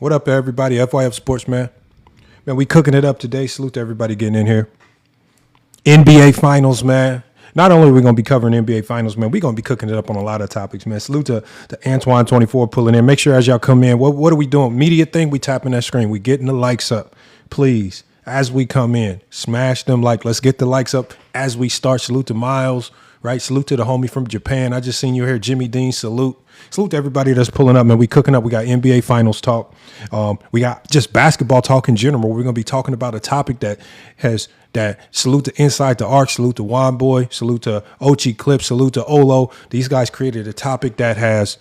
What up, everybody? FYF Sports, man. Man, we cooking it up today. Salute to everybody getting in here. NBA Finals, man. Not only are we going to be covering NBA Finals, man, we're going to be cooking it up on a lot of topics, man. Salute to Antoine24 pulling in. Make sure as y'all come in, what are we doing? Media thing, we tapping that screen. We getting the likes up. Please, as we come in, smash them like. Let's get the likes up as we start. Salute to Miles, right? Salute to the homie from Japan. I just seen you here. Jimmy Dean, salute. Salute to everybody that's pulling up, man. We cooking up. We got NBA Finals talk. We got just basketball talk in general. We're going to be talking about a topic that salute to Inside the Arc, salute to Juan Boy, salute to Ochi Clip, salute to Olo. These guys created a topic that has,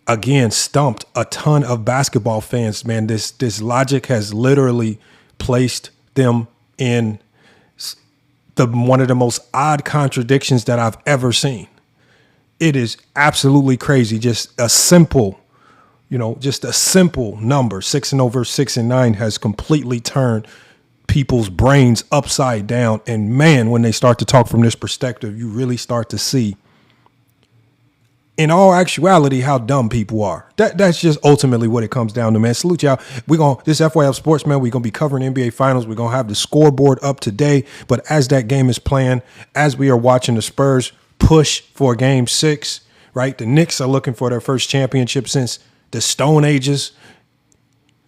again, stumped a ton of basketball fans, man. This logic has literally placed them in one of the most odd contradictions that I've ever seen. It is absolutely crazy. Just a simple number, 6-0 versus 6-9, has completely turned people's brains upside down. And man, when they start to talk from this perspective, you really start to see, in all actuality, how dumb people are. That's just ultimately what it comes down to, man. Salute y'all. This FYF Sports, man, we're going to be covering NBA Finals. We're going to have the scoreboard up today. But as that game is playing, as we are watching the Spurs push for Game 6, right? The Knicks are looking for their first championship since the Stone Ages.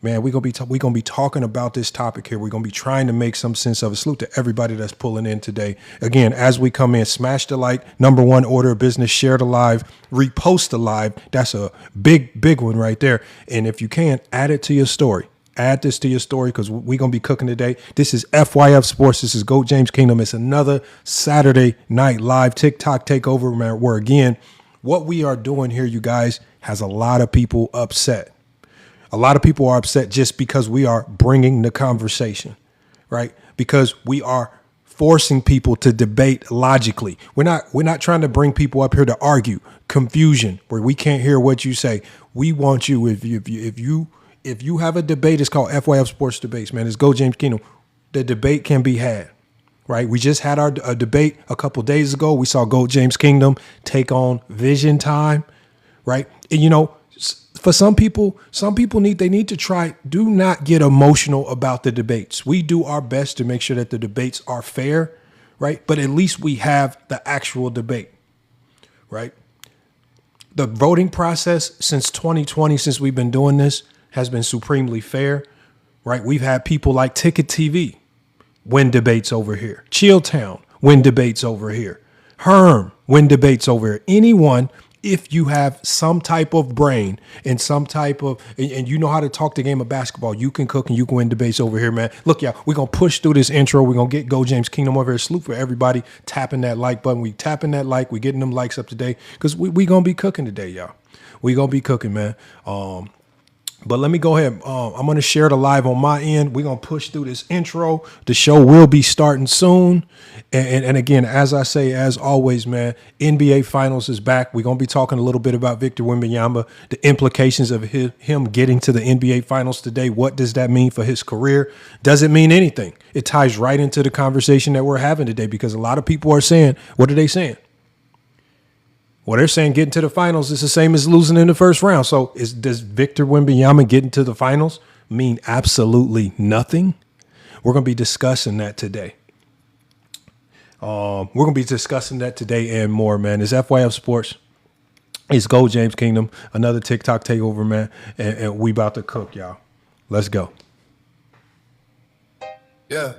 Man, we're gonna be talking about this topic here. We're gonna be trying to make some sense of it. Salute to everybody that's pulling in today. Again, as we come in, smash the like, number one order of business, share the live, repost the live. That's a big one right there. And if you can, add it to your story. Add this to your story because we're going to be cooking today. This is FYF Sports. This is Go James Kingdom. It's another Saturday night live TikTok takeover, man, where, again, what we are doing here, you guys, has a lot of people upset. A lot of people are upset just because we are bringing the conversation, right? Because we are forcing people to debate logically. We're not trying to bring people up here to argue, confusion, where we can't hear what you say. We want you, if you have a debate, it's called FYF Sports Debates, man. It's Go James Kingdom. The debate can be had, right? We just had our debate a couple days ago. We saw Go James Kingdom take on Vision Time, right? And, for some people need to try. Do not get emotional about the debates. We do our best to make sure that the debates are fair, right? But at least we have the actual debate, right? The voting process since 2020, since we've been doing this, has been supremely fair, right? We've had people like Ticket TV win debates over here. Chilltown win debates over here. Herm win debates over here. Anyone, if you have some type of brain and some type of, and you know how to talk the game of basketball, you can cook and you can win debates over here, man. Look, y'all, we're going to push through this intro. We're going to get Go James Kingdom over here. Salute for everybody tapping that like button. We tapping that like. We getting them likes up today because we going to be cooking today, y'all. We going to be cooking, man. But let me go ahead. I'm going to share the live on my end. We're going to push through this intro. The show will be starting soon. And again, as I say, as always, man, NBA Finals is back. We're going to be talking a little bit about Victor Wembanyama, the implications of him getting to the NBA Finals today. What does that mean for his career? Does it mean anything? It ties right into the conversation that we're having today because a lot of people are saying, what are they saying? Well, they're saying getting to the finals is the same as losing in the first round. So does Victor Wembanyama getting to the finals mean absolutely nothing? We're going to be discussing that today. We're going to be discussing that today and more, man. It's FYF Sports. It's Go James Kingdom. Another TikTok takeover, man. And we about to cook, y'all. Let's go. Yeah.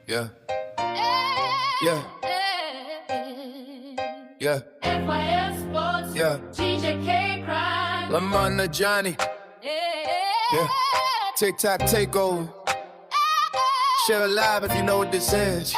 Yeah. Yeah. Yeah. FYF Sports. Yeah. GJK Crime. Lamont Johnny. Yeah. TikTok takeover. Share it live if you know what this is.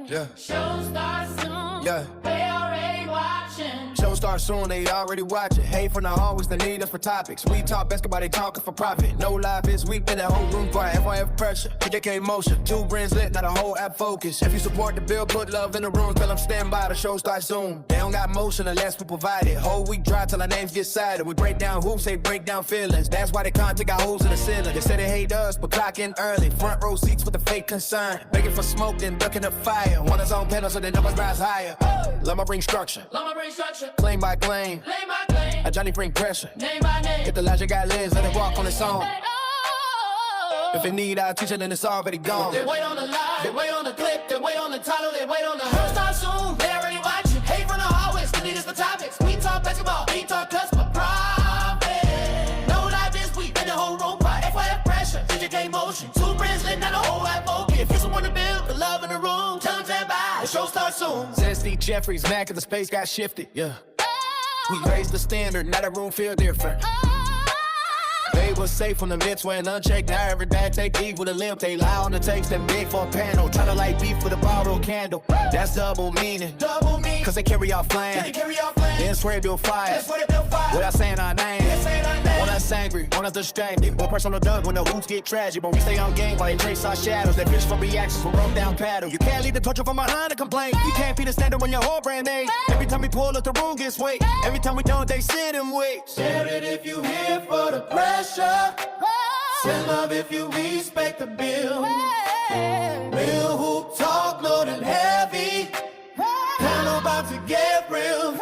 Yeah. Show starts soon. Yeah. They already watching. Show start soon, they already watching. Hate from the hallways, they need us for topics. We talk basketball, they talking for profit. No life is weak, in that whole room quiet. FYF pressure, KJK motion. 2 brands lit, not a whole app focus. If you support the bill, put love in the room. Tell them stand by, the show starts soon. They don't got motion unless we provide it. Whole week dry till our names get cited. We break down hoops, they break down feelings. That's why they can't take our holes in the ceiling. They say they hate us, but clock in early. Front row seats with the fake concern. Begging for smoke, then ducking the fire. Want us on pedal so the numbers rise higher. Love bring structure. Claim by claim. A Johnny bring pressure. Name by name. Get the logic got lids, let it walk on its own. If it need our teacher, then it's already gone. They wait on the live, they wait on the clip, they wait on the title, they wait on the first start soon. They already watching. Hate from the hallways, they need us for topics. We talk basketball, we talk customer profit. No life this week, in the whole room quiet. FYF pressure, KJK motion. 2 brands lit, not a whole app focus. If you someone to build the love in the room, tell them stand by. The show starts soon. Said Steve Jeffries, Mac, and the space got shifted, yeah. We raised the standard, now the room feel different. They was safe from the mitts when unchecked. Now every bag take deep with a limp. They lie on the takes, them big for a panel. Try to light beef with a borrowed candle. That's double meaning. Cause they carry off flame. Then swear to a fire. Without saying our name. On us angry, on us distracted. One person on the dug when the hoops get tragic. But we stay on game while they trace our shadows. They fish for reactions from rope down paddle. You can't leave the torture from behind to complain. You can't be the standard when your whole brand name. Every time we pull up, the room gets weight. Every time we don't, they send them weights. Share it if you here for the pressure. Send love if you respect the bill. Real hoop talk, loaded heavy. Panel about to get real.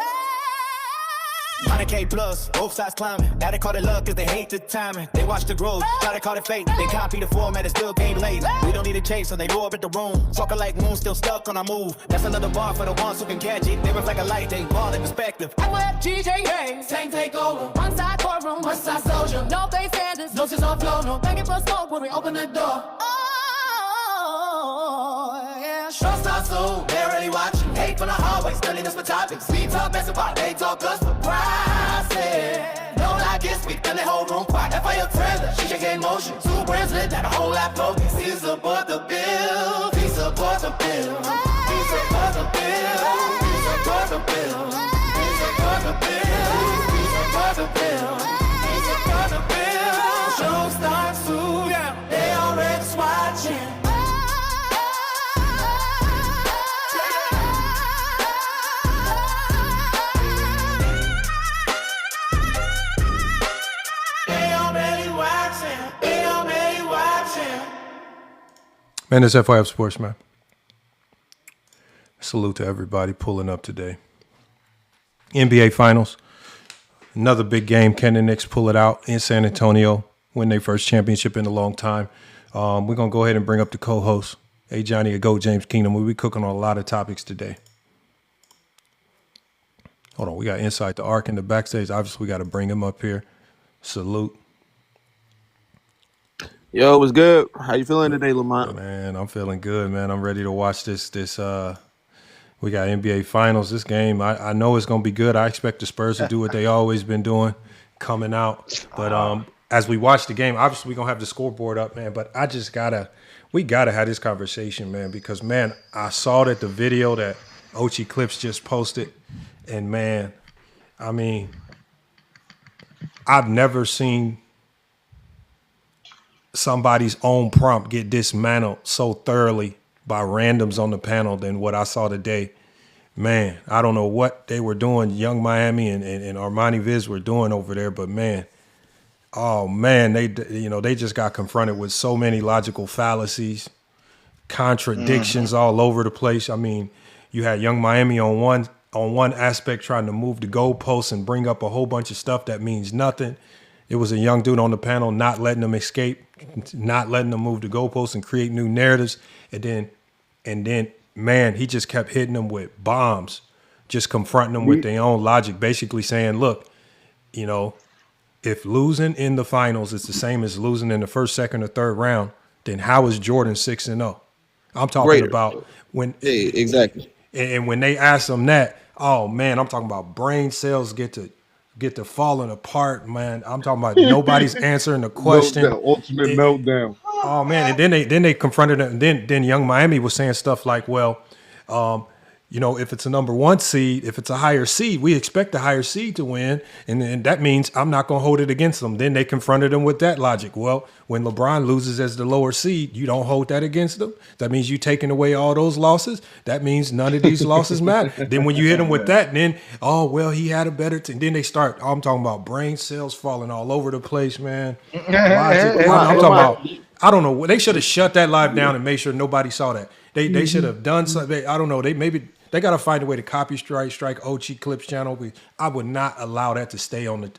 100K plus, both sides climbing. Now they call it luck cause they hate the timing. They watch the growth, try to call it fate. They copy the format and still game late. We don't need a chase, so they blow up at the room. Talking like moon, still stuck on our move. That's another bar for the ones who can catch it. They reflect a light, they ball in perspective. GJ, same takeover. One side courtroom, one side soldier. No face standards, no shit on flow. No begging for smoke when we open the door. Oh, yeah. Show starts soon, they're already watching. Hate from the hallways, studying us for topics. We talk basketball, they talk us for profit. No like this week, then the whole room quiet. FIF trailer, she can get motion. 2 brands lit, that a whole lot focus. We support the bill, we support the bill. We support the bill, we support the bill. We support the bill, we support the bill. We support the bill. Show starts soon, yeah. They already watching. Man, it's FYF Sports, man. Salute to everybody pulling up today. NBA Finals. Another big game. Can the Knicks pull it out in San Antonio, win their first championship in a long time? We're going to go ahead and bring up the co-host, A. Johnny, a Go James Kingdom. We'll be cooking on a lot of topics today. Hold on. We got Inside the Arc in the backstage. Obviously, we got to bring him up here. Salute. Yo, what's good? How you feeling today, Lamont? Man, I'm feeling good, man. I'm ready to watch this. We got NBA Finals. This game, I know it's going to be good. I expect the Spurs to do what they always been doing, coming out. But as we watch the game, obviously we're going to have the scoreboard up, man. But we got to have this conversation, man, because, man, I saw that the video that Ochi Clips just posted. And, man, I mean, I've never seen somebody's own prompt get dismantled so thoroughly by randoms on the panel than what I saw today. Man, I don't know what they were doing, Young Miami and Armani Viz were doing over there, but man, oh man, they just got confronted with so many logical fallacies, contradictions all over the place. I mean, you had Young Miami on one aspect trying to move the goalposts and bring up a whole bunch of stuff that means nothing. It was a young dude on the panel not letting them escape, not letting them move the goalposts and create new narratives. And then, man, he just kept hitting them with bombs, just confronting them with their own logic, basically saying, look, you know, if losing in the finals is the same as losing in the first, second, or third round, then how is Jordan 6-0? I'm talking about when exactly. And when they ask them that, oh man, I'm talking about brain cells get to falling apart, man. I'm talking about nobody's answering the question. Ultimate meltdown. Oh man, and then they confronted him. And then Young Miami was saying stuff like, well, if it's a number 1 seed, if it's a higher seed, we expect the higher seed to win. And that means I'm not going to hold it against them. Then they confronted him with that logic. Well, when LeBron loses as the lower seed, you don't hold that against them. That means you taking away all those losses. That means none of these losses matter. Then when you hit him with that, then, he had a better team. Then they start, I'm talking about brain cells falling all over the place, man. I'm talking about, I don't know. They should have shut that live down and made sure nobody saw that. They should have done something. I don't know. They got to find a way to copy strike Ochi Clips channel. I would not allow that to stay in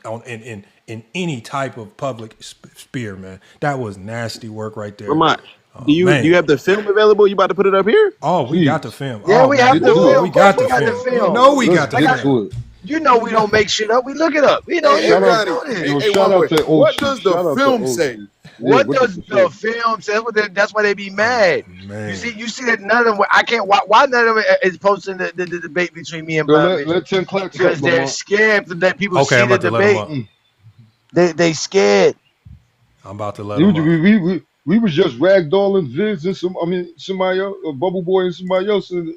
any type of public sphere, man. That was nasty work right there. Lamont, do you have the film available? You about to put it up here? Oh, we got the film. Yeah, we have the film. We got the film. No, we got the film. You know we don't make shit up. We look it up. Shout out to what does the film say? What does the film say? That's why they be mad. Man. You see that none of them. I can't. Why none of them is posting the debate between me and Bob? Because they're scared that people see the debate. They scared. I'm about to let them. We was just ragdolling Viz and somebody else, Bubble Boy and somebody else in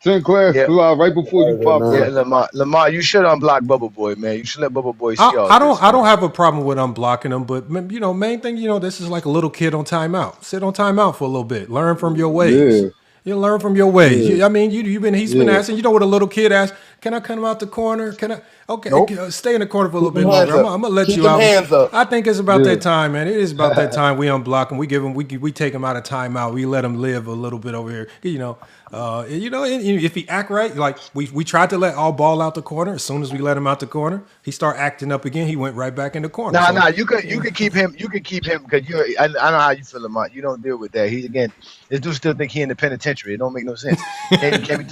10 class live right before you popped up. Yeah, Lamar, you should unblock Bubble Boy, man. You should let Bubble Boy see all I don't have a problem with unblocking him, but main thing, this is like a little kid on timeout. Sit on timeout for a little bit. Learn from your ways. Yeah. You learn from your ways. Yeah. He's been asking. What a little kid asked. Can I come out the corner? Can I? Okay, stay in the corner for a little bit longer. I'm gonna let you out. Hands up. I think it's about that time, man. It is about that time. We unblock him. We give him. We take him out of timeout. We let him live a little bit over here. If he act right, like we tried to let all ball out the corner. As soon as we let him out the corner, he start acting up again. He went right back in the corner. Nah. You can keep him. You can keep him because I know how you feel, Lamont. You don't deal with that. This dude still think he in the penitentiary. It don't make no sense. Can't be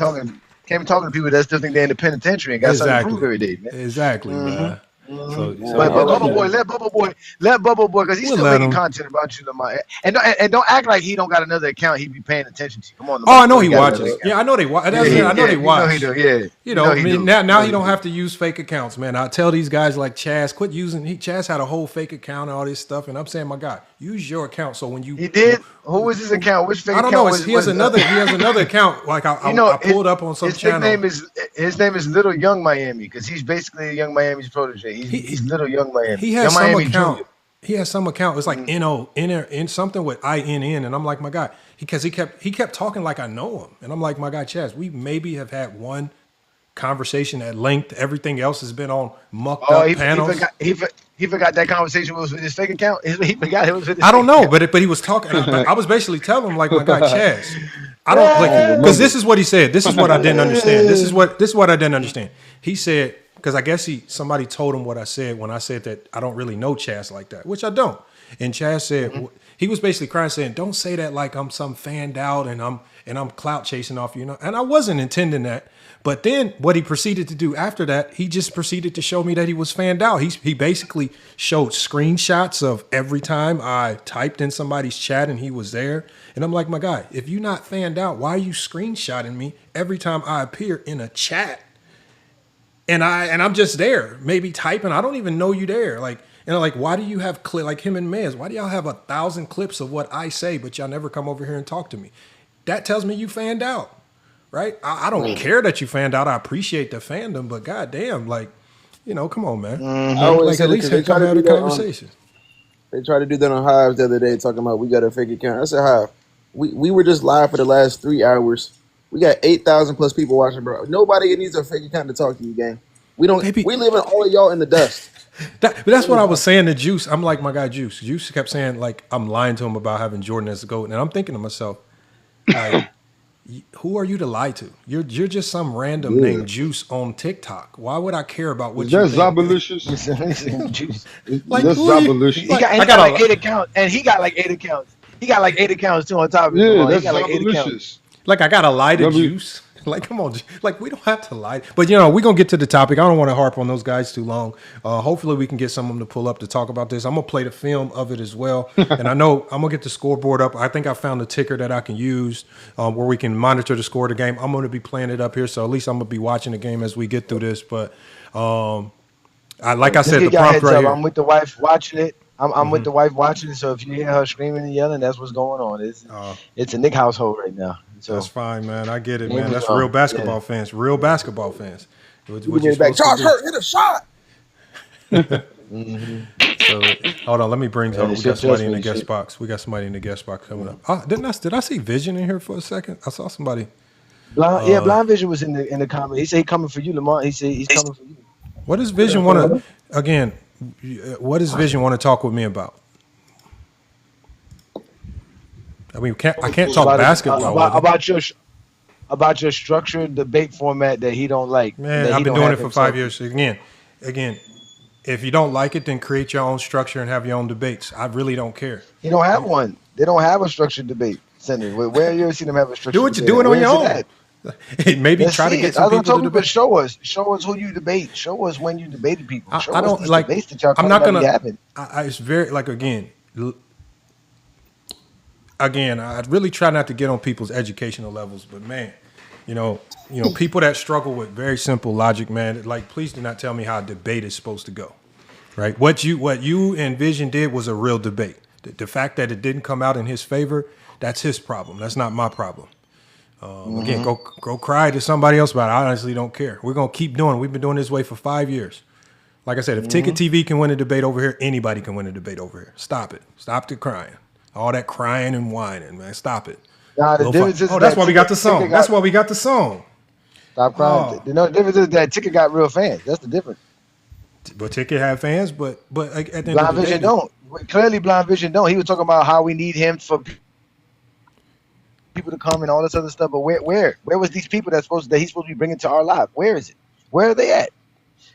talking to people that still think they're in the penitentiary and got something to prove every day, man. Exactly, man. So, but Bubble Boy, let Bubble Boy, because he's still making content about you, Lamar. And don't act like he don't got another account he be paying attention to. Come on, Lamar. I know he watches. Yeah, I know they watch. I know they watch. Now he don't have to use fake accounts, man. I tell these guys like Chaz, quit using. Chaz had a whole fake account and all this stuff, and I'm saying, my God, use your account. So when you he did, who was his account? Which fake account? I don't know. He has another account. Like I pulled up on some channel. His name is Little Young Miami because he's basically Young Miami's protege. He's Little Young Miami. He has some account. Junior. He has some account. It's like in something with INN, and I'm like, my God, because he kept talking like I know him, and I'm like, my God, Chaz, we maybe have had one conversation at length. Everything else has been on mucked up panels. He forgot that conversation was with his fake account. He forgot it was with his I don't know, but he was talking. I was basically telling him like, my God, Chaz, I don't like because this is what he said. This is what I didn't understand. This is what I didn't understand. He said. Because I guess somebody told him what I said when I said that I don't really know Chaz like that, which I don't. And Chaz said he was basically crying, saying, "Don't say that like I'm some fanned out and I'm clout chasing off you." And I wasn't intending that. But then what he proceeded to do after that, he just proceeded to show me that he was fanned out. He basically showed screenshots of every time I typed in somebody's chat and he was there. And I'm like, my guy, if you're not fanned out, why are you screenshotting me every time I appear in a chat? And I'm just there, maybe typing. I don't even know you there. Why do you have like him and Mez? Why do y'all have 1,000 clips of what I say, but y'all never come over here and talk to me? That tells me you fanned out, right? I don't care that you fanned out. I appreciate the fandom, but goddamn, come on, man. At least come have a conversation. They tried to do that on Hive the other day, talking about we got a fake account. I said, Hive, we were just live for the last 3 hours. We got 8,000 plus people watching, bro. Nobody needs a fake account to talk to you, gang. We leaving all of y'all in the dust. But that's what I was saying to Juice. I'm like, my guy, Juice. Juice kept saying like I'm lying to him about having Jordan as the GOAT, and I'm thinking to myself, like, who are you to lie to? You're just some random named Juice on TikTok. Why would I care about what you think? Zabalicious? Like, that's Zabalicious. He got like 8 accounts, and he got like 8 accounts. He got like 8 accounts too on top of it. Yeah, that's like Zabalicious. Like I gotta lie to Juice. Like, come on, like we don't have to lie. But we're gonna get to the topic. I don't want to harp on those guys too long. Hopefully, we can get someone to pull up to talk about this. I'm gonna play the film of it as well, and I know I'm gonna get the scoreboard up. I think I found a ticker that I can use where we can monitor the score of the game. I'm gonna be playing it up here, so at least I'm gonna be watching the game as we get through this. But like I said, the prompt right here. I'm with the wife watching it. I'm with the wife watching it, so if you hear her screaming and yelling, that's what's going on. It's a Nick household right now. So fine, man. I get it, he man. was, That's real yeah. basketball fans. Real basketball fans. What You you're get it back. supposed to Charles do. Hurt hit a shot. So hold on, let me bring. Man, we shit got somebody just in the me, guest shit. box. We got somebody in the guest box coming up. Did I see Vision in here for a second? I saw somebody. Blind Vision was in the comment. He said he coming for you, Lamar. He said he's coming for you. What does Vision want to? Again, what does Vision want to talk with me about? I mean, I can't talk basketball with him. About your structured debate format that he don't like. Man, I've been doing it for 5 years. Again, if you don't like it, then create your own structure and have your own debates. I really don't care. He don't have one. They don't have a structured debate. Center. Where you ever seen them have a structured Do what debate? you're doing on your Where is own. it at? Maybe Let's try to see get it. some people to debate. Show us who you debate. Show us when you debated people. Show I us don't these like. debates that y'all I'm not gonna. having. It's very like again. I really try not to get on people's educational levels, but man, you know, people that struggle with very simple logic, man. Like, please do not tell me how a debate is supposed to go, right? What you and Vision did was a real debate. The fact that it didn't come out in his favor, that's his problem. That's not my problem. Again, go cry to somebody else about it. I honestly don't care. We're gonna keep doing it. We've been doing this way for 5 years. Like I said, if Ticket TV can win a debate over here, anybody can win a debate over here. Stop it. Stop the crying. All that crying and whining, man. Stop it. Nah, the difference is that's why we got the song. That's why we got the song. Stop crying. The difference is that Ticket got real fans. That's the difference. But Ticket have fans, but at the end Blind of the Vision day, don't. Clearly, Blind Vision don't. He was talking about how we need him for people to come and all this other stuff. But where was these people that he's supposed to be bringing to our life? Where is it? Where are they at?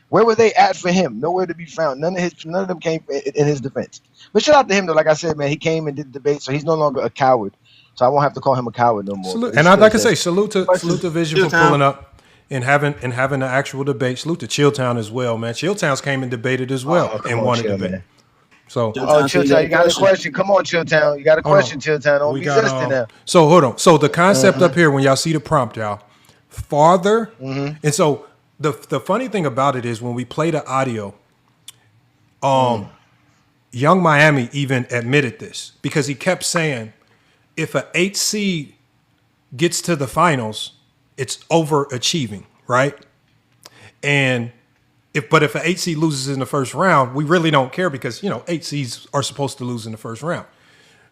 Where were they at for him? Nowhere to be found. None of them came in his defense. But shout out to him though. Like I said, man, he came and did the debate, so he's no longer a coward. So I won't have to call him a coward no more. Salute, and like I say, salute to Vision for pulling up and having an actual debate. Salute to Chilltown as well, man. Chilltown's came and debated as well and won a debate. Man. So, Chilltown, you got a question? Come on, Chilltown. You got a question, Chilltown. Don't be resisting now. So hold on. So the concept up here, when y'all see the prompt, y'all, farther. And so the funny thing about it is when we play the audio, Young Miami even admitted this because he kept saying, if an 8 seed gets to the finals, it's overachieving, right? And if an 8 seed loses in the first round, we really don't care because 8 seeds are supposed to lose in the first round.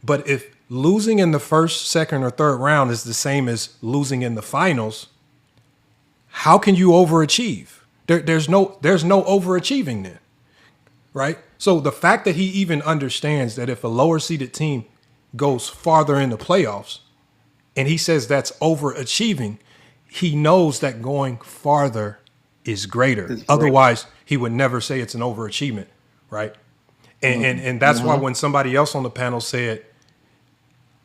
But if losing in the first, second, or third round is the same as losing in the finals, how can you overachieve? There's no overachieving then, right? So the fact that he even understands that if a lower seeded team goes farther in the playoffs, and he says that's overachieving, he knows that going farther is greater. Otherwise, he would never say it's an overachievement, right? And that's why when somebody else on the panel said,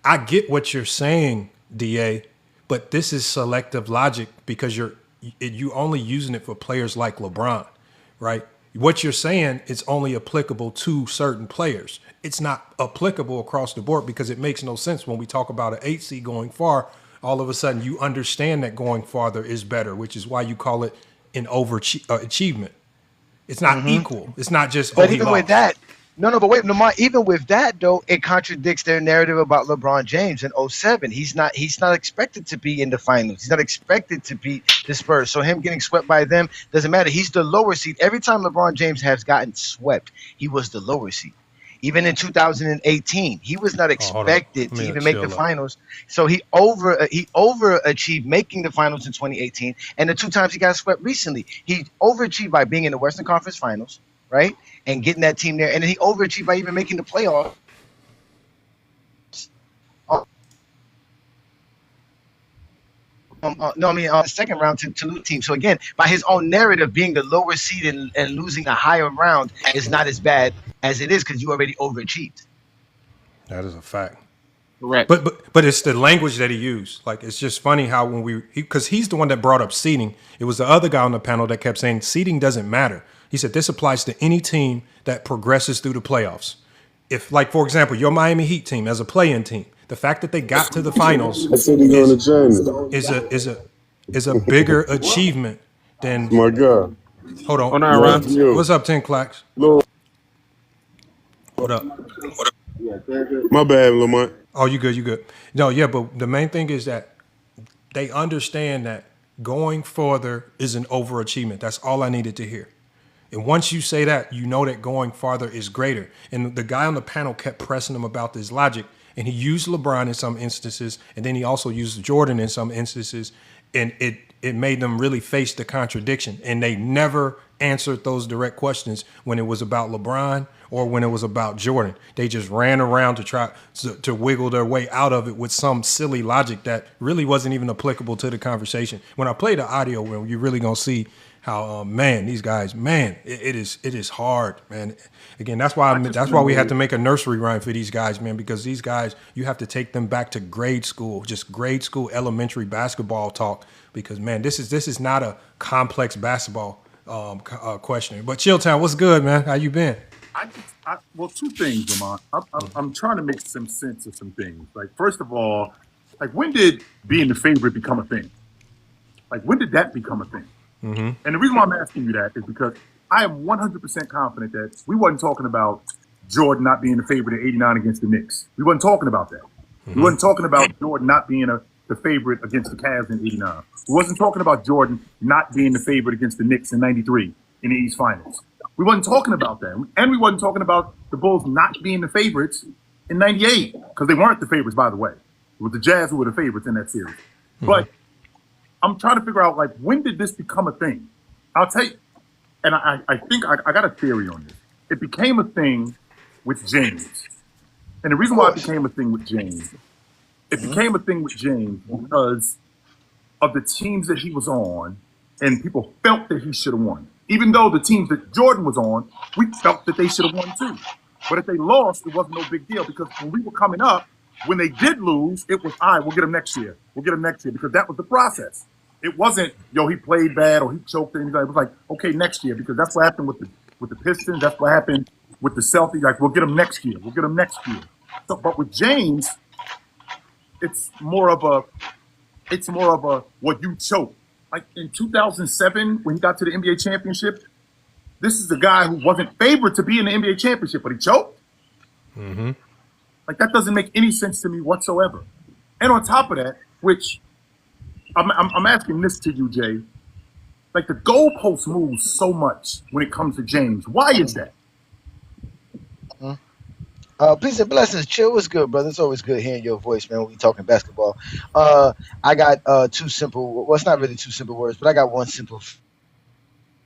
I get what you're saying, DA, but this is selective logic because you only using it for players like LeBron, right? What you're saying is only applicable to certain players. It's not applicable across the board because it makes no sense when we talk about an 8 seed going far. All of a sudden, you understand that going farther is better, which is why you call it an overachievement. It's not equal. It's not just. But even with that, but wait, Lamar. Even with that, though, it contradicts their narrative about LeBron James in 2007. He's not expected to be in the finals. He's not expected to beat the Spurs. So him getting swept by them doesn't matter. He's the lower seed. Every time LeBron James has gotten swept, he was the lower seed. Even in 2018, he was not expected to even make the finals. So he overachieved making the finals in 2018. And the 2 times he got swept recently, he overachieved by being in the Western Conference Finals, right? And getting that team there. And then he overachieved by even making the playoffs. Second round to lose team. So again, by his own narrative, being the lower seed and losing a higher round is not as bad as it is because you already overachieved. That is a fact. Correct. But it's the language that he used. Like, it's just funny how when because he's the one that brought up seeding. It was the other guy on the panel that kept saying seeding doesn't matter. He said this applies to any team that progresses through the playoffs. If, like, for example, your Miami Heat team as a play-in team, the fact that they got to the finals is a bigger achievement than. My God. Hold on. Ron. What's up, 10 Clacks? Lord. What up? My bad, Lamont. Oh, you good. No, yeah, but the main thing is that they understand that going farther is an overachievement. That's all I needed to hear. And once you say that, you know that going farther is greater. And the guy on the panel kept pressing him about this logic. And he used LeBron in some instances, and then he also used Jordan in some instances. And it made them really face the contradiction. And they never answered those direct questions when it was about LeBron or when it was about Jordan. They just ran around to try to wiggle their way out of it with some silly logic that really wasn't even applicable to the conversation. When I play the audio, when you're really gonna see how man, these guys, man, it is hard, man. Again, that's why we had to make a nursery rhyme for these guys, man, because these guys, you have to take them back to grade school, just grade school, elementary basketball talk, because man, this is not a complex basketball question. But Chilltown, what's good, man? How you been? Well, two things, Lamont. I'm trying to make some sense of some things. Like, first of all, like, when did being the favorite become a thing? Like, when did that become a thing? Mm-hmm. And the reason why I'm asking you that is because I am 100% confident that we wasn't talking about Jordan not being the favorite in '89 against the Knicks. We wasn't talking about that. Mm-hmm. We wasn't talking about Jordan not being the favorite against the Cavs in '89. We wasn't talking about Jordan not being the favorite against the Knicks in '93 in the East Finals. We wasn't talking about that. And we wasn't talking about the Bulls not being the favorites in '98, because they weren't the favorites, by the way. It was the Jazz who were the favorites in that series. Mm-hmm. But I'm trying to figure out, like, when did this become a thing? I'll tell you, and I think I got a theory on this. It became a thing with James. And the reason why it became a thing with James, became a thing with James because of the teams that he was on, and people felt that he should have won. Even though the teams that Jordan was on, we felt that they should have won too. But if they lost, it wasn't no big deal, because when we were coming up, when they did lose, it was, all right, we'll get them next year. We'll get them next year, because that was the process. It wasn't, he played bad or he choked or anything. It was like, okay, next year, because that's what happened with the Pistons. That's what happened with the Celtics. Like, we'll get them next year. We'll get them next year. So, but with James, it's more of a what you choke. Like in 2007, when he got to the NBA championship, this is the guy who wasn't favored to be in the NBA championship, but he choked. Mm-hmm. Like, that doesn't make any sense to me whatsoever. And on top of that, which I'm asking this to you, Jay, like, the goalpost moves so much when it comes to James. Why is that? Peace and blessings. Chill, what's good, brother? It's always good hearing your voice, man, when we talking basketball. I got two simple, well, it's not really two simple words, but I got one simple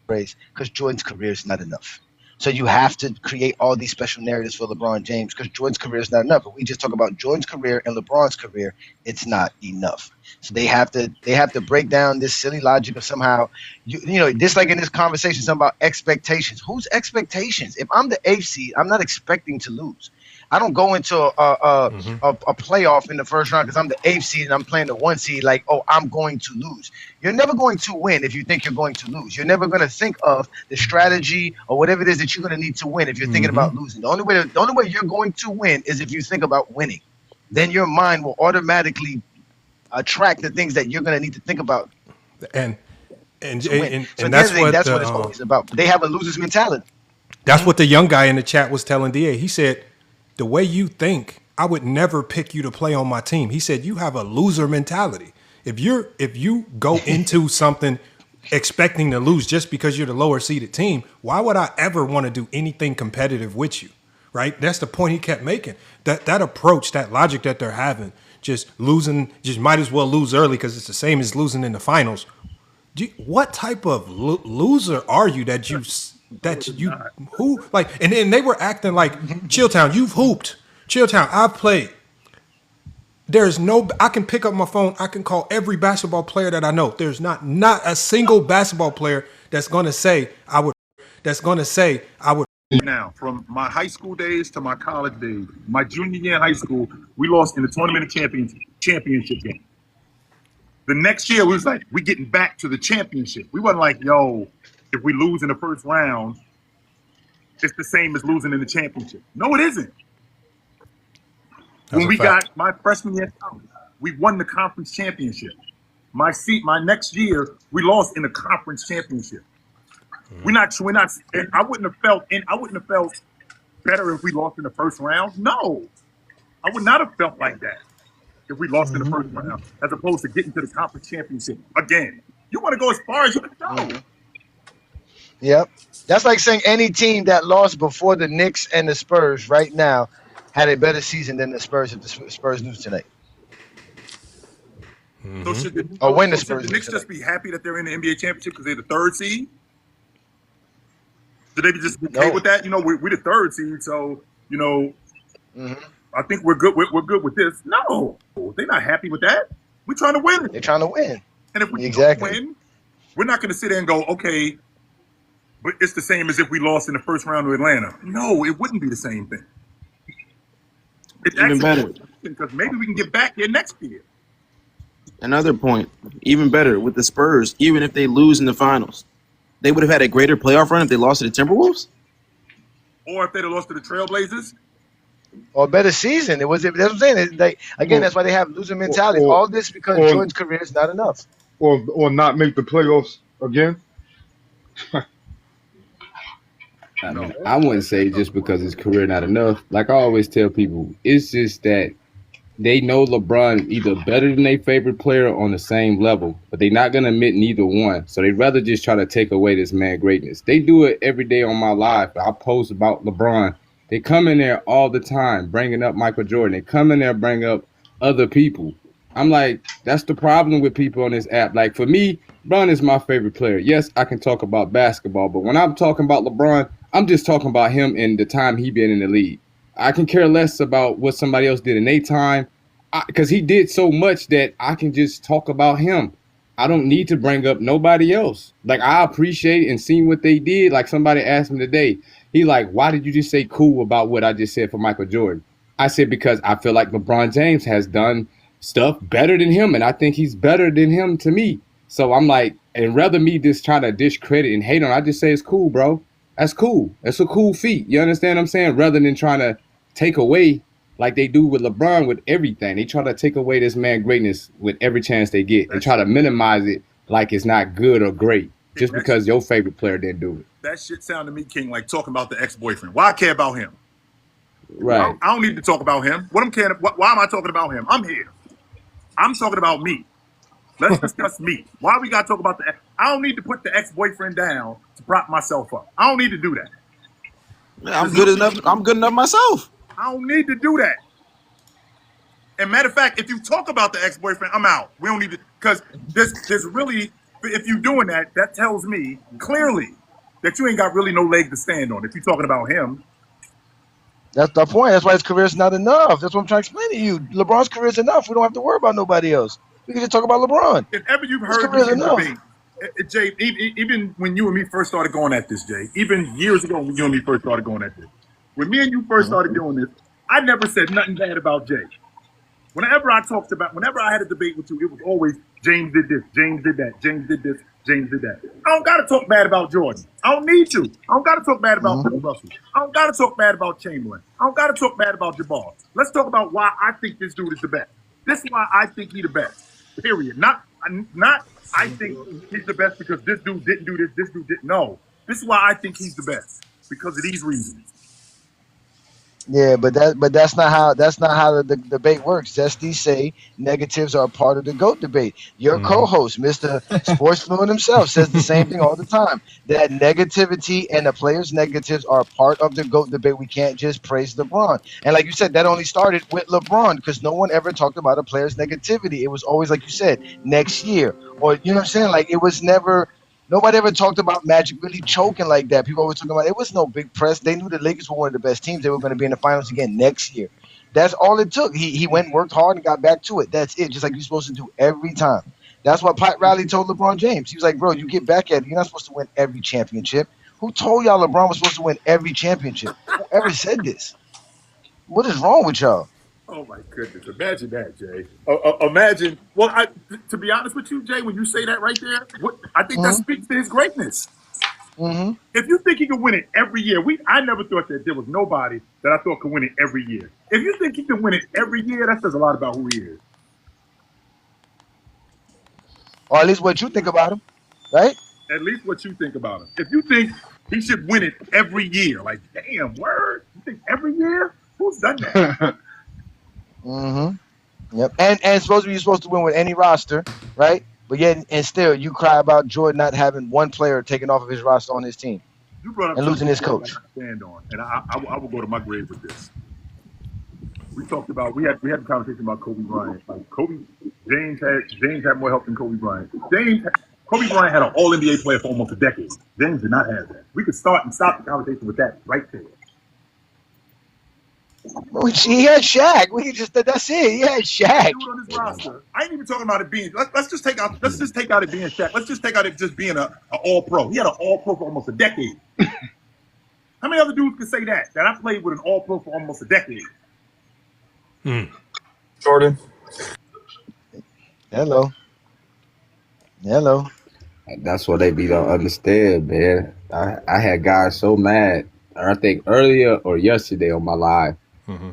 phrase, because Jordan's career is not enough. So you have to create all these special narratives for LeBron James, because Jordan's career is not enough. But we just talk about Jordan's career and LeBron's career, it's not enough. So they have to break down this silly logic of somehow, you know, just like in this conversation, something about expectations. Whose expectations? If I'm the 8th seed, I'm not expecting to lose. I don't go into a playoff in the first round because I'm the 8th seed and I'm playing the 1 seed like, oh, I'm going to lose. You're never going to win if you think you're going to lose. You're never going to think of the strategy or whatever it is that you're going to need to win if you're thinking about losing. The only way you're going to win is if you think about winning. Then your mind will automatically attract the things that you're going to need to think about. And that's what it's always about. They have a loser's mentality. That's what the young guy in the chat was telling DA. He said, the way you think, I would never pick you to play on my team. He said, you have a loser mentality. If you go into something expecting to lose just because you're the lower seeded team, why would I ever want to do anything competitive with you? Right? That's the point he kept making. That approach, that logic that they're having, just losing, just might as well lose early because it's the same as losing in the finals. What type of loser are you who like? And then they were acting like, Chilltown, you've hooped. Chilltown, I've played. I can pick up my phone. I can call every basketball player that I know. There's not a single basketball player that's going to say I would. Now, from my high school days to my college days, my junior year in high school, we lost in the tournament of championship game. The next year, we was like, we getting back to the championship. We wasn't like, yo, if we lose in the first round, it's the same as losing in the championship. No, it isn't. When we got my freshman year, we won the conference championship. My next year, we lost in the conference championship. We're not. And I wouldn't have felt better if we lost in the first round. No, I would not have felt like that. if we lost in the first round, as opposed to getting to the conference championship again. You want to go as far as you can go. Yep. That's like saying any team that lost before the Knicks and the Spurs right now had a better season than the Spurs if the Spurs lose tonight. So should the, Or win the should Spurs the lose Knicks tonight. just be happy that they're in the NBA championship because they're the third seed? Should they be just okay No. with that? You know, we're the third seed, so you know, I think we're good. We're good with this. No, they're not happy with that. We're trying to win. They're trying to win. And if we Exactly. don't win, we're not going to sit there and go, okay, but it's the same as if we lost in the first round to Atlanta. No, it wouldn't be the same thing. It's Even better. because maybe we can get back here next year. Another point, even better with the Spurs. Even if they lose in the finals, they would have had a greater playoff run if they lost to the Timberwolves. Or if they'd have lost to the Trailblazers. Or a better season. That's what I'm saying. That's why they have losing mentality. All this because Jordan's career is not enough. Or not make the playoffs again. I wouldn't say just because his career not enough. Like I always tell people, it's just that they know LeBron either better than their favorite player on the same level, but they're not going to admit neither one. So they'd rather just try to take away this man greatness. They do it every day on my live. I post about LeBron. They come in there all the time bringing up Michael Jordan. They come in there bring up other people. I'm like, that's the problem with people on this app. Like for me, LeBron is my favorite player. Yes, I can talk about basketball, but when I'm talking about LeBron, I'm just talking about him and the time he been in the league. I can care less about what somebody else did in their time because he did so much that I can just talk about him. I don't need to bring up nobody else. Like I appreciate and seeing what they did. Like somebody asked me today, he like, why did you just say cool about what I just said for Michael Jordan? I said because I feel like LeBron James has done stuff better than him, and I think he's better than him to me. So I'm like, and rather me just trying to discredit and hate on, I just say it's cool, bro. That's cool. That's a cool feat. You understand what I'm saying? Rather than trying to take away like they do with LeBron with everything. They try to take away this man greatness with every chance they get. They try to minimize it like it's not good or great just because your favorite player didn't do it. That shit sound to me, King, like talking about the ex-boyfriend. Why I care about him? Right. I don't need to talk about him. Why am I talking about him? I'm here. I'm talking about me. Let's discuss me. Why we got to talk about the ex? I don't need to put the ex-boyfriend down to prop myself up. I don't need to do that. I'm good enough. I'm good enough myself. I don't need to do that. And matter of fact, if you talk about the ex-boyfriend, I'm out. We don't need to, because there's really, if you're doing that, that tells me clearly that you ain't got really no leg to stand on if you're talking about him. That's the point. That's why his career is not enough. That's what I'm trying to explain to you. LeBron's career is enough. We don't have to worry about nobody else. We can just talk about LeBron. If ever you've heard me in debate, Jay, even when you and me first started going at this, Jay, even years ago when you and me first started going at this, when me and you first started doing this, I never said nothing bad about Jay. Whenever I had a debate with you, it was always James did this, James did that, James did this, James did that. I don't got to talk bad about Jordan. I don't need to. I don't got to talk bad about Bill Russell. I don't got to talk bad about Chamberlain. I don't got to talk bad about Jabbar. Let's talk about why I think this dude is the best. This is why I think he's the best. Period. Not I think he's the best because this dude didn't do this dude didn't. No. This is why I think he's the best. Because of these reasons. Yeah, but that's not how the debate works. Zesty say negatives are a part of the GOAT debate. Your co-host, Mr. Sports Fluent himself, says the same thing all the time. That negativity and the players' negatives are a part of the GOAT debate. We can't just praise LeBron. And like you said, that only started with LeBron because no one ever talked about a player's negativity. It was always, like you said, next year. Or you know what I'm saying? Like it was never. Nobody ever talked about Magic really choking like that. People always talking about it was no big press. They knew the Lakers were one of the best teams. They were going to be in the finals again next year. That's all it took. He went, worked hard, and got back to it. That's it. Just like you're supposed to do every time. That's what Pat Riley told LeBron James. He was like, bro, you get back at it. You're not supposed to win every championship. Who told y'all LeBron was supposed to win every championship? Whoever said this? What is wrong with y'all? Oh my goodness! Imagine that, Jay. Imagine. Well, to be honest with you, Jay, when you say that right there, I think that speaks to his greatness. Mm-hmm. If you think he can win it every year, I never thought that there was nobody that I thought could win it every year. If you think he can win it every year, that says a lot about who he is. Or at least what you think about him, right? At least what you think about him. If you think he should win it every year, like, damn, word? You think every year? Who's done that? Mm-hmm. Yep. And you're supposed to win with any roster, right? But yet and still you cry about Jordan not having one player taken off of his roster on his team You brought up and losing something his that I coach. can stand on, and I will go to my grave with this. We talked about we had a conversation about Kobe Bryant. Like James had more help than Kobe Bryant. Kobe Bryant had an All NBA player for almost a decade. James did not have that. We could start and stop the conversation with that right there. He had Shaq. That's it. He had Shaq. On his roster. I ain't even talking about it being. Let's just take out it being Shaq. Let's just take out it just being an All Pro. He had an All Pro for almost a decade. How many other dudes can say that I played with an All Pro for almost a decade? Jordan. Hello. That's what they don't understand, man. I had guys so mad. I think earlier or yesterday on my live,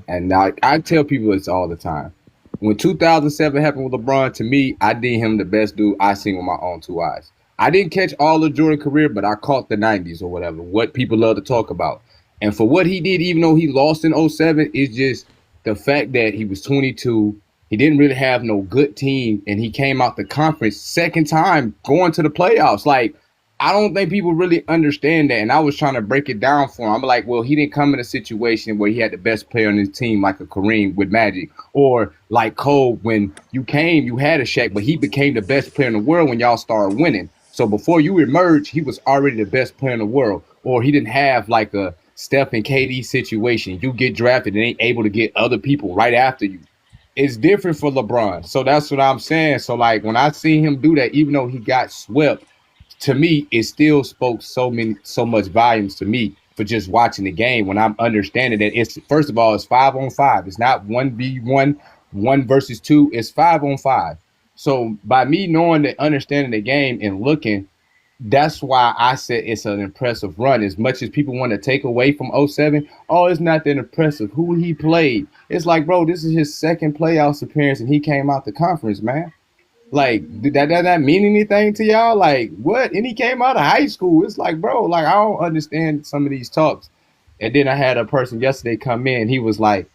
and I tell people this all the time. When 2007 happened with LeBron, to me, I deem him the best dude I seen with my own two eyes. I didn't catch all of Jordan's career, but I caught the 90s or whatever, what people love to talk about. And for what he did, even though he lost in 07, is just the fact that he was 22. He didn't really have no good team, and he came out the conference second time going to the playoffs. Like, I don't think people really understand that, and I was trying to break it down for him. I'm like, well, he didn't come in a situation where he had the best player on his team like a Kareem with Magic, or like Cole when you came, you had a Shaq, but he became the best player in the world when y'all started winning. So before you emerged, he was already the best player in the world, or he didn't have like a Steph and KD situation. You get drafted and ain't able to get other people right after you. It's different for LeBron. So that's what I'm saying. So like when I see him do that, even though he got swept, to me, it still spoke so much volumes to me for just watching the game when I'm understanding that it's, first of all, it's 5-on-5. It's not 1v1, 1 versus 2. It's 5-on-5. So by me knowing that, understanding the game and looking, that's why I said it's an impressive run. As much as people want to take away from 07, it's not that impressive. Who he played. It's like, bro, this is his second playoffs appearance and he came out the conference, man. Like, did that mean anything to y'all? Like, what? And he came out of high school. It's like, bro, like, I don't understand some of these talks. And then I had a person yesterday come in. He was like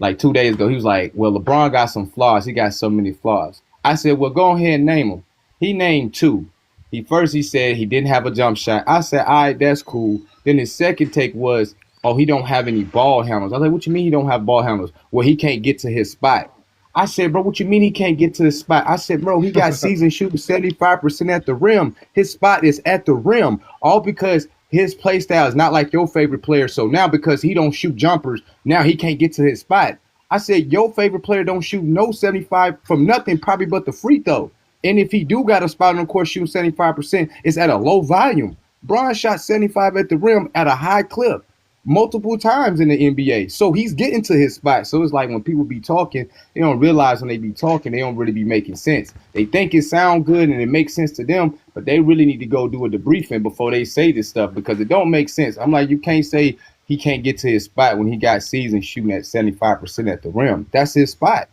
2 days ago, he was like, well, LeBron got some flaws. He got so many flaws. I said, well, go ahead and name them. He named 2. He said he didn't have a jump shot. I said, all right, that's cool. Then his second take was, he don't have any ball handlers. I was like, what you mean he don't have ball handlers? Well, he can't get to his spot. I said, bro, what you mean he can't get to the spot? I said, bro, he got season shooting 75% at the rim. His spot is at the rim, all because his play style is not like your favorite player. So now because he don't shoot jumpers, now he can't get to his spot. I said, your favorite player don't shoot no 75 from nothing, probably but the free throw. And if he do got a spot on the court shooting 75%, it's at a low volume. Bron shot 75 at the rim at a high clip multiple times in the NBA. So he's getting to his spot. So it's like when people be talking, they don't realize when they be talking, they don't really be making sense. They think it sound good and it makes sense to them, but they really need to go do a debriefing before they say this stuff because it don't make sense. I'm like, you can't say he can't get to his spot when he got season shooting at 75% at the rim. That's his spot.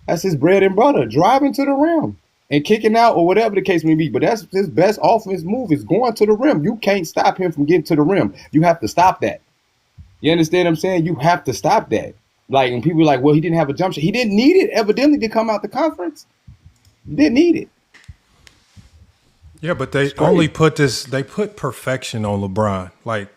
That's his bread and butter, driving to the rim and kicking out or whatever the case may be. But that's his best offense move is going to the rim. You can't stop him from getting to the rim. You have to stop that. You understand what I'm saying? You have to stop that. Like, and people are like, well, he didn't have a jump shot. He didn't need it, evidently, to come out the conference. He didn't need it. Yeah, but they put perfection on LeBron. Like,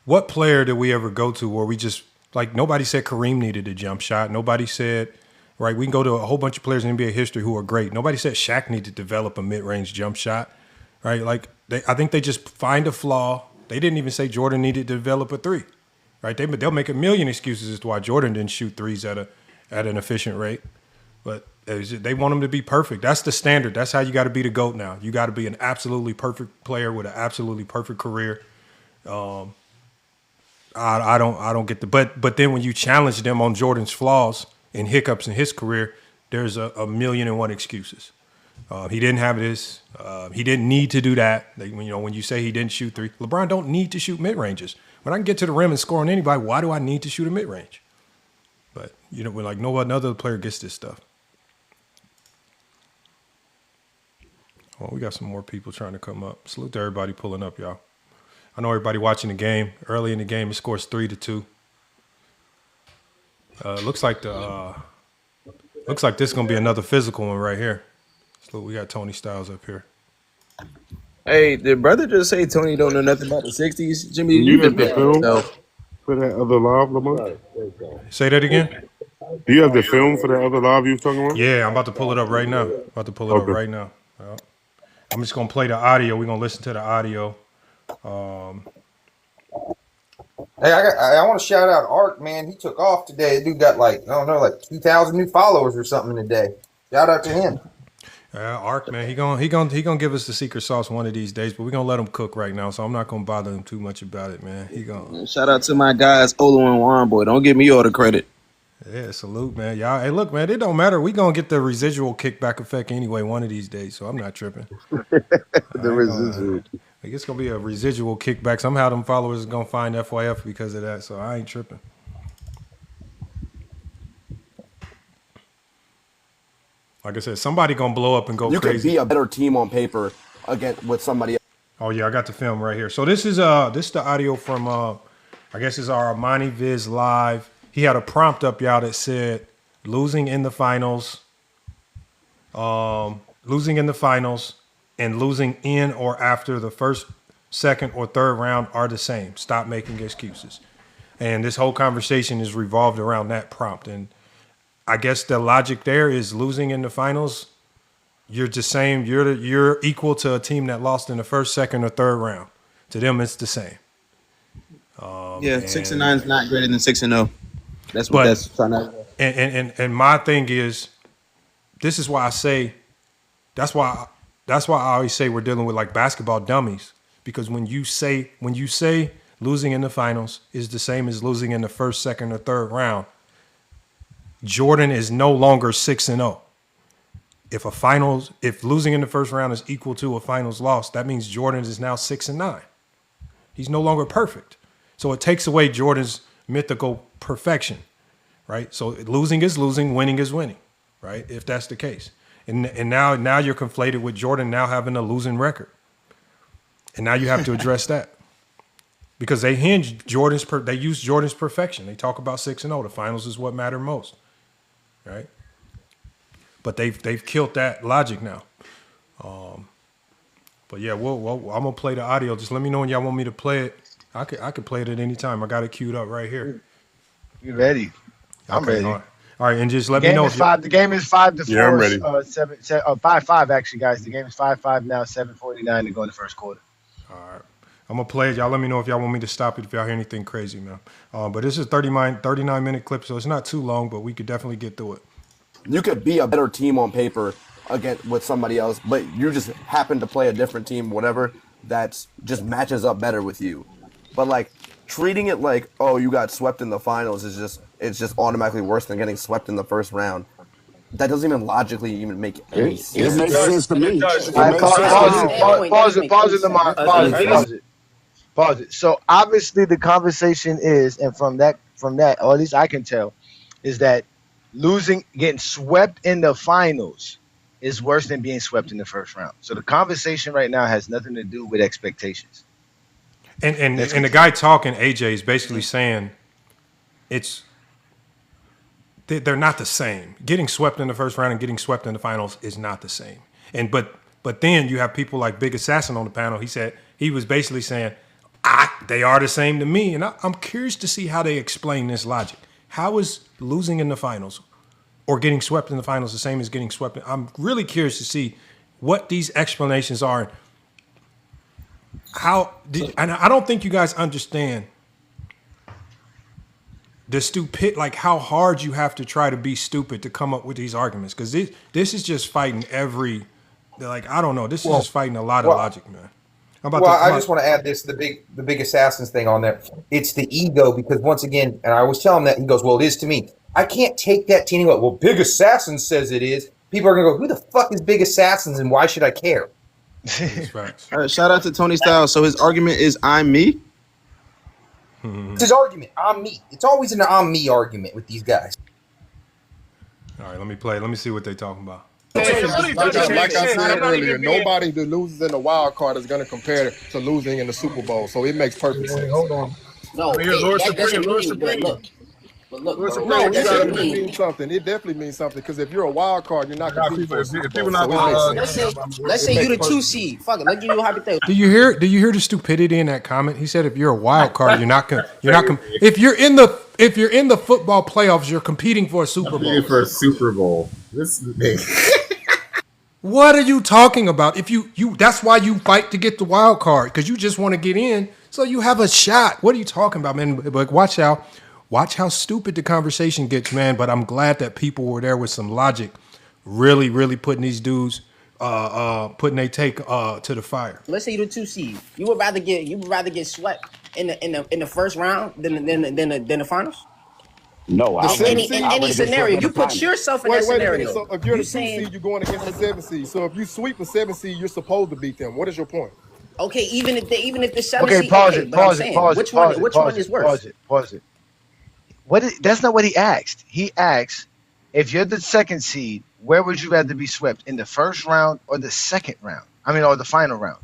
what player did we ever go to where we just, like, nobody said Kareem needed a jump shot. Nobody said, right, we can go to a whole bunch of players in NBA history who are great. Nobody said Shaq needed to develop a mid-range jump shot, right? Like, I think they just find a flaw. They didn't even say Jordan needed to develop a 3. Right, they'll make a million excuses as to why Jordan didn't shoot threes at an efficient rate, but they want him to be perfect. That's the standard. That's how you got to be the GOAT now. You got to be an absolutely perfect player with an absolutely perfect career. I don't get the but then when you challenge them on Jordan's flaws and hiccups in his career, there's a 1,000,001 excuses. He didn't have this. He didn't need to do that. When you say he didn't shoot 3, LeBron don't need to shoot mid ranges. When I can get to the rim and score on anybody, why do I need to shoot a mid-range? But, when like no other player gets this stuff. Well, we got some more people trying to come up. Salute to everybody pulling up, y'all. I know everybody watching the game. Early in the game, it scores 3-2. Looks like the Looks like this is gonna be another physical one right here. So we got Tony Styles up here. Hey, did brother just say Tony don't know nothing about the 60s? Jimmy, Do you you've have been the film yourself. for that other live, Lamar? Say that again. Do you have the film for that other live you was talking about? Yeah, I'm about to pull it up right now. Yeah. I'm just gonna play the audio. We're gonna listen to the audio. Hey, I want to shout out Ark, man. He took off today. The dude got like 2,000 new followers or something in a day. Shout out to him. Ark, man, he gonna give us the secret sauce one of these days, but we're gonna let him cook right now, so I'm not gonna bother him too much about it, man. Shout out to my guys, Olo and Juan, boy. Don't give me all the credit. Yeah, salute, man. Y'all, hey, look, man, it don't matter. We gonna get the residual kickback effect anyway one of these days, so I'm not tripping. The residual. Like, it's gonna be a residual kickback. Somehow them followers is gonna find FYF because of that, so I ain't tripping. Like I said, somebody gonna blow up and go You crazy. could be a better team on paper against with somebody else. Oh yeah, I got the film right here. So this is the audio from I guess it's our Armani Viz Live. He had a prompt up, y'all, that said losing in the finals, and losing in or after the first, second, or third round are the same. Stop making excuses. And this whole conversation is revolved around that prompt. And I guess the logic there is losing in the finals, you're just saying you're equal to a team that lost in the first, second, or third round. To them, it's the same. 6-9 is not greater than 6-0. That's what that's trying to. And my thing is, this is why I say, that's why I always say we're dealing with like basketball dummies, because when you say losing in the finals is the same as losing in the first, second, or third round, Jordan is no longer 6-0. If losing in the first round is equal to a finals loss, that means Jordan is now 6-9. He's no longer perfect. So it takes away Jordan's mythical perfection, right? So losing is losing, winning is winning, right? If that's the case. And now you're conflated with Jordan now having a losing record. And now you have to address that. Because they use Jordan's perfection. They talk about 6-0. The finals is what matter most, right? But they've killed that logic now. But yeah, I'm gonna play the audio. Just let me know when y'all want me to play it. I could play it at any time. I got it queued up right here. You ready? I'm ready. All right, and just let me know. The game is 5-4. Yeah, I'm ready. 5-5 actually, guys. The game is 5-5 now. 7:49 to go in the first quarter. All right, I'm gonna play it. Y'all let me know if y'all want me to stop it if y'all hear anything crazy, man. But this is 39-minute clip, so it's not too long, but we could definitely get through it. You could be a better team on paper against with somebody else, but you just happen to play a different team, whatever, that just matches up better with you. But like treating it like, oh, you got swept in the finals it's just automatically worse than getting swept in the first round. That doesn't even logically even make any sense. It makes sense to me. Pause it. So obviously the conversation is, and from that, or at least I can tell, is that getting swept in the finals is worse than being swept in the first round. So the conversation right now has nothing to do with expectations. And the guy talking, AJ, is basically saying they're not the same. Getting swept in the first round and getting swept in the finals is not the same. And but then you have people like Big Assassin on the panel. He was basically saying, they are the same to me. And I'm curious to see how they explain this logic. How is losing in the finals or getting swept in the finals the same as getting swept? I'm really curious to see what these explanations are. And I don't think you guys understand the stupid, like how hard you have to try to be stupid to come up with these arguments. Because this is just fighting I don't know. This is just fighting a lot of logic, man. I just want to add this, the big Assassins thing on there. It's the ego, because once again, and I always tell him that, he goes, well, it is to me. I can't take that to anyone. Well, Big Assassin says it is. People are going to go, who the fuck is Big Assassins and why should I care? All right, shout out to Tony Styles. So his argument is I'm me. It's his argument. I'm me. It's always an I'm me argument with these guys. All right, let me play. Let me see what they're talking about. Like I said earlier, nobody that loses in the wild card is going to compare to losing in the Super Bowl. So it makes perfect sense. Hold on. No, Lord Supreme. look. But look, Listen, bro, no, that it doesn't definitely mean. means something. It definitely means something because if you're a wild card, you're not competing for a Super if Bowl. people So not it makes gonna, sense. Let's say It you makes the 2 perfect. seed. Fuck it, let's give you a hypothetical. Do you hear the stupidity in that comment? He said if you're a wild card, if you're in the football playoffs, you're competing for a Super Bowl. for a Super Bowl. This is big. What are you talking about? If you that's why you fight to get the wild card because you just want to get in so you have a shot. What are you talking about, man? But watch how stupid the conversation gets, man. But I'm glad that people were there with some logic, really, really putting these dudes putting their take to the fire. Let's say you're the 2 seed. You would rather get swept in the first round than the finals. No, The I'd In seven rather, any in seed. I'd any rather get swept scenario, in you the put finals. yourself in that Wait a minute. scenario. So if you're You the 2 saying seed, you're going against the 7 seed. So if you sweep the 7 seed, you're supposed to beat them. What is your point? okay, even if the 7 Okay, seed, pause okay, it, but I'm pause it, saying pause it, which pause one it, which pause one it, is worse? pause it. That's not what he asked. He asked, if you're the 2nd seed, where would you rather be swept, in the first round or the second round? I mean, or the final round.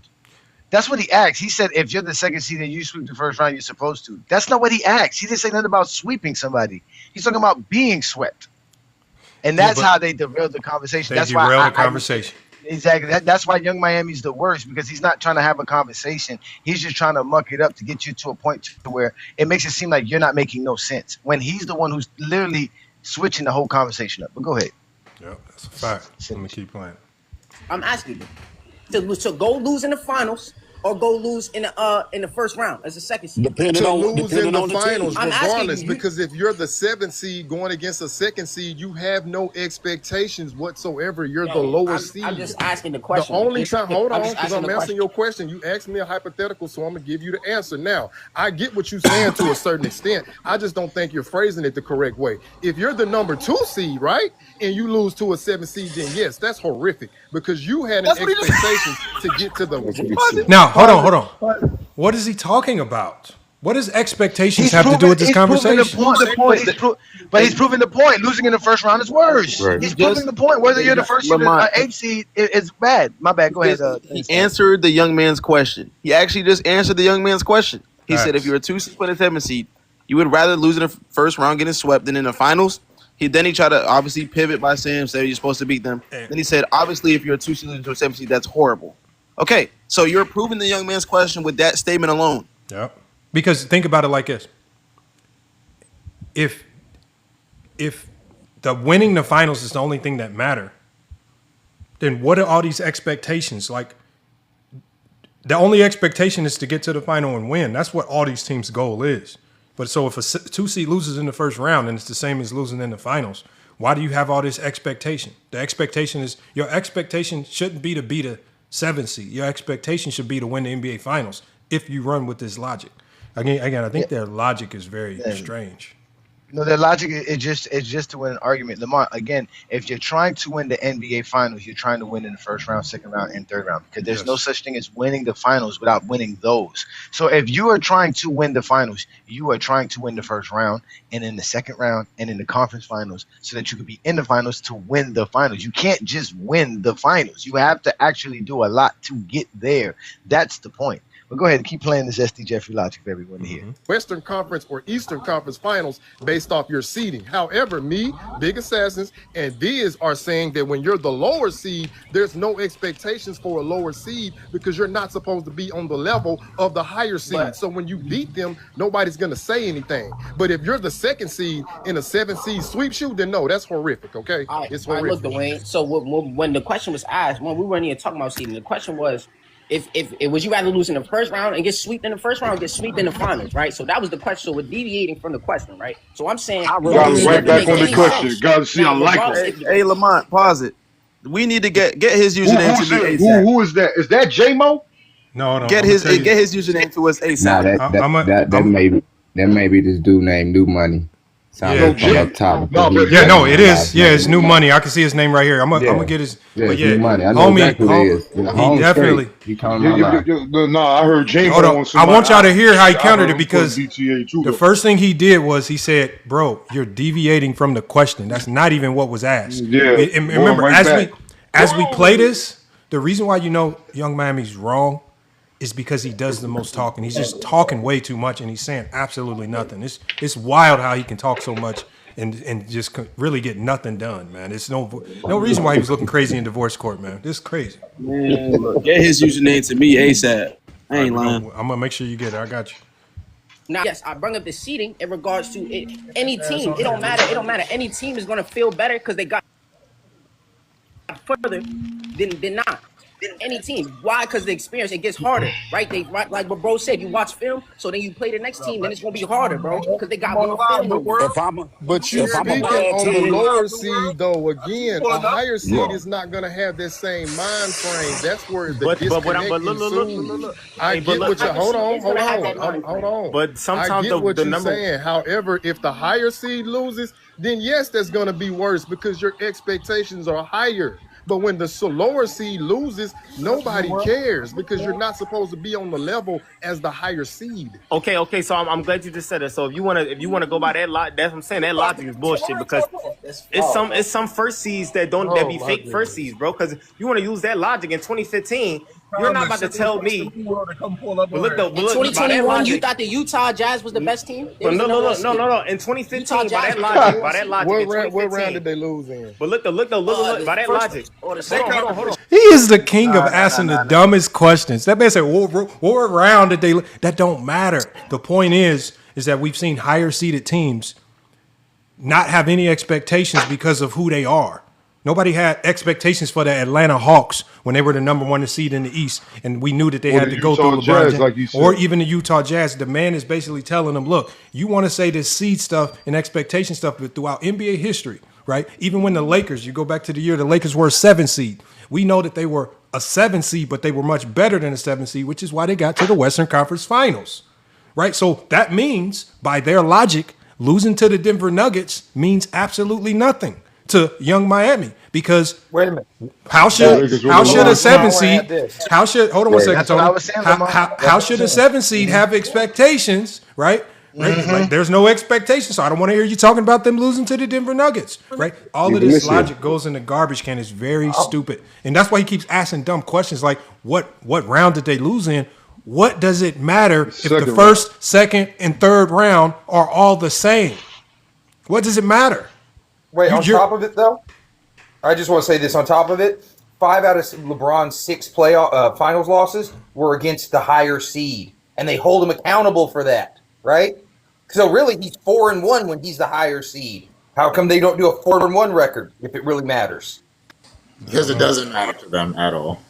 That's what he asked. He said, if you're the 2nd seed and you sweep the first round, you're supposed to. That's not what he asked. He didn't say nothing about sweeping somebody. He's talking about being swept. And that's how they derailed the conversation. That's why derailed the conversation. Exactly. That's why Young Miami's the worst, because he's not trying to have a conversation. He's just trying to muck it up to get you to a point to where it makes it seem like you're not making no sense when he's the one who's literally switching the whole conversation up. But go ahead. Yeah, that's a fact. Let me keep playing. I'm asking you to go lose in the finals or go lose in the first round as a 2nd seed. To lose in the finals, I'm asking regardless, you, because if you're the 7th seed going against a 2nd seed, you have no expectations whatsoever. You're the lower seed. I'm just asking the The question. only time, hold on, just because asking I'm the answering question. your question. You asked me a hypothetical, so I'm gonna give you the answer. Now, I get what you're saying to a certain extent. I just don't think you're phrasing it the correct way. If you're the number 2 seed, right, and you lose to a 7 seed, then yes, that's horrific because you had an expectation to get to the. Now, hold on. What is he talking about? What does expectations have to do with this conversation? He's proving the point. Losing in the first round is worse. Right. He's proving the point. Whether you're the 1st seed or 8th seed, it's bad. My bad. Go ahead. He answered the young man's question. He actually just answered the young man's question. He said, if you're a 2 seed and a 7 seed, you would rather lose in the first round, getting swept, than in the finals. He tried to obviously pivot by saying, you're supposed to beat them. Then he said, obviously, if you're a 2 seed and a 7 seed, that's horrible. Okay, so you're proving the young man's question with that statement alone. Yep. Because think about it like this: if the winning the finals is the only thing that matter, then what are all these expectations? Like, the only expectation is to get to the final and win. That's what all these teams' goal is. But so if a 2 seed loses in the first round, and it's the same as losing in the finals, why do you have all this expectation? The expectation is your expectation shouldn't be to beat a 7 seed. Your expectation should be to win the NBA Finals if you run with this logic. Again, I think their logic is very strange. No, their logic is just to win an argument. Lamar, again, if you're trying to win the NBA Finals, you're trying to win in the first round, second round, and third round, because there's no such thing as winning the finals without winning those. So if you are trying to win the finals, you are trying to win the first round and in the second round and in the conference finals so that you can be in the finals to win the finals. You can't just win the finals. You have to actually do a lot to get there. That's the point. But go ahead and keep playing this SD Jeffrey logic for everyone to hear. Western Conference or Eastern Conference Finals based off your seeding. However, me, Big Assassins, and Diz are saying that when you're the lower seed, there's no expectations for a lower seed because you're not supposed to be on the level of the higher seed. So when you beat them, nobody's going to say anything. But if you're the 2nd seed in a 7 seed sweeps you, then no, that's horrific, okay? It's horrific. Look, Dwayne, so when the question was asked, when we weren't even talking about seeding, the question was, if would you rather lose in the first round and get swept in the first round or get swept in the finals, right? So that was the question. So we're deviating from the question, right? So I'm saying, got right back on the question. Got to see, I like it. Hey, Lamont, pause it. We need to get his username to me ASAP. Who is that? Is that J-Mo? No. Get his username to us ASAP. That may be this dude named New Money. Sounds like up top. It is. Yeah, it's New Money. I can see his name right here. I'm gonna get his. Yeah, but New Money. I know exactly who it is. He definitely. He calling my line. No, I heard J-Mo. Hold on. I want y'all to hear how he countered it because the first thing he did was he said, "Bro, you're deviating from the question. That's not even what was asked." Yeah. And remember, as we play this, the reason why you know Young Miami's wrong is because he does the most talking. He's just talking way too much, and he's saying absolutely nothing. It's wild how he can talk so much and just really get nothing done, man. It's no reason why he was looking crazy in divorce court, man. This is crazy. Man, look, get his username to me ASAP. I ain't lying. I'm gonna make sure you get it. I got you. Now, yes, I bring up the seeding in regards to any team. It don't matter. It don't matter. Any team is gonna feel better because they got further than not. Any team. Why? Because the experience, it gets harder, right? Like what bro said, you watch film, so then you play the next team, then it's gonna be harder, bro, because they got more film. But you speaking on the lower seed, though, again, a higher seed is not going to have that same mind frame. That's where the disconnect ensues. I get what you're, hold on. But sometimes I get what the you're number saying. However, if the higher seed loses, then yes, that's going to be worse because your expectations are higher. But when the lower seed loses, nobody cares because you're not supposed to be on the level as the higher seed. Okay. So I'm glad you just said that. So if you wanna go by that logic, that's what I'm saying. That logic is bullshit because it's some first seeds that be fake first seeds, bro. Because you want to use that logic in 2015. You're not about to tell me. In 2021, you thought the Utah Jazz was the best team? No. In 2015, by that logic. What round did they lose in? But look, by that logic. Hold on. He is the king of asking the dumbest questions. That man said, what round did they? That don't matter. The point is that we've seen higher seeded teams not have any expectations because of who they are. Nobody had expectations for the Atlanta Hawks when they were the number 1 seed in the East, and we knew that they had to go through LeBron James, like you said. or even the Utah Jazz. The man is basically telling them, look, you want to say this seed stuff and expectation stuff, but throughout NBA history, right? Even when the Lakers, you go back to the year the Lakers were a 7 seed, we know that they were a 7 seed, but they were much better than a 7 seed, which is why they got to the Western Conference Finals, right? So that means, by their logic, losing to the Denver Nuggets means absolutely nothing to young Miami, because wait a minute, how should a 7 seed hold on one second, Tony. How should a 7 seed have expectations, right? Mm-hmm. Like, there's no expectation, so I don't want to hear you talking about them losing to the Denver Nuggets, right? All of this logic goes in the garbage can. It's very stupid, and that's why he keeps asking dumb questions like, what round did they lose in? What does it matter if the first, second, and third round are all the same? What does it matter? Wait, on top of it, though, I just want to say this. On top of it, 5 out of LeBron's 6 playoff finals losses were against the higher seed, and they hold him accountable for that, right? So really, he's 4-1 when he's the higher seed. How come they don't do a 4-1 record if it really matters? Because it doesn't matter to them at all.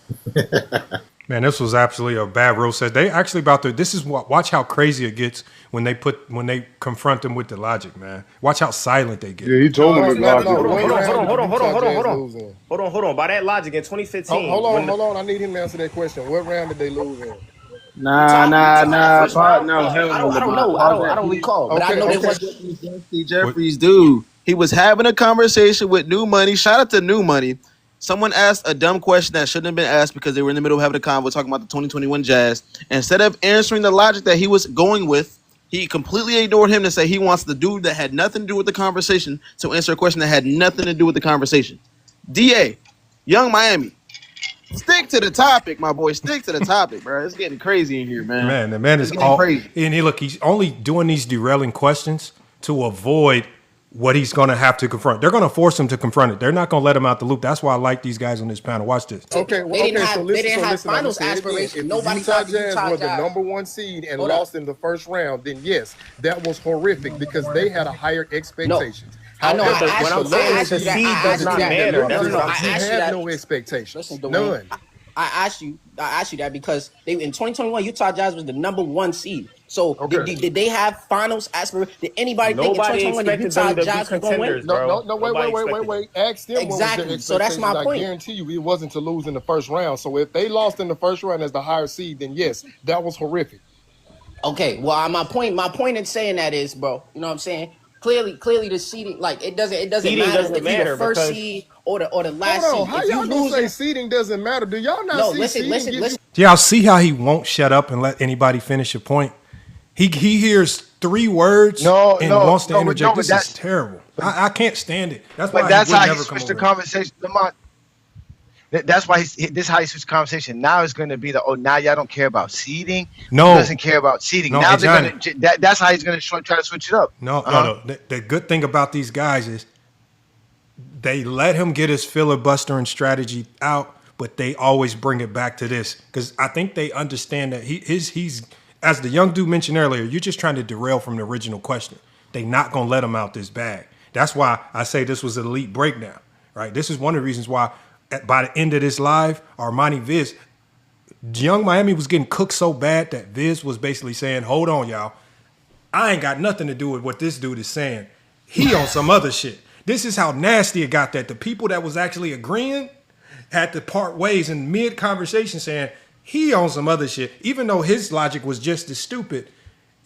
Man, this was absolutely a bad roast set. They actually this is what, watch how crazy it gets when they confront them with the logic, man. Watch how silent they get. Yeah, he told me the logic. Hold on. By that logic, in 2015. Hold on. I need him to answer that question. What round did they lose in? Nah. I don't know. I don't recall. But I know they was Jesse Jeffries, dude. He was having a conversation with New Money. Shout out to New Money. Someone asked a dumb question that shouldn't have been asked because they were in the middle of having a convo talking about the 2021 Jazz. Instead of answering the logic that he was going with, he completely ignored him to say he wants the dude that had nothing to do with the conversation to answer a question that had nothing to do with the conversation. DA, Young Miami, stick to the topic, my boy. Stick to the topic, bro. It's getting crazy in here, man. Man, the man is all crazy. And he's only doing these derailing questions to avoid what he's going to have to confront. They're going to force him to confront it. They're not going to let him out the loop. That's why I like these guys on this panel. Watch this. Okay, they didn't have finals aspirations. Nobody thought the Utah Jazz were the number 1 seed and lost in the first round. Then yes, that was horrific because they had a higher expectation. I know. I asked you have no expectations. None. I asked you that because in 2021 Utah Jazz was the number 1 seed. So did they have finals aspirations? Did anybody think in 2021 the Utah Jazz was going to win? No, wait. Ask them exactly. So that's my point. I guarantee you it wasn't to lose in the first round. So if they lost in the first round as the higher seed, then yes, that was horrific. Okay, well my point in saying that is, bro, you know what I'm saying? Clearly the seeding, like it doesn't matter if you're the first seed or the last seed. How y'all gonna say seeding doesn't matter? Do y'all not see seeding? Listen. Do y'all see how he won't shut up and let anybody finish a point? He hears 3 words and wants to interject. This is terrible. I can't stand it. That's why that's how he switched the conversation. That's why this how he switched conversation. Now it's going to be now y'all don't care about seeding. No, he doesn't care about seeding. No, now hey, they're going to. That's how he's going to try to switch it up. No. The good thing about these guys is they let him get his filibustering strategy out, but they always bring it back to this because I think they understand that he's as the young dude mentioned earlier. You're just trying to derail from the original question. They not gonna let him out this bag. That's why I say this was an elite breakdown. Right. This is one of the reasons why. By the end of this live, Armani Viz, Young Miami was getting cooked so bad that Viz was basically saying, hold on, y'all. I ain't got nothing to do with what this dude is saying. He on some other shit. This is how nasty it got that the people that was actually agreeing had to part ways in mid-conversation saying, he on some other shit. Even though his logic was just as stupid,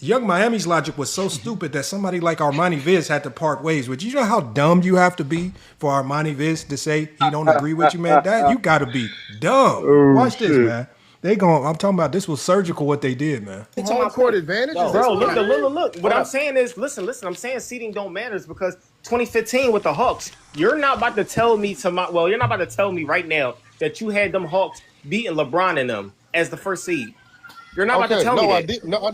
Young Miami's logic was so stupid that somebody like Armani Viz had to part ways with. You know how dumb you have to be for Armani Viz to say he don't agree with you, man? That you gotta be dumb. Watch this, man. I'm talking about this was surgical what they did, man. Home court advantage. Bro, look. What I'm saying is, listen. I'm saying seeding don't matter because 2015 with the Hawks, you're not about to tell me you're not about to tell me right now that you had them Hawks beating LeBron and them as the first seed. You're not about to tell me that. No,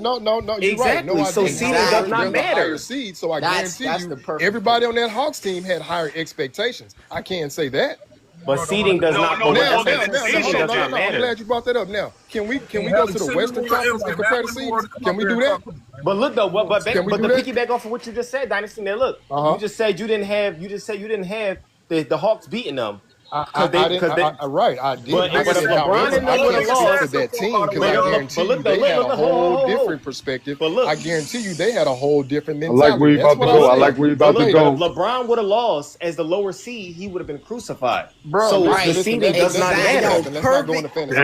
you're exactly. Right. No, so seeding does not matter. Higher seed, so I guarantee you, everybody on that Hawks team had higher expectations. I can't say that. But seeding does not matter. I'm glad you brought that up. Now, can we go to the Western Conference and compare the seeds? Can we do that? But look though, but to piggyback off of what you just said, Dynasty. Now look, you just said you didn't have the Hawks beating them. I did. But if LeBron and them would have lost that team, because I guarantee you they had a whole different perspective. But look, I guarantee you they had a whole different I mentality. like where you about to go. I like where you about to go. If LeBron would have lost as the lower seed, he would have been crucified. Bro, so the seeding does not matter. Let's not go into fantasy.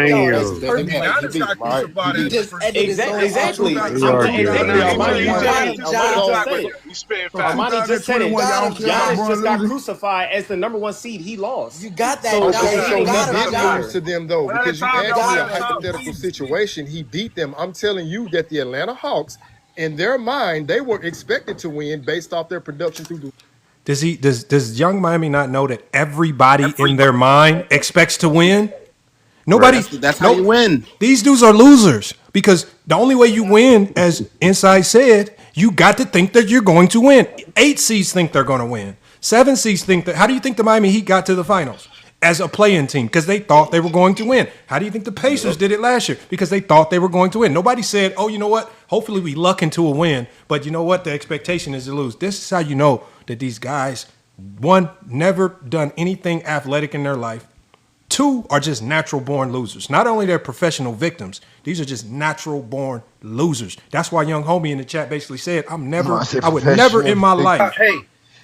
Exactly. Armani just said it. Giannis just got crucified as the number one seed. He lost. You got that. So he did lose to them though, because you asked me a hypothetical situation. He beat them. I'm telling you that the Atlanta Hawks, in their mind, they were expected to win based off their production through the. Does Young Miami not know that everybody in their mind expects to win? Nobody. That's how you win. These dudes are losers because the only way you win, as Inside said, you got to think that you're going to win. 8 seeds think they're going to win. 7 seeds think that. How do you think the Miami Heat got to the finals as a play-in team? Because they thought they were going to win. How do you think the Pacers did it last year? Because they thought they were going to win. Nobody said, oh, you know what? Hopefully we luck into a win. But you know what? The expectation is to lose. This is how you know that these guys, 1, never done anything athletic in their life. 2, are just natural-born losers. Not only they're professional victims, these are just natural-born losers. That's why young homie in the chat basically said, I would never in my life.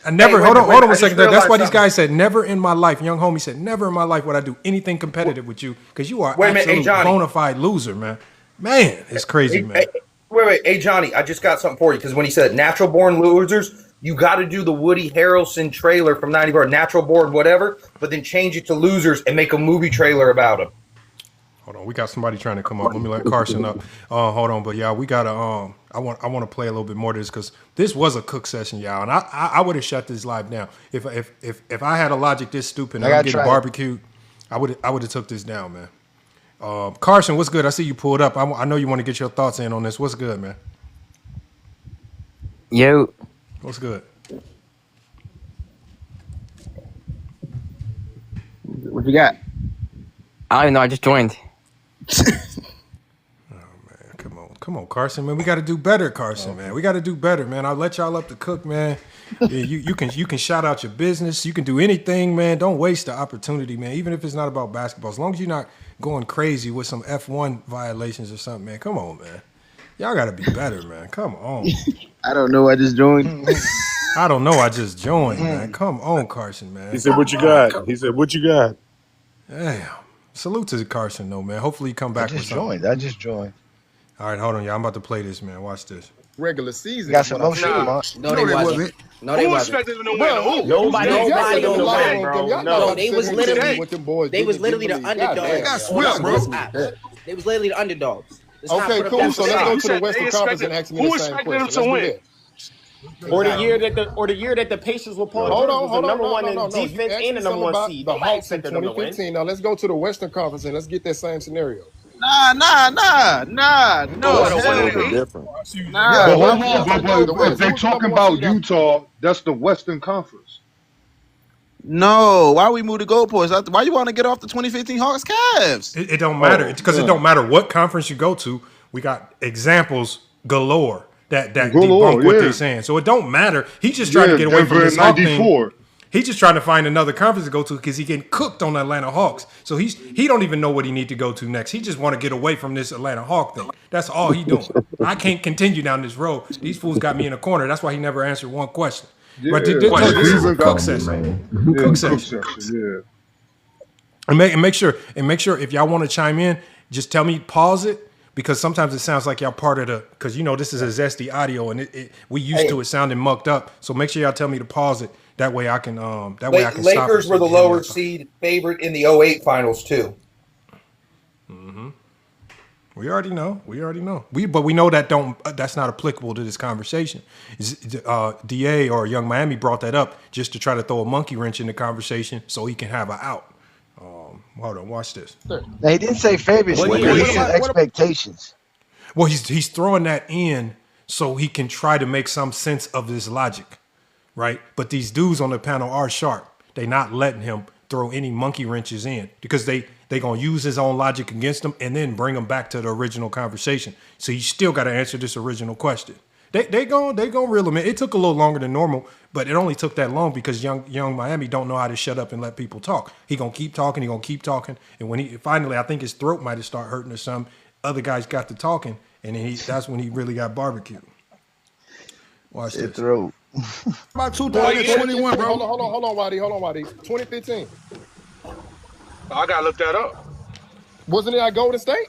I never, hold on one second. That's why these guys said, never in my life. Young homie said, never in my life would I do anything competitive with you because you are absolute bona fide loser, man. Man, it's crazy, man. Wait. Hey, Johnny, I just got something for you because when he said natural-born losers, you got to do the Woody Harrelson trailer from 94, natural-born whatever, but then change it to losers and make a movie trailer about them. Hold on, we got somebody trying to come up. Let me let Carson up. Hold on, but yeah, we got to. I want to play a little bit more of this because this was a cook session, y'all, and I would have shut this live down if I had a logic this stupid and I'm getting barbecued. I would have took this down, man. Carson, what's good? I see you pulled up. I know you want to get your thoughts in on this. What's good, man? Yo. What's good? What you got? I don't even know. I just joined. Come on, Carson, man. We got to do better, Carson, man. We got to do better, man. I'll let y'all up to cook, man. Yeah, you can shout out your business. You can do anything, man. Don't waste the opportunity, man. Even if it's not about basketball. As long as you're not going crazy with some F1 violations or something, man. Come on, man. Y'all got to be better, man. Come on. I don't know. I just joined. I don't know. I just joined, man. Come on, Carson, man. He said, what you got? He said, what you got? Damn. Salute to Carson, though, man. Hopefully he come back with something. I just joined. All right, hold on, y'all. I'm about to play this, man. Watch this. Regular season. Got some motion, man. No, they wasn't. No, they wasn't. Nobody on the line, bro. No, they was literally the underdogs. They was literally the underdogs. Okay, cool. So let's go to the Western Conference and ask me the same question. Or the year that the Pacers were Paul George was the number one in defense and the number one seed. The Nobody Hawks in expected them to win. 2015. Now let's go to the Western Conference and let's get that same scenario. Nah. No, hell no. different. Nah. Yeah, But hold on, but if they Who's the talking number one about seed out? Utah, that's the Western Conference. No, why we move the goalposts? Why you want to get off the 2015 Hawks Cavs? It don't matter because it don't matter what conference you go to. We got examples galore that debunk what they're saying. So it don't matter. He's just trying to get away from Denver this in Hawk 94. thing. He's just trying to find another conference to go to because he's getting cooked on the Atlanta Hawks. So he don't even know what he need to go to next. He just want to get away from this Atlanta Hawk thing. That's all he doing. I can't continue down this road. These fools got me in a corner. That's why he never answered one question. Yeah, But this is a cook session. Cook session. Yeah. And make sure if y'all want to chime in, just tell me pause it because sometimes it sounds like y'all part of the because this is a zesty audio and we used to it sounding mucked up. So make sure y'all tell me to pause it. That way I can stop it. Lakers were the lower seed favorite in the 08 finals too. Mm-hmm. We already know. But we know that's not applicable to this conversation. DA or Young Miami brought that up just to try to throw a monkey wrench in the conversation so he can have an out. Hold on, watch this. They didn't say favorites. He said expectations. Well, he's throwing that in so he can try to make some sense of this logic, right? But these dudes on the panel are sharp. They not letting him throw any monkey wrenches in because they gonna use his own logic against him and then bring him back to the original conversation. So you still got to answer this original question. They gonna reel him in. It took a little longer than normal, but it only took that long because young Miami don't know how to shut up and let people talk. He gonna keep talking. And when he finally, I think his throat might have started hurting or something. Other guys got to talking, and then that's when he really got barbecued. Watch this. Throat. About 2021, bro. Hold on, Waddy. 2015. I gotta look that up. Wasn't it at Golden State?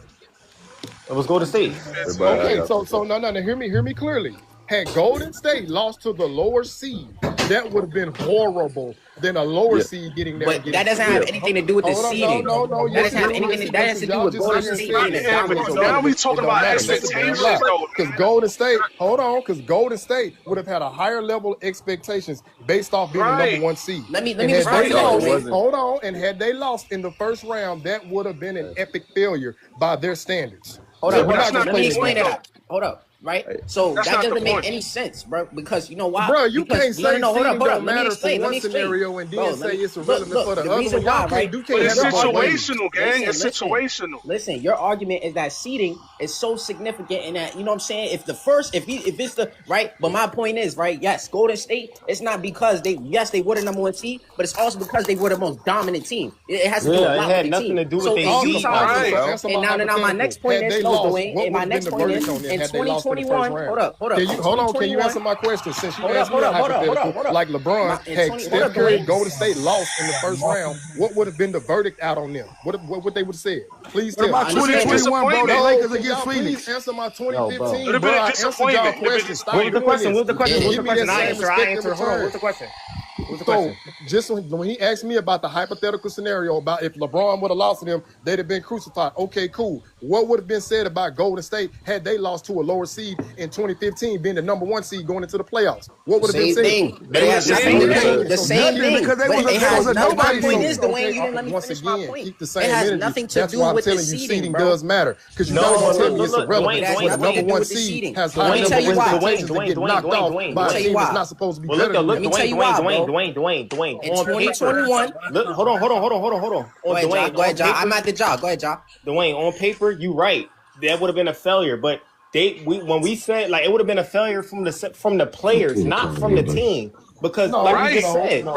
It was Golden State. Okay, so no. Hear me clearly. Had Golden State lost to the lower seed, that would have been horrible than a lower seed getting there. But that doesn't have anything to do with the seeding. No. That doesn't have anything. That has to do with Golden State being a dominant. Now we talking about expectations, though. Because Golden State would have had a higher level expectations based off being the number one seed. Let me Hold on, and had they lost in the first round, that would have been an epic failure by their standards. Hold up. Let me explain that. Hold up. Right, so that doesn't make any sense, bro. Because you know why? Bro, you can't say hold up. Don't matter for one scenario and then say it's irrelevant for the other one. Why, right? It's situational, gang. It's situational. Listen, your argument is that seeding is so significant in that, you know what I'm saying? If it's the right, but my point is, right, yes, Golden State, it's not because they were the number one seed, but it's also because they were the most dominant team. It has to do a lot with the nothing team. to do with their seed. And now my next point is, Dwayne, and my next point is, in 2021, hold up. Can you answer my question? Since you asked me a hypothetical, like LeBron, had Steph Curry, Golden State lost in the first round, what would have been the verdict out on them? What they would have said? Please tell me. What about 2021, bro? The Lakers against Phoenix. Please answer my 2015, bro. I answered y'all question. What's the question? I answer. Hold on. What's the question? So, just when he asked me about the hypothetical scenario about if LeBron would have lost to them, they'd have been crucified. Okay, cool. What would have been said about Golden State had they lost to a lower seed in 2015, being the number one seed going into the playoffs? What would have been said? The same thing. But it has nothing. My point is, Dwayne, you didn't let me finish my point. Keep the same it has energy. nothing to That's do why I'm with the telling you seeding, bro. does matter. Because you gotta tell me it's irrelevant. The number one seed has the expectations to get knocked off by a team that's not supposed to be better than Let me tell you why, Dwayne. In 2021. Hold on. Go ahead, John. I'm at the job. Go ahead, John. Dwayne, on paper, you right. That would have been a failure, but when we said like it would have been a failure from the players, not from the team. Because no, like right, you just said, no.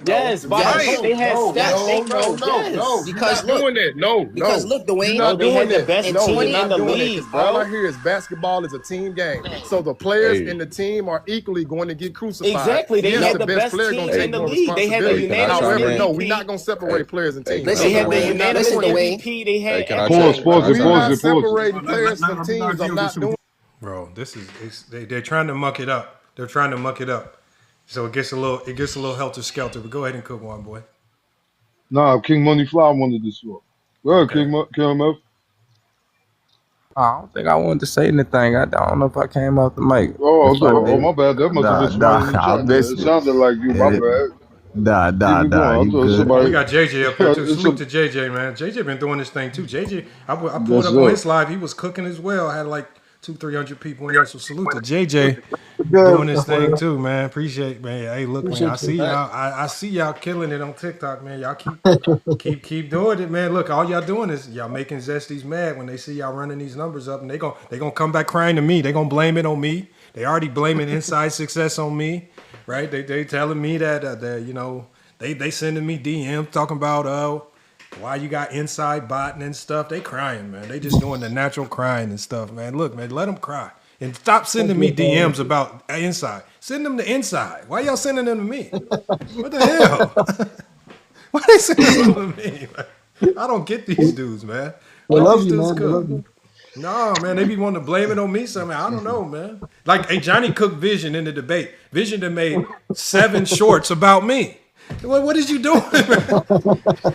Yes, they had no. Because look, Dwayne, they had the best team in the league, bro. All I hear is basketball is a team game, so the players in the team are equally going to get crucified. Exactly, they had the best player team gonna take in the league. They had the unanimous However, no, we're not gonna separate players and teams. They had the unanimous MVP. They had pause. We're not separating players from teams. I'm not doing. Bro, they're trying to muck it up. They're trying to muck it up. So it gets a little helter-skelter, but go ahead and cook one, boy. Nah, King Money Fly wanted this one. Well, okay. King MF. I don't think I wanted to say anything. I don't know if I came off the mic. Oh, If I did, my bad. That must have been somebody in the I chat. Then. It missed it. sounded like you. My bad. Keep it going. I You thought good. Oh, we somebody. got JJ up here too. It's Salute to JJ, man. JJ been doing this thing too. JJ, I pulled Yes, up on sir. his live. He was cooking as well. Had like 200-300 people in there. So salute to JJ Good. doing this thing too, man. Appreciate, man. Hey, look, man. I Appreciate see you. y'all. I see y'all killing it on TikTok, man. Y'all keep doing it, man. Look, all y'all doing is y'all making Zesties mad when they see y'all running these numbers up, and they gonna come back crying to me. They gonna blame it on me. They already blaming inside success on me, right? They telling me that you know. They sending me DMs talking about why you got inside botting and stuff. They crying, man. They just doing the natural crying and stuff, man. Look, man, let them cry. And stop sending me DMs about inside. Send them to inside. Why y'all sending them to me? What the hell? Why they sending them to me? I don't get these dudes, man. They Why love these you, dudes man. They cook? love you. No, man, they be wanting to blame it on me somehow. I don't know, man. Like, hey, Johnny cooked Vision in the debate. Vision that made 7 shorts about me. What is you doing, man?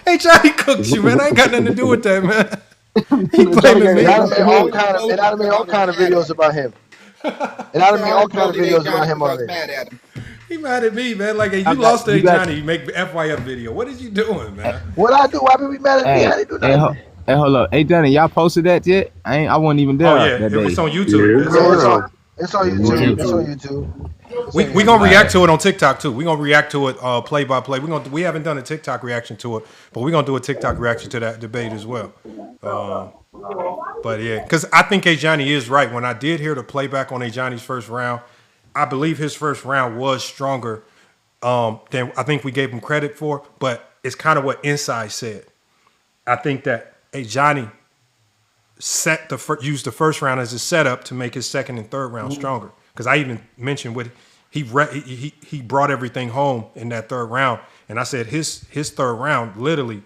Hey, Johnny cooked you, man. I ain't got nothing to do with that, man. He blaming me. And I've made all kind of videos about him. And I've made all kind of videos about him already. He mad at me, man. Like, hey, I you got- lost to you Hey, got- Johnny. You make FYF video. What is you doing, man? What I do? Why be mad at me? I didn't do nothing. Hey, hold up. Hey, Danny, y'all posted that yet? I wasn't even there Oh yeah, that day. it's on YouTube. Yeah, It's on YouTube. It's on YouTube. We gonna react to it on TikTok too. We gonna react to it play by play. We haven't done a TikTok reaction to it, but we gonna do a TikTok reaction to that debate as well. But yeah, because I think Johnny is right. When I did hear the playback on Johnny's first round, I believe his first round was stronger than I think we gave him credit for. But it's kind of what Inside said. I think that Johnny used the first round as a setup to make his second and third round stronger. Because I even mentioned what he brought everything home in that third round, and I said his third round literally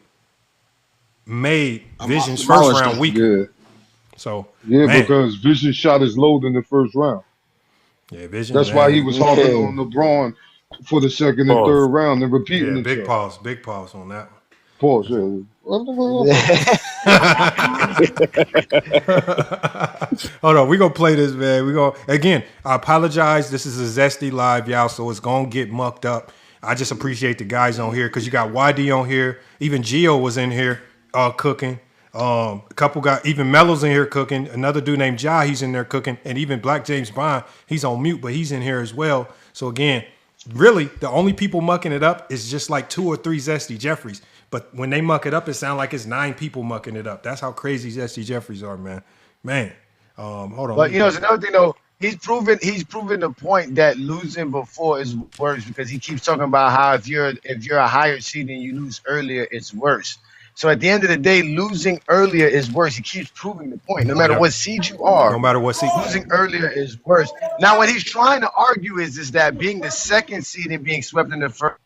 made Vision's first round weaker. Yeah. So yeah, because Vision shot his load in the first round. Yeah, Vision. That's why he was harping on LeBron for the second and third round and repeating Yeah, it. big pause on that one. Pause. Yeah. Hold on, we gonna play this, man. Again. I apologize. This is a Zesty live, y'all, so it's gonna get mucked up. I just appreciate the guys on here because you got YD on here. Even Gio was in here cooking. A couple got even Melo's in here cooking. Another dude named Ja, he's in there cooking, and even Black James Bond, he's on mute, but he's in here as well. So again, really, the only people mucking it up is just like 2 or 3 Zesty Jeffries. But when they muck it up, it sounds like it's 9 people mucking it up. That's how crazy Zesty Jeffries are, man. Hold on. But you know, it's another thing though. He's proven the point that losing before is worse because he keeps talking about how if you're a higher seed and you lose earlier, it's worse. So at the end of the day, losing earlier is worse. He keeps proving the point. No matter what seed you are, no matter what seed, losing earlier is worse. Now, what he's trying to argue is that being the second seed and being swept in the first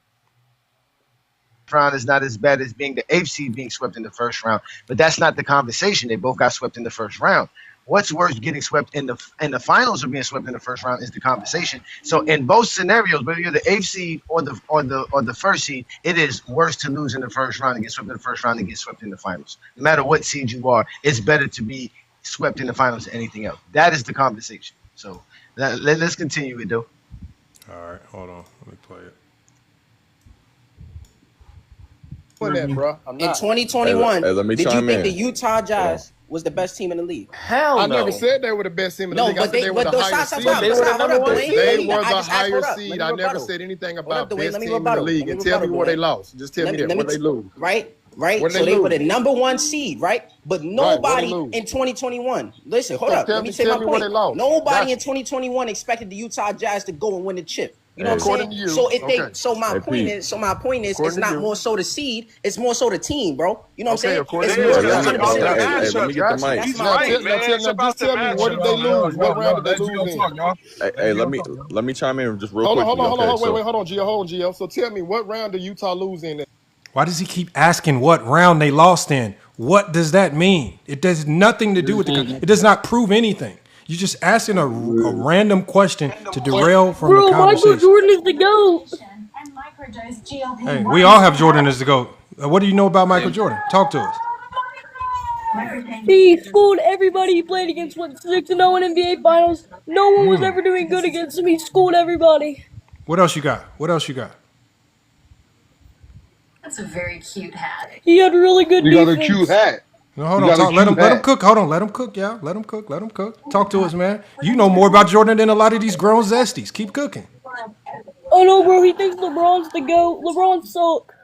round is not as bad as being the 8th seed being swept in the first round. But that's not the conversation. They both got swept in the first round. What's worse, getting swept in the finals or being swept in the first round is the conversation. So in both scenarios, whether you're the 8th seed or the first seed, it is worse to lose in the first round and get swept in the first round and get swept in the finals. No matter what seed you are, it's better to be swept in the finals than anything else. That is the conversation. So let's continue it though. All right, hold on. Let me play it. That, bro. In 2021, let me did you chime think in. the Utah Jazz was the best team in the league? Hell no. I never said they were the best team in the league. I said they were the higher seed. They were the number one seed. They were the higher seed. I never said anything about best team in the league. And tell me where they lost. Just tell me that. Where they lose. Right? So they were the number one seed, right? But nobody in 2021. Listen, hold up. Let me say my point. Nobody in 2021 expected the Utah Jazz to go and win the chip. You know what I'm saying? So if they, my point is, it's not more so the seed, it's more so the team, bro. You know what I'm saying? It's more let me get the mic. Just tell me, what did they lose? What round did they lose in? Hey, let me chime in just real quick. Hold on, Gio. So tell me, what round did Utah lose in? Why does he keep asking what round they lost in? What does that mean? It does nothing to do with it does not prove anything. You're just asking a random question to derail from the conversation. Michael Jordan is the GOAT. Hey, we all have Jordan as the GOAT. What do you know about Michael Jordan? Talk to us. He schooled everybody he played against. Went 6-0 in NBA Finals. No one was ever doing good against him. He schooled everybody. What else you got? What else you got? That's a very cute hat. He had really good defense. You got a cute hat. No, hold on. Let him cook. Hold on. Let him cook, y'all. Let him cook. Let him cook. Talk to us, man. You know more about Jordan than a lot of these grown zesties. Keep cooking. Oh no, bro. He thinks LeBron's the GOAT. LeBron suck.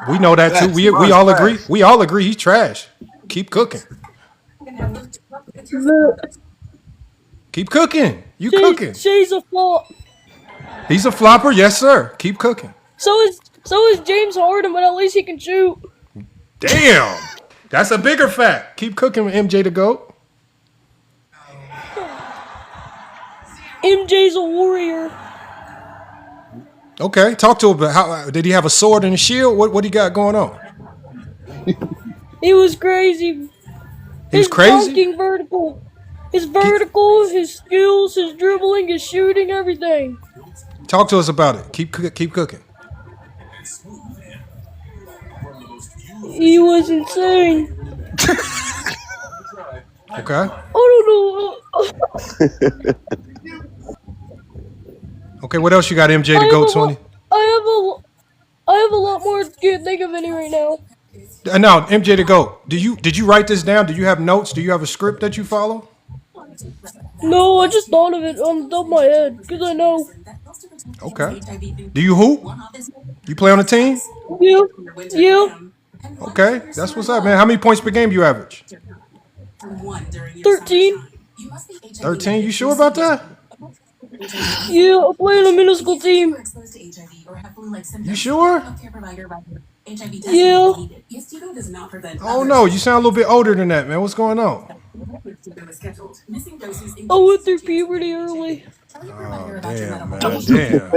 We know that too. We all agree. We all agree he's trash. Keep cooking. Keep cooking. You cooking. Shay's a flop. He's a flopper. Yes, sir. Keep cooking. So is James Harden, but at least he can shoot. Damn. That's a bigger fact. Keep cooking with MJ the GOAT. MJ's a warrior. Okay, talk to him about how did he have a sword and a shield? What he got going on? He was crazy. He was crazy? Dunking vertical. His vertical, his skills, his dribbling, his shooting, everything. Talk to us about it. Keep cooking. He was insane. Okay. I don't know. Okay, what else you got, MJ to go, 20? I have a lot more. Can't think of any right now. No, MJ to go. Did you write this down? Do you have notes? Do you have a script that you follow? No, I just thought of it on the top of my head because I know. Okay. Do you hoop? You play on a team? Yeah. Okay, that's what's up, man. How many points per game you average? 13. 13? You sure about that? Yeah, I play on a minuscule team. You sure? Yeah. Oh no, you sound a little bit older than that, man. What's going on? I went through puberty early. Oh, damn, man. Damn.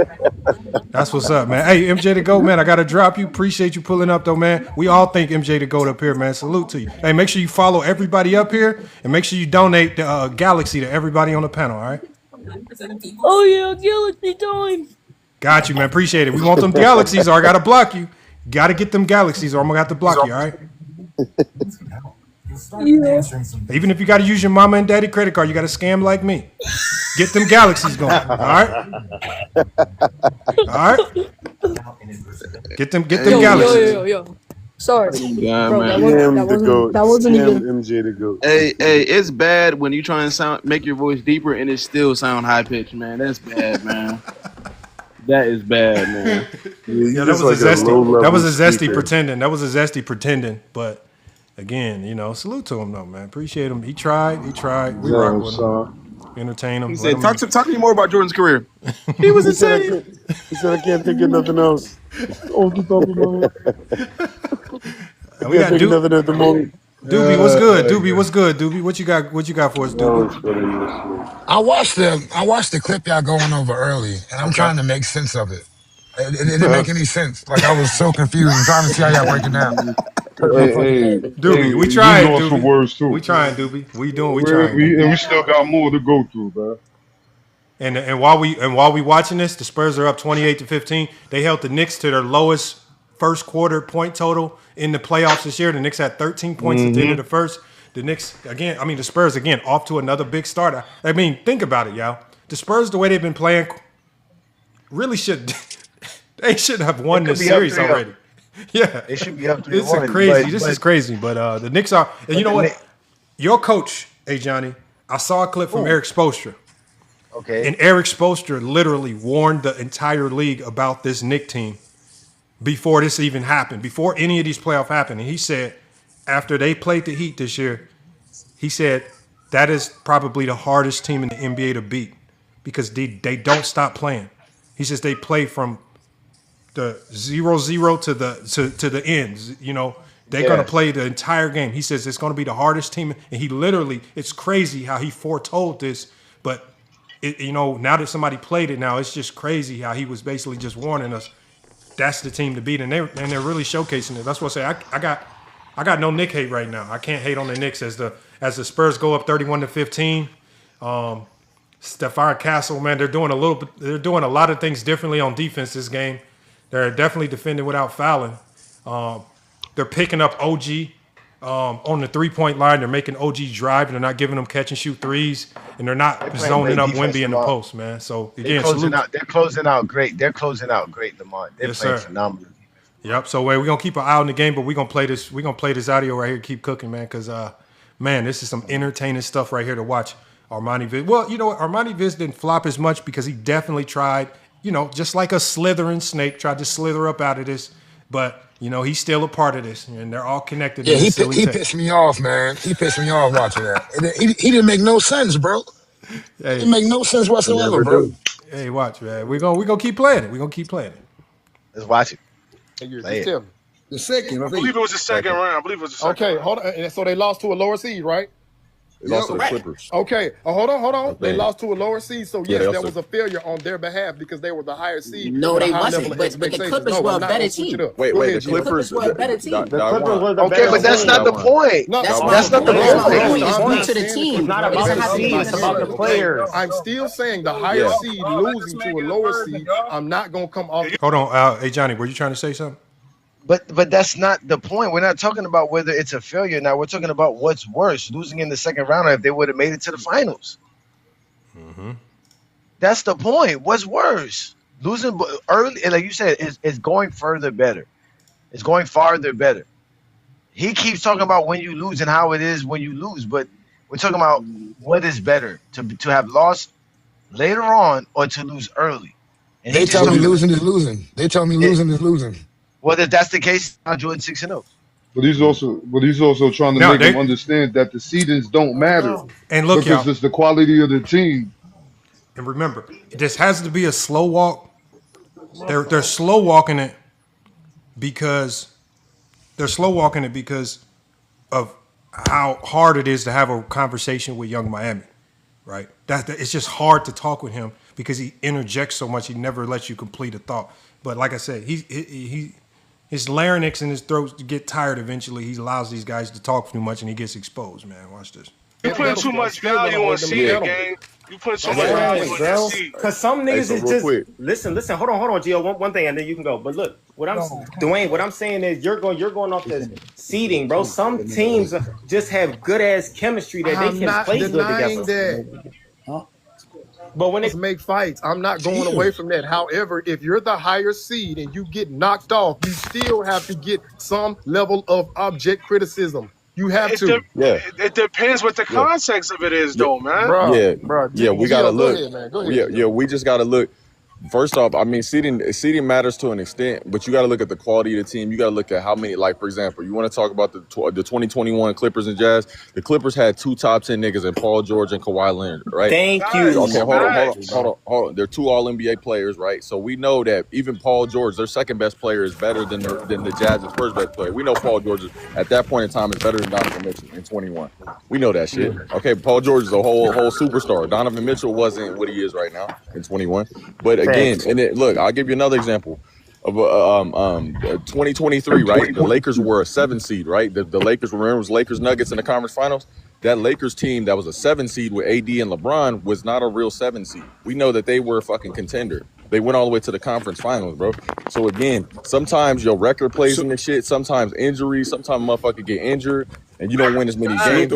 That's what's up, man. Hey, MJ the GOAT, man, I got to drop you. Appreciate you pulling up, though, man. We all think MJ the GOAT up here, man. Salute to you. Hey, make sure you follow everybody up here, and make sure you donate the Galaxy to everybody on the panel, all right? Oh, yeah, Galaxy time. Got you, man. Appreciate it. We want them Galaxies, or I got to block you. Got to get them Galaxies, or I'm going to have to block you, all right? Yeah. Even if you got to use your mama and daddy credit card, you got to scam like me. Get them Galaxies going, all right? All right? Get them Galaxies. Yo. Sorry. Yeah, bro, man. That wasn't even. MJ the GOAT. Hey, it's bad when you try and make your voice deeper and it still sound high pitched, man. That's bad, man. That is bad, man. Yeah, that was a zesty. That was a zesty pretending. That was a zesty pretending. But again, salute to him though, man. Appreciate him. He tried. We rock with him. Entertain him. He said, talk to me more about Jordan's career. He was insane. He said, I can't think of nothing else. Off the top of my head. We got nothing at the moment. Doobie, what's good? Doobie, what's good? Doobie, what you got for us, Doobie? I watched the clip y'all going over early, and I'm trying to make sense of it. It didn't make any sense. Like I was so confused. I'm trying to see how y'all break it down. Doobie, we trying, lost some Doobie. words too. We trying, Doobie. We trying. And we still got more to go through, man. And while we watching this, the Spurs are up 28-15. They held the Knicks to their lowest first quarter point total in the playoffs this year. The Knicks had 13 points at the end of the first. The Spurs again off to another big start. I mean, think about it, y'all. The Spurs, the way they've been playing, really they should have won this series already. Yeah, it should be up to This is crazy. But the Knicks are, and you know what? Your coach, Johnny, I saw a clip from Eric Spoelstra. Okay. And Eric Spoelstra literally warned the entire league about this Knicks team before this even happened, before any of these playoffs happened. And he said, after they played the Heat this year, he said that is probably the hardest team in the NBA to beat because they don't stop playing. He says they play from the 0-0 to the ends. They're going to play the entire game. He says it's going to be the hardest team. And he literally, it's crazy how he foretold this, but now that somebody played it now, it's just crazy how he was basically just warning us that's the team to beat, and they're really showcasing it. That's what I say. I got no Knick hate right now. I can't hate on the Knicks as the Spurs go up 31-15. Stephon Castle, man, they're doing a lot of things differently on defense this game. They're definitely defending without fouling. They're picking up OG on the 3-point line. They're making OG drive, and they're not giving them catch and shoot threes, and they're not zoning up Wemby in the post, man. So again, they're closing out great. They're closing out great, Lamont. They're playing phenomenal. Yep. So we're gonna keep an eye on the game, but we're gonna play this. We're gonna play this audio right here. Keep cooking, man, because man, this is some entertaining stuff right here to watch. Armani Viz. Well, you know what? Armani Viz didn't flop as much because he definitely tried. You know, just like a slithering snake, tried to slither up out of this, but. You know, he's still a part of this, and they're all connected. Yeah, he pissed me off, man. He pissed me off watching that. He didn't make no sense, bro. Hey, it didn't make no sense whatsoever, bro. Hey, watch, man. We're gonna keep playing it. We're gonna keep playing it. Let's watch it. Just tell me. The second, I believe it was the second round. I believe it was the second round. Hold on. And so they lost to a lower seed, right? They lost to the Clippers. Okay. Hold on. Okay. They lost to a lower seed, so yes, that was a failure on their behalf because they were the higher seed. No, they wasn't. But the Clippers were a better team. Wait, the Clippers were a better team. The Clippers were the Okay, but that's not the point. No, that's not the point. It's due to the team. It's not about the seed. It's about the players. I'm still saying the higher seed losing to a lower seed. I'm not gonna come off. Hold on, hey Johnny, were you trying to say something? But that's not the point. We're not talking about whether it's a failure now. We're talking about what's worse, losing in the second round or if they would have made it to the finals. Mm-hmm. That's the point. What's worse? Losing early, like you said, is going further better. It's going farther better. He keeps talking about when you lose and how it is when you lose, but we're talking about what is better, to have lost later on or to lose early. And They tell me losing is losing. They tell me losing is losing. Well, if that's the case, now Jordan 6-0. But he's also trying to make them understand that the seedings don't matter. And look, because y'all, it's the quality of the team. And remember, this has to be a slow walk. They're slow walking it because of how hard it is to have a conversation with Young Miami, right? That it's just hard to talk with him because he interjects so much. He never lets you complete a thought. But like I said, his larynx and his throat get tired eventually. He allows these guys to talk too much and he gets exposed, man. Watch this. You putting too much value on seed, gang. You put so much value on that seed. Because some niggas is just listen. Hold on, Gio. One thing, and then you can go. But look, Dwayne, what I'm saying is you're going off the seeding, bro. Some teams just have good ass chemistry that they can play good together. But when they make fights, I'm not going away from that. However, if you're the higher seed and you get knocked off, you still have to get some level of object criticism. You have to. It depends what the context of it is, though, man. Bro, we gotta look. Go ahead. We just gotta look. First off, I mean, seeding matters to an extent, but you got to look at the quality of the team. You got to look at how many, like, for example, you want to talk about the 2021 Clippers and Jazz. The Clippers had 2 top 10 niggas in Paul George and Kawhi Leonard, right? Thank you. Okay, hold on. They're 2 All-NBA players, right? So we know that even Paul George, their second best player, is better than the Jazz's first best player. We know Paul George at that point in time is better than Donovan Mitchell in 21. We know that shit. Okay, Paul George is a whole superstar. Donovan Mitchell wasn't what he is right now in 21, but again, look, I'll give you another example of 2023, right? The Lakers were a 7 seed, right? The Lakers, remember, it was Lakers Nuggets in the conference finals. That Lakers team that was a 7 seed with AD and LeBron was not a real 7 seed. We know that they were a fucking contender. They went all the way to the conference finals, bro. So again, sometimes your record plays in this shit. Sometimes injuries. Sometimes motherfucker get injured and you don't win as many games.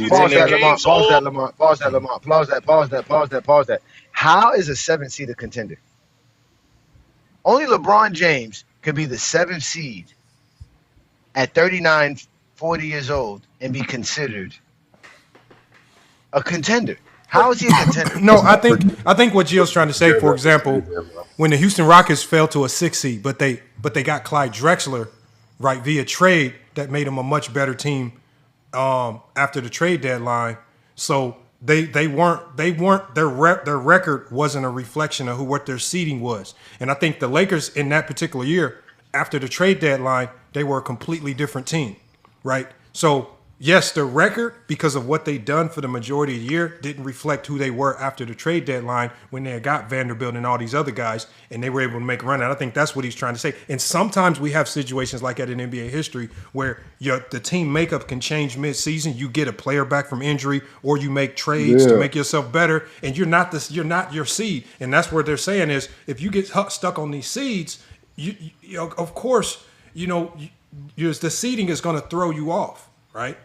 Pause that, Lamont. How is a 7 seed a contender? Only LeBron James could be the 7th seed at 39, 40 years old and be considered a contender. How is he a contender? No, I think what Gio's trying to say, for example, when the Houston Rockets fell to a 6 seed, but they got Clyde Drexler, right, via trade that made them a much better team after the trade deadline. So They weren't their record wasn't a reflection of what their seeding was. And I think the Lakers in that particular year, after the trade deadline, they were a completely different team, right? So yes, their record, because of what they done for the majority of the year, didn't reflect who they were after the trade deadline when they got Vanderbilt and all these other guys, and they were able to make a run. And I think that's what he's trying to say. And sometimes we have situations like that in NBA history where the team makeup can change mid-season. You get a player back from injury, or you make trades to make yourself better, and you're not your seed. And that's what they're saying is if you get stuck on these seeds, you of course, the seeding is going to throw you off. right?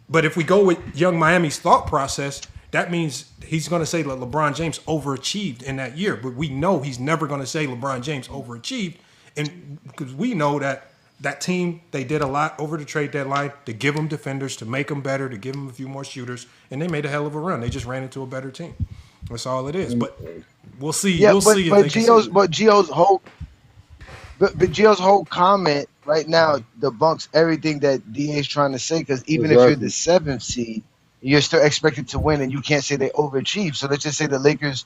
But if we go with young Miami's thought process, that means he's going to say that LeBron James overachieved in that year. But we know he's never going to say LeBron James overachieved, and because we know that team, they did a lot over the trade deadline to give them defenders, to make them better, to give them a few more shooters, and they made a hell of a run. They just ran into a better team. That's all it is. But we'll see. Yeah, we'll see. But Gio's whole comment right now debunks everything that DA is trying to say. Because even if you're the 7th seed, you're still expected to win, and you can't say they overachieved. So let's just say the Lakers,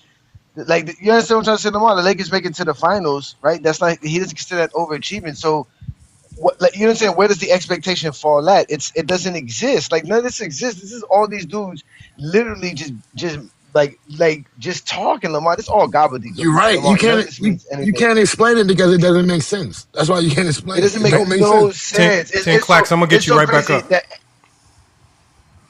like, you understand what I'm trying to say? Tomorrow, the Lakers make it to the finals, right? That's like, he doesn't consider that overachievement. So, what, like, you know what I'm saying? Where does the expectation fall at? It doesn't exist. Like, none of this exists. This is all these dudes literally just talking, Lamar. This is all gobbledygook. You're right. Lamar, You can't explain it because it doesn't make sense. That's why you can't explain it. It doesn't make no sense. 10 clacks. I'm gonna get you right back up.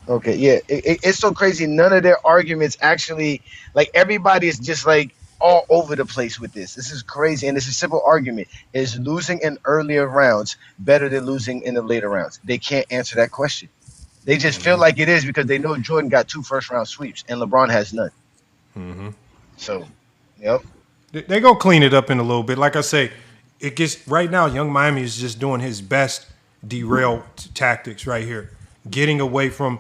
Okay, yeah. It's so crazy. None of their arguments actually, like, everybody is just like all over the place with this. This is crazy, and it's a simple argument. Is losing in earlier rounds better than losing in the later rounds? They can't answer that question. They just feel like it is because they know Jordan got 2 first-round sweeps and LeBron has none. Mm-hmm. So, yep. They're going to clean it up in a little bit. Like I say, it gets right now, young Miami is just doing his best derail tactics right here. Getting away from,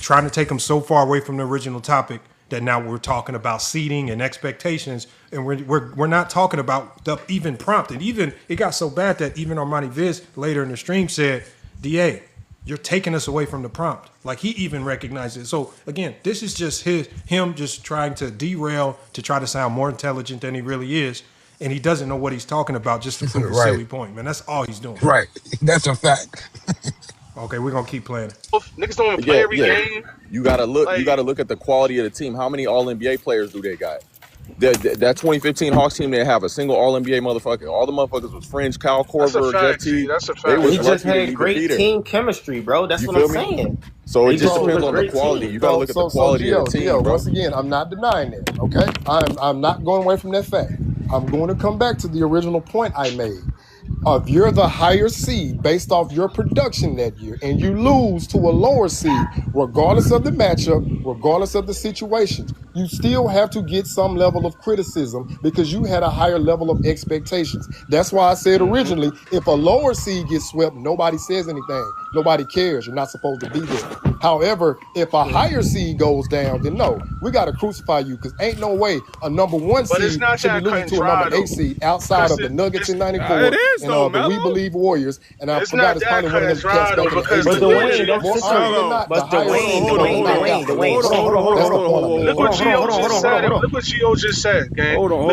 trying to take them so far away from the original topic that now we're talking about seeding and expectations, and we're not talking about the even prompt. And even, it got so bad that even Armani Viz later in the stream said, DA, you're taking us away from the prompt. Like, he even recognized it. So again, this is just him just trying to derail to try to sound more intelligent than he really is, and he doesn't know what he's talking about just to prove a silly point, man. That's all he's doing. Right. That's a fact. Okay, we're gonna keep playing. Niggas don't even play every game. You gotta look. You gotta look at the quality of the team. How many All NBA players do they got? That 2015 Hawks team didn't have a single All NBA motherfucker. All the motherfuckers was fringe. Kyle Korver, Jeff T. That's a fact. He just had great team chemistry, bro. That's what I'm saying. So it just depends on the quality. You gotta look at the quality of the team, bro. Once again, I'm not denying that. Okay, I'm not going away from that fact. I'm going to come back to the original point I made. If you're the higher seed based off your production that year and you lose to a lower seed, regardless of the matchup, regardless of the situations, you still have to get some level of criticism because you had a higher level of expectations. That's why I said originally, if a lower seed gets swept, nobody says anything. Nobody cares. You're not supposed to be there. However, if a higher seed goes down, then no, we got to crucify you because ain't no way a number 1 seed should be losing to a number 8 seed outside of the Nuggets in 94 and the We Believe Warriors. And I forgot it's probably one of them cats back in the 80s. Look what Gio just said, gang. Hold on.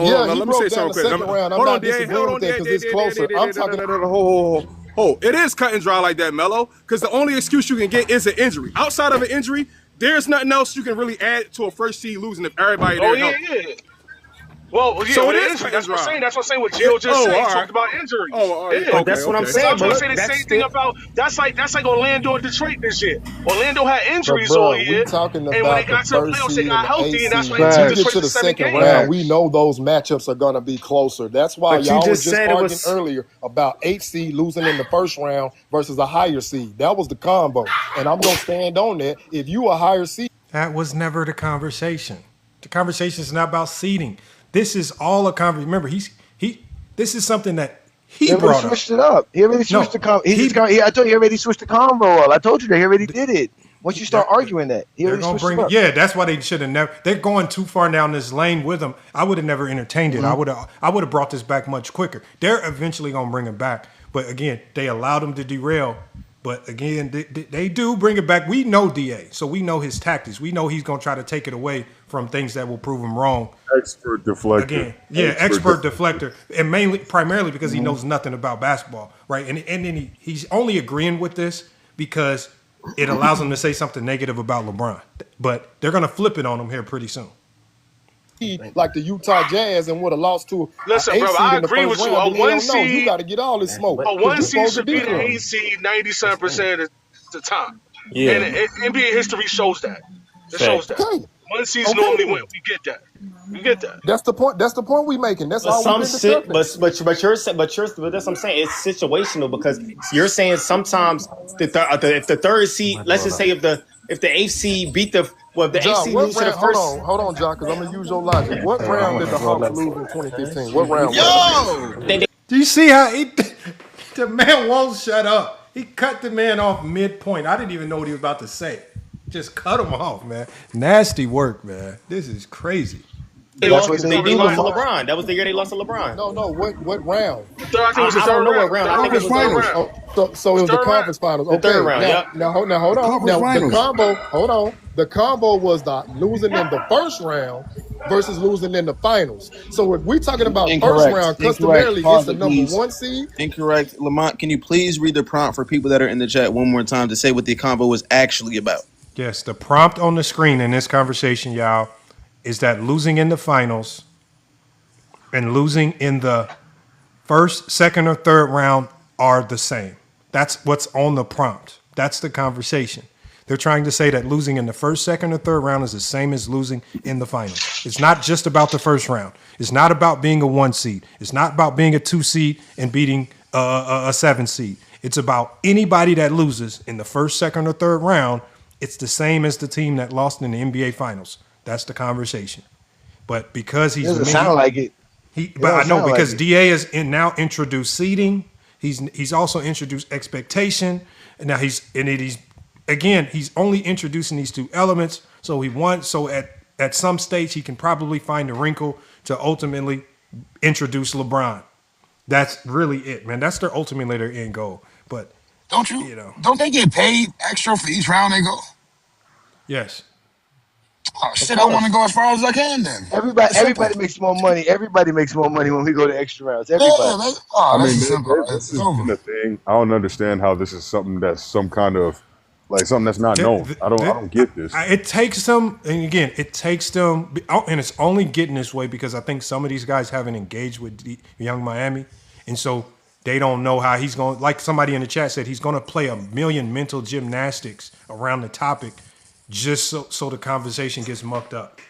Yeah, Let me say something quick. Hold on, DA. Hold on, because it's closer. I'm talking. It is cut and dry like that, Melo, because the only excuse you can get is an injury. Outside of an injury, there's nothing else you can really add to a first seed losing if everybody there helps. Yeah. Well, yeah, so it is. That's what I'm saying. That's what I'm saying. What Gio just said. He talked about injuries. But that's what I'm saying. I'm trying to say the same thing about. That's like Orlando and Detroit this year. Orlando had injuries all year, and when they got to the playoffs, they got healthy, and that's why you get to the second round. We know those matchups are going to be closer. That's why y'all was just arguing earlier about 8 seed losing in the first round versus a higher seed. That was the combo, and I'm going to stand on that. If you a higher seed, that was never the conversation. The conversation is not about seeding. This is all a conversation. Remember, this is something that he brought switched it up. He already switched the combo. I told you he already switched the combo up. I told you that he already did it. Once you start arguing that, he already switched it up. Yeah, that's why they should have never. They're going too far down this lane with him. I would have never entertained it. I would have brought this back much quicker. They're eventually going to bring it back. But again, they allowed him to derail. But again, they do bring it back. We know DA, so we know his tactics. We know he's going to try to take it away from things that will prove him wrong. Expert deflector. Again, expert deflector, and primarily because he knows nothing about basketball, right? And then he's only agreeing with this because it allows him to say something negative about LeBron. But they're going to flip it on him here pretty soon. Like the Utah Jazz and would have lost to listen, bro, I agree with you. A 1 seed, you got to get all this smoke. A 1 seed should be the 8 seed 97% of the time. Yeah. And NBA history shows that. It shows that. 1 seed's normally win. We get that. You get that? That's the point. That's the point we making. That's all we've been discussing. But that's what I'm saying. It's situational because you're saying sometimes if the third seed, let's just say if the eighth seed beat the if the eighth seed lose to the first. Hold on, John, because I'm gonna use your logic. What round did the Hawks lose in 2015? What round? Do you see how the man won't shut up? He cut the man off midpoint. I didn't even know what he was about to say. Just cut him off, man. Nasty work, man. This is crazy. That's what they lost to LeBron. That was the year they lost to LeBron. No. What round? I think it was the third round. Round. I think it was finals. So it was the conference finals. Okay. The third round. Now hold on. Now the combo. Hold on. The combo was the losing in the first round versus losing in the finals. So if we're talking about first round, customarily it's the number 1 seed. Incorrect. Lamont, can you please read the prompt for people that are in the chat one more time to say what the combo was actually about? Yes, the prompt on the screen in this conversation, y'all, is that losing in the finals and losing in the first, second, or third round are the same. That's what's on the prompt. That's the conversation. They're trying to say that losing in the first, second, or third round is the same as losing in the finals. It's not just about the first round. It's not about being a 1 seed. It's not about being a 2 seed and beating a 7 seed. It's about anybody that loses in the first, second, or third round. It's the same as the team that lost in the NBA finals. That's the conversation. But because he's doesn't sound like it. But I know because DA has now introduced seeding. He's also introduced expectation. And now he's only introducing these 2 elements. So at some stage he can probably find a wrinkle to ultimately introduce LeBron. That's really it, man. That's their ultimately their end goal. But don't they get paid extra for each round they go? Yes. Oh shit! I want to go as far as I can then. Everybody makes more money. Everybody makes more money when we go to extra rounds. Everybody. Yeah, This has been a thing. I don't understand how this is something that's some kind of like something that's not known. I don't get this. It takes them, and again, and it's only getting this way because I think some of these guys haven't engaged with Young Miami, and so they don't know how he's going. Like somebody in the chat said, he's going to play a million mental gymnastics around the topic. Just so the conversation gets mucked up.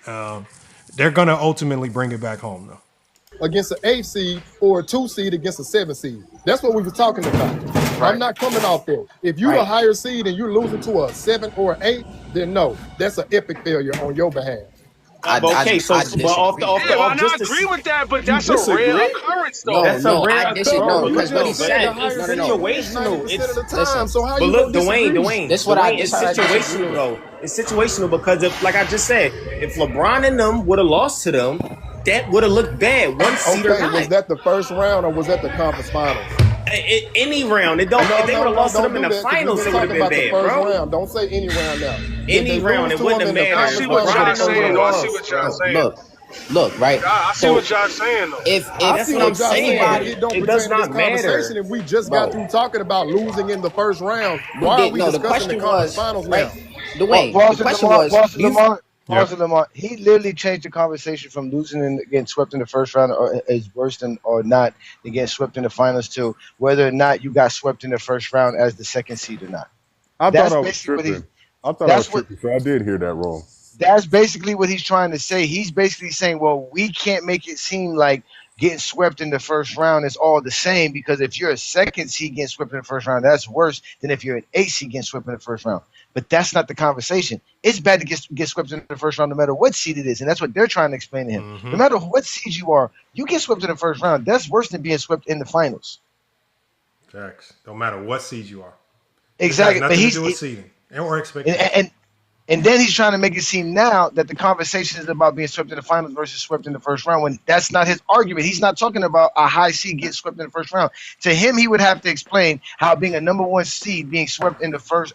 They're going to ultimately bring it back home, though. Against an 8 seed or a 2 seed against a 7 seed. That's what we were talking about. Right. I'm not coming off there. If you're a higher seed and you're losing to a 7 or an 8, then no, that's an epic failure on your behalf. I agree with that, but that's a rare occurrence, though. That's a rare occurrence because what he said is situational. But look, Dwayne, it's situational though. It's situational because like I just said, if LeBron and them would have lost to them, that would have looked bad. 1 seed or not. Was that the first round or was that the conference finals? Any round. If they would have lost to them in the finals, it would have been bad, bro. Round. Don't say any round now. Any round, it wouldn't have mattered. I see what John's saying, though. I see what John's saying. Look, right? I see what John's saying, though. If that's what I'm saying, it does not matter. If we just got through talking about losing in the first round, why are we discussing the conference finals now? Dwayne, the question was, Lamar, he literally changed the conversation from losing and getting swept in the first round is worse than or not than getting swept in the finals to whether or not you got swept in the first round as the 2nd seed or not. I thought I was tripping. So I did hear that wrong. That's basically what he's trying to say. He's basically saying, well, we can't make it seem like getting swept in the first round is all the same because if you're a 2nd seed getting swept in the first round, that's worse than if you're an 8 seed getting swept in the first round. But that's not the conversation. It's bad to get swept in the first round no matter what seed it is. And that's what they're trying to explain to him. Mm-hmm. No matter what seed you are, you get swept in the first round. That's worse than being swept in the finals. Facts. No matter what seed you are. Exactly. But he's to do with seeding or expectation. And then he's trying to make it seem now that the conversation is about being swept in the finals versus swept in the first round when that's not his argument. He's not talking about a high seed getting swept in the first round. To him, he would have to explain how being a number 1 seed being swept in the finals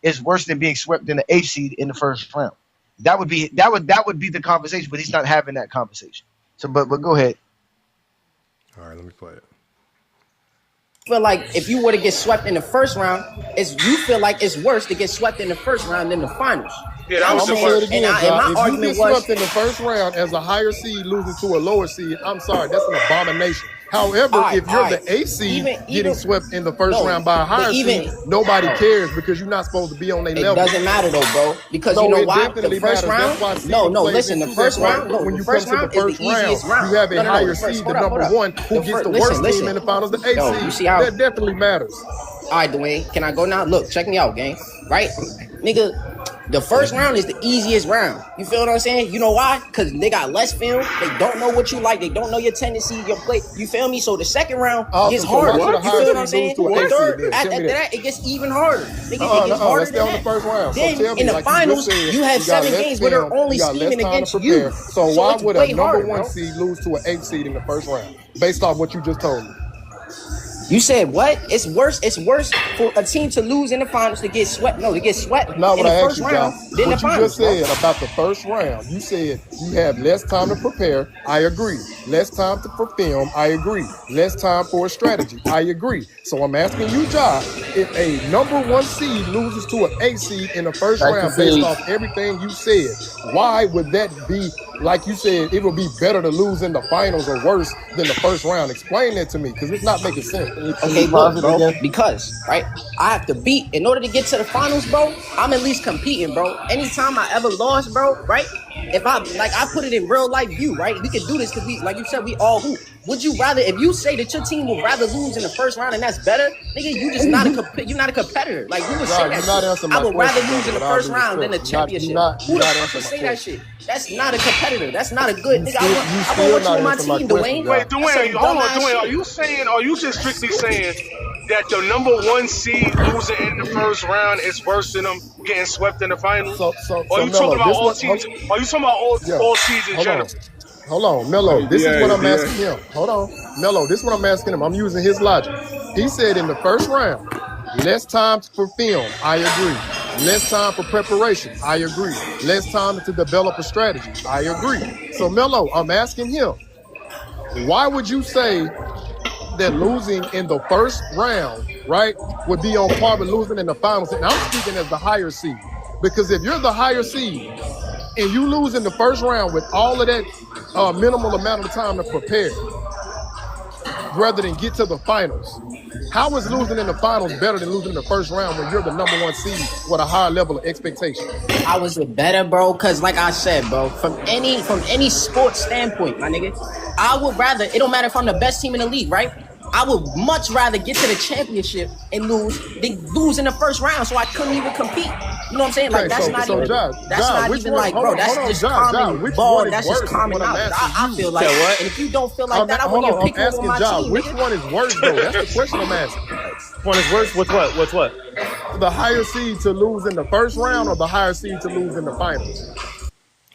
is worse than being swept in the 8th seed in the first round. That would be the conversation, but he's not having that conversation. So but go ahead. All right, let me play it. Feel like if you were to get swept in the first round, you feel like it's worse to get swept in the first round than the finals. Yeah, that I'm was gonna the say it worst. again, and John. my If you argument get was, swept in the first round as a higher seed losing to a lower seed, I'm sorry, that's an abomination. However, all if you're right, the A seed even getting swept in the first no, round by a but higher even seed, nobody no. cares because you're not supposed to be on their It level. doesn't matter though, bro. Because you No, know it why? The definitely first matters. That's round. why No, seeding no. plays Listen, the into that first point. round. No, When the you come first to the round is the first round, easiest round. you have a No, no, no. higher The first. seed, the Hold up, number hold up. one, who The gets first. the Listen, worst team listen. in the finals, the A Yo, you seed. see how? That definitely matters. All right, Dwayne. Can I go now? Look, check me out, gang. Right, nigga. The first round is the easiest round. You feel what I'm saying? You know why? Because they got less film. They don't know what you like. They don't know your tendencies, your play. You feel me? So the second round gets Awesome. So why harder. should a You higher feel what I'm seed lose saying? to an The A seed third, then? Tell me after that. that, it gets even harder. Nigga, it gets harder Let's stay than on the that. first round. So Then tell me, in the like you finals, just said, you have you got 7 less games where they're film, only you got less scheming time to against you. prepare. So So why it's would a way number harder, one bro. seed lose to an 8 seed in the first round? Based off what you just told me. You said what? It's worse. It's worse for a team to lose in the finals to get swept. No, to get swept That's not in what the I asked first you, John. round than the What you just finals, bro. said about the first round, you said you have less time to prepare. I agree. Less time for film. I agree. Less time for a strategy. I agree. So I'm asking you, John, if a number one seed loses to an 8 seed in the first Back to round based Sage. off everything you said, why would that be? Like you said, it would be better to lose in the finals or worse than the first round. Explain that to me, because it's not making sense. Okay, look, bro. Because right, I have to beat in order to get to the finals, bro. I'm at least competing, bro. Anytime I ever lost, bro, right? If I put it in real life view, right? We could do this because we, like you said, we all hoop. Would you rather, if you say that your team would rather lose in the first round and that's better, nigga, you just not you're not a competitor. Like you would say John, that you're not shit. answering I my would rather question, lose brother, in the with all first due round than the respect. championship. You're Who the not fuck would answering my say that question. shit? That's not a competitor. That's not a good nigga. You I still want you not on my answering my team, question, Dwayne. Wait, John. That's some Dwayne, hold on, dumbass Dwayne. shit. Are you just strictly saying that the number one seed losing in the first round is worse than them getting swept in the finals? Or are So you talking Melo, about this all what? teams? Are you talking about Yeah. all seeds in general? Hold on, Melo. Hey, This is what DA, I'm DA. asking him. Hold on, Melo. This is what I'm asking him. I'm using his logic. He said in the first round, less time for film. I agree. Less time for preparation. I agree. Less time to develop a strategy. I agree. So Melo, I'm asking him, why would you say that losing in the first round, right, would be on par with losing in the finals? And I'm speaking as the higher seed. Because if you're the higher seed and you lose in the first round with all of that minimal amount of time to prepare, rather than get to the finals, how is losing in the finals better than losing in the first round when you're the number one seed with a higher level of expectation? How is it better, bro? Cause like I said, bro, from any sports standpoint, my nigga, I would rather, it don't matter if I'm the best team in the league, right? I would much rather get to the championship and lose than lose in the first round, so I couldn't even compete. You know what I'm saying? Like Okay, that's so not so even John, that's not which even one? like, bro, that's Hold on, just John, common which ball. one is That's worse? just Is common what I'm knowledge. asking I you. feel like, Say what? and if you don't feel like that, I Hold wouldn't on, even I'm pick you up on asking my John, team, which nigga. one is worse though? That's the question I'm asking. One is worse. What's what? What's what? The higher seed to lose in the first round or the higher seed to lose in the finals?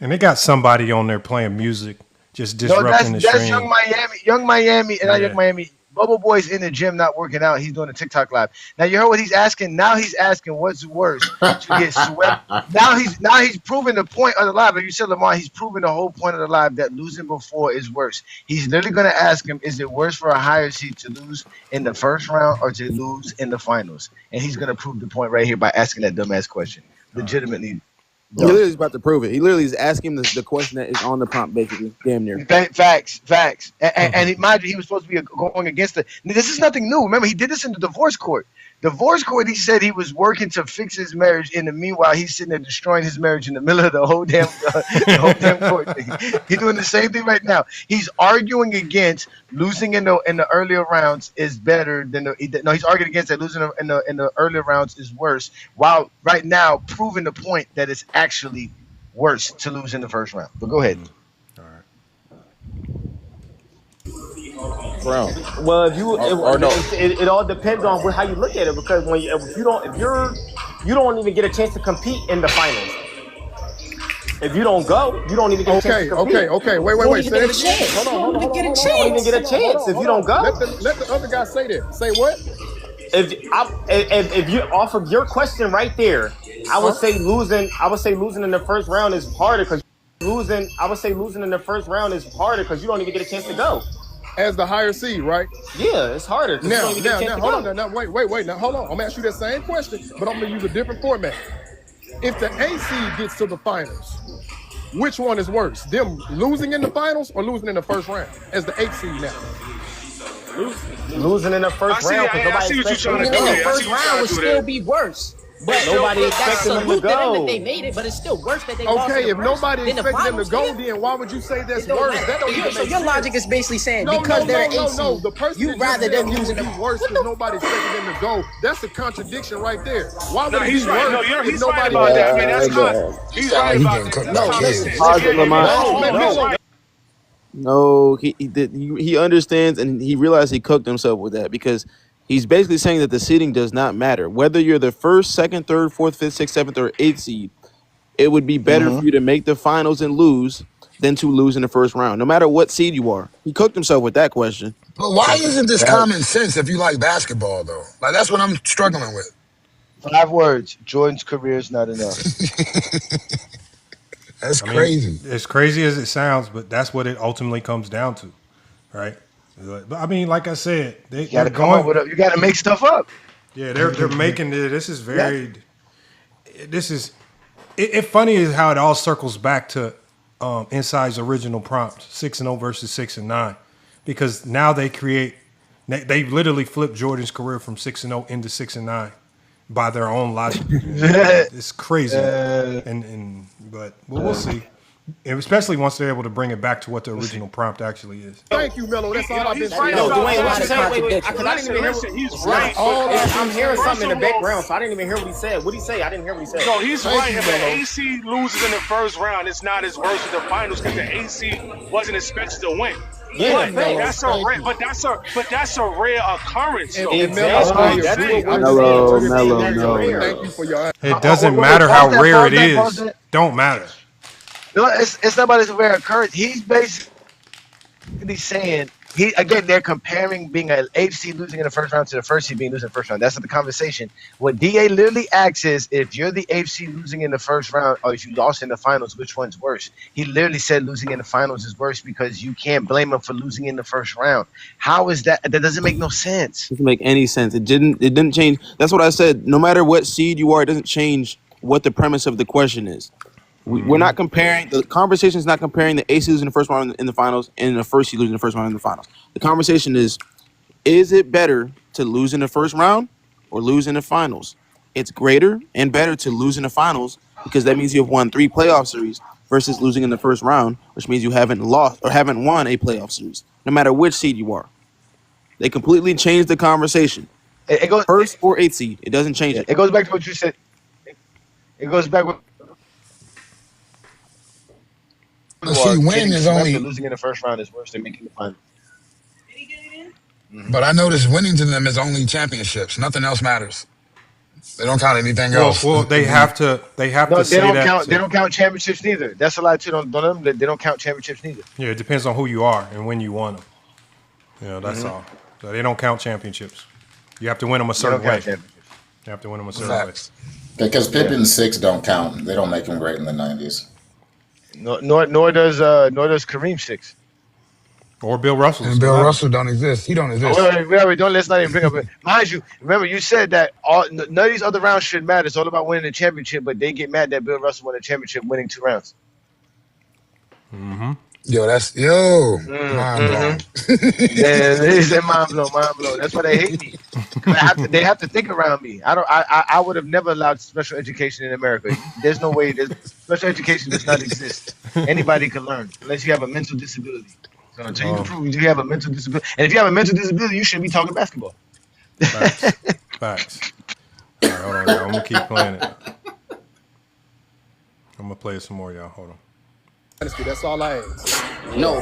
And they got somebody on there playing music, just No, disrupting the that's Young stream. Miami. Young Miami, and not Young Yeah. Miami. Bubble Boy's in the gym not working out. He's doing a TikTok live. Now you heard what he's asking. Now he's asking what's worse to get swept. Now he's proving the point of the live. Like you said, Lamar, he's proving the whole point of the live that losing before is worse. He's literally gonna ask him, is it worse for a higher seed to lose in the first round or to lose in the finals? And he's gonna prove the point right here by asking that dumbass question. Legitimately. He literally is about to prove it. He literally is asking the question that is on the prompt, basically. Damn near. Facts. And mind you, he was supposed to be going against it. This is nothing new. Remember, he did this in the divorce court. Divorce court, he said he was working to fix his marriage. In the meanwhile, he's sitting there destroying his marriage in the middle of the whole damn court thing. He's doing the same thing right now. He's arguing against losing in the earlier rounds is better than he's arguing against that losing in the earlier rounds is worse. While right now proving the point that it's actually worse to lose in the first round. But go ahead. Brown. Well, if you, Or no. it all depends on how you look at it. Because if you don't even get a chance to compete in the finals. If you don't go, you don't even get a chance to compete. Okay. Wait. Say it again. Hold on. You don't even get a chance if you don't go. Let the other guy say that. Say what? If you off of your question right there, I would say losing in the first round is harder because losing in the first round is harder because you don't even get a chance to go. As the higher seed, right? Yeah, it's harder. Now, hold on. Now, wait. Now, hold on. I'm gonna ask you that same question, but I'm gonna use a different format. If the A seed gets to the finals, which one is worse? Them losing in the finals or losing in the first round as the 8th seed now? Losing in the first round because nobody expects them to go. In the first round would still be worse. But nobody that's expected them to salute to them go. that they made it, but it's still worse that they lost. Okay, in the if first. nobody Then the expected them to finals, go, nigga, then why would you say that's it don't worse? matter. That don't even make So your sense. logic is basically saying No, because they're an 8 no. seed, The person you that rather just said them it losing would the be worse because nobody expected them to go. That's a contradiction right there. Why would it be he's right. worse No, if he's right nobody? about that. I mean, that's He's right He about getting that. cooked That's by common kids. sense. Positive, Lamont. No, he understands and he realized he cooked himself with that because he's basically saying that the seeding does not matter. Whether you're the first, second, third, fourth, fifth, sixth, seventh, or 8th seed, it would be better for you to make the finals and lose than to lose in the first round, no matter what seed you are. He cooked himself with that question. But why isn't this common sense if you like basketball, though? Like, that's what I'm struggling with. 5 words. Jordan's career is not enough. That's crazy. As crazy as it sounds, but that's what it ultimately comes down to, right? But I mean, like I said, You got to come up with you got to make stuff up. Yeah, they're making it. This is very. This is. It's funny is how it all circles back to Inside's original prompt: 6-0 versus 6-9, because now they create. They literally flipped Jordan's career from 6-0 into 6-9 by their own logic. It's crazy, but we'll see. And especially once they're able to bring it back to what the original prompt actually is. Thank you, Melo. That's all I've been saying. No, Dwayne, what you saying? Wait, because I didn't even hear Listen, he's what right. I'm hearing something in the background, so I didn't even hear what he said. What did he say? I didn't hear what he said. No, he's right. If the AC loses in the first round, it's not as worse as the finals because the AC wasn't expected to win. Yeah, that's a rare, but that's a rare occurrence. Though. Exactly. Melo. Thank you for your. It doesn't matter how rare it is. Don't matter. No, it's not about his rare occurrence. He's basically saying they're comparing being an 8 seed losing in the first round to the first seed being losing in the first round. That's not the conversation. What DA literally asks is if you're the 8 seed losing in the first round or if you lost in the finals, which one's worse? He literally said losing in the finals is worse because you can't blame him for losing in the first round. How is that? That doesn't make no sense. It doesn't make any sense. It didn't change. That's what I said. No matter what seed you are, it doesn't change what the premise of the question is. We're not comparing. The conversation is not comparing the 8 seed losing the first round in the finals and the first seed losing the first round in the finals. The conversation is it better to lose in the first round or lose in the finals? It's greater and better to lose in the finals because that means you have won 3 playoff series versus losing in the first round, which means you haven't lost or haven't won a playoff series, no matter which seed you are. They completely changed the conversation. It goes first or 8th seed. It doesn't change it. It goes back to what you said. It goes back with. See, winning is only losing in the first round is worse than making the final. But I noticed winning to them is only championships. Nothing else matters. They don't count anything else. Well, they have to. They have to say that. They don't count championships neither. That's a lie too. They don't count championships neither. Yeah, it depends on who you are and when you won them. Yeah, that's all. So they don't count championships. You have to win them a certain way. You have to win them a certain way. Because Pippen's 6 don't count. They don't make him great in the 90s. Nor does Kareem 6. Or Bill Russell. And Bill Russell don't exist. He don't exist. Let's not even bring up it. Mind you, remember you said that none of these other rounds shouldn't matter. It's all about winning the championship, but they get mad that Bill Russell won the championship winning 2 rounds. Mm-hmm. Yo, mind blown. They said mind blown. That's why they hate me. They have to think around me. I would have never allowed special education in America. There's no way. Special education does not exist. Anybody can learn unless you have a mental disability. So until you can prove you have a mental disability, and if you have a mental disability, you shouldn't be talking basketball. Facts. All right, hold on, y'all. I'm gonna keep playing it. I'm gonna play it some more, y'all. Hold on. That's all I ask. No.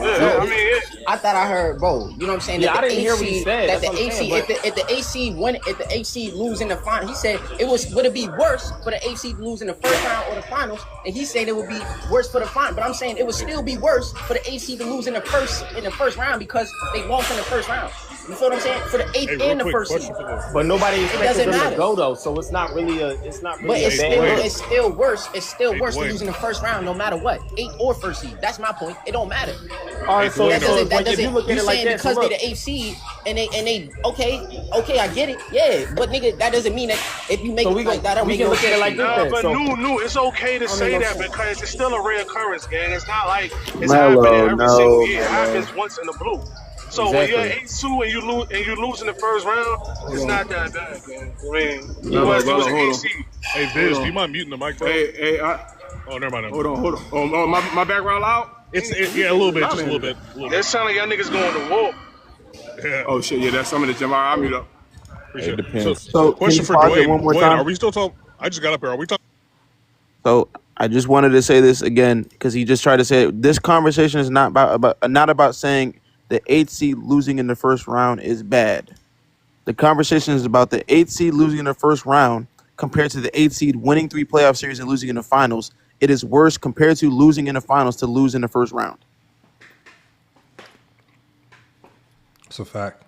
I thought I heard, bro. You know what I'm saying? Yeah, that I didn't hear what he said. That the AC, if the AC win, if the AC lose in the final, he said would it be worse for the AC to lose in the first round or the finals? And he said it would be worse for the final. But I'm saying it would still be worse for the AC to lose in the first round because they lost in the first round. You feel what I'm saying? For the 8th and the first seed. But nobody expected them matter. to go though, so it's not really a. But it's still worse. It's still worse to lose in the first round, no matter what, 8 or first seed. That's my point. It don't matter. All right, so that doesn't. if you look at it like that, because they're the 8th seed and they okay, I get it, yeah, but nigga, that doesn't mean that if you make So it like that, don't make no sense. But new, it's okay to say that because it's still a rare occurrence, gang. It's not like it's Mellow, happening every single no, year. It man. happens once in the blue. So when you're 8-2 and you lose in the first round, it's not that bad, gang. I mean, you was losing 8 seed. Hey, Biz, do you mind muting the mic, bro? Oh, never mind. Hold on. Oh, my background loud? Yeah, a little bit, just a little bit. It sound like y'all niggas going to war. Yeah. Oh shit, yeah, that's some of the gym. I'll mute up. It depends. So question for can you pause it Dwayne. one more Dwayne, time? are we still talking? I just got up here. Are we talking? So I just wanted to say this again because he just tried to say it. This conversation is not about saying the 8th seed losing in the first round is bad. The conversation is about the 8th seed losing in the first round compared to the 8th seed winning 3 playoff series and losing in the finals. It is worse compared to losing in the finals to lose in the first round. It's a fact.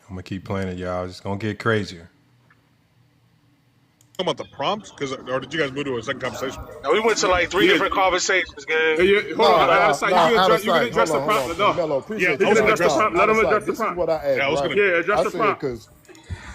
I'm gonna keep playing it, y'all. It's gonna get crazier. Talking about the prompt? Or did you guys move to a second conversation? No, we went to like 3 different conversations, gang. Hold on, out of sight. You can address the prompt. Yeah, No, appreciate you that. can address the prompt. Let him address the This is prompt. what I asked. Yeah, I was right? gonna- address the said, prompt. because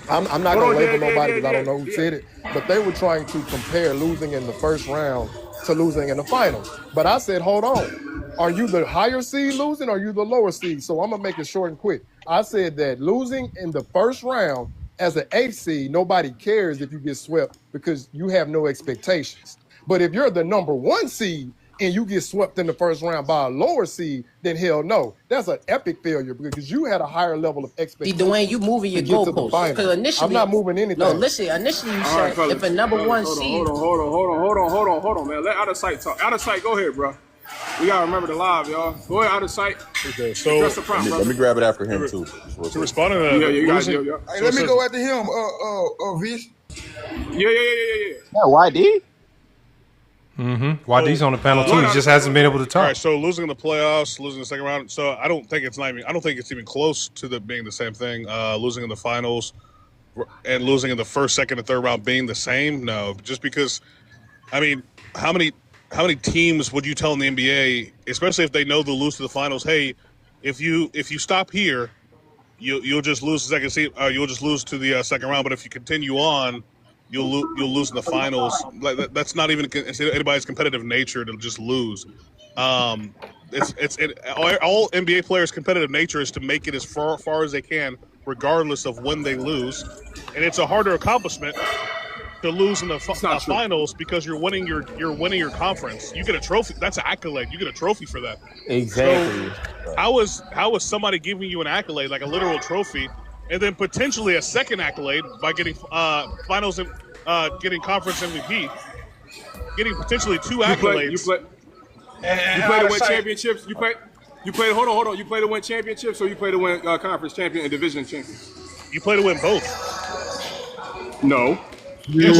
I'm not going to label nobody because I don't know who said it, but they were trying to compare losing in the first round to losing in the finals. But I said, hold on. Are you the higher seed losing or are you the lower seed? So I'm going to make it short and quick. I said that losing in the first round as an 8th seed, nobody cares if you get swept because you have no expectations. But if you're the number 1 seed and you get swept in the first round by a lower seed, then hell no. That's an epic failure because you had a higher level of See, expectation. Dwayne, you moving your goalposts. Because initially, I'm not moving anything. No, listen. Initially, you said if a number 1 seed. Hold on, man. Let out of sight talk. Out of sight, go ahead, bro. We gotta remember the live, y'all. Go ahead, out of sight. Okay, so address the prompt, Let me grab it after him too. to respond to that. you guys. losing- Yeah. so Let me it go says- after him, Vish. Yeah. Yeah, YD? Mm-hmm. YD's on the panel too. He just hasn't been able to All talk. right, so losing in the playoffs, losing in the second round. So I don't think it's even close to being the same thing. Losing in the finals and losing in the first, second, and third round being the same. No, just because. I mean, how many teams would you tell in the NBA, especially if they know they'll lose to the finals? Hey, if you stop here, you'll just lose the second seed. You'll just lose to the second round. But if you continue on, you'll lose in the finals. Like that's not even anybody's competitive nature to just lose. All NBA players' competitive nature is to make it as far as they can, regardless of when they lose, and it's a harder accomplishment to lose in the finals because you're winning your conference. You get a trophy. That's an accolade. You get a trophy for that. Exactly. So how is somebody giving you an accolade, like a literal trophy, and then potentially a second accolade by getting finals and getting conference MVP, getting potentially 2 accolades? You play to win championships. You play. Hold on. You play to win championships, or you play to win conference champion and division champion. You play to win both. No. Pause.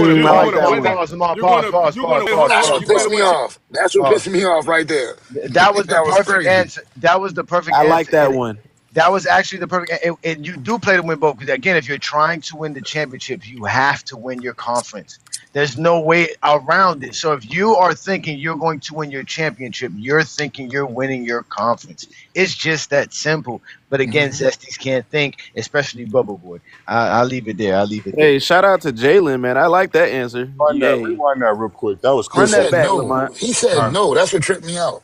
That's what pissed me off. That's what pissed me off right there. That was the perfect crazy. answer. That was the perfect I answer. like that one. That was actually the perfect. And you do play to win both. Because again, if you're trying to win the championships, you have to win your conference. There's no way around it. So if you are thinking you're going to win your championship, you're thinking you're winning your conference. It's just that simple. But again, Zesties can't think, especially Bubble Boy. I'll leave it there. Hey, shout out to Jalen, man. I like that answer. Rewind that real quick. That was cool. Run that back, no. Lamont. He said no. That's what tripped me out.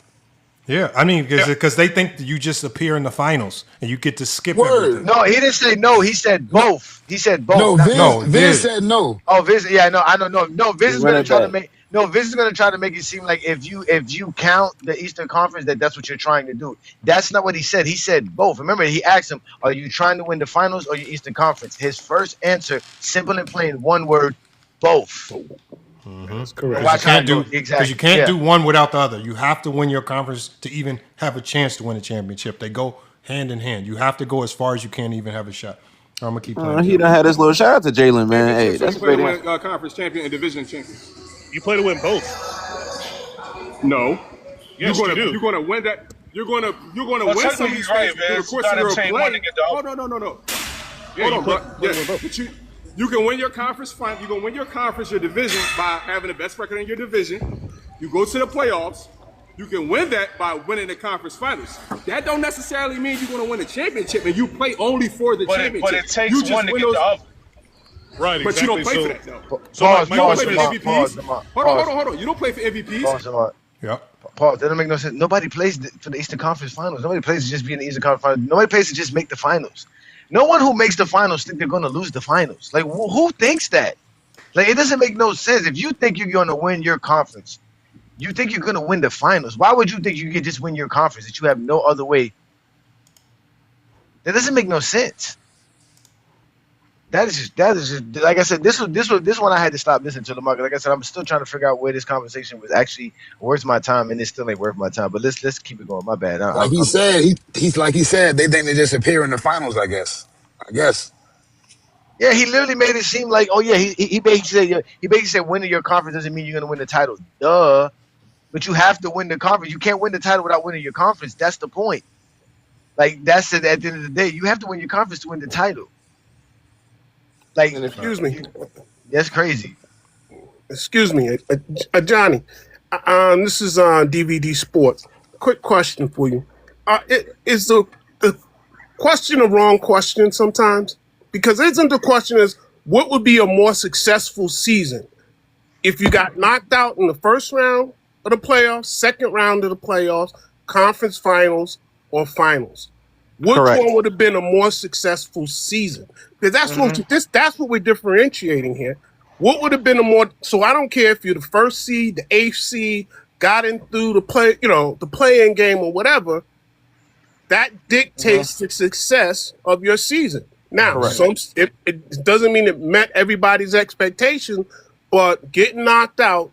Yeah, I mean, because they think that you just appear in the finals and you get to skip everything. No, he didn't say no. He said both. He said both. No, Viz said no. Oh, Viz. Yeah, no, I don't know. No, Viz is Run going it to try to back. make. No, Viz is going to try to make it seem like if you count the Eastern Conference, that's what you're trying to do. That's not what he said. He said both. Remember, he asked him, "Are you trying to win the finals or your Eastern Conference?" His first answer, simple and plain, one word: both. That's correct. Because you can't do one without the other. You have to win your conference to even have a chance to win a championship. They go hand in hand. You have to go as far as you can to even have a shot. I'm gonna keep playing. He done had his little shout out to Jalen, man. Hey, So that's you a play great to answer. win conference champion and division champion. You play to win both. No. Yes, you do. You're gonna win that. You're gonna Well, win some technically of these he's right, things through the Vince. course Not of your him saying one play. to get the Oh other. no. Yeah, Hold you on, play- bro. Yeah, but you can win your conference final. You can win your conference, your division by having the best record in your division. You go to the playoffs. You can win that by winning the conference finals. That don't necessarily mean you're going to win the championship, and you play only for the championship. But it takes one to get the other. Right, but exactly. you don't play for that, though. Pause, you don't play for pause, MVPs. Hold on. You don't play for MVPs. Pause. Pause. That doesn't make no sense. Nobody plays for the Eastern Conference Finals. Nobody plays to just be in the Eastern Conference Finals. Nobody plays to just make the finals. No one who makes the finals think they're going to lose the finals. Like, who thinks that? Like, it doesn't make no sense. If you think you're going to win your conference, you think you're going to win the finals. Why would you think you can just win your conference that you have no other way? That doesn't make no sense. That is just like I said. This one I had to stop listening to the market. Like I said, I'm still trying to figure out where this conversation was actually worth my time, and it still ain't worth my time. But let's keep it going. My bad. Like he said, he's like he said, they think they just appear in the finals. I guess. Yeah, he literally made it seem like, oh yeah, he basically said winning your conference doesn't mean you're gonna win the title. Duh. But you have to win the conference. You can't win the title without winning your conference. That's the point. Like that's it. At the end of the day, you have to win your conference to win the title. Like, excuse me. That's crazy. Excuse me, Johnny. This is on DVD Sports. Quick question for you: is the question a wrong question sometimes? Because isn't the question is what would be a more successful season if you got knocked out in the first round of the playoffs, second round of the playoffs, conference finals, or finals? Which one would have been a more successful season? Because that's what we're differentiating here. What would have been a more? So I don't care if you're the first seed, the eighth seed, got in through the play-in game or whatever. That dictates the success of your season. Now, it doesn't mean it met everybody's expectation, but getting knocked out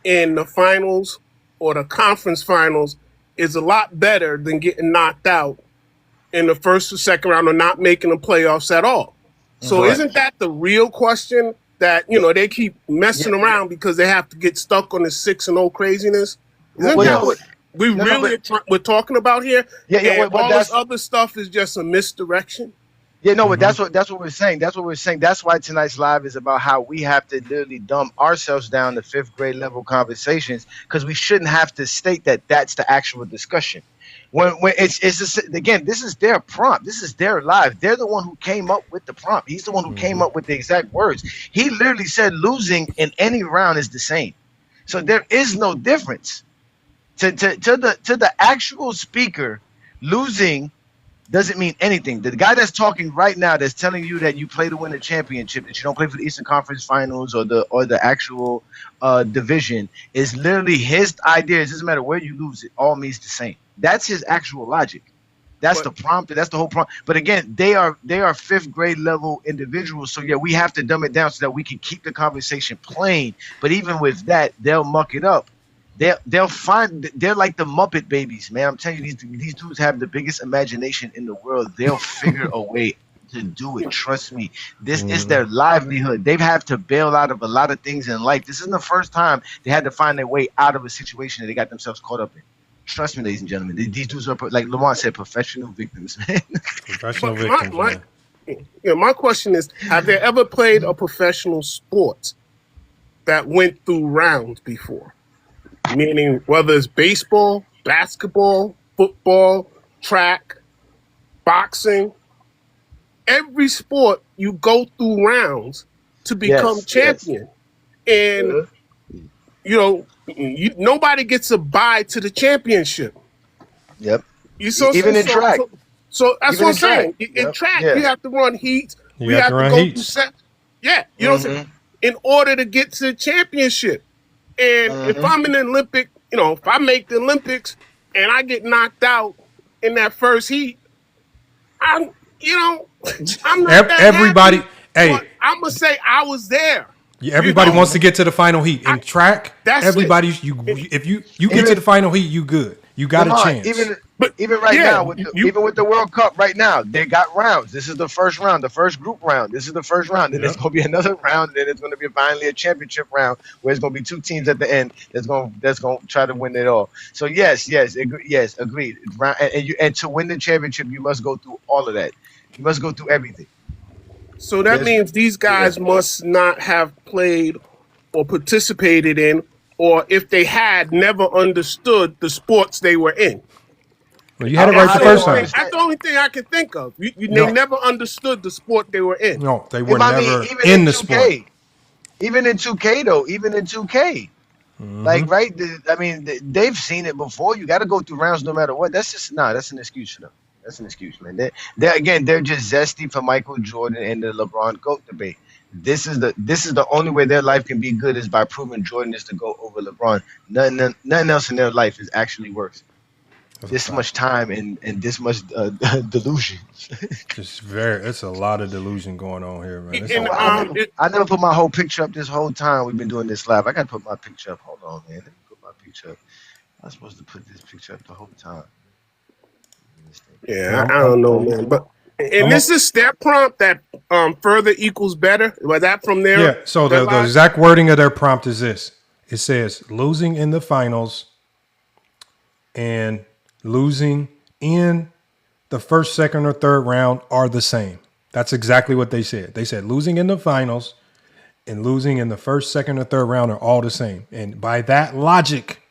in the finals or the conference finals is a lot better than getting knocked out in the first or second round or not making the playoffs at all. So isn't that the real question that, they keep messing around because they have to get stuck on the 6-0 craziness? Isn't that what we're talking about here? And all this other stuff is just a misdirection? Yeah, no, but that's what we're saying. That's what we're saying. That's why tonight's live is about how we have to literally dumb ourselves down to fifth grade level conversations because we shouldn't have to state that that's the actual discussion. When it's just, again, this is their prompt. This is their live. They're the one who came up with the prompt. He's the one who came up with the exact words. He literally said losing in any round is the same. So there is no difference. To the actual speaker, losing doesn't mean anything. The guy that's talking right now that's telling you that you play to win the championship, that you don't play for the Eastern Conference Finals or the actual division is literally his idea. It doesn't matter where you lose, it all means the same. That's his actual logic. That's the prompt. That's the whole prompt. But again, they are fifth grade level individuals. So yeah, we have to dumb it down so that we can keep the conversation plain. But even with that, they'll muck it up. They'll find they're like the Muppet Babies, man. I'm telling you, these dudes have the biggest imagination in the world. They'll figure a way to do it. Trust me. This is their livelihood. They've had to bail out of a lot of things in life. This isn't the first time they had to find their way out of a situation that they got themselves caught up in. Trust me, ladies and gentlemen. These dudes are, like Lamont said, professional victims, man. Professional victims, man. My question is, have they ever played a professional sport that went through rounds before? Meaning whether it's baseball, basketball, football, track, boxing, every sport you go through rounds to become champion. And, nobody gets a bye to the championship. Yep. Even in track. So that's what I'm saying. In track, you have to run heats. We have to go through set. Yeah. You know what I'm saying? In order to get to the championship. And if I'm in the Olympic, if I make the Olympics and I get knocked out in that first heat, I'm not everybody. Happy, I'm gonna say I was there. Yeah, everybody wants to get to the final heat in track. Everybody, if you get to the final heat, you good. You got a chance. Even right now, even with the World Cup right now, they got rounds. This is the first round, the first group round. This is the first round. Then there's going to be another round. Then it's going to be finally a championship round where it's going to be two teams at the end that's going to try to win it all. So yes, agreed. And to win the championship, you must go through all of that. You must go through everything. So that means these guys must not have played or participated in or if they had never understood the sports they were in. Well, you had it right the first time. That's the only thing I can think of. They never understood the sport they were in. No, they were never in the sport. Even in 2K though, even in 2K. Like, right? I mean, they've seen it before. You got to go through rounds no matter what. That's just that's an excuse for them. That's an excuse, man. They're just zesty for Michael Jordan and the LeBron GOAT debate. This is the only way their life can be good is by proving Jordan is the GOAT over LeBron. Nothing else in their life is actually works. This much time and this much delusion. It's a lot of delusion going on here, man. I never put my whole picture up this whole time we've been doing this live. I got to put my picture up. Hold on, man. Let me put my picture up. I'm supposed to put this picture up the whole time. Yeah, I don't know, man. But this is step prompt that further equals better. Was that from there? Yeah. So the exact wording of their prompt is this. It says losing in the finals and losing in the first, second, or third round are the same. That's exactly what they said. They said losing in the finals and losing in the first, second, or third round are all the same. And by that logic,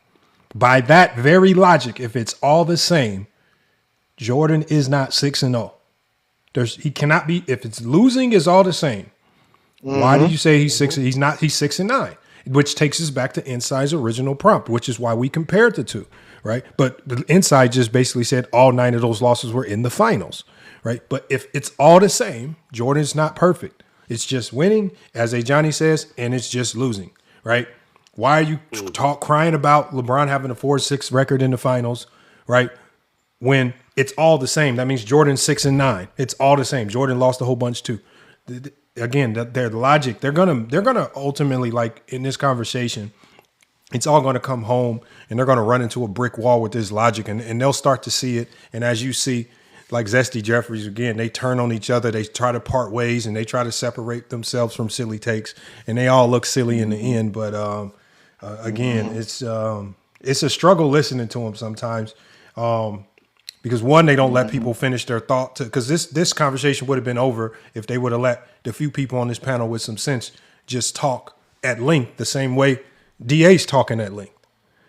by that very logic, if it's all the same, Jordan is not 6-0. He cannot be. If it's losing is all the same. Why did you say he's 6? He's not. He's 6-9, which takes us back to Inside's original prompt, which is why we compared the two, right? But the Inside just basically said all 9 of those losses were in the finals, right? But if it's all the same, Jordan's not perfect. It's just winning, as Johnny says, and it's just losing, right? Why are you crying about LeBron having a 4-6 record in the finals, right? When it's all the same. That means Jordan's 6-9. It's all the same. Jordan lost a whole bunch too. Again, their logic. They're gonna ultimately, like in this conversation, it's all gonna come home and they're gonna run into a brick wall with this logic, and they'll start to see it. And as you see, like Zesty Jeffries again, they turn on each other. They try to part ways and they try to separate themselves from silly takes, and they all look silly in the end. But again, it's a struggle listening to them sometimes. Because one, they don't let people finish their thought. Because this conversation would have been over if they would have let the few people on this panel with some sense just talk at length the same way DA's talking at length.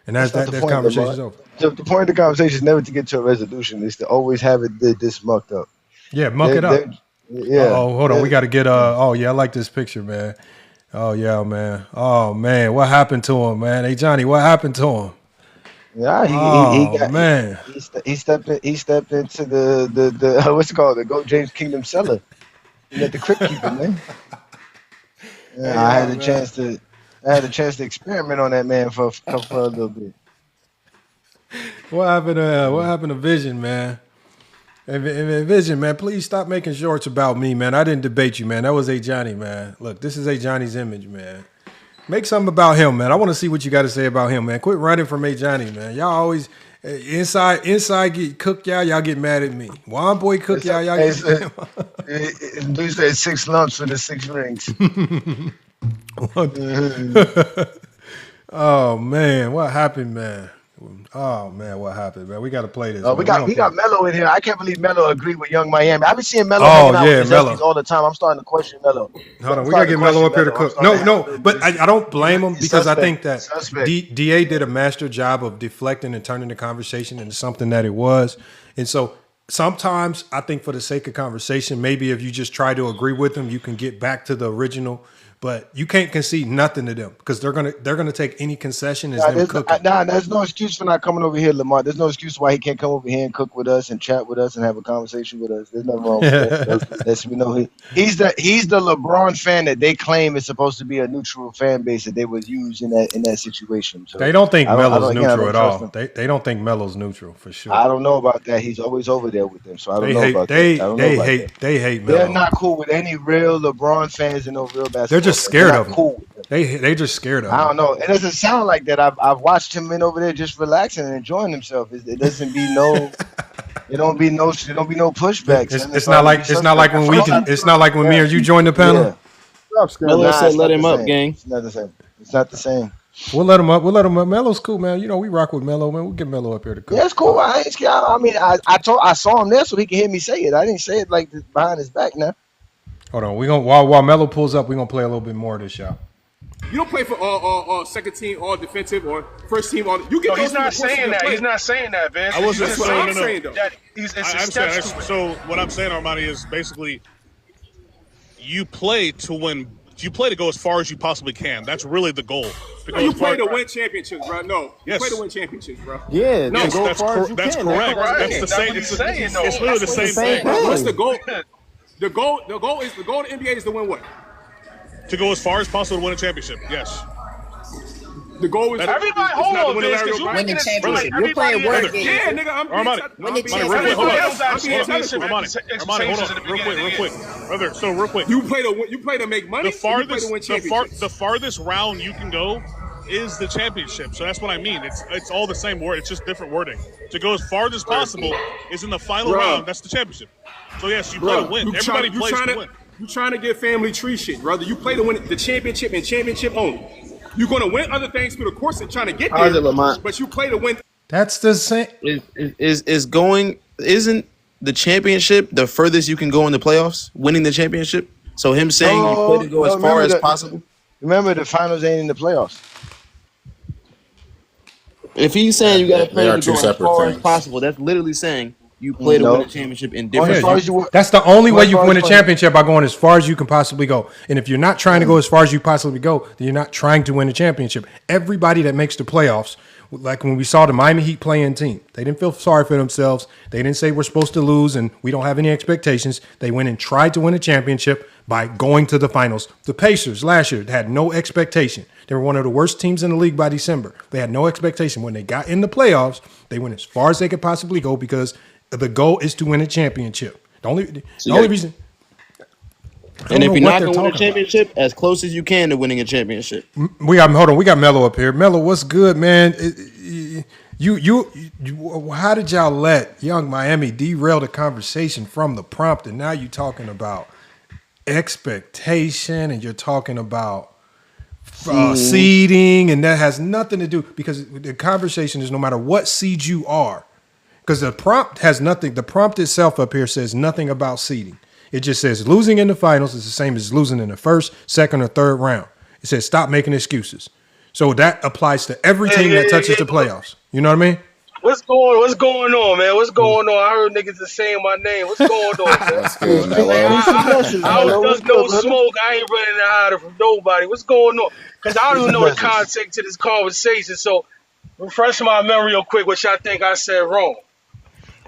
And that conversation's over. The point of the conversation is never to get to a resolution. It's to always have it this mucked up. Yeah, muck it up. Yeah. Oh, hold on. We got to get oh, yeah, I like this picture, man. Oh, yeah, man. Oh, man. What happened to him, man? Hey, Johnny, what happened to him? Yeah, he stepped into the what's it called, the Goat James Kingdom cellar. He had the crypt keeper, man. Yeah, I had a chance to experiment on that man for a little bit. What happened to Vision, man? Hey, Vision, man, please stop making shorts about me, man. I didn't debate you, man. That was Johnny, man. Look, this is Johnny's image, man. Make something about him, man. I want to see what you got to say about him, man. Quit running from Johnny, man. Y'all always inside get cook y'all get mad at me. Juan boy cook y'all get mad. Dude said 6 lumps for the 6 rings. Oh man, what happened, man? Oh man, what happened, man? We got to play this. We got Melo in here. I can't believe Melo agreed with Young Miami. I've been seeing Melo hanging out with Melo all the time. I'm starting to question Melo. Hold on, we gotta get Melo up here to cook. No, but I don't blame him because I think that DA did a master job of deflecting and turning the conversation into something that it was. And so sometimes I think for the sake of conversation, maybe if you just try to agree with them, you can get back to the original. But you can't concede nothing to them because they're gonna take any concession as them cooking. There's no excuse for not coming over here, Lamar. There's no excuse why he can't come over here and cook with us and chat with us and have a conversation with us. There's nothing wrong with that. We know he's the LeBron fan that they claim is supposed to be a neutral fan base that they would use in that situation. So they don't think Melo's neutral at all. They don't think Melo's neutral for sure. I don't know about that. He's always over there with them, so I don't know about that. They hate Melo. They're not cool with any real LeBron fans and no real basketball. They're just scared of him. Cool. They just scared of him. I don't know. It doesn't sound like that. I've watched him in over there just relaxing and enjoying himself. It doesn't be no. It don't be no pushbacks. It's not like when me or you joined the panel. Melo said, "Let him up, gang." It's not the same. It's not the same. We'll let him up. Melo's cool, man. You know we rock with Melo, man. We'll get Melo up here to cook. Yeah, it's cool. I ain't scared. I mean, I saw him there so he can hear me say it. I didn't say it like behind his back now. Hold on, while Melo pulls up, we're gonna play a little bit more of this, y'all. You don't play for second team all defensive or first team all. You get No, those he's not saying that. play. He's not saying that, Vince. I wasn't That's what I'm saying, though. That it's I a understand. steps to it. So what I'm saying, Armani, is basically you play to win. You play to go as far as you possibly can. That's really the goal. No, you play to win championships, bro. No, you play to win championships, bro. Yeah, No, go that's as far as you that's can. correct. Right. That's the That's same. what he's It's saying, though. it's literally the That's same thing. What's the goal? The goal of the NBA is to win what? To go as far as possible to win a championship. Yes. The goal is everybody. Hold on, Vince, because Win the championship. You're playing word games. Yeah, nigga, I'm Armani, Win the Armani, hold on. championship. Armani, real quick, brother. So real quick, you play to make money. The farthest round you can go is the championship. So that's what I mean. It's all the same word. It's just different wording. To go as far as possible is in the final round. That's the championship. So yes, you play to win. Everybody plays to win. You trying to get family tree shit, brother. You play to win the championship and championship only. You're going to win other things through the course of trying to get there, but you play to win. That's the same. Isn't the championship the furthest you can go in the playoffs? Winning the championship. So him saying you play to go as far as possible. Remember, the finals ain't in the playoffs. If he's saying you got to play They are to two go as separate far as things. possible, that's literally saying you play to win a championship in different. That's the only way you can win a championship, by going as far as you can possibly go. And if you're not trying to go as far as you possibly go, then you're not trying to win a championship. Everybody that makes the playoffs, like when we saw the Miami Heat playing team, they didn't feel sorry for themselves. They didn't say we're supposed to lose and we don't have any expectations. They went and tried to win a championship by going to the finals. The Pacers last year had no expectation. They were one of the worst teams in the league by December. They had no expectation. When they got in the playoffs, they went as far as they could possibly go because the goal is to win a championship. The only reason. And if you're not going to win a championship, as close as you can to winning a championship. We got Melo up here. Melo, what's good, man? How did y'all let Young Miami derail the conversation from the prompt, and now you're talking about expectation, and you're talking about seeding, and that has nothing to do, because the conversation is no matter what seed you are, because the prompt has nothing. The prompt itself up here says nothing about seeding. It just says losing in the finals is the same as losing in the first, second, or third round. It says stop making excuses. So that applies to every team that touches the playoffs. You know what I mean? What's going on, man? What's going on? I heard niggas is saying my name. What's going on, man? That's good, Melo. I was no smoke. I ain't running to hide it from nobody. What's going on? Because I don't even know the context to this conversation. So refresh my memory real quick, which I think I said wrong.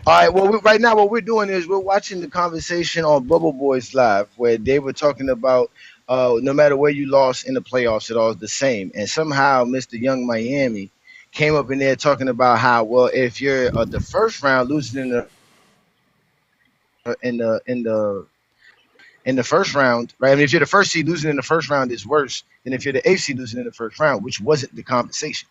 All right. Well, right now what we're doing is we're watching the conversation on Bubble Boys Live, where they were talking about no matter where you lost in the playoffs, it all is the same. And somehow Mr. Young Miami came up in there talking about how, well, if you're the first round losing in the first round, right? I mean, if you're the first seed, losing in the first round is worse than if you're the eighth seed, losing in the first round, which wasn't the conversation.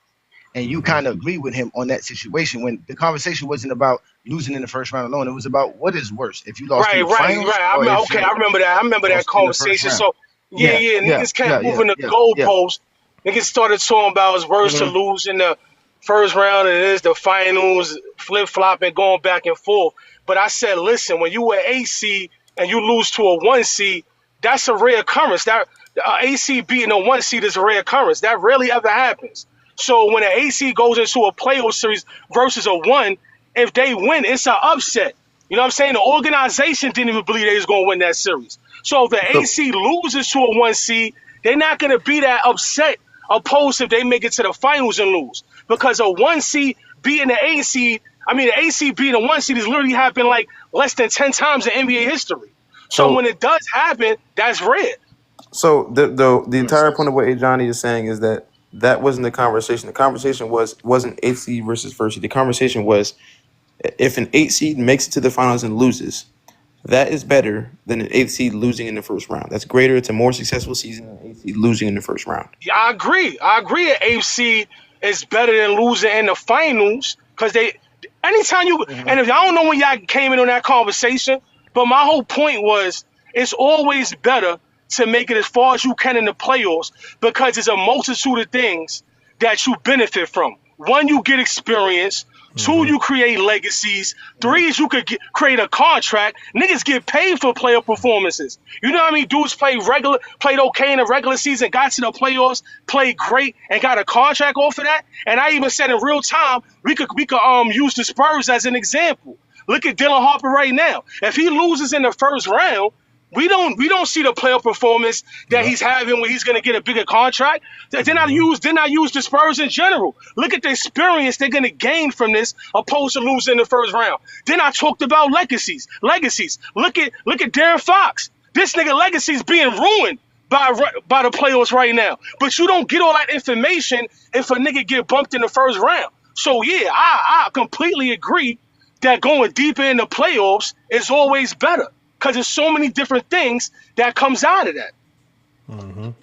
And you kind of agree with him on that situation when the conversation wasn't about losing in the first round alone. It was about what is worse, if you lost in the finals. Right. I remember that. I remember that conversation. So niggas kept moving the goalposts. Niggas started talking about it's worse to lose in the first round than it is the finals, flip-flopping, going back and forth. But I said, listen, when you were 8 seed and you lose to a 1 seed, that's a rare occurrence. That AC beating a 1 seed is a rare occurrence. That rarely ever happens. So when an AC goes into a playoff series versus a 1, if they win, it's an upset. You know what I'm saying? The organization didn't even believe they was going to win that series. So if the AC loses to a 1 seed, they're not going to be that upset opposed if they make it to the finals and lose. Because a 1 seed beating the 8 seed, the AC beating a 1 seed has literally happened like less than 10 times in NBA history. So when it does happen, that's rare. So the entire point of what Johnny is saying is that wasn't the conversation. The conversation wasn't 8 seed versus first seed. The conversation was if an 8 seed makes it to the finals and loses, that is better than an 8 seed losing in the first round. That's greater. It's a more successful season than an 8 seed losing in the first round. Yeah, I agree. An 8 seed is better than losing in the finals because anytime you and if I don't know when y'all came in on that conversation, but my whole point was it's always better to make it as far as you can in the playoffs because there's a multitude of things that you benefit from. One, you get experience. 2, you create legacies. 3 is you could create a contract. Niggas get paid for player performances. You know what I mean? Dudes played okay in the regular season, got to the playoffs, played great, and got a contract off of that. And I even said in real time, we could use the Spurs as an example. Look at Dylan Harper right now. If he loses in the first round, we don't see the player performance that he's having when he's going to get a bigger contract. Then I use the Spurs in general. Look at the experience they're going to gain from this, opposed to losing in the first round. Then I talked about legacies. Look at Darren Fox. This nigga legacy is being ruined by the playoffs right now. But you don't get all that information if a nigga get bumped in the first round. So yeah, I completely agree that going deeper in the playoffs is always better. Because there's so many different things that comes out of that. Mm-hmm. All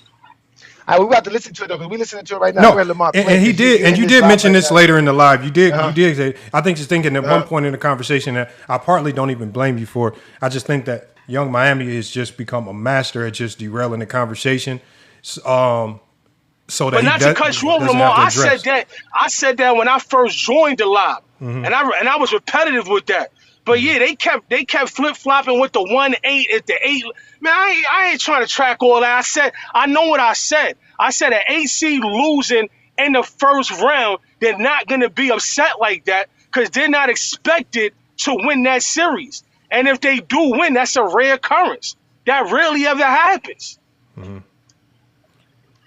right, we're about to listen to it though, because we're listening to it right now. No, and he did, and you did mention this later in the live. You did say. I think just thinking at one point in the conversation that I partly don't even blame you for. I just think that Young Miami has just become a master at just derailing the conversation. So that but not to cut you off, Lamar. I said that when I first joined the live, and I was repetitive with that. But yeah, they kept flip flopping with the 1-8 at the 8. Man, I ain't trying to track all that. I know what I said. I said an 8 seed losing in the first round, they're not gonna be upset like that because they're not expected to win that series. And if they do win, that's a rare occurrence. That rarely ever happens. Mm-hmm.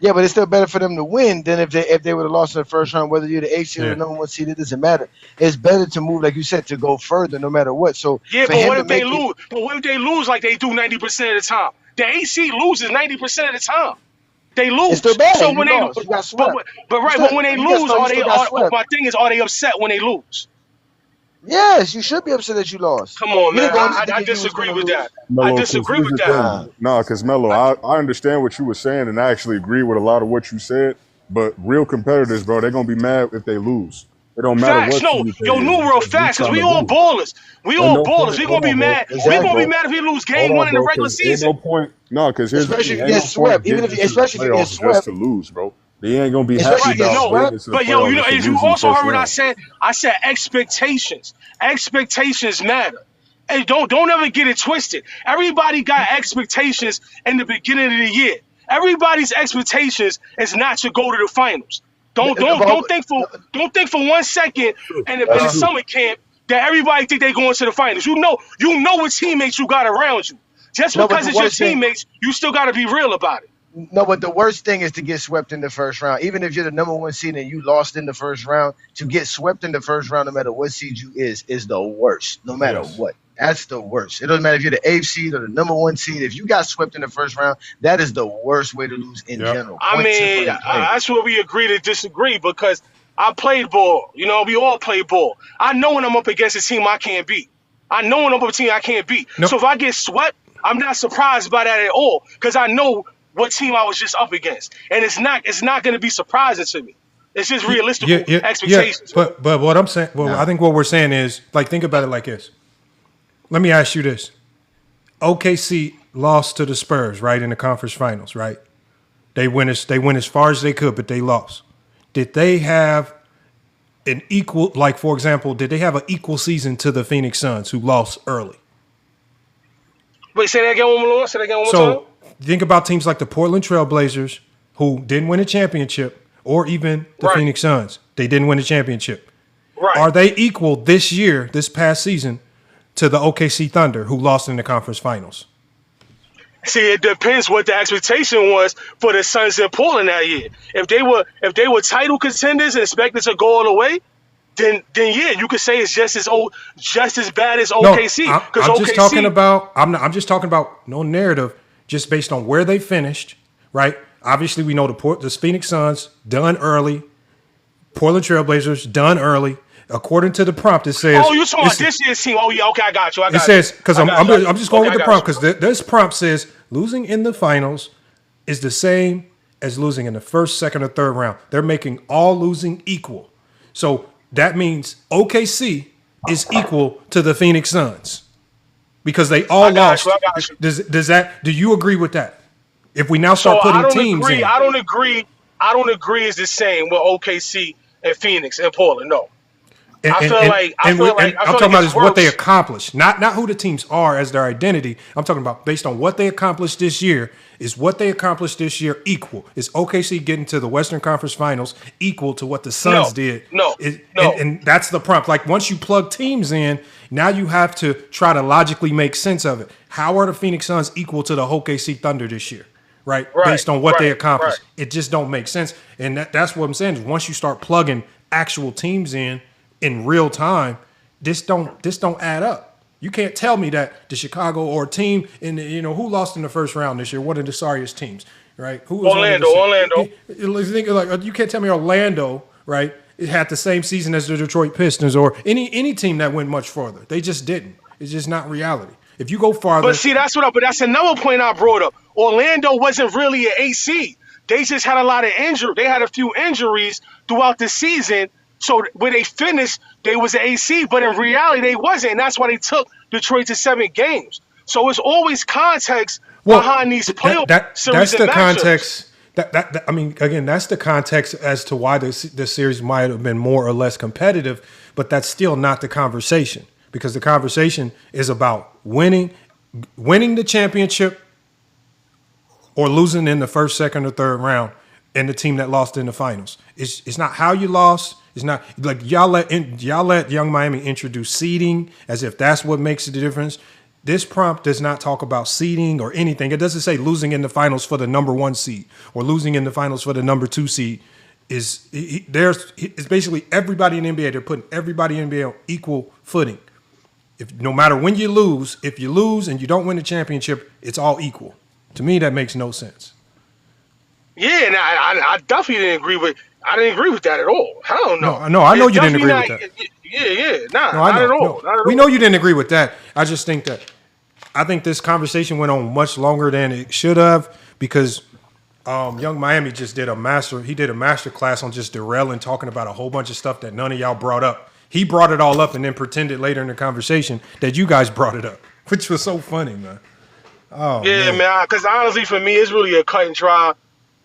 Yeah, but it's still better for them to win than if they would have lost in the first round, whether you're the 8th seed or the number 1 seed, it doesn't matter. It's better to move, like you said, to go further no matter what. So yeah, but what if they lose? But what if they lose like they do 90% of the time? The 8 seed loses 90% of the time. They lose. It's still bad. So when but when they lose, my thing is, are they upset when they lose? Yes, you should be upset that you lost. Come on, man. I disagree with that. Mello, I disagree with that. No, because Mello, I understand what you were saying, and I actually agree with a lot of what you said. But real competitors, bro, they're gonna be mad if they lose. It don't matter facts, what. New world facts, because we all ballers. We all ballers. We gonna be mad. We gonna be mad if we lose game 1 in the regular season. No point. No, because especially if you get swept, especially if you get swept, just to lose, bro. They ain't gonna be happy about but yo, you also heard what I said. I said expectations. Expectations matter. Hey, don't ever get it twisted. Everybody got expectations in the beginning of the year. Everybody's expectations is not to go to the finals. Don't think for 1 second in the summer camp that everybody think they're going to the finals. You know what teammates you got around you. Just because it's your teammates, you still got to be real about it. No, but the worst thing is to get swept in the first round. Even if you're the number 1 seed and you lost in the first round, to get swept in the first round, no matter what seed you is the worst. No matter what. That's the worst. It doesn't matter if you're the 8th seed or the number 1 seed. If you got swept in the first round, that is the worst way to lose in general. I mean, that's where we agree to disagree because I played ball. You know, we all play ball. I know when I'm up against a team I can't beat. I know when I'm up against a team I can't beat. So if I get swept, I'm not surprised by that at all because I know what team I was just up against, and it's not going to be surprising to me. It's just realistic expectations. Yeah. But what I'm saying, I think what we're saying is, like, think about it like this. Let me ask you this: OKC lost to the Spurs, right, in the conference finals, right? They went as far as they could, but they lost. Did they have an equal, like, for example, did they have an equal season to the Phoenix Suns who lost early? Wait, say that again one more time. So think about teams like the Portland Trailblazers who didn't win a championship, or even the Phoenix Suns. They didn't win a championship. Right. Are they equal this year, this past season, to the OKC Thunder who lost in the conference finals? See, it depends what the expectation was for the Suns in Portland that year. If they were title contenders and expected to go all the way, then yeah, you could say it's just as bad as OKC. No, I'm just talking about no narrative, just based on where they finished, right? Obviously, we know the Phoenix Suns done early, Portland Trailblazers done early. According to the prompt, it says. Oh, you talking about this year's team? Oh yeah, okay, I got you. It says because I'm just going with the prompt because this prompt says losing in the finals is the same as losing in the first, second, or third round. They're making all losing equal, so that means OKC is equal to the Phoenix Suns because they all lost. Do you agree with that? If we now start putting teams in, I don't agree. It's the same with OKC and Phoenix and Portland. No. I feel like I'm talking about it's is what they worse. accomplished, not who the teams are as their identity. I'm talking about based on what they accomplished this year. Is what they accomplished this year equal? Is OKC getting to the Western Conference Finals equal to what the Suns did? No. And that's the prompt. Like once you plug teams in, now you have to try to logically make sense of it. How are the Phoenix Suns equal to the OKC Thunder this year? Right? Based on what they accomplished. It just don't make sense. And that's what I'm saying is once you start plugging actual teams in real time, this don't add up. You can't tell me that the Chicago or team in the, who lost in the first round this year, one of the sorriest teams, right? Who was Orlando. You can't tell me Orlando, right? It had the same season as the Detroit Pistons or any team that went much further. They just didn't. It's just not reality. If you go farther, but see, that's another point I brought up. Orlando wasn't really an AC. They just had a lot of injury. They had a few injuries throughout the season. So when they finished, they was an AC, but in reality, they wasn't. And that's why they took Detroit to 7 games. So it's always context behind these playoff series. That's the context. I mean, again, that's the context as to why this series might have been more or less competitive, but that's still not the conversation because the conversation is about winning the championship or losing in the first, second, or third round and the team that lost in the finals. It's not how you lost. It's not like y'all let Young Miami introduce seeding as if that's what makes the difference. This prompt does not talk about seeding or anything. It doesn't say losing in the finals for the number 1 seed or losing in the finals for the number 2 seed. It's basically everybody in the NBA. They're putting everybody in the NBA on equal footing. No matter when you lose, if you lose and you don't win the championship, it's all equal. To me, that makes no sense. Yeah, and I definitely didn't agree with. I didn't agree with that at all. Hell no. No, I know you didn't agree with that. Yeah, not at all. We know you didn't agree with that. I just think this conversation went on much longer than it should have because Young Miami just did a master class on just derailing, talking about a whole bunch of stuff that none of y'all brought up. He brought it all up and then pretended later in the conversation that you guys brought it up, which was so funny, man. Oh, yeah, man. Because honestly, for me, it's really a cut and dry.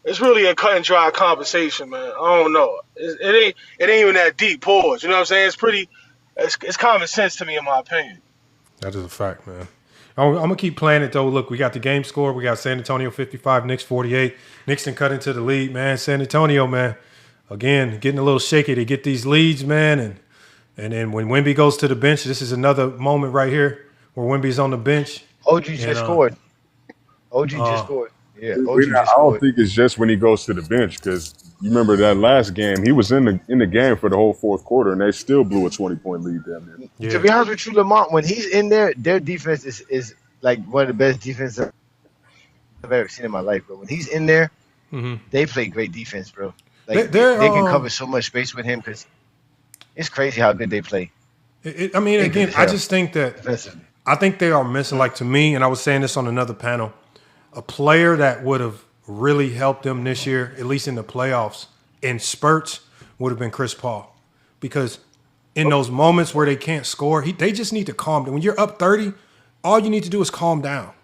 It's really a cut and dry conversation, man. I don't know. It ain't even that deep. Pause. You know what I'm saying? It's common sense to me, in my opinion. That is a fact, man. I'm gonna keep playing it though. Look, we got the game score. We got San Antonio 55, Knicks 48. Knicks cut into the lead, man. San Antonio, man, again getting a little shaky. They get these leads, man, and then when Wemby goes to the bench, this is another moment right here where Wemby's on the bench. OG just scored. OG just scored. Yeah, I don't think it's just when he goes to the bench because you remember that last game, he was in the game for the whole fourth quarter and they still blew a 20-point lead down there. Yeah. To be honest with you, Lamont, when he's in there, their defense is like one of the best defenses I've ever seen in my life, bro. When he's in there, they play great defense, bro. Like they can cover so much space with him because it's crazy how good they play. I just think that I think they are missing, like to me, and I was saying this on another panel, a player that would have really helped them this year, at least in the playoffs, in spurts, would have been Chris Paul. Because in those moments where they can't score, they just need to calm down. When you're up 30, all you need to do is calm down.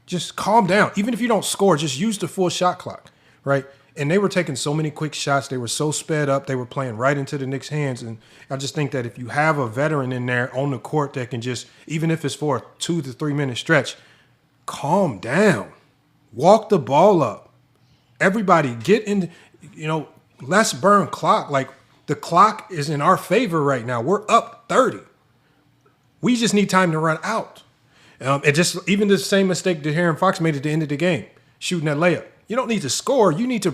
Just calm down. Even if you don't score, just use the full shot clock, right? And they were taking so many quick shots. They were so sped up. They were playing right into the Knicks' hands. And I just think that if you have a veteran in there on the court that can just, even if it's for a 2 to 3 minute stretch, calm down. Walk the ball up. Everybody get in, let's burn clock. Like the clock is in our favor right now. We're up 30. We just need time to run out. And just even the same mistake that De'Aaron Fox made at the end of the game, shooting that layup. You don't need to score. You need to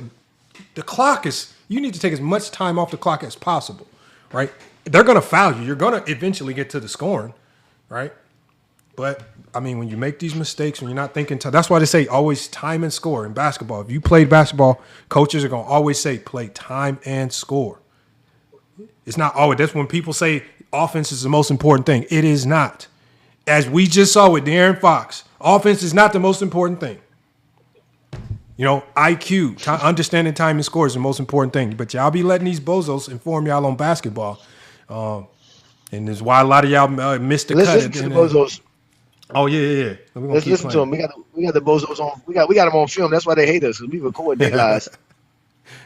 take as much time off the clock as possible, right? They're going to foul you. You're going to eventually get to the scoring, right? But, when you make these mistakes, when you're not thinking, that's why they say always time and score in basketball. If you played basketball, coaches are going to always say play time and score. It's not always. That's when people say offense is the most important thing. It is not. As we just saw with De'Aaron Fox, offense is not the most important thing. IQ, understanding time and score is the most important thing. But y'all be letting these bozos inform y'all on basketball. And that's why a lot of y'all missed the cut. Listen to the bozos. Oh yeah. Let's listen to them. We got the bozos on. We got them on film. That's why they hate us because we record their guys.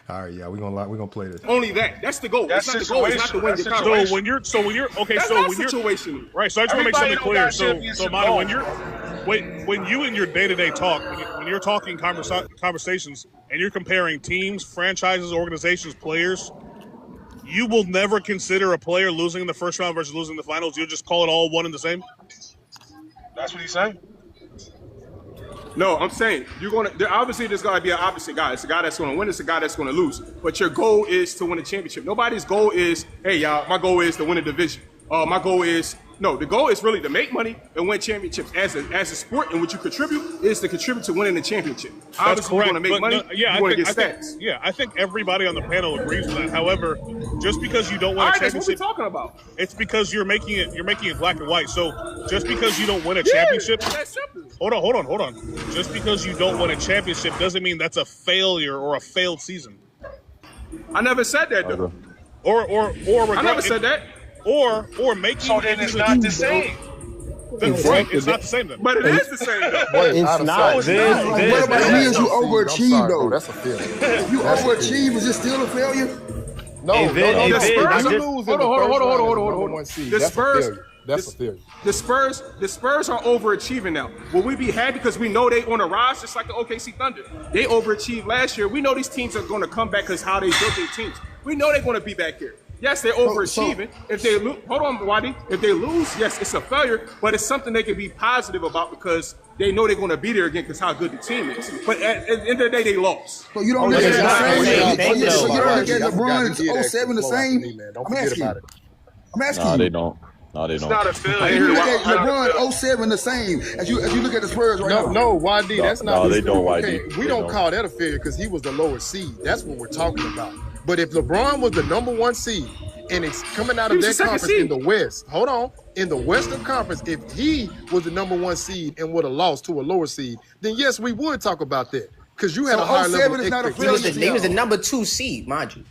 All right, yeah, we're gonna play this. Only that. That's the goal. That's It's not the goal. It's not to win So your conference. when you're okay, That's so not when you're situational. right, so I just want to make Everybody something don't clear. got So championship Monty, goals. when you in your day-to-day talk, when you're talking conversations and you're comparing teams, franchises, organizations, players, you will never consider a player losing in the first round versus losing in the finals. You'll just call it all one and the same. That's what he's saying. No, I'm saying obviously there's gotta be an opposite guy. It's a guy that's gonna win, it's a guy that's gonna lose. But your goal is to win a championship. Nobody's goal is, hey y'all, my goal is to win a division. The goal is really to make money and win championships. As a sport in which you contribute is to contribute to winning the championship. That's Obviously, correct. you want to make money, you want to get stats. I think everybody on the panel agrees with that. However, just because you don't win a championship, that's what we're talking about. It's because you're making it black and white. So just because you don't win a championship, hold on. Just because you don't win a championship doesn't mean that's a failure or a failed season. I never said that though. I never said that. Or making. So then it's not the same. It's not the same then. But it is the same though. It's not. What about it means you overachieve though? That's a failure. If you overachieve, is it still a failure? No, the Spurs are losing. Hold on. That's a failure. The Spurs are overachieving now. Will we be happy because we know they on a rise, just like the OKC Thunder? They overachieved last year. We know these teams are going to come back because how they built their teams. We know they're going to be back here. Yes, they're overachieving. If they lose, hold on, Wadi. If they lose, yes, it's a failure, but it's something they can be positive about because they know they're going to be there again because how good the team is. But at the end of the day, they lost. So you don't look at LeBron 07 the same? I'm asking you. No, they don't. No, they It's don't. not a failure. You look at LeBron 07 the same as you look at the Spurs right now. No, YD, that's not. No, they don't, YD. Okay, we don't call that a failure because he was the lower seed. That's what we're talking about. But if LeBron was the number one seed and it's coming out of that conference in the West, in the Western Conference, if he was the number one seed and would have lost to a lower seed, then yes, we would talk about that because you had a higher level of expectation. He was the number 2 seed, mind you.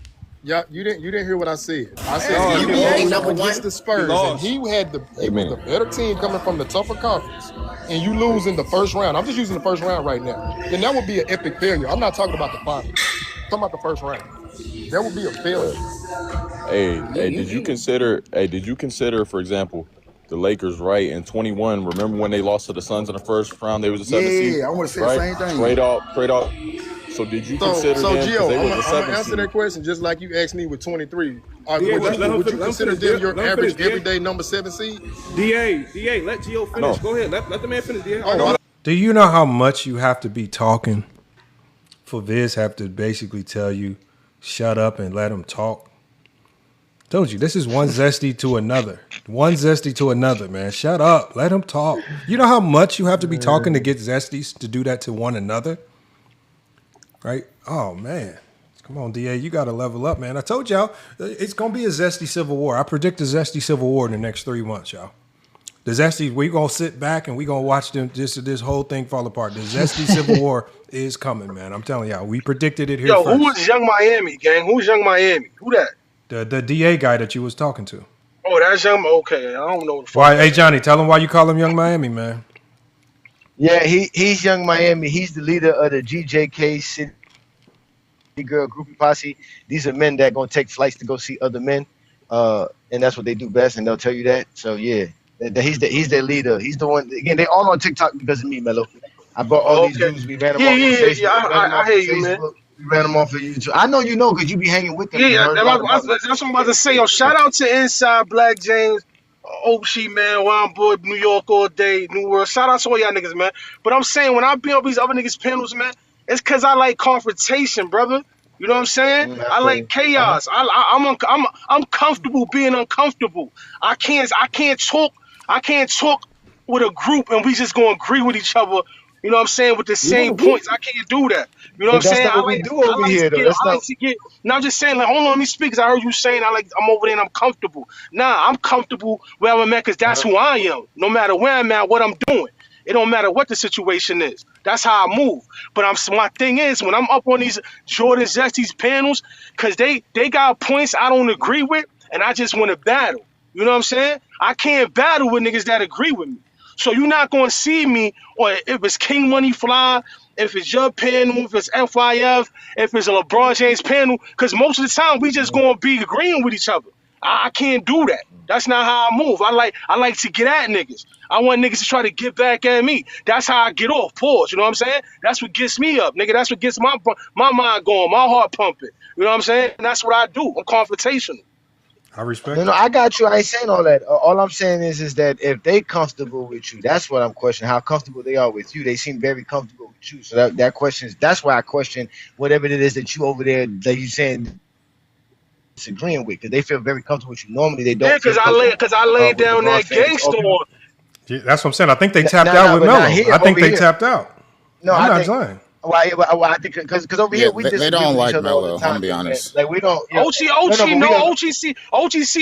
Yeah, you didn't hear what I said. I said he was up against the Spurs, and he was the better team coming from the tougher conference, and you lose in the first round. I'm just using the first round right now. Then that would be an epic failure. I'm not talking about the finals. I'm talking about the first round. That would be a failure. Hey, did you consider, for example, the Lakers right in 21? Remember when they lost to the Suns in the first round? They was the 7th seed. Yeah, I want to say the same thing. Straight up. So did you consider them? Gio, They I'm were going the to 7th answer seed. that question just like you asked me with 23. Let Would you consider them your average finish, everyday number 7 seed? DA, let Gio finish. No. Go ahead. Let the man finish, DA. Do you know how much you have to be talking for Viz have to basically tell you, shut up and let him talk? Told you, this is one zesty to another. One zesty to another, man. Shut up. Let him talk. You know how much you have to be talking to get zesties to do that to one another? Right? Oh, man. Come on, DA. You got to level up, man. I told y'all, it's going to be a zesty civil war. I predict a zesty civil war in the next 3 months, y'all. The zesty, we going to sit back and we going to watch them this whole thing fall apart. The zesty civil war is coming, man. I'm telling y'all. We predicted it here first. Who was Young Miami, gang? Who's Young Miami? Who that? The DA guy that you was talking to. Oh, that's Young. Okay, I don't know. Why? Hey, Johnny, tell him why you call him Young Miami, man. Yeah, he's Young Miami. He's the leader of the GJK City Girl Groupie Posse. These are men that gonna take flights to go see other men, and that's what they do best. And they'll tell you that. So yeah, he's their leader. He's the one. Again, they all on TikTok because of me, Mello. I brought all these dudes. We ran them off Facebook. Yeah. I hear you, man. We ran them off of YouTube. I know you know because you be hanging with them. Yeah, that's what I'm about to say. Yo, shout out to Inside Black James, Oshi, man, Wild Boy, New York all day, New World. Shout out to all y'all niggas, man. But I'm saying when I be on these other niggas' panels, man, it's because I like confrontation, brother. You know what I'm saying? I like chaos. I'm comfortable being uncomfortable. I can't talk with a group and we just gonna agree with each other. You know what I'm saying? With the same points, I can't do that. You know what I'm saying? That's not what we do over here, though. No, I'm just saying, like, hold on, let me speak, because I heard you saying I'm over there and I'm comfortable. Nah, I'm comfortable where I'm at, because that's who I am. No matter where I'm at, what I'm doing. It don't matter what the situation is. That's how I move. But my thing is, when I'm up on these Jordan Zesties panels, because they got points I don't agree with, and I just want to battle. You know what I'm saying? I can't battle with niggas that agree with me. So you're not going to see me, or if it's King Money Fly, if it's your panel, if it's FYF, if it's a LeBron James panel, because most of the time we just gonna be agreeing with each other. I can't do that. That's not how I move. I like to get at niggas. I want niggas to try to get back at me. That's how I get off. Pause. You know what I'm saying? That's what gets me up, nigga. That's what gets my mind going, my heart pumping. You know what I'm saying? And that's what I do. I'm confrontational. I respect. No, I got you. I ain't saying all that. All I'm saying is that if they comfortable with you, that's what I'm questioning. How comfortable they are with you. They seem very comfortable with you. So that question is, that's why I question whatever it is that you over there that you saying disagreeing with, because they feel very comfortable with you. Normally they don't. Yeah, because I laid down that gangster on. Yeah, that's what I'm saying. I think they tapped out with Melo. I think they tapped out. No, I'm not think, lying. Well, I think because over here we they don't like Melo. I'm gonna be man. honest. Like we don't. OG see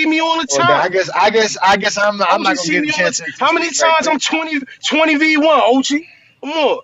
me all the time. Well, I guess I'm not gonna get a chance. How many times I'm 20 v1, OG? Come on.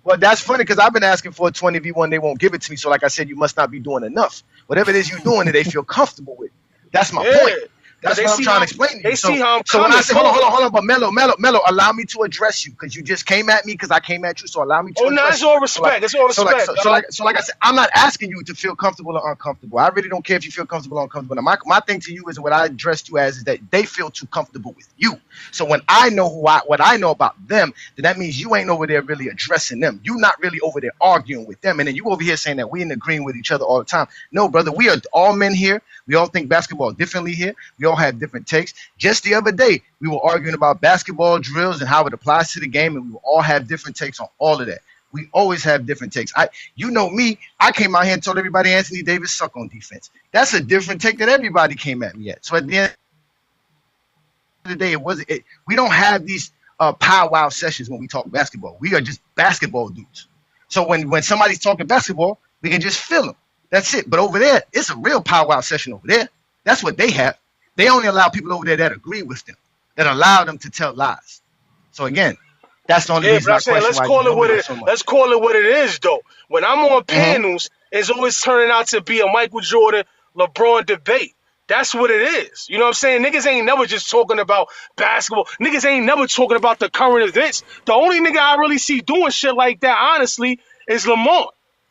Well, that's funny because I've been asking for a 20v1. They won't give it to me. So, like I said, you must not be doing enough. Whatever it is you're doing, that they feel comfortable with. That's my point. That's what I'm trying to explain to you. See how I'm so when I say, hold on, but Melo, allow me to address you because you just came at me because I came at you. So allow me to address it's all respect. It's all respect. So like I said, I'm not asking you to feel comfortable or uncomfortable. I really don't care if you feel comfortable or uncomfortable. Now, my thing to you is what I addressed you as is that they feel too comfortable with you. So when I know what I know about them, then that means you ain't over there really addressing them. You're not really over there arguing with them. And then you over here saying that we ain't agreeing with each other all the time. No, brother, we are all men here. We all think basketball differently here. We all have different takes. Just the other day, we were arguing about basketball drills and how it applies to the game, and we all have different takes on all of that. We always have different takes. You know me, I came out here and told everybody Anthony Davis suck on defense. That's a different take that everybody came at me at. So at the end of the day, we don't have these powwow sessions when we talk basketball. We are just basketball dudes. So when somebody's talking basketball, we can just feel them. That's it. But over there, it's a real powwow session over there. That's what they have. They only allow people over there that agree with them, that allow them to tell lies. So again, that's the only reason I question let's call it what it is, though. When I'm on panels, it's always turning out to be a Michael Jordan, LeBron debate. That's what it is. You know what I'm saying? Niggas ain't never just talking about basketball. Niggas ain't never talking about the current events. The only nigga I really see doing shit like that, honestly, is Lamar.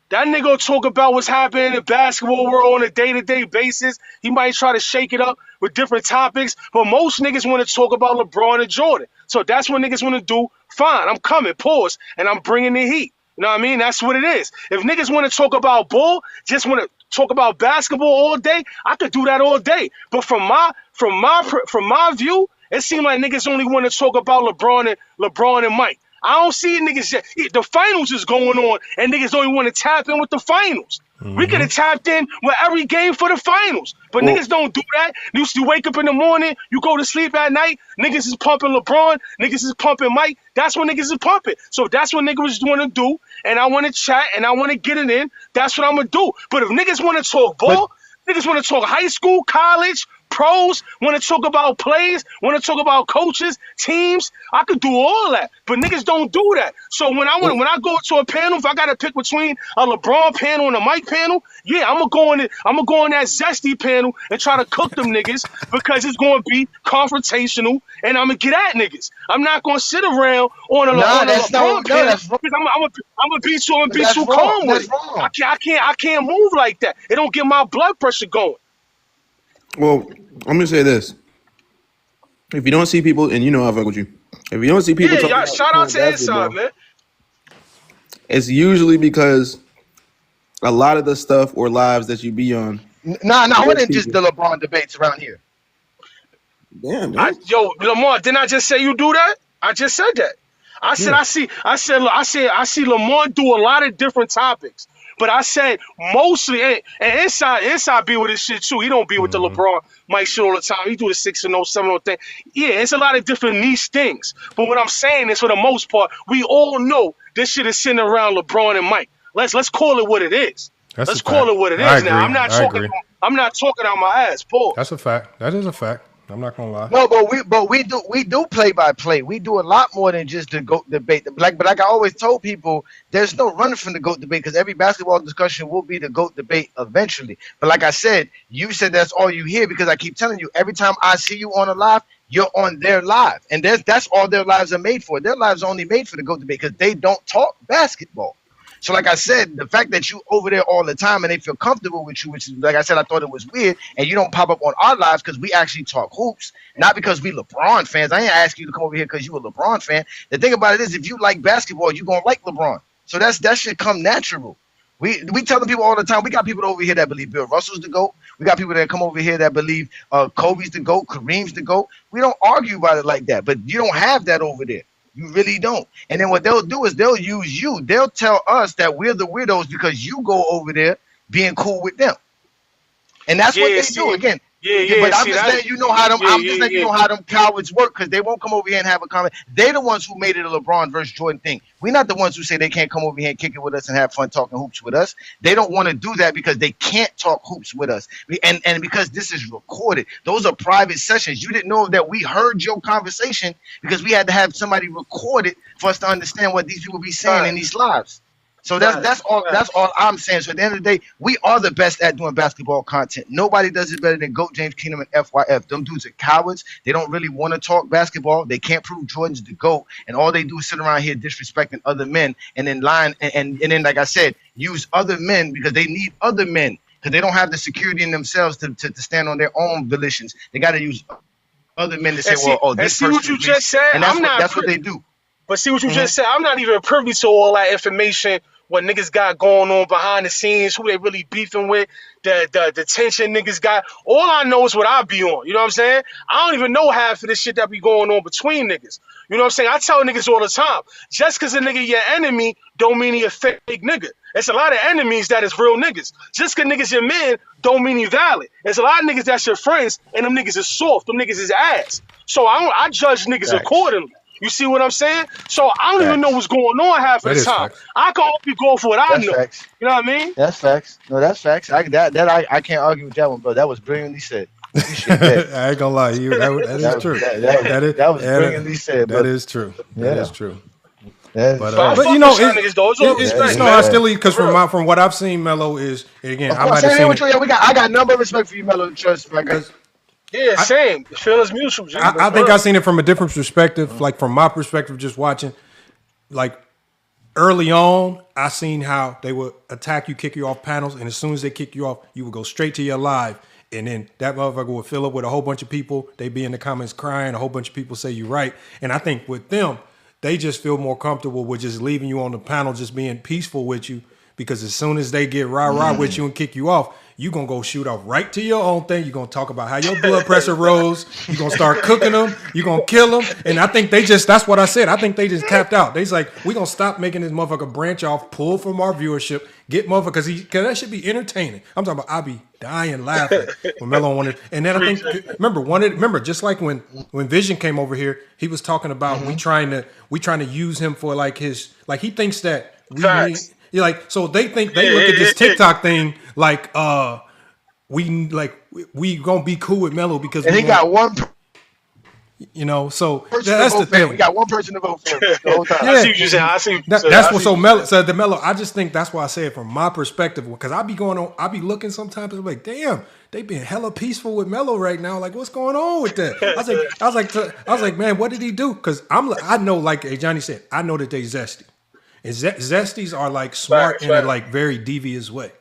That nigga will talk about what's happening in the basketball world on a day-to-day basis. He might try to shake it up with different topics, but most niggas want to talk about LeBron and Jordan. So that's what niggas want to do. Fine, I'm coming, pause, and I'm bringing the heat. You know what I mean? That's what it is. If niggas want to talk about bull, just want to talk about basketball all day, I could do that all day. But from my view, it seems like niggas only want to talk about LeBron and Mike. I don't see niggas yet. The finals is going on, and niggas don't even want to tap in with the finals. We could have tapped in with every game for the finals, but niggas don't do that. You wake up in the morning, you go to sleep at night, niggas is pumping LeBron, niggas is pumping Mike. That's what niggas is pumping. So that's what niggas want to do, and I want to chat, and I want to get it in. That's what I'm going to do. But if niggas want to talk ball, niggas want to talk high school, college, pros, want to talk about plays, want to talk about coaches, teams, I could do all that. But niggas don't do that. So when I go to a panel, if I gotta pick between a LeBron panel and a Mike panel, yeah, I'm gonna go on that zesty panel and try to cook them niggas because it's gonna be confrontational and I'm gonna get at niggas. I'm not gonna sit around on a LeBron panel because I'm gonna be too calm with it. I can't move like that. It don't get my blood pressure going. Well, I'm gonna say this: if you don't see people, and you know I fuck with you, if you don't see people, shout out to Inside, man. It's usually because a lot of the stuff or lives that you be on. Nah, it ain't just the LeBron debates around here. Damn, Lamar, didn't I just say you do that? I just said that. I see Lamar do a lot of different topics. But I said mostly, and Inside be with this shit too. He don't be with the LeBron Mike shit all the time. He do the 6-0, 7-0 thing. Yeah, it's a lot of different niche things. But what I'm saying is, for the most part, we all know this shit is sitting around LeBron and Mike. Let's call it what it is. Let's call it what it is. Now I'm not talking out my ass, Paul. That's a fact. That is a fact. I'm not gonna lie. No, but we do play by play. We do a lot more than just the GOAT debate. But like I always told people, there's no running from the GOAT debate because every basketball discussion will be the GOAT debate eventually. But like I said, you said that's all you hear because I keep telling you every time I see you on a live, you're on their live, and that's all their lives are made for. Their lives are only made for the GOAT debate because they don't talk basketball. So, like I said, the fact that you over there all the time and they feel comfortable with you, which is, like I said, I thought it was weird, and you don't pop up on our lives because we actually talk hoops, not because we LeBron fans. I ain't asking you to come over here because you a LeBron fan. The thing about it is, if you like basketball, you're gonna like LeBron. So that should come natural. We telling people all the time. We got people over here that believe Bill Russell's the GOAT. We got people that come over here that believe Kobe's the GOAT, Kareem's the GOAT. We don't argue about it like that, but you don't have that over there. You really don't. And then what they'll do is they'll use you. They'll tell us that we're the weirdos because you go over there being cool with them. And that's what they do. Again, but I'm just letting you know how them. I'm just letting you know how them cowards work because they won't come over here and have a comment. They're the ones who made it a LeBron versus Jordan thing. We're not the ones who say they can't come over here and kick it with us and have fun talking hoops with us. They don't want to do that because they can't talk hoops with us. And because this is recorded. Those are private sessions. You didn't know that we heard your conversation because we had to have somebody record it for us to understand what these people be saying in these lives. So that's all I'm saying. So at the end of the day, we are the best at doing basketball content. Nobody does it better than GOAT, James Keenum, and FYF. Them dudes are cowards. They don't really want to talk basketball. They can't prove Jordan's the GOAT, and all they do is sit around here disrespecting other men and then lying and then, like I said, use other men because they need other men because they don't have the security in themselves to stand on their own volitions. They got to use other men to say, this person. What you just said. And that's what they do. But see what you just said. I'm not even privy to all that information. What niggas got going on behind the scenes, who they really beefing with, the tension niggas got. All I know is what I be on. You know what I'm saying? I don't even know half of the shit that be going on between niggas. You know what I'm saying? I tell niggas all the time, just because a nigga your enemy don't mean he a fake nigga. There's a lot of enemies that is real niggas. Just because niggas your man don't mean he valid. There's a lot of niggas that's your friends, and them niggas is soft. Them niggas is ass. So I judge niggas accordingly. You see what I'm saying? So I don't even know what's going on half of the time. I can only go for what I know. Facts. You know what I mean? That's facts. No, that's facts. I can't argue with that one, bro. That was brilliantly said. I ain't gonna lie, that is true. That was brilliantly said. That is true. That is true. But you know, it's no hostility because from what I've seen, Melo is again. I might have seen it. I got number of respect for you, Melo. Trust me. Yeah, same. Feelings mutual. I think I've seen it from a different perspective. Like from my perspective, just watching, like early on, I seen how they would attack you, kick you off panels, and as soon as they kick you off, you would go straight to your live, and then that motherfucker would fill up with a whole bunch of people. They be in the comments crying. A whole bunch of people say you right, and I think with them, they just feel more comfortable with just leaving you on the panel, just being peaceful with you. Because as soon as they get rah-rah with you and kick you off, you're going to go shoot off right to your own thing. You're going to talk about how your blood pressure rose. You're going to start cooking them. You're going to kill them. And I think that's what I said. I think they just tapped out. They's like, we're going to stop making this motherfucker branch off, pull from our viewership, get motherfucker, because that should be entertaining. I'm talking about I be dying laughing when Melo wanted. And then I think, remember, just like when Vision came over here, he was talking about we trying to use him for like his, like he thinks that we like, so they think they look at this TikTok thing like we gonna be cool with Melo because he got one. You know, so that's the thing. We got one person to vote for the whole time. Yeah. I see what you're saying. I see. That's what. So Melo. So the Melo. I just think that's why I say it from my perspective because I be going on. I be looking sometimes. I'm like, damn, they being hella peaceful with Melo right now. Like, what's going on with that? I was like, man, what did he do? Because I know, like Johnny said, I know that they zesty. And zesties are like smart in a like very devious way.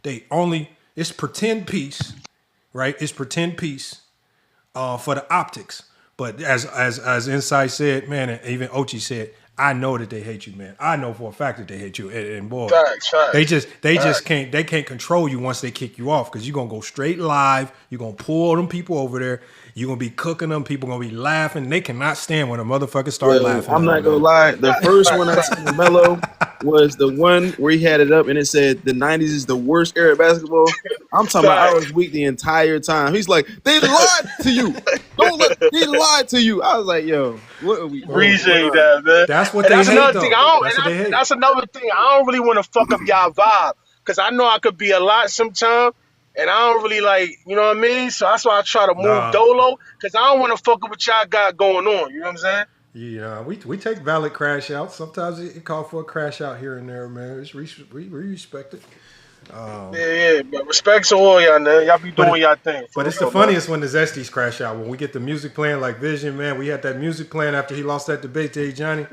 It's pretend piece, right? It's pretend piece for the optics. But as Inside said, man, and even Ochi said, I know that they hate you, man. I know for a fact that they hate you. And boy, they just can't control you once they kick you off because you're gonna go straight live. You're gonna pull them people over there. You're gonna be cooking them. People gonna be laughing. They cannot stand when a motherfucker start laughing. I'm not gonna lie. The first one I seen of Melo was the one where he had it up and it said the 90s is the worst era of basketball. I'm talking about I was weak the entire time. He's like, they lied to you. They lied to you. I was like, yo, what are we? Appreciate that, man. That's what they hate. Another thing. That's another thing. I don't really want to fuck up y'all vibe because I know I could be a lot sometimes. And I don't really like, you know what I mean? So that's why I try to move dolo, because I don't want to fuck up what y'all got going on. You know what I'm saying? Yeah, we take valid crash outs. Sometimes it calls for a crash out here and there, man. We respect it. Yeah, but respect to all y'all, man. Y'all be doing y'all thing. But it's the funniest when the Zesties crash out. When we get the music playing like Vision, man. We had that music playing after he lost that debate to Johnny.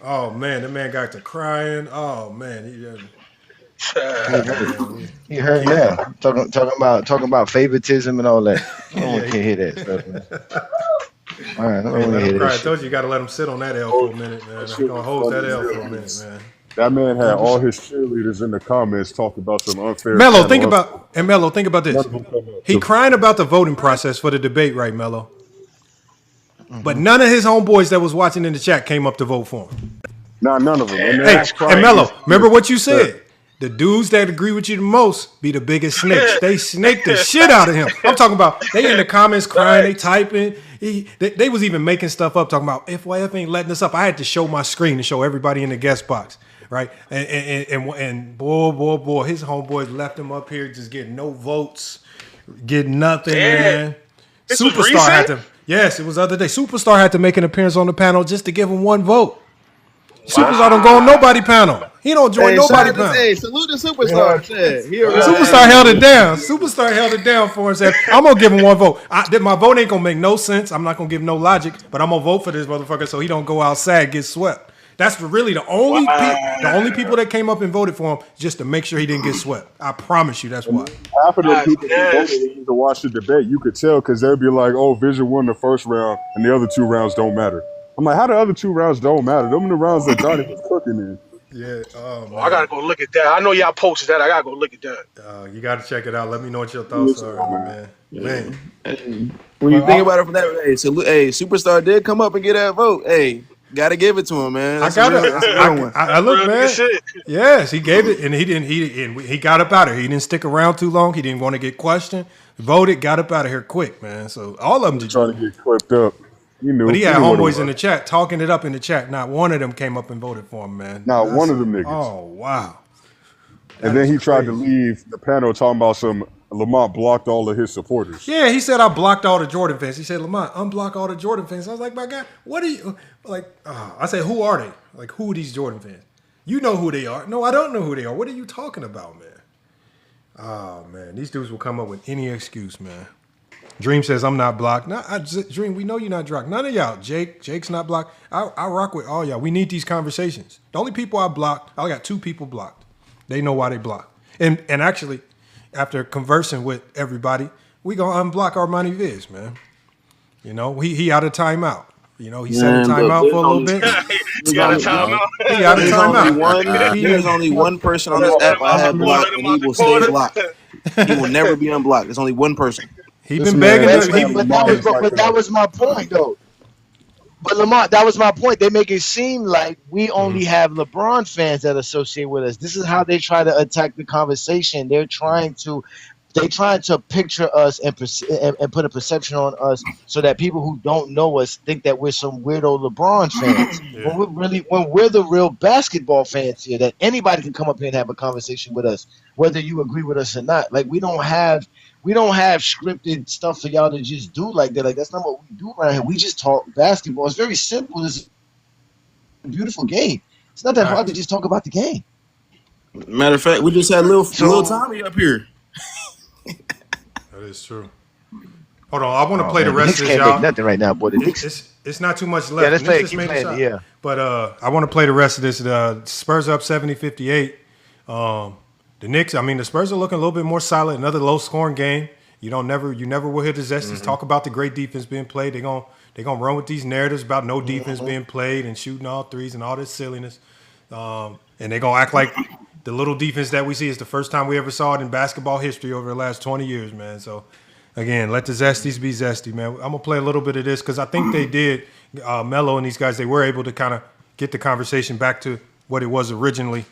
Oh man, the man got to crying. Oh man, He heard, yeah. Talking about favoritism and all that. No one can hear that stuff, man. All right, Hey, let him cry. I told you got to let him sit on that L for a minute, man. I'm gonna hold that L for a minute, man. That man had all his cheerleaders in the comments talking about some unfair. Mello, think about this. He crying about the voting process for the debate, right, Mello? But none of his homeboys that was watching in the chat came up to vote for him. Nah, none of them. And Mello, remember what you said. The dudes that agree with you the most be the biggest snakes. They snake the shit out of him. I'm talking about they in the comments crying, they typing. They was even making stuff up, talking about FYF ain't letting us up. I had to show my screen to show everybody in the guest box, right? And boy, his homeboys left him up here just getting no votes, getting nothing, man. Superstar had to. Yes, it was the other day. Superstar had to make an appearance on the panel just to give him one vote. Superstar don't go on nobody panel. He don't join nobody panel. Hey, salute the Superstar. Superstar held it down. Superstar held it down for him and said, I'm going to give him one vote. My vote ain't going to make no sense. I'm not going to give no logic, but I'm going to vote for this motherfucker so he don't go outside and get swept. That's really the only people that came up and voted for him just to make sure he didn't get swept. I promise you that's why. Half of the people who voted to watch the debate, you could tell because they'd be like, oh, Vision won the first round and the other 2 rounds don't matter. I'm like, how the other 2 rounds don't matter? Them are the rounds that Johnny was cooking in. Yeah. I gotta go look at that. I know y'all posted that. I gotta go look at that. You gotta check it out. Let me know what your thoughts are, man. When you think about it from that, Superstar did come up and get that vote. Hey, gotta give it to him, man. I look, man. Yes, he gave it, and he got up out of here. He didn't stick around too long. He didn't want to get questioned. Voted, got up out of here quick, man. So all of them just trying to get clipped up. But he had homeboys in the chat talking it up in the chat. Not one of them came up and voted for him, man. Not one of them niggas. Oh wow! And then he tried to leave the panel talking about some Lamont blocked all of his supporters. Yeah, he said I blocked all the Jordan fans. He said Lamont unblock all the Jordan fans. I was like, my God, what are you like? I said, who are they? Like, who are these Jordan fans? You know who they are? No, I don't know who they are. What are you talking about, man? Oh man, these dudes will come up with any excuse, man. Dream says I'm not blocked. No, Dream, we know you're not blocked. None of y'all. Jake's not blocked. I rock with all y'all. We need these conversations. The only people I blocked, I got 2 people blocked. They know why they blocked. And actually, after conversing with everybody, we gonna unblock Armani Viz, man. You know, he out of timeout. You know, he set a timeout for a little bit. He out of timeout. He out of timeout. There's only one person on this app I have blocked, and he will stay blocked. He will never be unblocked. There's only one person. He been begging. But that was my point, though. But Lamont, that was my point. They make it seem like we only have LeBron fans that associate with us. This is how they try to attack the conversation. They're trying to picture us and put a perception on us so that people who don't know us think that we're some weirdo LeBron fans. When we're the real basketball fans here, that anybody can come up here and have a conversation with us, whether you agree with us or not. Like we don't have scripted stuff for y'all to just do like that. Like that's not what we do around here. We just talk basketball. It's very simple. It's a beautiful game. It's not that hard to just talk about the game. Matter of fact, we just had little Tommy up here. That is true. Hold on, I want to play the rest of this, y'all. Nothing right now, boy. It's not too much left. Yeah, let's play it. Yeah. But I want to play the rest of this. Spurs up 70-58. The Knicks, I mean, the Spurs are looking a little bit more solid. Another low-scoring game. You never will hear the Zesties talk about the great defense being played. They're gonna run with these narratives about no defense being played and shooting all threes and all this silliness. And they're gonna act like the little defense that we see is the first time we ever saw it in basketball history over the last 20 years, man. So, again, let the Zesties be zesty, man. I'm gonna play a little bit of this because I think they did. Melo and these guys, they were able to kind of get the conversation back to what it was originally.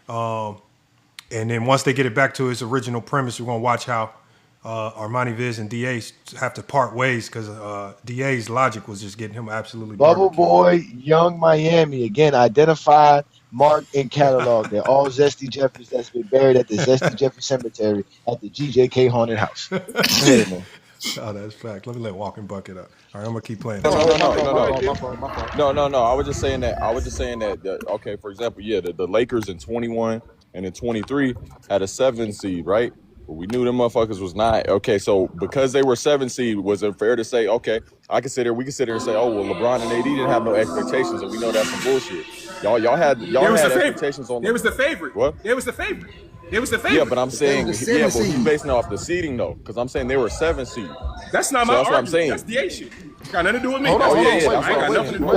And then once they get it back to its original premise, we're going to watch how Armani Viz and DA have to part ways because DA's logic was just getting him absolutely Bubble Boy, Young Miami. Again, identified, marked, and cataloged. They're all Zesty Jeffries that's been buried at the Zesty Jeffries Cemetery at the GJK Haunted House. Oh, that's fact. Let me let Walking Bucket up. All right, I'm going to keep playing. No. I was just saying that. Okay, for example, the Lakers in 21 and in 23 had a 7 seed, right? But we knew them motherfuckers was not. Okay, so because they were 7 seed, was it fair to say, okay, we can sit here and say, oh, well, LeBron and AD didn't have no expectations, and we know that's some bullshit. Y'all had expectations on them. They was the favorite. What? They was the favorite. It was the favorite. Yeah, but I'm saying, but you basing it off the seeding though, because I'm saying they were 7 seed. That's not my argument. What I'm saying. That's DA shit. Got nothing to do with me. Hold on, I ain't got nothing to do with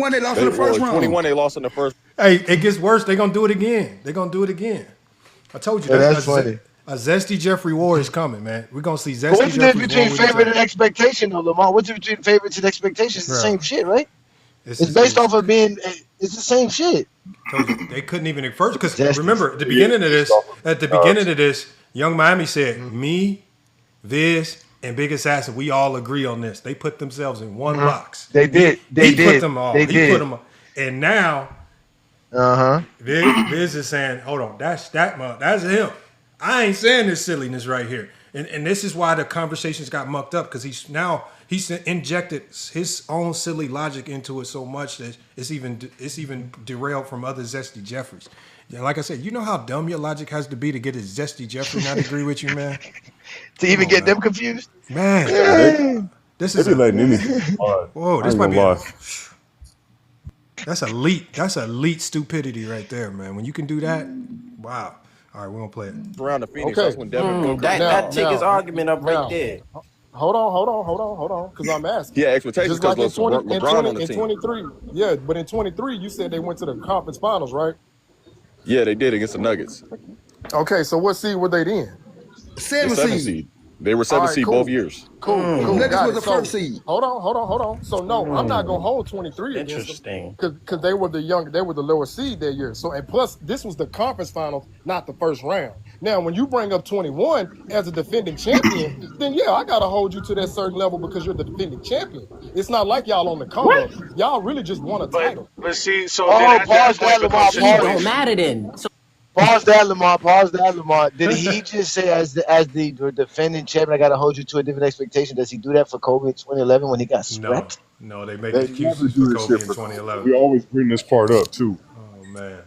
me. They lost in the first round. 21 they lost in the first. Hey, it gets worse. They're gonna do it again. I told you. That's funny. A zesty Jeffrey War is coming, man. We're gonna see zesty What's the Jeffrey difference between War favorite and expectation, though, Lamar? What's the difference between favorites and expectations? It's the same shit, right? It's based off of being. It's the same shit. They couldn't even at first because remember at the beginning of this, Young Miami said me, Viz, and Big Assassin. We all agree on this. They put themselves in one box. They did. He put them all. He put them all. And now, Viz is saying, "Hold on, that's him. I ain't saying this silliness right here." And this is why the conversations got mucked up because he's injected his own silly logic into it so much that it's even derailed from other zesty Jeffries. Yeah, like I said, you know how dumb your logic has to be to get a zesty Jeffrey not agree with you, man. To even get them confused, man. This is letting anything. Whoa, this might be. That's elite stupidity right there, man. When you can do that, wow. All right, we're gonna play it. Around the Phoenix, that's when Devin that take his argument up right there. Hold on, because I'm asking. Yeah, expectations. Just like in LeBron on the team. 23, yeah, but in 23, you said they went to the conference finals, right? Yeah, they did against the Nuggets. Okay, so what seed were they in? 7 seed. They were 7 seed both years. Cool. Nuggets was the first seed. Hold on. So no, I'm not gonna hold 23 against them because they were the lower seed that year. So and plus this was the conference finals, not the first round. Now when you bring up 21 as a defending champion, then yeah, I gotta hold you to that certain level because you're the defending champion. It's not like y'all on the come up. Y'all really just won a title. But see, so pause that, Lamar. Don't matter then. So Pause that, Lamar. Did he just say, as the defending champion, I got to hold you to a different expectation? Does he do that for Kobe in 2011 when he got swept? No, they made excuses for Kobe in 2011. We always bring this part up too. Oh man!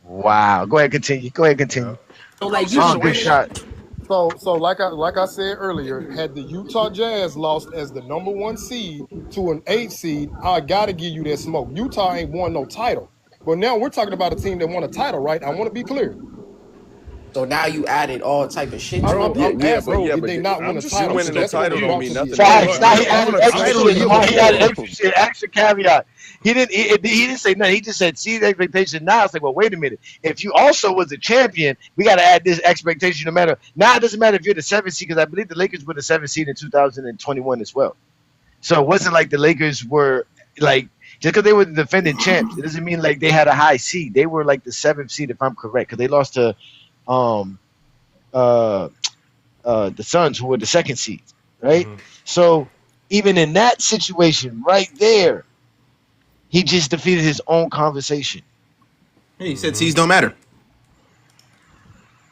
Wow. Go ahead, continue. So like good shot. So like I said earlier, had the Utah Jazz lost as the number 1 seed to an 8 seed, I got to give you that smoke. Utah ain't won no title. But now we're talking about a team that won a title, right? I want to be clear. So now you added all type of shit. Did they not win a title? Winning a title don't mean nothing. He added extra shit, extra caveat. He didn't say nothing. He just said, see the expectation. Now it's like, well, wait a minute. If you also was a champion, we got to add this expectation no matter. Now it doesn't matter if you're the 7th seed, because I believe the Lakers were the 7th seed in 2021 as well. So it wasn't like the Lakers were like, just because they were the defending champs, it doesn't mean like they had a high seed. They were like the 7th seed, if I'm correct, because they lost to the Suns, who were the 2nd seed, right? Mm-hmm. So even in that situation right there, he just defeated his own conversation. Hey, he said seeds don't matter.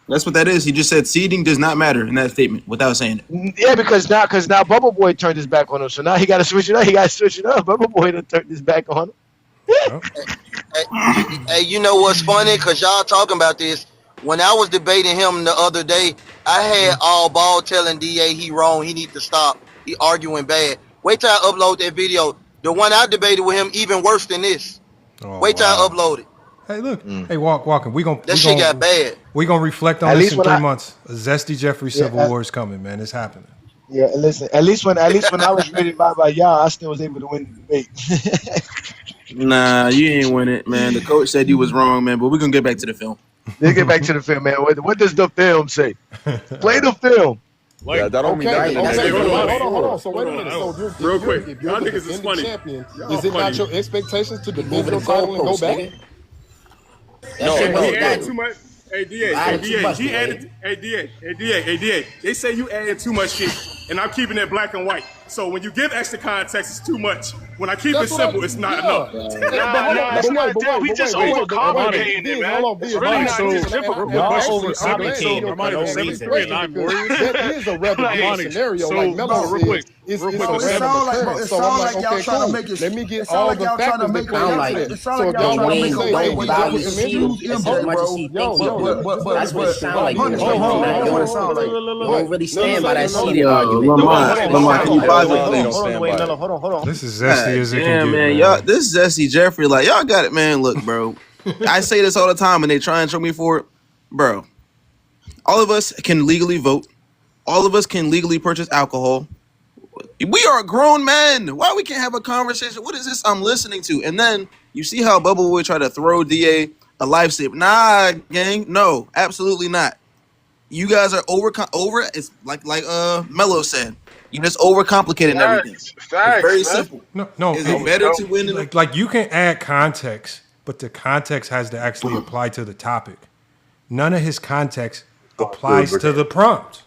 That's what that is. He just said seeding does not matter in that statement without saying it. Yeah, because now Bubble Boy turned his back on him. So now he got to switch it up. Bubble Boy done turned his back on him. Hey, you know what's funny? Because y'all talking about this. When I was debating him the other day, I had all ball telling DA he wrong. He need to stop. He arguing bad. Wait till I upload that video. The one I debated with him even worse than this. Wait till I upload it. Hey, look. Hey, walking. That shit got bad. We're going to reflect on this in 3 months. A zesty Jeffrey Civil War is coming, man. It's happening. Yeah, listen. At least when I was ready to buy by y'all, I still was able to win the debate. Nah, you ain't win it, man. The coach said you was wrong, man. But we're going to get back to the film. Let's get back to the film, man. What does the film say? Play the film. Like, yeah, that don't mean nothing. Hold on. So wait a minute. So real quick, if you're the defending champion, is it not your expectations to defend your title and go back? No, he added too much. Hey, DA. They say you added too much shit, and I'm keeping it black and white. So when you give extra context, it's too much. When I keep That's it what I- simple, it's not yeah. enough. Nah, it's not that. We just overcomplicating it, man. Hold on, It's really not so this difficult. real quick, Y'all for 17, overcomplicating Armani, it. 73 and 9 Warriors. That is a rather good Armani, scenario. so, Like Melo real said, quick, it's real quick, a the random sound occurrence. it So I'm sound like, like y'all okay, trying to cool. make it. Let me get It sound all like the y'all trying to factors make that it. play Sound into like this. It sound So like if y'all y'all trying want to to make say, a hey, point we without put even him in use here, as MJ, much as bro. he think he yo, do. That's what it sound like. But You Hunter, don't you really know not what it doing. sound like. You don't really stand by that Yo, seated argument. Lamar, can you pause it, please? Hold on, the way, Melo. Hold on. This is zesty as it can Damn, get, man. Y'all, this is Zesty Jeffrey. Like, y'all got it, man. Look, bro. I say this all the time, and they try and show me for it. Bro, all of us can legally vote. All of us can legally purchase alcohol. We are grown men. Why we can't have a conversation? What is this I'm listening to? And then you see how Bubble Boy try to throw DA a life save. Nah, gang. No, absolutely not. You guys are over. It's like Melo said. You just overcomplicating everything. It's very Facts, man. simple. No. Is it better to win? Like you can add context, but the context has to actually apply to the topic. None of his context applies to the prompt.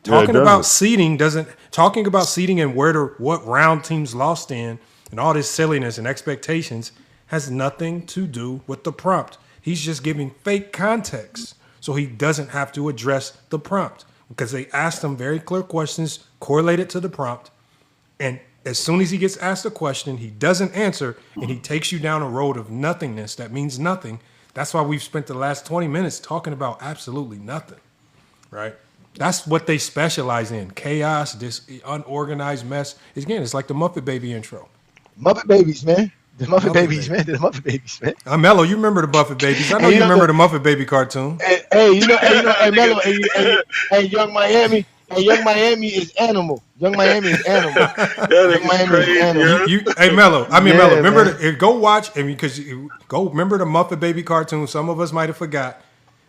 Talking about seeding and what round teams lost in and all this silliness and expectations has nothing to do with the prompt. He's just giving fake context, so he doesn't have to address the prompt because they asked him very clear questions correlated to the prompt. And as soon as he gets asked a question, he doesn't answer and he takes you down a road of nothingness that means nothing. That's why we've spent the last 20 minutes talking about absolutely nothing, right? That's what they specialize in. Chaos, this unorganized mess. Again, it's like the Muppet Baby intro. Muppet Babies, man. The Muppet Babies, man. The Muppet Babies, man. Mello, you remember the Muppet Babies. I know you remember the Muppet Baby cartoon. Hey, Mello, hey, Young Miami. Hey, Young Miami is animal. Young Miami is animal. Young Miami is animal. Hey, Mello. Mello. Remember, man. go watch, remember the Muppet Baby cartoon. Some of us might have forgot.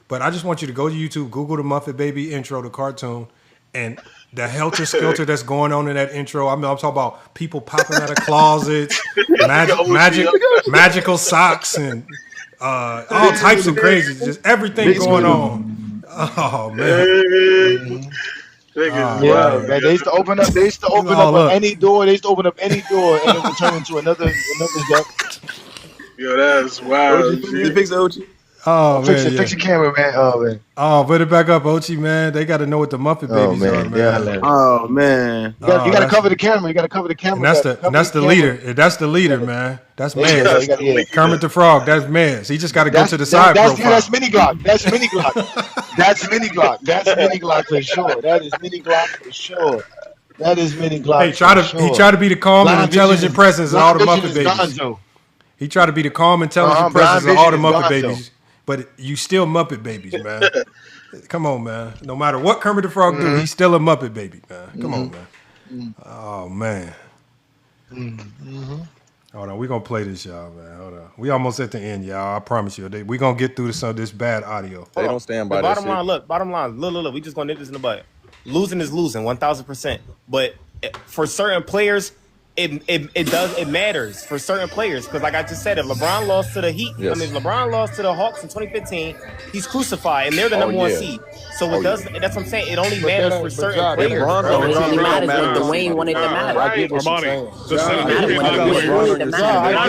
But I just want you to go to YouTube, Google the Muppet Baby intro to cartoon, and the helter-skelter that's going on in that intro. I'm talking about people popping out of closets, magical socks, and all types of crazy, just everything going on. Oh, man. Man. They used to open up any door. They used to open up any door, and it would turn into another duck. Yo, that's wild. Fix the OG. Oh, man. Fix your camera, man. Oh, man. Oh, put it back up, Ochi, man. They got to know what the Muppet Babies are, man. Oh, man. You got to cover the camera. You got to cover the camera. And that's the leader. That's the leader, man. That's Mez. Kermit the Frog. That's Mez. He just got to go to the side profile. That's Mini Glock. That's Mini Glock. That's Mini Glock. That's Mini Glock for sure. That is Mini Glock for sure. That is Mini Glock. He tried to be the calm and intelligent presence of all the Muppet Babies. He tried to be the calm, intelligent presence of all the Muppet Babies. But you still Muppet Babies, man. Come on, man. No matter what Kermit the Frog do, he's still a Muppet Baby, man. Come on, man. Oh, man. Hold on. We're going to play this, y'all, man. Hold on. We almost at the end, y'all. I promise you. We're going to get through some of this bad audio. They don't stand by that bottom shit. line, bottom line. Look. We just going to nip this in the butt. Losing is losing, 1,000%. But for certain players, it matters for certain players because, like I just said, if LeBron lost to the Heat, if LeBron lost to the Hawks in 2015, he's crucified, and they're the number one seed. So it does. That's what I'm saying. It only matters for certain players. It only matters when Dwayne wanted to matter. That's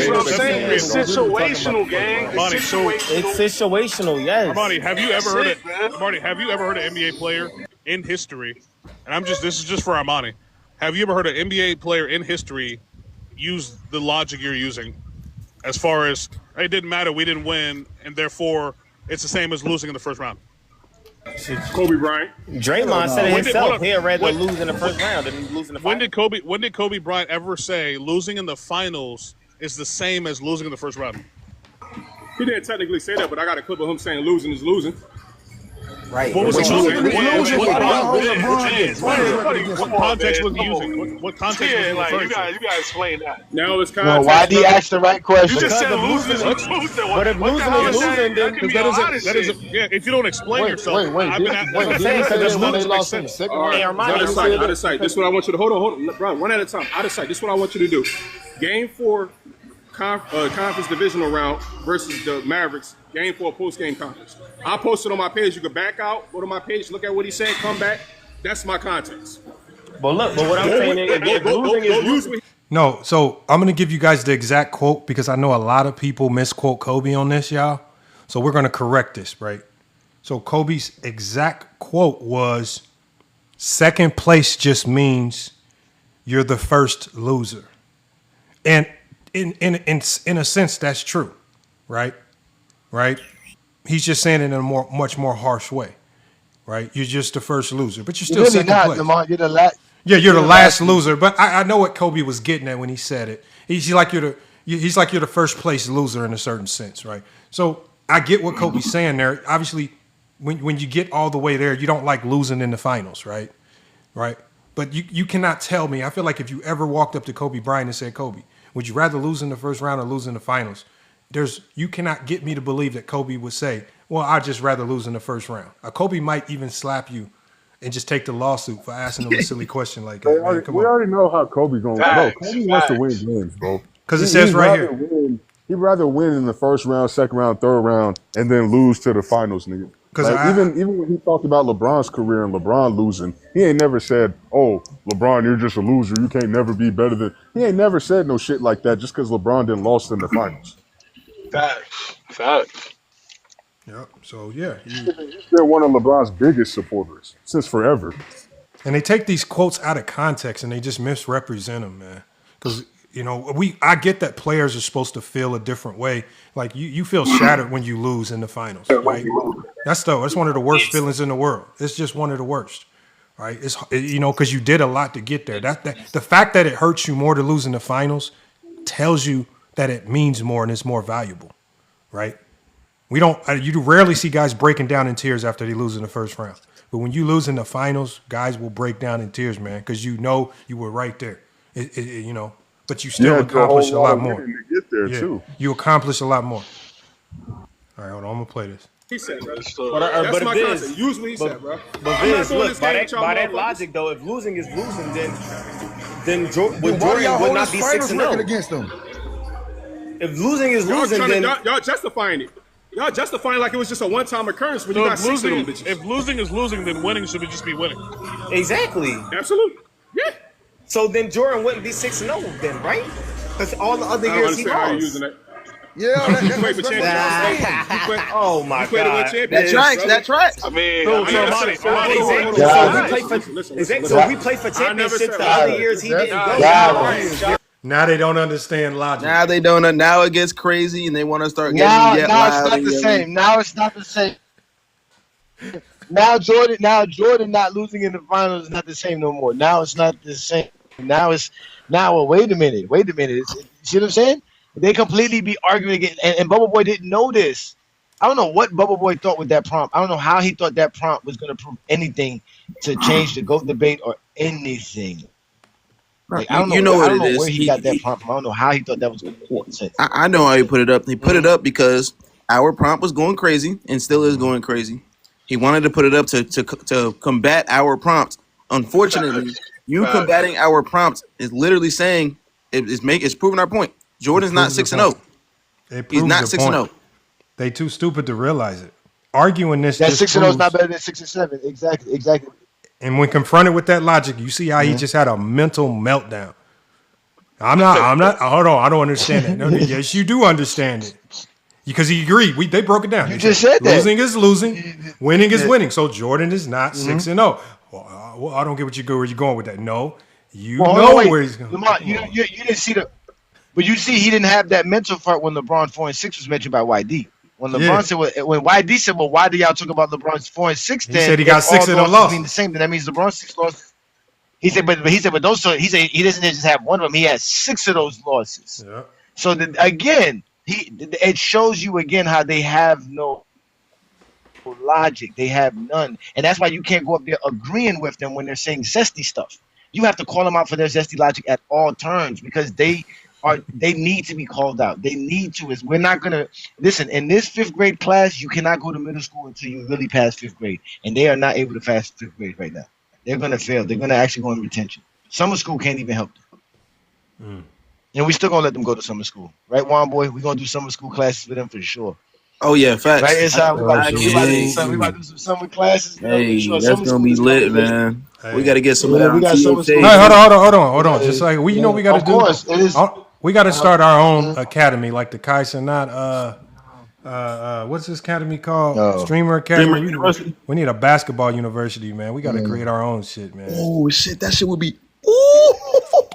what I'm saying. It's situational, gang. It's situational. Yes. Armani, have you ever heard an NBA player in history? And this is just for Armani. Have you ever heard an NBA player in history use the logic you're using as far as it didn't matter, we didn't win, and therefore it's the same as losing in the first round? Kobe Bryant. Draymond said it himself. He'd rather lose in the first round than lose in the final. When did Kobe Bryant ever say losing in the finals is the same as losing in the first round? He didn't technically say that, but I got a clip of him saying losing is losing. Right. What was he using? What context was he using? What context was he referring to? You gotta explain that. Now it's context. Why did he ask the right question? You just said losing is losing. But if losing is losing, then that is if you don't explain yourself. Wait. Didn't when they lost in the second round? Out of sight. This is what I want you to hold on, bro. One at a time. Out of sight. This is what I want you to do. Game 4, conference divisional round versus the Mavericks. Game 4 post-game conference. I posted on my page. You can back out, go to my page, look at what he said, come back. That's my context. But what I'm saying is, if losing is losing. No, so I'm gonna give you guys the exact quote because I know a lot of people misquote Kobe on this, y'all. So we're gonna correct this, right? So Kobe's exact quote was, "Second place just means you're the first loser," and in a sense, that's true, right? Right? He's just saying it in a much more harsh way, right? You're just the first loser, but you're You're still really second not, place. Lamont. You're the last. Yeah, you're the last loser. But I know what Kobe was getting at when he said it. He's like you're the first place loser in a certain sense, right? So I get what Kobe's saying there. Obviously, when you get all the way there, you don't like losing in the finals, right? Right. But you cannot tell me. I feel like if you ever walked up to Kobe Bryant and said, "Kobe, would you rather lose in the first round or lose in the finals?" You cannot get me to believe that Kobe would say, "Well, I'd just rather lose in the first round." Kobe might even slap you and just take the lawsuit for asking him a silly question like that. Man, come We on. already know how Kobe going to go. Kobe wants to win games, bro. Because it says right here. He'd rather win in the first round, second round, third round, and then lose to the finals, nigga. Like, even when he talked about LeBron's career and LeBron losing, he ain't never said, "Oh, LeBron, you're just a loser. You can't never be better than." He ain't never said no shit like that just because LeBron didn't lost in the finals. Facts. Yep. So yeah, He's been one of LeBron's biggest supporters since forever. And they take these quotes out of context and they just misrepresent them, man. Because I get that players are supposed to feel a different way. Like you feel shattered when you lose in the finals, right? That's one of the worst feelings in the world. It's just one of the worst, right? It's because you did a lot to get there. That the fact that it hurts you more to lose in the finals tells you that it means more and it's more valuable, right? You rarely see guys breaking down in tears after they lose in the first round. But when you lose in the finals, guys will break down in tears, man, because you know you were right there. But you still accomplished a lot more. To get there too. You accomplished a lot more. All right, hold on. I'm gonna play this. He said, bro. That's That's my concept. Use what he said, bro. But Vince, look, by that logic, though, if losing is losing, then Jordan would not be 6-0 against them. If losing is losing, then y'all justifying it. Y'all justifying like it was just a one-time occurrence when you got 6 of them bitches. If losing is losing, then winning should just be winning. Exactly. Absolutely. Yeah. So then Jordan wouldn't be 6-0 then, right? Because all the other years he lost. Yeah, you played for championships. Oh my God. That's right. I mean, so we played for championships the other years he didn't go. Now they don't understand logic. Now they don't. Now it gets crazy, and they want to start getting Now yet it's loud not and the yelling. same. Now it's not the same. Now Jordan not losing in the finals is not the same no more. Now it's not the same. Well, wait a minute. See what I'm saying? They completely be arguing again. And Bubble Boy didn't know this. I don't know what Bubble Boy thought with that prompt. I don't know how he thought that prompt was going to prove anything to change the GOAT debate or anything. Like, I don't know where he got that prompt from. I don't know how he thought that was going to make sense. I know how he put it up. He put it up because our prompt was going crazy and still is going crazy. He wanted to put it up to combat our prompt. Unfortunately, you combating our prompt is literally saying it's proving our point. Jordan's not 6-0. He's not 6-0. They too stupid to realize it. Arguing this. That 6-0 is not better than 6-7. Exactly. And when confronted with that logic, you see how he just had a mental meltdown. I'm not. Hold on. I don't understand that. No, yes, you do understand it. Because he agreed. They broke it down. You just said that. Losing is losing. Winning is winning. So Jordan is not 6-0. Well, I don't get where you're going with that. No. Where he's going. Lamont, you didn't see but you see he didn't have that mental part when LeBron 4-6 was mentioned by YD. When LeBron said, when YD said, well, why do y'all talk about LeBron's 4-6 then? He said he got 6 of them lost. Mean the same, then that means LeBron's 6 losses. He said, but those, he said he doesn't just have one of them. He has 6 of those losses. Yeah. So again, it shows you again how they have no logic. They have none, and that's why you can't go up there agreeing with them when they're saying zesty stuff. You have to call them out for their zesty logic at all turns because they need to be called out. They need to. We're not gonna listen in this 5th grade class. You cannot go to middle school until you really pass 5th grade, and they are not able to pass 5th grade right now. They're gonna fail. They're gonna actually go in retention. Summer school can't even help them, and we still gonna let them go to summer school, right, Juan boy? We're gonna do summer school classes for them for sure. Oh yeah, facts. Right inside, we about to do some summer classes. You know, make Hey, sure that's summer gonna school be is coming. lit, man. We got to get some of Yeah, that we on got summer school. Hey, hold on. Just like we got to Of do. course, it is. We got to start our own academy, like the Kai Cenat, what's this academy called? Streamer Academy. Streamer University. We need a basketball university, man. We got to create our own shit, man. Oh shit, that shit would be.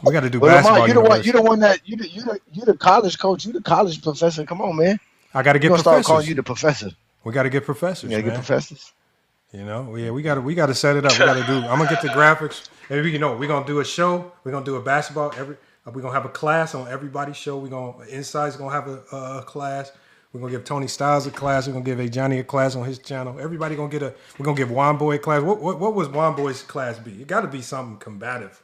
We got to do Well, basketball Lamar, university. you the one that you the college coach, you the college professor. Come on, man. I got to get We're gonna start professors. calling you the professor. We got to get professors. You gotta get man. professors. You know, yeah, we got to set it up. We got to do. I'm gonna get the graphics. Maybe we're gonna do a show. We're gonna do a basketball. We're gonna have a class on everybody's show. Inside's gonna have a class. We're gonna give Tony Styles a class. We're gonna give Johnny a class on his channel. Everybody gonna get we're gonna give Juan Boy a class. What was Juan Boy's class be? It got to be something combative.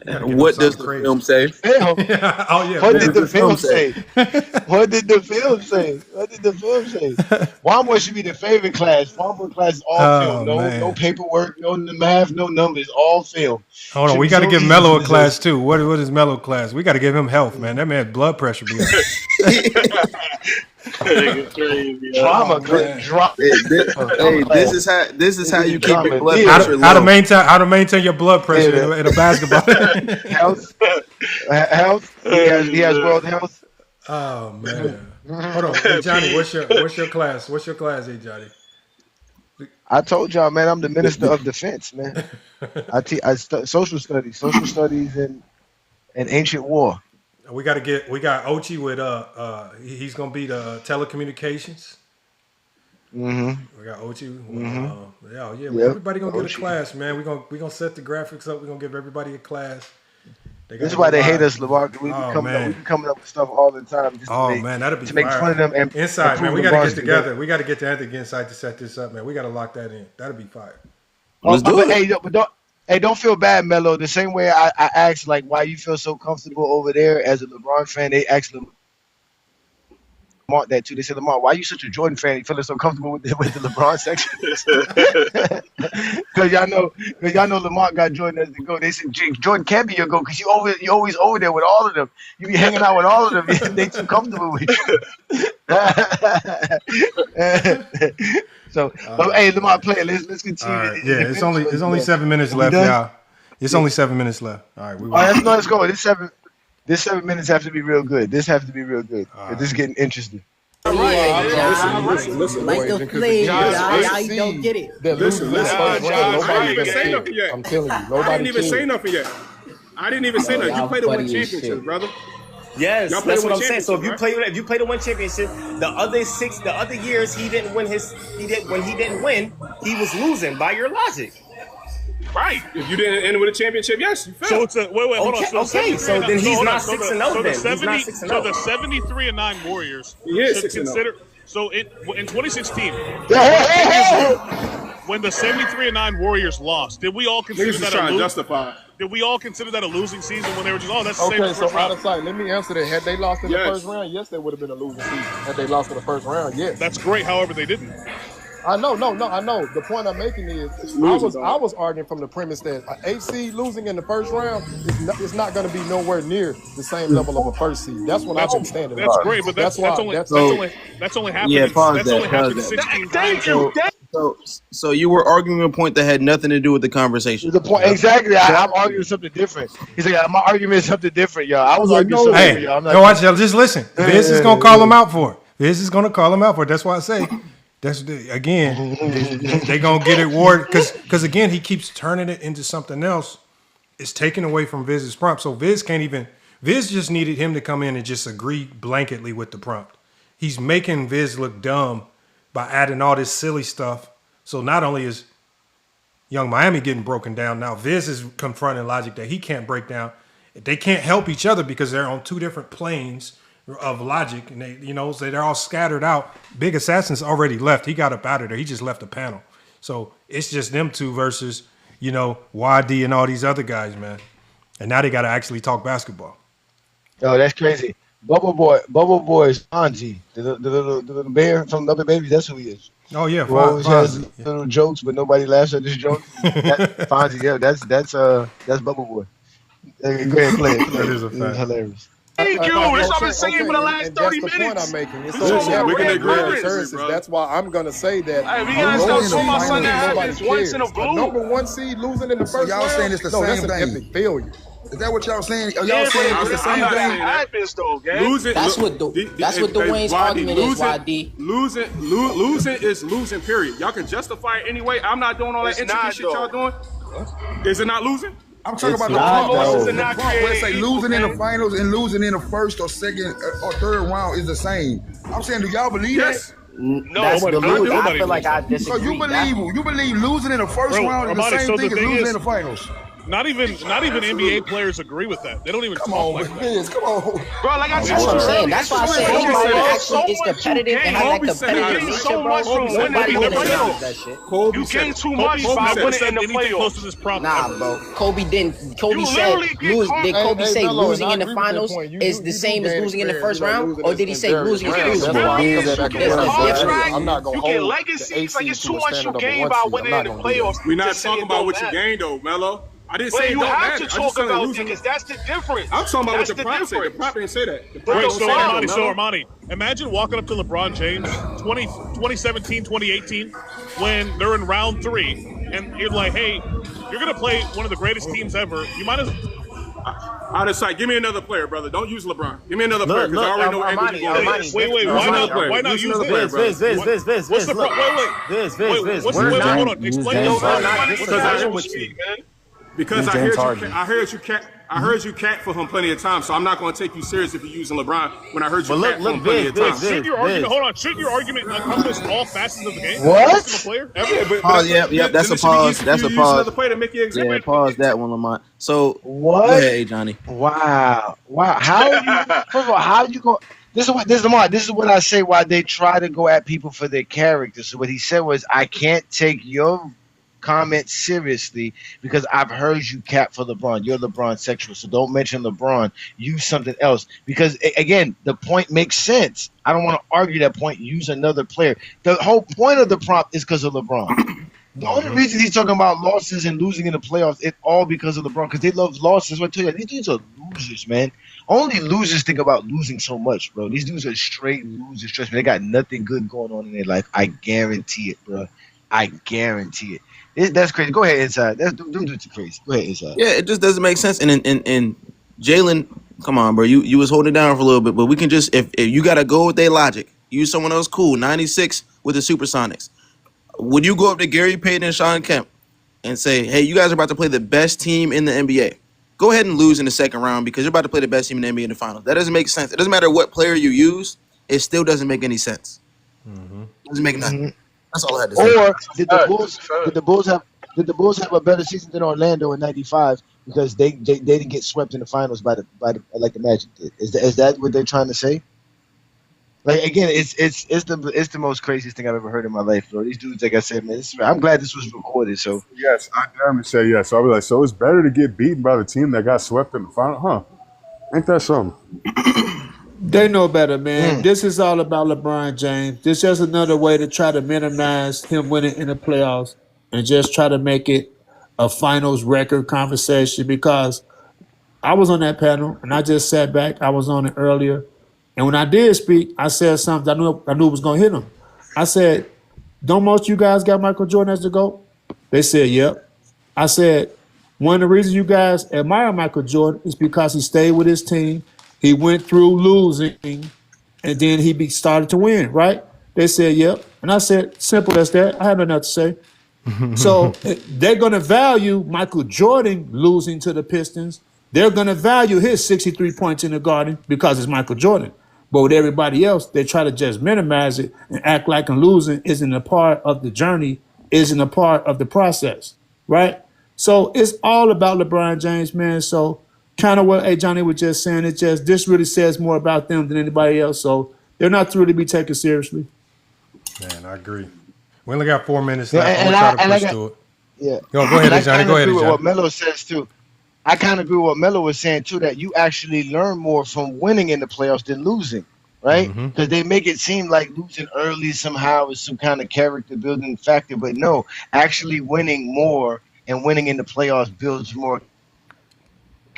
What does the film say? Film. Oh yeah. What did the film say? What did the film say? What did the film say? Juan Boy should be the favorite class. Juan Boy class is all film. No paperwork, no math, no numbers, all film. Hold on, we got to give Mello a class too. What is Mello class? We got to give him health, man. That man's blood pressure be up. Drama. Hey, this is how you keep your blood pressure low. How to maintain your blood pressure in a basketball. Health. He has world health. Oh man. Hold on, hey, Johnny. What's your class? What's your class, hey Johnny? I told y'all, man. I'm the minister of defense, man. I social studies, and ancient war. We got Ochi with he's gonna be the telecommunications. Mm-hmm. We got Ochi. Everybody gonna get a class, man. We gonna set the graphics up. We're gonna give everybody a class. This is why they hate us, Lamar. We be coming up with stuff all the time. Just that'd be to make fun of them. And Inside, man. We got to get together. We got to get together Inside to set this up, man. We got to lock that in. That'd be fire. Let's do it. Don't feel bad, Melo. The same way I asked, like, why you feel so comfortable over there as a LeBron fan. They asked Lamar that too. They said, Lamar, why are you such a Jordan fan? You feeling so comfortable with the LeBron section? Because y'all know Lamar got Jordan as the GOAT. They said Jordan can't be your GOAT because you always over there with all of them. You be hanging out with all of them. They too comfortable with you. So, hey, Lamar, play it. Let's continue. Right. Yeah, it's only 7 minutes left, y'all. It's only 7 minutes left. All right, let's go. This 7 minutes have to be real good. This have to be real good. Right. This is getting interesting. Listen, like the flame, y'all don't get it. Listen, I'm telling you, nobody. I didn't even say nothing yet. You played to win a championship, brother. Yes, that's what I'm saying. So if you play to win championship, the other years he didn't win, he was losing by your logic. Right. If you didn't end with a championship, yes, you failed. So hold on. So then he's not 6-0 then. So the 73-9 Warriors. He is 6-0. So in 2016, when the 73-9 Warriors lost, did we all consider Did we all consider that a losing season when they were just that's the same? Okay, so out of sight. Let me answer that. Had they lost in the first round, yes, they would have been a losing season. Had they lost in the first round, yes. That's great. However, they didn't. I know. The point I'm making is I was arguing from the premise that an 8 seed losing in the first round is not going to be nowhere near the same level of a first seed. That's what I've been standing. That's great, but that's only happening. Yeah, that's only happened 16 times. So you were arguing a point that had nothing to do with the conversation. The point exactly. I'm arguing something different. He's like, my argument is something different, y'all. I was arguing something different, y'all. No, watch y'all. Just listen. This is gonna call him out for it. This is gonna call him out for it. That's why I say. That's again, they gonna get it ward because again he keeps turning it into something else. It's taken away from Viz's prompt, so Viz can't even. Viz just needed him to come in and just agree blanketly with the prompt. He's making Viz look dumb by adding all this silly stuff. So not only is Young Miami getting broken down, now Viz is confronting logic that he can't break down. They can't help each other because they're on two different planes of logic, and they, so they're all scattered out. Big Assassin's already left. He got up out of there. He just left the panel. So it's just them two versus, YD and all these other guys, man. And now they got to actually talk basketball. Oh, that's crazy. Bubble Boy is Fonzie, the little bear from the other babies. That's who he is. Oh yeah, who always has little jokes, but nobody laughs at his jokes. Fonzie, yeah, that's Bubble Boy. Go ahead, play it. That is a fact. Hilarious. Thank you. That's what I've been saying for the last and that's 30 the point I'm minutes. making. It's Listen, only we're gonna rare agree, occurrences. bro. That's why I'm gonna say that. Hey, we gotta stop talking about something that happens once in a blue. Number one seed losing in the So first y'all round. saying it's the No, same that's an thing. epic failure. Is that what y'all saying? Are Yeah, y'all saying but it's the I'm same not thing? that happens though, gang. Losing. That's what Dwayne's argument is. YD. Losing is losing. Period. Y'all can justify it anyway. I'm not doing all that intricate shit y'all doing. Is it not losing? I'm talking about the prompt where it say losing in the finals and losing in the first or second or third round is the same. I'm saying, do y'all believe that? No, I feel like I disagree. So you believe losing in the first round is the same thing as losing in the finals? Not even NBA players agree with that. They don't even talk like that. Come on, bro. Like I said, that's what I'm saying. That's why I said anybody that actually is competitive and has that competitive nature, so bro. much from winning Somebody in the would agree playoffs. with that shit. You gain too much by winning in the playoffs. Nah, bro. Kobe didn't. Kobe said did Kobe say losing in the finals is the same as losing in the first round, or did he say losing in the first round? I'm not gonna you hold get legacies. Like it's too much you gain by by winning in the playoffs. We're not talking about what you gained though, Mello. I didn't say it you don't have matter. to talk about it because that's the difference. I'm talking about that's what the prop said. The prop didn't say that. Wait, so Armani, imagine walking up to LeBron James 2017, 2018, when they're in round 3, and you're like, hey, you're going to play one of the greatest teams ever. You might as I decide. Give me another player, brother. Don't use LeBron. Give me another player because I already know Anthony going. Wait, why not use this? What's the problem? Wait, hold on. Explain because I heard you cat for him plenty of times, so I'm not going to take you serious if you're using LeBron when I heard you cat for him plenty of times. Shouldn't your argument encompass all facets of the game? What? Player? Pause. Yep. That's a pause. That's a pause. Another player to make you example. Yeah, pause that one, Lamont. So what? Go ahead, Johnny. Wow. How are you? First of all, how you go? This is what I say. Why they try to go at people for their character. So what he said was, I can't take your comment seriously because I've heard you cap for LeBron. You're LeBron sexual, so don't mention LeBron. Use something else because again, the point makes sense. I don't want to argue that point. Use another player. The whole point of the prompt is because of LeBron. The only reason he's talking about losses and losing in the playoffs, it's all because of LeBron. Because they love losses. I tell you, these dudes are losers, man. Only losers think about losing so much, bro. These dudes are straight losers. Trust me, they got nothing good going on in their life. I guarantee it, bro. I guarantee it. That's crazy. Go ahead, Inside. Them dudes are crazy. Go ahead, Inside. Yeah, it just doesn't make sense. And Jalen, come on, bro. You was holding down for a little bit, but we can just if you gotta go with their logic, use someone else. Cool. 96 with the Supersonics. Would you go up to Gary Payton and Sean Kemp and say, hey, you guys are about to play the best team in the NBA? Go ahead and lose in the second round because you're about to play the best team in the NBA in the finals. That doesn't make sense. It doesn't matter what player you use. It still doesn't make any sense. It doesn't make nothing. That's all I had to say. Or did the Bulls have a better season than Orlando in '95 because they didn't get swept in the finals by the like the Magic did? Is that what they're trying to say? Like again, it's the most craziest thing I've ever heard in my life, bro. These dudes, like I said, man, I'm glad this was recorded. So yes, I damn say yes. So I'll be like, so it's better to get beaten by the team that got swept in the final, huh? Ain't that something? They know better, man. This is all about LeBron James. This is just another way to try to minimize him winning in the playoffs and just try to make it a finals record conversation because I was on that panel and I just sat back. I was on it earlier. And when I did speak, I said something I knew it was going to hit him. I said, don't most of you guys got Michael Jordan as the GOAT? They said, yep. I said, one of the reasons you guys admire Michael Jordan is because he stayed with his team. He went through losing, and then he started to win, right? They said, yep. And I said, simple as that. I have nothing else to say. So they're going to value Michael Jordan losing to the Pistons. They're going to value his 63 points in the Garden because it's Michael Jordan. But with everybody else, they try to just minimize it and act like losing isn't a part of the journey, isn't a part of the process, right? So it's all about LeBron James, man. So kind of what Johnny was just saying, this really says more about them than anybody else. So they're not to really be taken seriously. Man, I agree. We only got 4 minutes left. I'm gonna try to push through it. Yeah. Go ahead, Johnny. Go ahead, Johnny. Johnny. What Melo says too. I kind of agree with what Melo was saying too, that you actually learn more from winning in the playoffs than losing, right? Because they make it seem like losing early somehow is some kind of character building factor, but no, actually winning more and winning in the playoffs builds more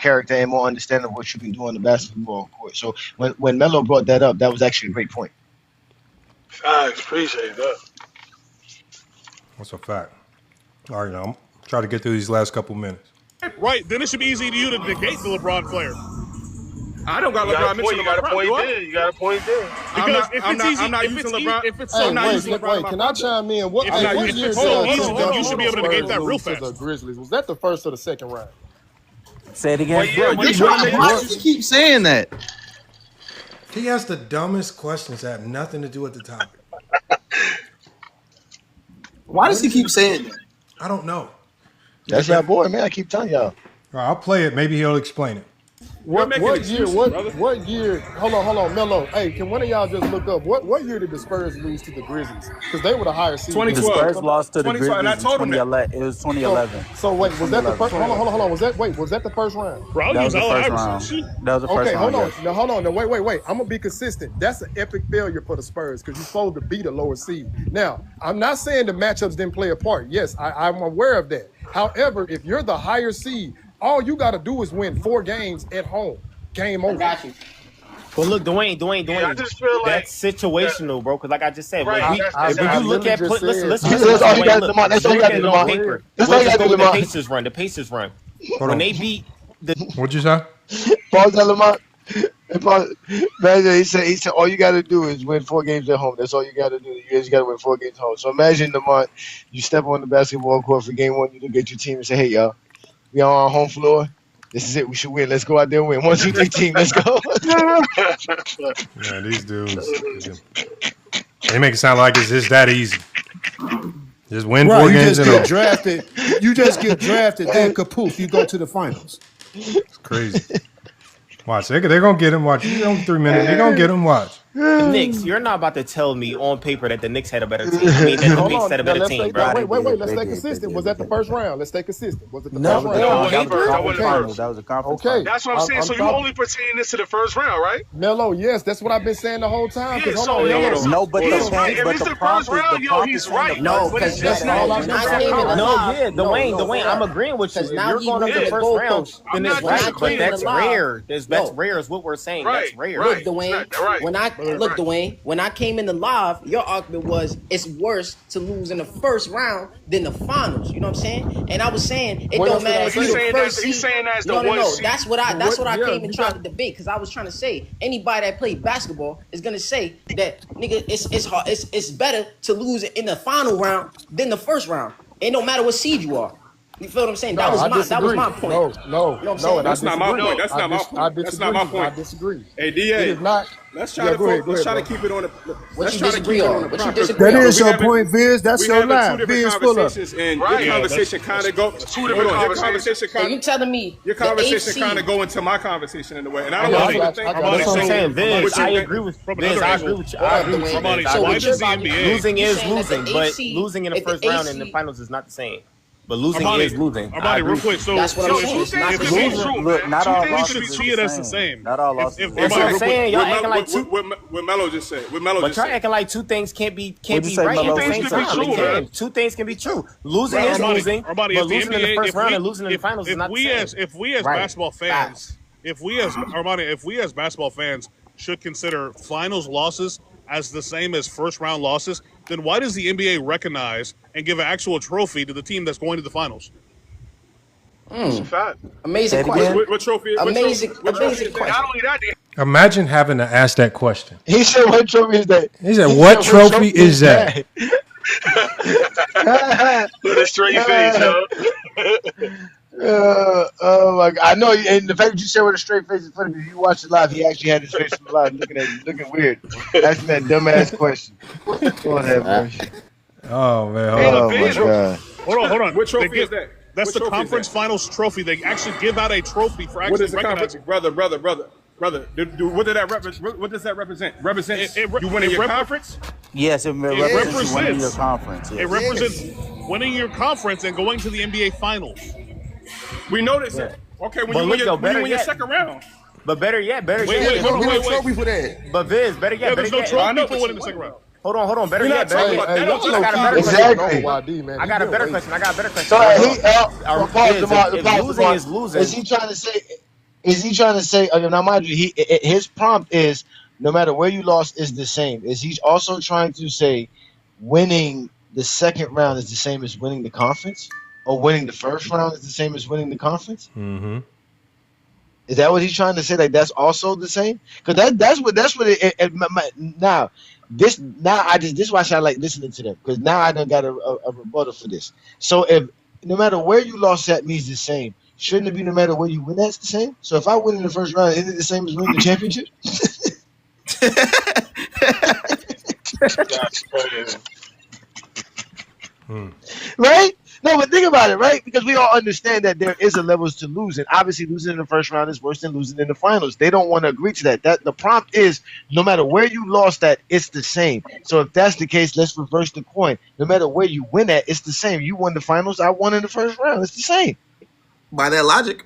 character and more understanding of what you can do on the basketball court. So when Melo brought that up, that was actually a great point. I appreciate that. That's a fact. All right, now I'm try to get through these last couple minutes. Right, then it should be easy to you to negate the LeBron player. I don't got LeBron mentioned in my prop, do I? You got a point there. Because I'm not using LeBron. If it's so not using LeBron, Can I chime in? What If it's not year using did Hold on, you should be able to negate that real lose to fast. the Grizzlies? Was that the first or the second round? Say it again. Why do you keep saying that? He has the dumbest questions that have nothing to do with the topic. Why does he keep saying that? I don't know. That's your boy, man. I keep telling y'all. All right, I'll play it. Maybe he'll explain it. What year? What year? Hold on, Melo. Hey, can one of y'all just look up what year did the Spurs lose to the Grizzlies? Because they were the higher seed. 2012. The Spurs lost to the Grizzlies in 2011. It was 2011. So wait, was that the first? Hold on. Was that the first round? That was the first round. That was the first round. Okay, hold on. Now, wait. I'm gonna be consistent. That's an epic failure for the Spurs because you're supposed to beat a lower seed. Now, I'm not saying the matchups didn't play a part. Yes, I'm aware of that. However, if you're the higher seed, all you got to do is win 4 games at home. Game over. Got you. But look, Dwayne, I just feel like that's situational, bro. Because like I just said, Right, if you look at listen, That's all you got to do, Lamar. That's all you got to do, Lamar. paper. That's all you got to do, The Lamar. Pacers run. Hold When on. they beat the What'd you say? Paul tell Lamar. Imagine he said all you got to do is win 4 games at home. That's all you got to do. You just got to win 4 games at home. So imagine, Lamar, you step on the basketball court for game 1. You look at your team and say, "Hey, y'all, we on our home floor. This is it. We should win. Let's go out there and win. 1, 2, 3, team. Let's go." Man, these dudes, they make it sound like it's just that easy. Just win 4 you games just in get a row. drafted. You just get drafted, then kapoof, you go to the finals. It's crazy. Watch, they're going to get him. Watch, you give them 3 minutes. They're going to get him. Watch. The Knicks, you're not about to tell me on paper that the Knicks had a better team. I mean, that the Knicks had a better team, bro. Wait. Let's stay consistent. Was that the first round? Let's stay consistent. Was it the No, first round? that was a conference. Okay. That's what I'm saying. So you only pertain this to the first round, right? Melo, yes, that's what I've been saying the whole time. Yeah, No, but he's the right. If it's the first round, yo, he's right. No, But it's because just that's not. When I came in the live, Dwayne, I'm agreeing with you. If now you're he going up moved the the first round, goalpost. then it's I'm not right. disagreeing. But that's in the live. rare. That's rare is what we're saying. That's rare. Look, Dwayne. Right. Dwayne. When I came in the live, your argument was it's worse to lose in the first round than the finals. You know what I'm saying? And I was saying it don't matter if you're the first seed. He's saying that's the No. one seed. That's what I came and tried to debate because I was trying to say anybody that played basketball is gonna say that nigga it's hard. It's better to lose in the final round than the first round. It don't matter what seed you are. You feel what I'm saying? That was my point. No. That's not my point. That's not my point. That's not my point. I disagree. Hey, It DA, is not. let's try to keep it on the. What you try to disagree keep it on? the What you prompt. disagree That on? is your point, Viz. That's your We having line. two different Viz, pull up. conversations, and your conversation kind of go. Your conversation So you telling me Your the conversation eighth kind of seed- go into my conversation in a way, and I don't I want got to you. think. That's what I'm saying, Viz. I you agree with from Viz. another I angle. agree with you. I agree with you. Armani, Viz. so why does the NBA Losing You is saying that losing, the but eighth seed- losing in the if the first eighth round in the seed- finals is not the same. But losing Armani, is losing. I Armani, agree real with quick. you. So, That's what I'm saying. It's not the same. Look, not all losses should is see it the as the same. same. Not all losses. That's what I'm saying. Y'all acting like two. What Melo just said. What Melo But just y'all said. acting like two things can't be What'd you say, right at Melo? the same Two things can be time. true, They can. man. Two things can be true. Losing Right, is Armani, losing, Armani, but if the losing in the NBA first round and losing in the finals is not the same. If we as Right. basketball fans, if we as basketball fans should consider finals losses as the same as first round losses, then why does the NBA recognize and give an actual trophy to the team that's going to the finals? It's a fact. Amazing question. What trophy? Amazing question. question. Not only that, Imagine having to ask that question. He said, "What trophy is that?" He said, "What trophy is that?" with a straight face, yo. Oh my God! I know, and the fact that you said with a straight face is funny because you watched it live. He actually had his face on the live, looking at you, looking weird, asking that dumbass question. Lord have mercy. Oh man! Oh my God! Hold on. What trophy is that? That's What the trophy is conference that? finals trophy. They actually give out a trophy for What actually is the conference? recognizing. Brother. What did that represent? What does that represent? Represents you winning your conference? Yes, it represents you winning your represents- conference. It Yes. represents winning your conference and going to the NBA finals. We noticed it. Okay, when But you look, win though, your better your yet- second round. But better yet. Wait, hold on, wait. trophy for that. But Viz, better yet. Yeah, there's no better yet. trophy for winning the second round. Hold on. Better We're yet. not talking about that. I Don't got a better Exactly. question. YD, man. I got a better question. So he, pause Viz, the mark. if Pause the losing mark. is losing. Is he trying to say? Is he trying to say? Now, mind you, his prompt is no matter where you lost is the same. Is he also trying to say winning the second round is the same as winning the conference, or winning the first round is the same as winning the conference? Mm-hmm. Is that what he's trying to say? Like that's also the same? Because that's what now this is why I like listening to them, because now I done got a rebuttal for this. So if no matter where you lost at means the same, shouldn't it be no matter where you win that's the same? So if I win in the first round, isn't it the same as winning the championship? That's crazy. Right? No, but think about it, right? Because we all understand that there is a levels to losing. Obviously, losing in the first round is worse than losing in the finals. They don't want to agree to that. That the prompt is no matter where you lost at, it's the same. So if that's the case, let's reverse the coin. No matter where you win at, it's the same. You won the finals, I won in the first round. It's the same. By that logic.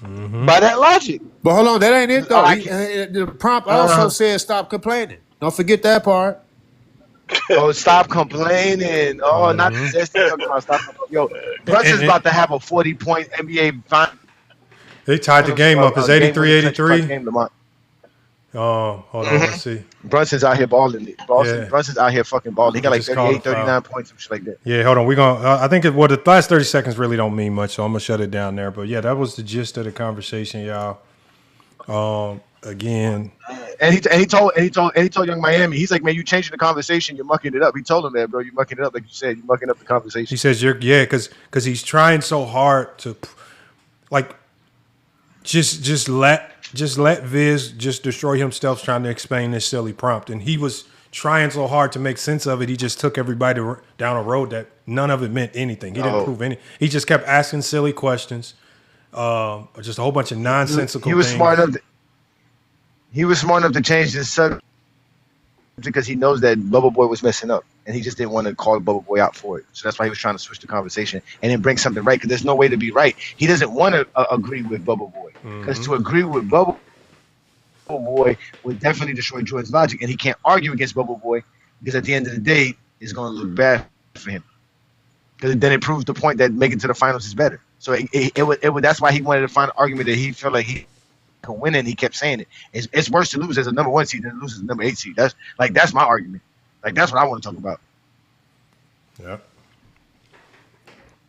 By that logic. But hold on, that ain't it though. Oh, The prompt also says stop complaining. Don't forget that part. Oh, stop complaining. Oh, not just talking about stop complaining. Yo, Brunson's about to have a 40-point NBA final. They tied the game up. It's 83-83. Oh, hold on. Let's see. Brunson's out here balling. Brunson's out here fucking balling. He got like 38, 39 points, some shit like that. Yeah, hold on. We're going to, I think the last 30 seconds really don't mean much, so I'm going to shut it down there. But yeah, that was the gist of the conversation, y'all. Again. And he told Young Miami, he's like, man, you changing the conversation, you're mucking it up. He told him that, bro, you're mucking it up, like you said, you're mucking up the conversation. He says because he's trying so hard to, like, just let Viz just destroy himself trying to explain this silly prompt, and he was trying so hard to make sense of it. He just took everybody down a road that none of it meant anything. He didn't prove any. He just kept asking silly questions, just a whole bunch of nonsensical. He was things. smart enough. He was smart enough to change his subject because he knows that Bubble Boy was messing up, and he just didn't want to call Bubble Boy out for it. So that's why he was trying to switch the conversation and then bring something right. Because there's no way to be right. He doesn't want to agree with Bubble Boy, because to agree with Bubble Boy would definitely destroy Jordan's logic, and he can't argue against Bubble Boy because at the end of the day, it's going to look bad for him. Because then it proves the point that making to the finals is better. So it would. That's why he wanted to find an argument that he felt like he could win, and he kept saying it. It's worse to lose as a number 1 seed than to lose as a number 8 seed. That's my argument. Like that's what I want to talk about. Yeah.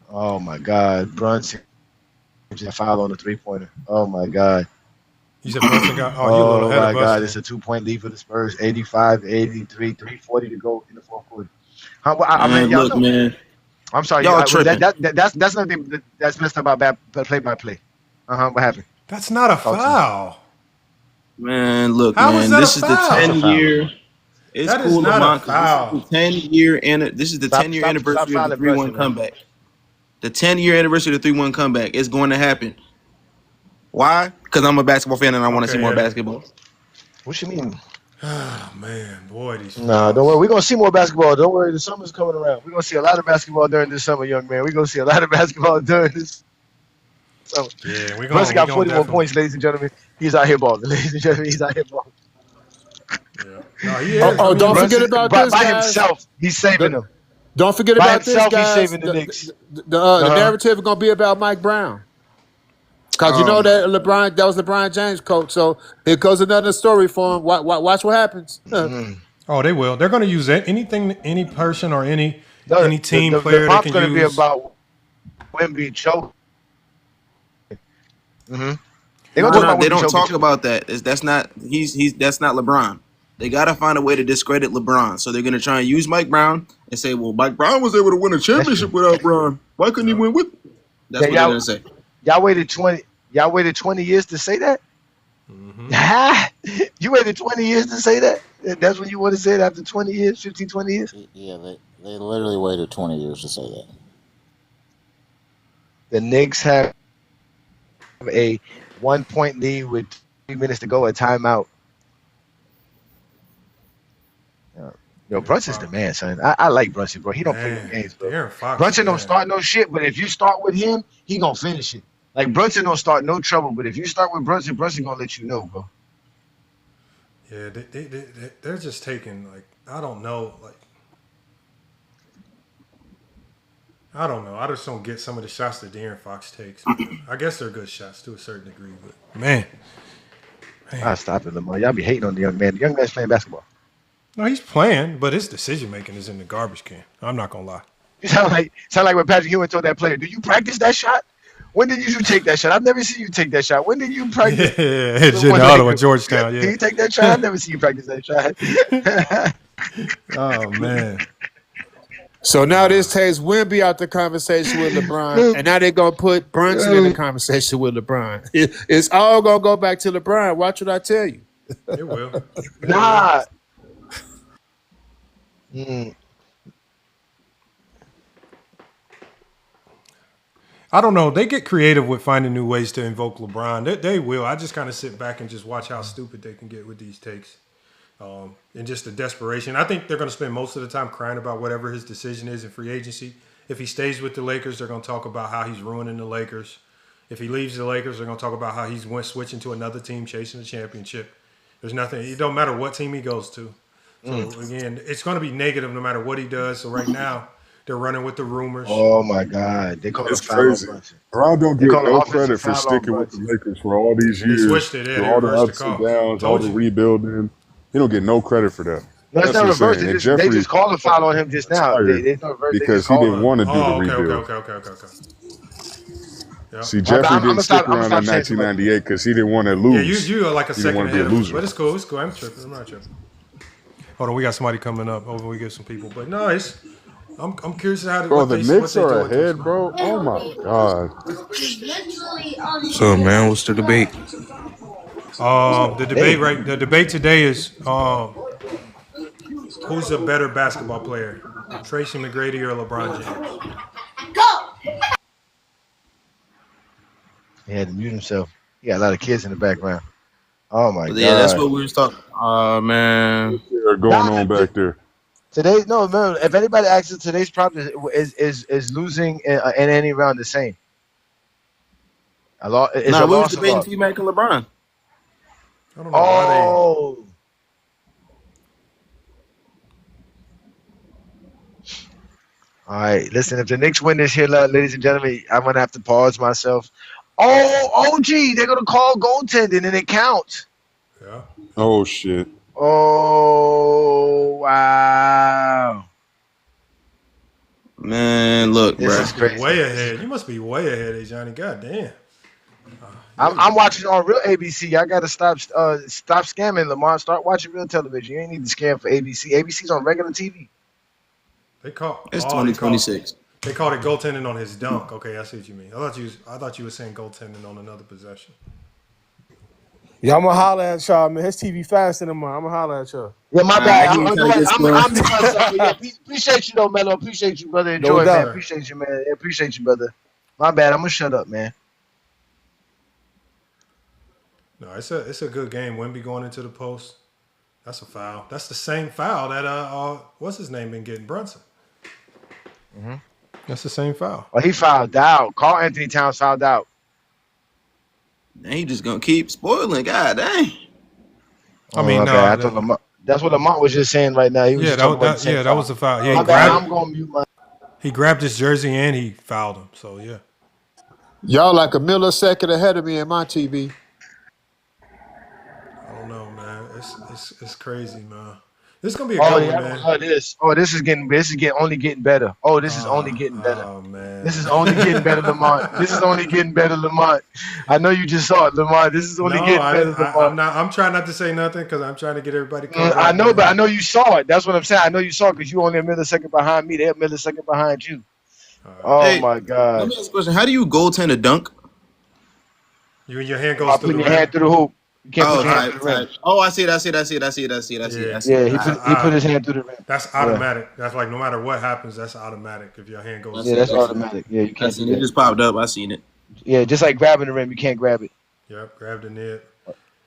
Oh my God, Brunson just foul on the 3-pointer. Oh my God. You said Brunson got. Oh my God, it's a 2-point lead for the Spurs. 85-83, 3:40 to go in the fourth quarter. I mean, y'all know. Man. I'm sorry, y'all tripping. That's nothing that's messed up about bad play-by-play. What happened? That's not a foul. Man, look, How man, is that this a is the foul? 10-year. It's That is cool, not a Lamont, foul. because this is the 10-year and this is the 10-year anniversary of the 3-1 comeback. The 10-year anniversary of the 3-1 comeback is going to happen. Why? Because I'm a basketball fan and I want to see more basketball. What you mean? Oh man, boy, these. Nah, don't worry. We're gonna see more basketball. Don't worry. The summer's coming around. We're gonna see a lot of basketball during this summer, young man. We're gonna see a lot of basketball during this summer. Yeah, we're Plus, he got 41 points, ladies and gentlemen. He's out here balling. Ladies and gentlemen, he's out here balling. No, he is. Don't forget about this, by guys. himself. He's saving them. Don't forget By about this, himself, guys. he's saving the Knicks. The narrative is going to be about Mike Brown. Because you know that that was LeBron James' coach. So here goes another story for him. Watch what happens. Oh, they will. They're going to use anything, any person or any team player the they can going to be use. about Wemby choke. They don't talk about that. That's not LeBron. They got to find a way to discredit LeBron. So they're going to try and use Mike Brown and say, well, Mike Brown was able to win a championship without Brown. Why couldn't he win with? That's what they're going to say. Y'all waited 20 years to say that? You waited 20 years to say that? That's when you want to say it after 20 years, 15, 20 years? Yeah, they literally waited 20 years to say that. The Knicks have a 1-point lead with 3 minutes to go, a timeout. Yo, Brunson's the man, son. I like Brunson, bro. He don't play no games, bro. Brunson don't start no shit, but if you start with him, he gonna finish it. Like, Brunson don't start no trouble, but if you start with Brunson gonna let you know, bro. Yeah, they're just taking, like, I don't know, like, I don't know. I just don't get some of the shots that De'Aaron Fox takes. I guess they're good shots to a certain degree, but man. Stop it, Lamar. Y'all be hating on the young man. The young man's playing basketball. No, he's playing, but his decision making is in the garbage can. I'm not gonna lie. You sound like when Patrick Ewing told that player, "Do you practice that shot? When did you take that shot? I've never seen you take that shot. When did you practice?" Yeah, it's in Ottawa, Georgetown. Yeah. Did you take that shot? I've never seen you practice that shot. Oh man. So now this takes Wemby out the conversation with LeBron, and now they're gonna put Brunson in the conversation with LeBron. It's all gonna go back to LeBron. Watch what I tell you. It will. Nah. I don't know. They get creative with finding new ways to invoke LeBron. They will. I just kind of sit back and just watch how stupid they can get with these takes. And just the desperation. I think they're going to spend most of the time crying about whatever his decision is in free agency. If he stays with the Lakers, they're going to talk about how he's ruining the Lakers. If he leaves the Lakers, they're going to talk about how he's switching to another team chasing the championship. There's nothing. It don't matter what team he goes to. So, again, it's going to be negative no matter what he does. So, right now, they're running with the rumors. Oh, my God. They call it crazy. Brown don't get no credit for sticking with the Lakers for all these years. They switched it. All the ups and downs, all the rebuilding. He don't get no credit for that. That's not reversed. They just called a foul on him just now. Because he didn't want to do the rebuild. Okay. Yeah. See, Jeffrey didn't stick around in 1998 because he didn't want to lose. Yeah, you are like a second ahead. Loser. But it's cool. I'm tripping. I'm not tripping. Hold on, we got somebody coming up. Hopefully we get some people. But no, I'm curious how to. Bro, the Knicks are ahead, bro. Oh my God. So man, what's the debate? The debate today is who's a better basketball player, Tracy McGrady or LeBron James? He had to mute himself. He got a lot of kids in the background. Oh my God. Yeah, that's what we was talking. Oh man, what's going on back there? Man. If anybody asks us, today's problem is losing in any round the same. We was debating T-Mac and LeBron. I don't know why All right, listen. If the Knicks win this here, ladies and gentlemen, I'm gonna have to pause myself. Oh, gee, they're gonna call goaltending and it counts. Yeah. Oh shit. Oh wow. Man, look, bro. This is crazy. Way ahead. You must be way ahead, Johnny. God damn. I'm watching on real ABC. I gotta stop scamming, Lamar. Start watching real television. You ain't need to scam for ABC. ABC's on regular TV. It's 2026. They called it goaltending on his dunk. Okay, I see what you mean. I thought you were saying goaltending on another possession. Yeah, I'm gonna holler at y'all, man. His TV faster than mine. I'm gonna holler at y'all. Yeah, my bad. I'm doing something. Yeah, appreciate you though, Melo. Appreciate you, brother. Enjoy, man. Appreciate you, man. Appreciate you, brother. My bad. I'm gonna shut up, man. No, it's a good game. Wemby going into the post. That's a foul. That's the same foul that what's his name been getting, Brunson. Mm-hmm. That's the same foul. Well, he fouled out. Carl Anthony Towns fouled out. And he just gonna keep spoiling. God dang. I mean, I thought Lamont, that's what Lamont was just saying right now. He was that was the foul. Yeah, I'm gonna mute my. He grabbed his jersey and he fouled him. So yeah. Y'all like a millisecond ahead of me in my TV. I don't know, man. It's crazy, man. This is gonna be a good one, man. This is only getting better. Oh, this is only getting better. Oh man. This is only getting better, Lamont. This is only getting better, Lamont. I know you just saw it, Lamont. This is only getting better, Lamont. I'm trying not to say nothing because I'm trying to get everybody. I know, but I know you saw it. That's what I'm saying. I know you saw it because you only a millisecond behind me. They're a millisecond behind you. Oh my God. Let me ask a question. How do you goaltend a dunk? Your hand goes through your hand through the hoop. You can't put your hand right, through the rim. Oh, I see it. Yeah, he put his hand through the rim. That's automatic. Yeah. That's like no matter what happens, that's automatic. If your hand goes, that's automatic. Yeah, you can't. It just popped up. I seen it. Yeah, just like grabbing the rim, you can't grab it. Yep, grab the net.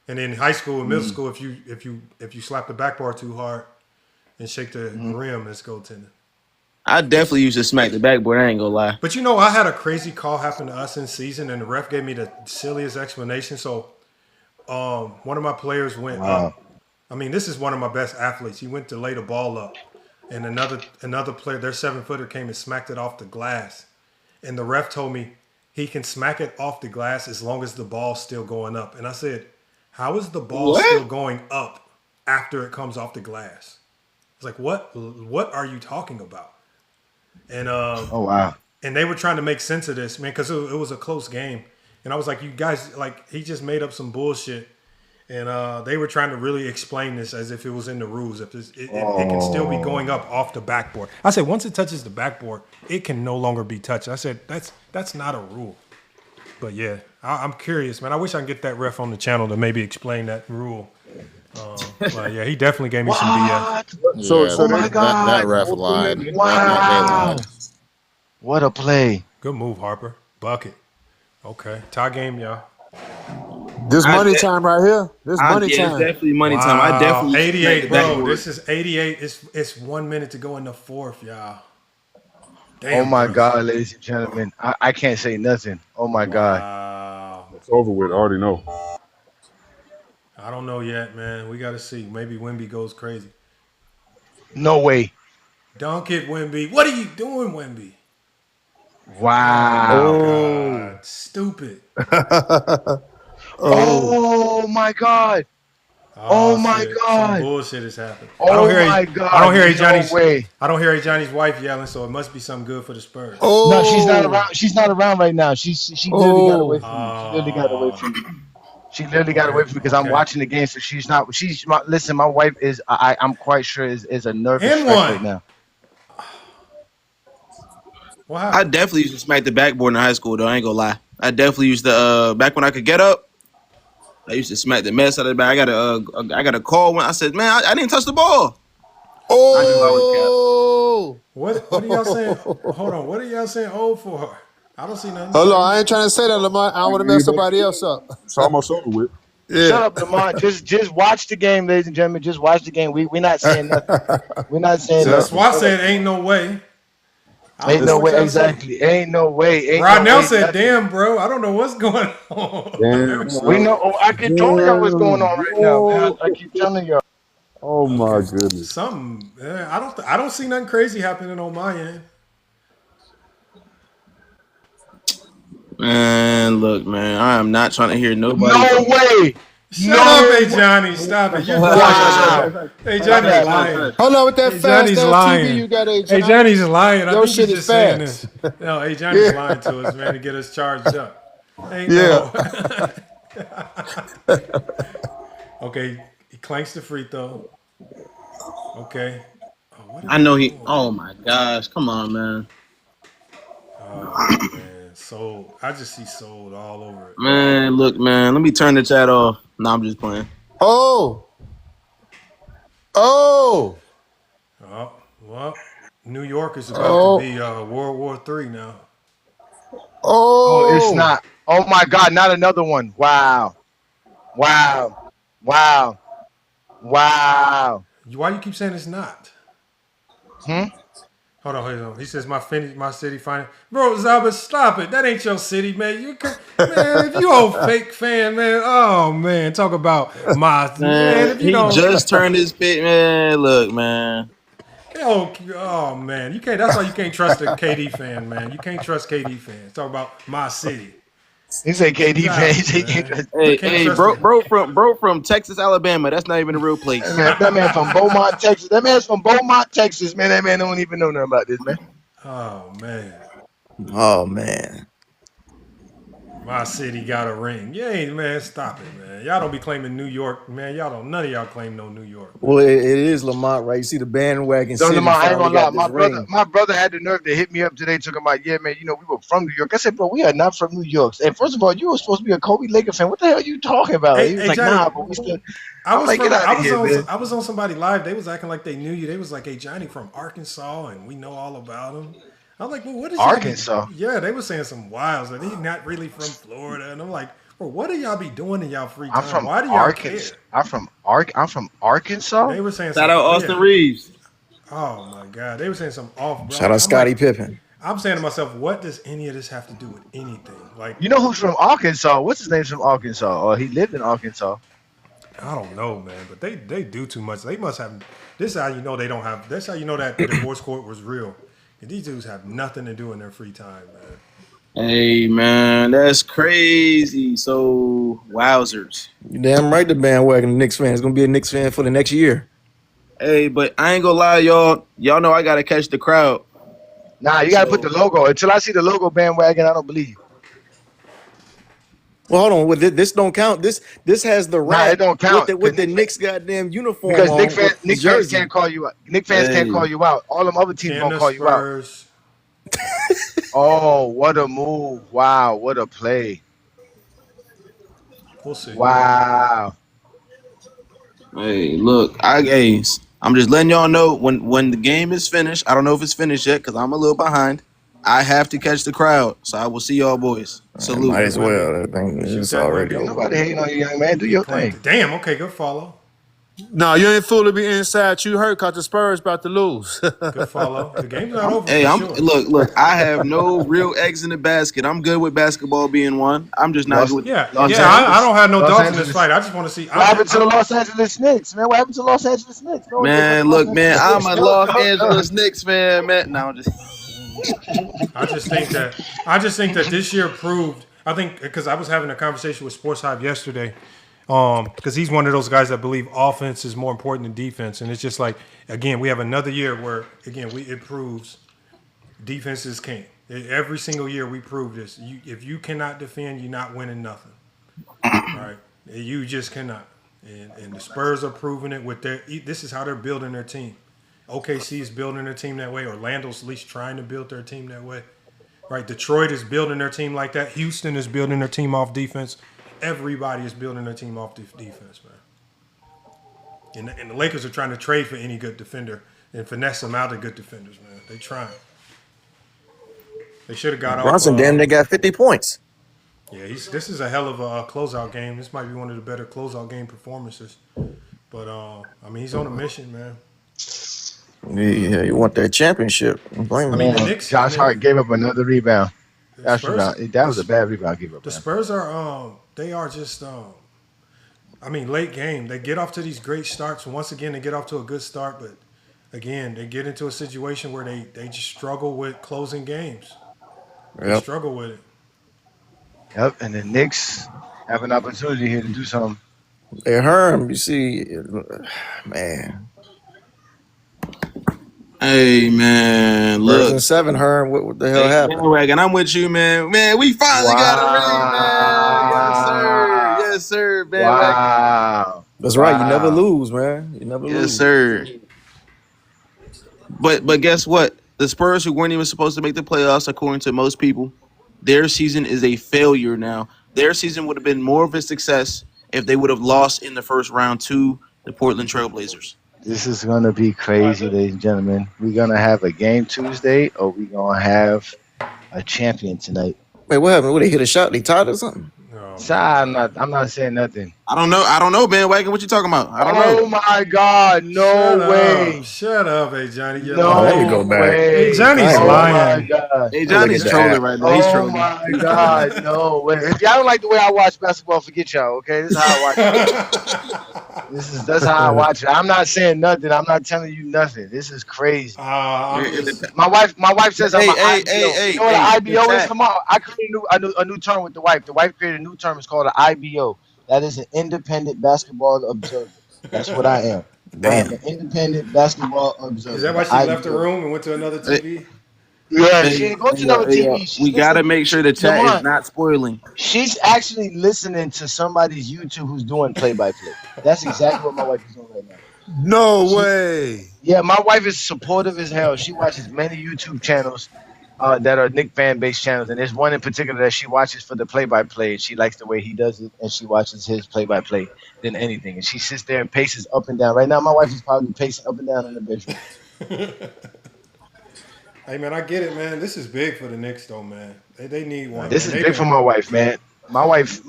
And in high school and middle school, if you slap the backboard too hard and shake the rim, it's goaltending. I definitely used to smack the backboard. I ain't gonna lie. But I had a crazy call happen to us in season, and the ref gave me the silliest explanation. So, one of my players went up. I mean, this is one of my best athletes. He went to lay the ball up, and another player, their 7-footer came and smacked it off the glass, and the ref told me he can smack it off the glass as long as the ball's still going up. And I said, how is the ball still going up after it comes off the glass? It's like, what are you talking about? And oh wow. And they were trying to make sense of this, man, because it was a close game. And I was like, you guys, like, he just made up some bullshit. And they were trying to really explain this as if it was in the rules. If it can still be going up off the backboard. I said, once it touches the backboard, it can no longer be touched. I said, that's not a rule. But yeah, I'm curious, man. I wish I could get that ref on the channel to maybe explain that rule. But yeah, he definitely gave me some BS. So my God, that ref lied. Wow. What a play. Good move, Harper. Bucket. Okay. Tie game, y'all. This money time right here. This money time. It's definitely money time. I definitely 88, bro. This is 88. It's 1 minute to go in the fourth, y'all. Damn, oh my bro. God, ladies and gentlemen. I can't say nothing. Oh my God. It's over with. I already know. I don't know yet, man. We got to see. Maybe Wemby goes crazy. No way. Dunk it, Wemby. What are you doing, Wemby? Wow. Oh, God. Stupid. Oh my God. Oh my God. Some bullshit has happened. Oh my God. I don't hear No way. I don't hear Johnny's wife yelling, so it must be something good for the Spurs. Oh. No, she's not around. She's not around right now. She literally got away from me. She literally got away from me. She literally got away from me because I'm watching the game. So listen, my wife is I'm quite sure is a nervous wreck right now. I definitely used to smack the backboard in high school, though. I ain't gonna lie. I definitely used to back when I could get up. I used to smack the mess out of the back. I got a call when I said, "Man, I didn't touch the ball." Oh, what are y'all saying? Hold on, what are y'all saying? Oh, for I don't see nothing. Hold on, I ain't trying to say that, Lamont. I don't want to mess somebody else up. It's almost over with. Yeah. Shut up, Lamont. Just watch the game, ladies and gentlemen. Just watch the game. We're not saying nothing. We're not saying nothing. That's why I said ain't no way. Ain't no way, exactly. Ain't no way. Rodnell said, "Damn, bro, I don't know what's going on." Damn, we know. Oh, I keep telling y'all what's going on right now, man. I keep telling y'all. Oh my goodness. Something. I don't see nothing crazy happening on my end. Man, look, man, I am not trying to hear nobody. No way. Shut up, hey Johnny. Stop it. You're lying. Hey Johnny's lying. Hold on with that Hey, fast Johnny's ass lying. TV you got, Hey Johnny's lying. I Your think shit he's is just saying fast. this. No, hey Johnny's lying to us, man, to get us charged up. Ain't Okay, he clanks the free throw. Okay. I know he. Oh my gosh, come on, man. Oh man, sold. I just see sold all over it. Man, look, man. Let me turn the chat off. No, I'm just playing. Oh, well, New York is about to be World War III now. Oh, it's not. Oh my God, not another one. Wow. Why you keep saying it's not? Hold on. He says my city final. Bro, Zaba, stop it. That ain't your city, man. Man, if you old fake fan, man. Oh man, talk about my man. If you he just turned his fit, man. Look, man. Oh man, you can't. That's why you can't trust a KD fan, man. You can't trust KD fans. Talk about my city. He said KD fan. He said can't trust. Hey, bro from Texas, Alabama. That's not even a real place. That man from Beaumont, Texas. That man's from Beaumont, Texas, man. That man don't even know nothing about this, man. Oh man. My city got a ring. Yeah, man, stop it, man. Y'all don't be claiming New York, man. None of y'all claim no New York. Well, it is Lamont, right? You see the bandwagon. I ain't gonna lie. My brother had the nerve to hit me up today, talking about, yeah, man, we were from New York. I said, bro, we are not from New York. And first of all, you were supposed to be a Kobe Laker fan. What the hell are you talking about? He was like, Johnny, nah, but we still. I was on somebody live. They was acting like they knew you. They was like, hey, Johnny from Arkansas, and we know all about him. I'm like, well, what is Arkansas? Yeah, they were saying some wilds, and he's not really from Florida. And I'm like, bro, what do y'all be doing in y'all free time? Why do y'all Arkansas. care? I'm from Arkansas. They were saying shout out Austin Reeves. Oh my God, they were saying some off. Bro. Shout out Scottie Pippen. I'm saying to myself, what does any of this have to do with anything? Like, you know who's from Arkansas? What's his name's from Arkansas? Or he lived in Arkansas. I don't know, man, but they do too much. They must have. This is how you know they don't have. That's how you know that the divorce court was real. These dudes have nothing to do in their free time, man. Hey man, that's crazy. So wowzers. You damn right the bandwagon Knicks fan is gonna be a Knicks fan for the next year. Hey, but I ain't gonna lie, y'all. Y'all know I gotta catch the crowd. Nah, you gotta put the logo. Until I see the logo bandwagon, I don't believe you. Well, hold on. With this don't count. This has the Nah, it don't count. with the Knicks goddamn uniform Because on. Knicks fans can't call you out. Knicks fans can't call you out. All them other teams gonna call you out. Oh, what a move! Wow, what a play! We'll see. Wow. Hey, look, I'm just letting y'all know when the game is finished. I don't know if it's finished yet because I'm a little behind. I have to catch the crowd, so I will see y'all boys. Salute. Might as well. I think it's already over. Nobody hating on you, young man. Do your thing. Damn. Okay, good follow. No, you ain't fooling me inside. You hurt because the Spurs about to lose. Good follow. The game's not over. Hey, for sure. look. I have no real eggs in the basket. I'm good with basketball being one. I'm just not good. I don't have no dogs in this fight. I just want to see. What happened to the Los Angeles Knicks, man? What happened to Los Angeles Knicks? Man, look, man. I'm a Los Angeles Knicks fan, man. No, I'm just. I just think that this year proved. I think because I was having a conversation with Sports Hive yesterday, because he's one of those guys that believe offense is more important than defense, and it's just like again we have another year where again it proves defenses can't. Every single year we prove this. If you cannot defend, you're not winning nothing. Right? You just cannot. And the Spurs are proving it with their. This is how they're building their team. OKC is building their team that way. Orlando's at least trying to build their team that way. Right? Detroit is building their team like that. Houston is building their team off defense. Everybody is building their team off defense, man. And the Lakers are trying to trade for any good defender and finesse them out of good defenders, man. They trying. They should have got off. Bronson damn near got 50 points. Yeah, this is a hell of a closeout game. This might be one of the better closeout game performances. But I mean, he's on a mission, man. Yeah, you want that championship. Blame the Knicks. Josh Hart gave up another rebound. That was a bad rebound give up. The Spurs are they are just I mean, late game. They get off to these great starts. Once again, they get off to a good start, but again, they get into a situation where they just struggle with closing games. They struggle with it. Yep, and the Knicks have an opportunity here to do something. Hey, Herm, you see, man. Hey man, look. 7, Herm. What the hell happened? Bandwagon, I'm with you, man. Man, we finally got a ring, man. Yes, sir. Bandwagon. Wow. That's right. You never lose, man. You never lose. Yes, sir. But guess what? The Spurs, who weren't even supposed to make the playoffs, according to most people, their season is a failure now. Their season would have been more of a success if they would have lost in the first round to the Portland Trailblazers. This is going to be crazy, ladies and gentlemen. We're going to have a game Tuesday, or we're going to have a champion tonight. Wait, what happened? What, they hit a shot? They tied or something? I'm not saying nothing. I don't know, bandwagon. What you talking about? I don't know. Oh my God! No way! Shut up, hey Johnny. No, let me go back. Hey, Johnny's lying. Hey, Johnny's trolling right now. He's trolling. Oh my God! No way! If y'all don't like the way I watch basketball, forget y'all. Okay, this is how I watch it. That's how I watch it. I'm not saying nothing. I'm not telling you nothing. This is crazy. My wife says I'm an IBO. You know what an IBO is? Come on, I created a new term with the wife. The wife created a new term. It's called an IBO. That is an independent basketball observer. That's what I am. Damn. I am an independent basketball observer. Is that why she left the room and went to another TV? Yeah, she didn't go to another TV. We got to make sure the chat is not spoiling. She's actually listening to somebody's YouTube who's doing play-by-play. That's exactly what my wife is doing right now. No way. Yeah, my wife is supportive as hell. She watches many YouTube channels that are Knick fan-based channels, and there's one in particular that she watches for the play-by-play. She likes the way he does it, and she watches his play-by-play than anything. And she sits there and paces up and down. Right now, my wife is probably pacing up and down in the bedroom. Hey, man, I get it, man. This is big for the Knicks, though, man. They need one. This is big for my wife, man. My wife's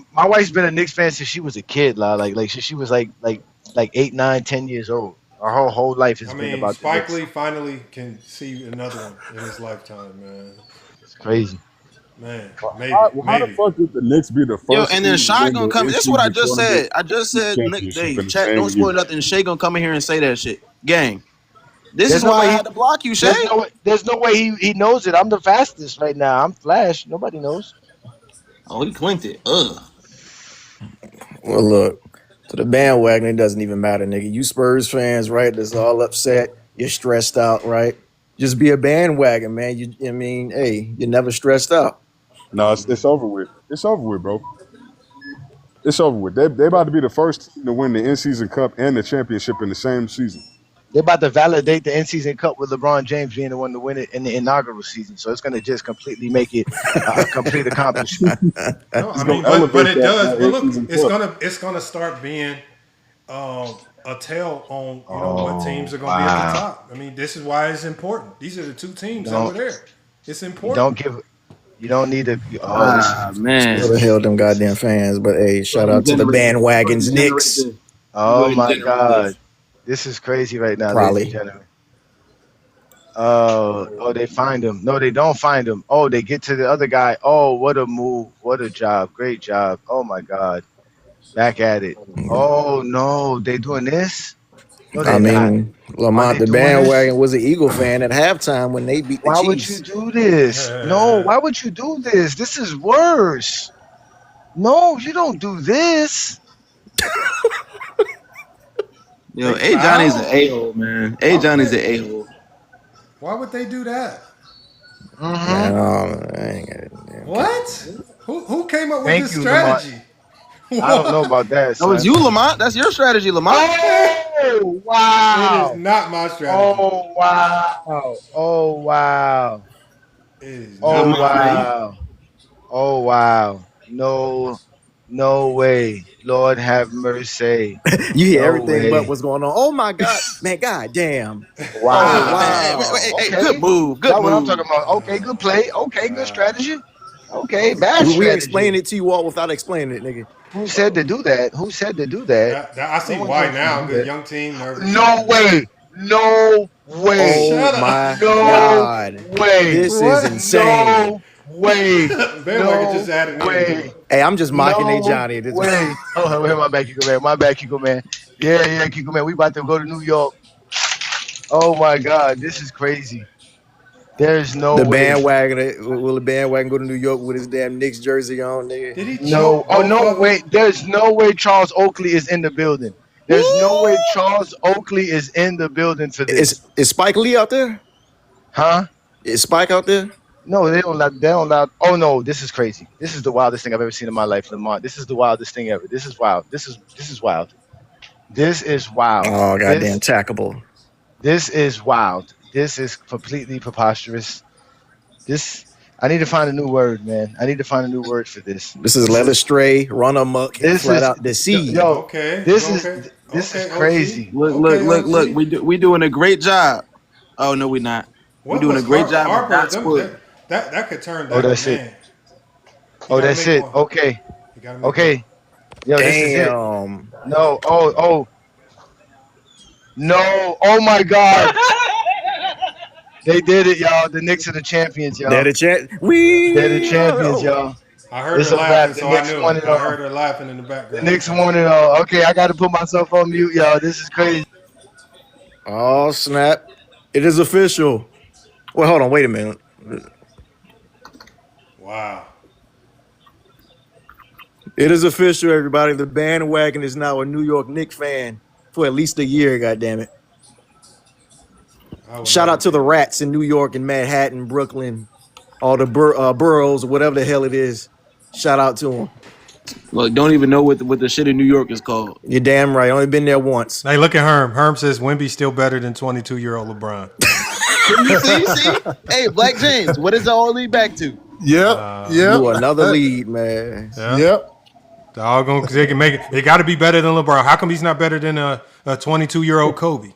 been a Knicks fan since she was a kid, like she was like 8, 9, 10 years old. Our whole life has been about Spike Lee finally can see another one in his lifetime, man. It's crazy. Man, How the maybe. fuck did the Knicks be the first? Yo, and then team to Shy win gonna the come. This is what I in-season just tournament said. I just said, championship hey, in the chat, don't same spoil year? nothing. Shay gonna come in here and say that shit. Gang. This There's is no why I way. had to block you, Shay. There's no way he knows it. I'm the fastest right now. I'm Flash. Nobody knows. Oh, he clinked it. Ugh. Well, look, to the bandwagon, it doesn't even matter, nigga. You Spurs fans, right? That's all upset. You're stressed out, right? Just be a bandwagon, man. I mean, hey, you're never stressed out. No, it's over with. It's over with, bro. It's over with. They about to be the first team to win the in-season cup and the championship in the same season. They're about to validate the in-season cup with LeBron James being the one to win it in the inaugural season. So it's going to just completely make it a complete accomplishment. No, I mean, but it does. But look, it's gonna start being a tell on what teams are gonna be at the top. I mean, this is why it's important. These are the two teams over there. It's important. You don't need to. Man. Still the hell them goddamn fans. But hey, shout out to the bandwagons, Knicks. Oh my God. This is crazy right now, ladies and gentlemen. Oh, they find him. No, they don't find him. Oh, they get to the other guy. Oh, what a move. What a job. Great job. Oh my God. Back at it. Oh no, they doing this? No, I mean, Lamont, the bandwagon was an Eagle fan at halftime when they beat the Why Chiefs. would you do this? No, why would you do this? This is worse. No, you don't do this. Yo, A. Johnny's an a-hole, man. A. Johnny's an a-hole. Why would they do that? What? Who came up with this strategy? I don't know about that. That was you, Lamont. That's your strategy, Lamont. Oh, wow. It is not my strategy. Oh, wow. Oh, wow. Oh, wow. Oh, wow. No way. Lord have mercy. You hear everything but what's going on. Oh my God, man! God damn! Wow. Hey, good move. Good That's move. what I'm talking about. Okay, good play. Okay, good strategy. Okay, bad strategy. We explain it to you all without explaining it, nigga. Who said to do that? Who said to do that? I see why now. Good young team. No way. No way. Oh my God. Way. This is insane. No way. Bandwagon just added way. Hey, I'm just mocking A. Johnny. This Wait. Oh, my bad, Kiko man. My bad, Kiko man. Yeah, Kiko man. We about to go to New York. Oh my God, this is crazy. There's no way. Will the bandwagon go to New York with his damn Knicks jersey on, nigga? Did he? No. Oh no, wait. There's no way Charles Oakley is in the building. There's no way Charles Oakley is in the building for this. Is Spike Lee out there? Huh? Is Spike out there? No, they don't allow. Oh no, this is crazy. This is the wildest thing I've ever seen in my life, Lamont. This is the wildest thing ever. This is wild. This is wild. This is wild. Oh goddamn tackable. This is wild. This is completely preposterous. I need to find a new word, man. I need to find a new word for this. This is let astray, run amok, flat out deceive. Yo, this is crazy. Look. We doing a great job. Oh no, we're not. We're doing a great job. Harper, that could turn down. Oh, that's it. Oh, that's it. Okay. Okay. Yo, this is it. No. Oh. No. Oh my God. They did it, y'all. The Knicks are the champions, y'all. They're the champions, y'all. I heard her laughing, so I knew. I heard her laughing in the background. The Knicks won it all. Okay, I got to put myself on mute, y'all. This is crazy. Oh snap! It is official. Well, hold on. Wait a minute. Wow. It is official, everybody. The bandwagon is now a New York Knicks fan for at least a year. Goddamn it! Shout out to the rats in New York and Manhattan, Brooklyn, all the boroughs or whatever the hell it is. Shout out to them. Look, don't even know what the shit in New York is called. You're damn right. Only been there once. Hey, look at Herm. Herm says Wemby's still better than 22-year-old LeBron. you see? Hey, Black James, what does it all lead back to? Yep. You another lead, man. Yep. They can make it. They got to be better than LeBron. How come he's not better than a 22-year-old Kobe?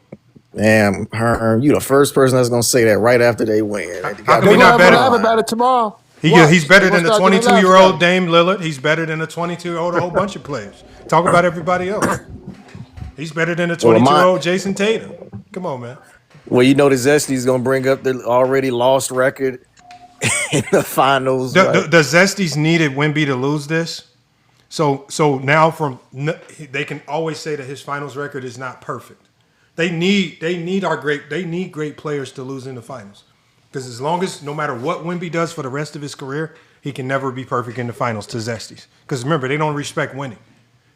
Damn, Herm, you the first person that's gonna say that right after they win. How come he not better? About it tomorrow. He's better than a 22-year-old Dame Lillard. He's better than a 22-year-old a whole bunch of players. Talk about everybody else. He's better than a 22-year-old Jason Tatum. Come on, man. Well, you know the Zesty's gonna bring up the already lost record in the finals. The Right? Zesties needed Wemby to lose this. So now they can always say that his finals record is not perfect. They need great players to lose in the finals. Because as long as no matter what Wemby does for the rest of his career, he can never be perfect in the finals to Zesties. Because remember, they don't respect winning.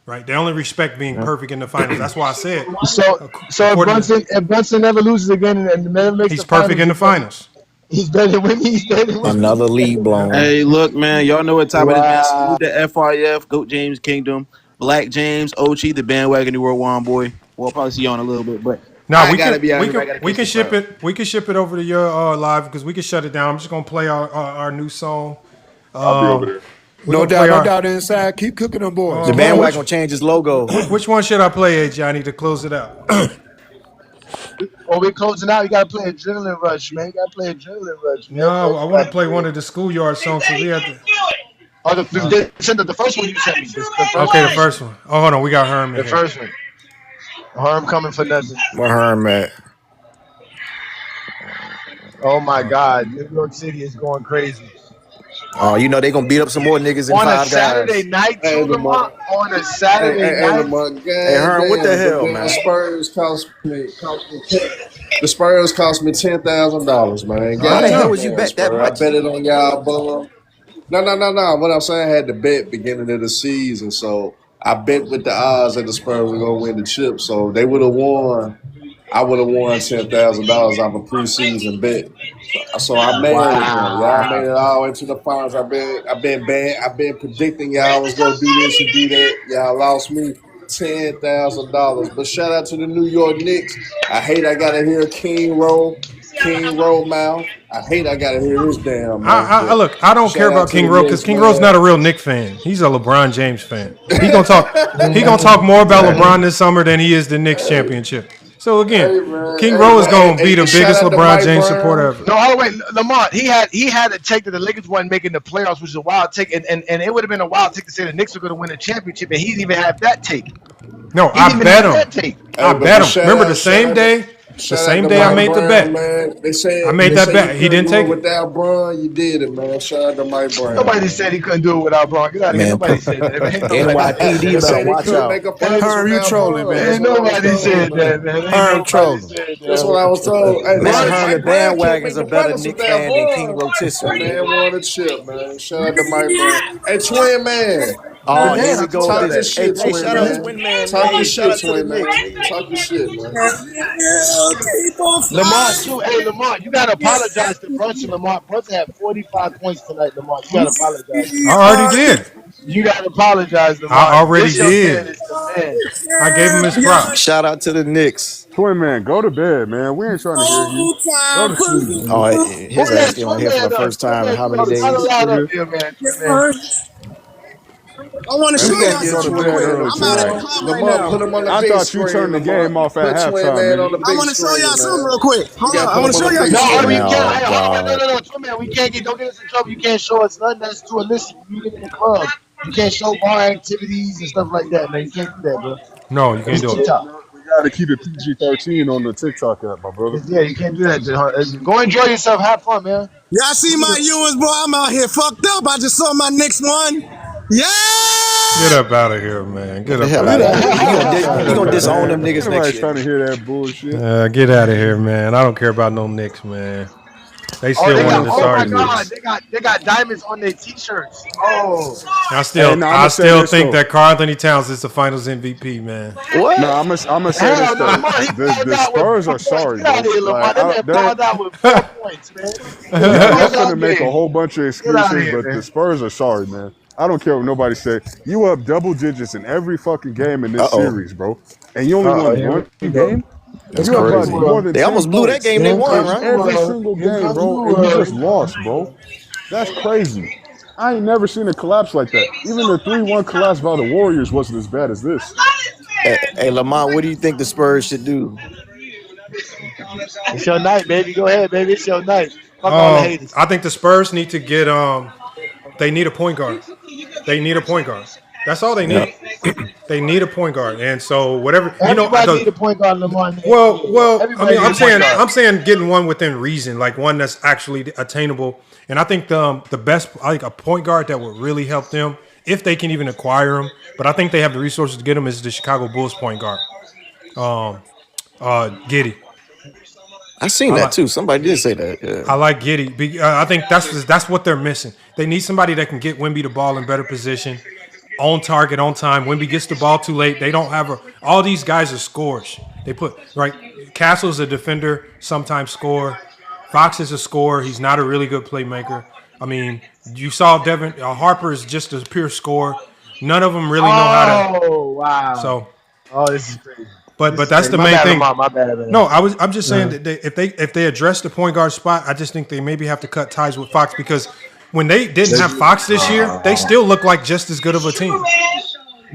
Right? They only respect being perfect in the finals. That's why I said. So if Brunson never loses again and never makes he's perfect in the finals. He's better than Wemby. He's better than Wemby. Another lead blown. Hey, look, man, y'all know what time it is, man. Salute the FRF, Goat James Kingdom, Black James, Ochi, the bandwagon, the World One boy. We'll probably see you on a little bit, but we can ship it. We can ship it over to your live because we can shut it down. I'm just gonna play our new song. I'll be over there. No doubt inside. Keep cooking them boys. The bandwagon gonna change his logo. Which one should I play, Johnny, to close it out? Oh, we're closing out. You gotta play Adrenaline Rush, man. You gotta play Adrenaline Rush. Man. No, I want to play one of the schoolyard songs. So we have to. Oh, the first one you sent me. The first one. Oh, hold on, we got Herm. The first one. Herm coming for nothing. Where Herm at? Oh my God, New York City is going crazy. Oh, you know they gonna beat up some more niggas in on Five a Saturday Guys. night, too, Lamont. On a Saturday night. Hey, Herm, what the hell, man? The Spurs cost me $10,000, man. How the hell would you bet that much? I bet it on y'all, bum. No. What I'm saying, I had to bet beginning of the season, so I bet with the odds that the Spurs were gonna win the chip. So they would have won. I would have won $10,000 off a preseason bet. So I made it. Y'all made it all into the finals. I've been predicting y'all was gonna do this and do that. Y'all lost me $10,000. But shout out to the New York Knicks. I gotta hear King Roll mouth. I gotta hear this damn mouth. Look, I don't care about King Rowe because King Rowe's not a real Knicks fan. He's a LeBron James fan. He gonna talk more about LeBron this summer than he is the Knicks championship. So again, King Rowe is going to be the biggest LeBron James supporter ever. No, hold on, wait, Lamont. He had a take that the Lakers weren't making the playoffs, which is a wild take, and it would have been a wild take to say the Knicks were going to win a championship, and he didn't even have that take. No, I bet him. I bet him. Remember the same day. The same day I made the bet. Man. They said I made that bet. He didn't take it. Without Bron, you did it, man. Shout out to Mike Brown. Nobody said he couldn't do it without Bron. Get out of here. Nobody said that, man. NYPD better watch out. Herm, you trolling, man. Ain't nobody said that, man. Herm trolling. That's what I was told. Hey, Herm, the bandwagon's a better Knicks fan than King Rotisserie. Man won a chip, man. Shout out to Mike Brown. Hey, Twin Man. Oh, here we go. Talk this shit, Hey, Twin shout out to Man. Twin Man. Talk this Shout out shit, to the Twin Man. Knicks. Talk this shit, man. Lamont, too. Hey, Lamont, you gotta apologize to Brunson. Lamont, Brunson had 45 points tonight. Lamont, you gotta apologize. I already did. You gotta apologize, Lamont. I already This young did. man is the man. I gave him his props. Shout out to the Knicks. Twin Man, go to bed, man. We ain't trying to hear you. Go to sleep. Oh, his ass came on here for the first time in how many days? I want to show y'all something real quick. I'm out of the right now. Put him on the I big thought you screen, turned the game off at halftime. I want to show y'all something real quick. Hold on, I want to show y'all No, something. no, Twin Man, we can't don't get us in trouble. You can't show us nothing that's too illicit. You get in the club. You can't show bar activities and stuff like that, man. You can't do that, bro. No, you can't do it. We got to keep it PG-13 on the TikTok app, my brother. Yeah, you can't do that. Go enjoy yourself. Have fun, man. Y'all see my Ewins, bro? I'm out here fucked up. I just saw my next one. Yeah! Get up out of here, man. Get up Hell out out of of here. here. He gonna disown them niggas next Everybody's year. trying to hear that bullshit. Get out of here, man. I don't care about no Knicks, man. They still they one of got, the oh my sorry God, Knicks. they got diamonds on their t-shirts. Oh, I still think that Karl Anthony Towns is the Finals MVP, man. What? No, I'm gonna say this though. The Spurs are sorry, bro. Like, I'm gonna make a whole bunch of excuses, but the Spurs are sorry, man. I don't care what nobody say. You up double digits in every fucking game in this series, bro, and you only won one game. That's you have crazy. more than They 10 almost blew that points. game they won, right? Every single game, bro, and you just lost, bro. That's crazy. I ain't never seen a collapse like that. Even the 3-1 collapse by the Warriors wasn't as bad as this. Hey, Lamont, what do you think the Spurs should do? it's your night, baby. Go ahead, baby. It's your night. Fuck all the haters. I think the Spurs need to get they need a point guard. They need a point guard. That's all they need. They need a point guard, and so whatever Everybody need a point guard, Lamar. Well, I Everybody mean, need a point guard. I'm saying getting one within reason, like one that's actually attainable. And I think the best, I think a point guard that would really help them if they can even acquire him. But I think they have the resources to get him is the Chicago Bulls point guard, Giddey. I seen that too. Somebody did say that. Yeah. I like Giddey. I think that's what they're missing. They need somebody that can get Wemby the ball in better position, on target, on time. Wemby gets the ball too late. They don't have all these guys are scorers. They put Castle's a defender, sometimes score. Fox is a scorer. He's not a really good playmaker. I mean, you saw Devin Harper is just a pure scorer. None of them really know how to. Oh wow! So, this is crazy. But that's the main thing. My bad. No, I'm just saying that if they address the point guard spot, I just think they maybe have to cut ties with Fox because when they didn't have Fox this year, they still look like just as good of a team.